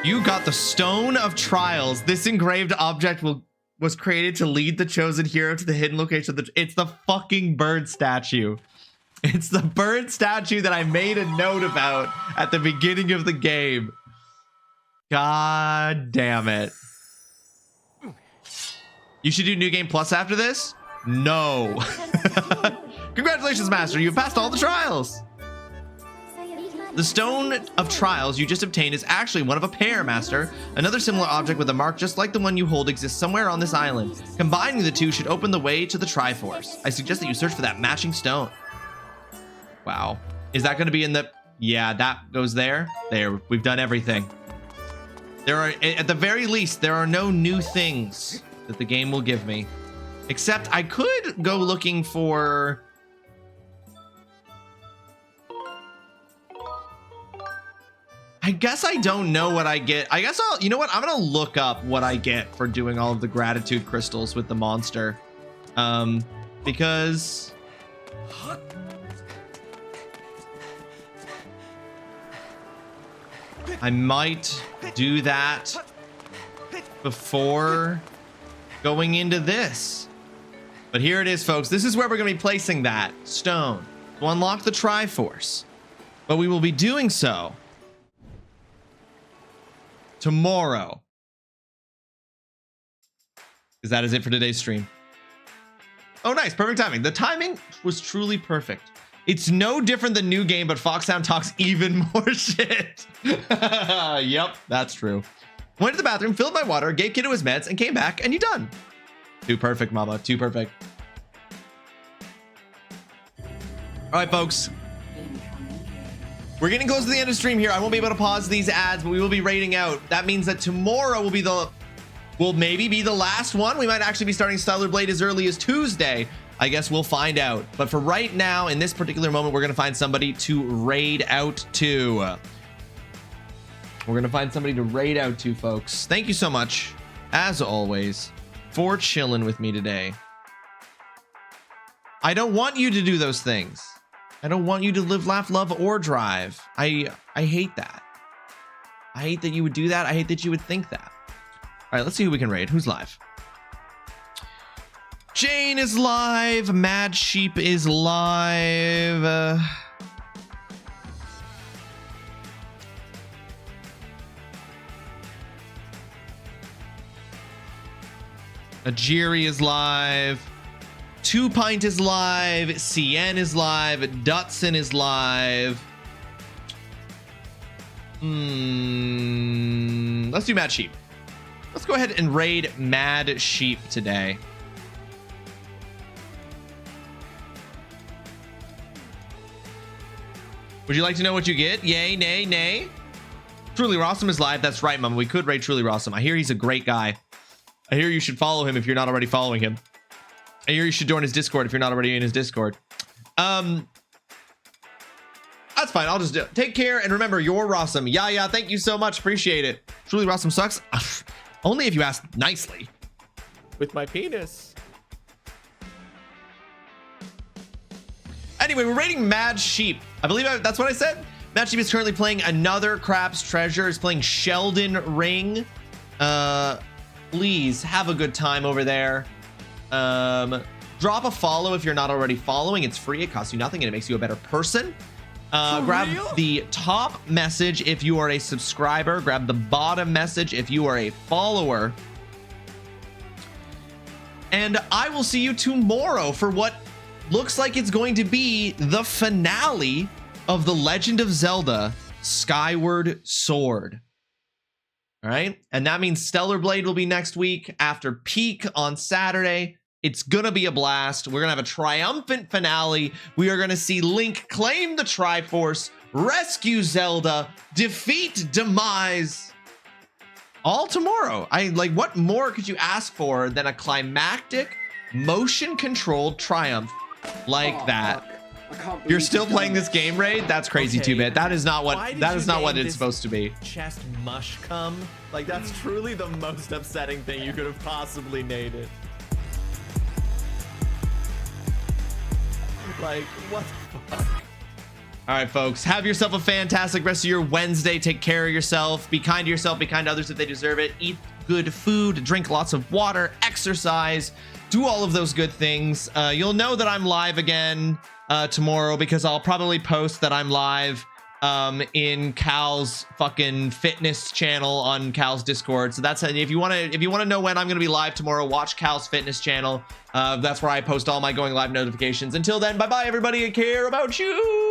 You got the Stone of Trials. This engraved object was created to lead the chosen hero to the hidden location of the... It's the fucking bird statue. It's the bird statue that I made a note about at the beginning of the game. God damn it. You should do New Game Plus after this? No. Congratulations, Master. You've passed all the trials. The Stone of Trials you just obtained is actually one of a pair, Master. Another similar object with a mark just like the one you hold exists somewhere on this island. Combining the two should open the way to the Triforce. I suggest that you search for that matching stone. Wow. Is that going to be in the... Yeah, that goes there. There. We've done everything. There are, at the very least, there are no new things that the game will give me. Except I could go looking for... I guess I don't know what I get. I guess I'll... You know what? I'm going to look up what I get for doing all of the gratitude crystals with the monster. Because... I might do that before going into this. But here it is, folks. This is where we're going to be placing that stone to unlock the Triforce. But we will be doing so tomorrow. Because that is it for today's stream. Oh, nice. Perfect timing. The timing was truly perfect. It's no different than New Game, but Foxhound talks even more shit. Yep, that's true. Went to the bathroom, filled my water, gave Kiddo his meds, and came back, and you done. Too perfect, mama. Too perfect. All right, folks. We're getting close to the end of the stream here. I won't be able to pause these ads, but we will be raiding out. That means that tomorrow will be will maybe be the last one. We might actually be starting Stellar Blade as early as Tuesday. I guess we'll find out. But for right now, in this particular moment, we're going to find somebody to raid out to. We're going to find somebody to raid out to, folks. Thank you so much, as always, for chilling with me today. I don't want you to do those things. I don't want you to live, laugh, love, or drive. I hate that. I hate that you would do that. I hate that you would think that. All right, let's see who we can raid. Who's live? Jane is live. Mad Sheep is live. Ajiri is live. Two Pint is live. CN is live. Dutson is live. Let's do Mad Sheep. Let's go ahead and raid Mad Sheep today. Would you like to know what you get? Yay, nay, nay. TrulyRawesome is live. That's right, Mama. We could rate TrulyRawesome. I hear he's a great guy. I hear you should follow him if you're not already following him. I hear you should join his Discord if you're not already in his Discord. That's fine. I'll just do it. Take care. And remember, you're Rawesome. Yeah. Thank you so much. Appreciate it. TrulyRawesome sucks. Only if you ask nicely. With my penis. Anyway, we're rating Mad Sheep. I believe that's what I said. Mad Sheep is currently playing another Craps Treasure. Is playing Sheldon Ring. Please have a good time over there. Drop a follow if you're not already following. It's free. It costs you nothing and it makes you a better person. Grab the top message if you are a subscriber. Grab the bottom message if you are a follower. And I will see you tomorrow for what looks like it's going to be the finale of The Legend of Zelda Skyward Sword. All right. And that means Stellar Blade will be next week after Peak on Saturday. It's going to be a blast. We're going to have a triumphant finale. We are going to see Link claim the Triforce, rescue Zelda, defeat Demise. All tomorrow. What more could you ask for than a climactic, motion-controlled triumph like that? You're still playing this game, Raid? That's crazy, Okay. 2-bit. That is not what name it's this supposed to be. Chest mush cum. Like, that's truly the most upsetting thing you could have possibly named it. Like, what the fuck? All right, folks, have yourself a fantastic rest of your Wednesday. Take care of yourself. Be kind to yourself. Be kind to others if they deserve it. Eat good food. Drink lots of water. Exercise. Do all of those good things. You'll know that I'm live again tomorrow because I'll probably post that I'm live in Cal's fucking fitness channel on Cal's Discord. So that's if you want to know when I'm going to be live tomorrow, watch Cal's fitness channel. That's where I post all my going live notifications. Until then, bye bye everybody. I care about you.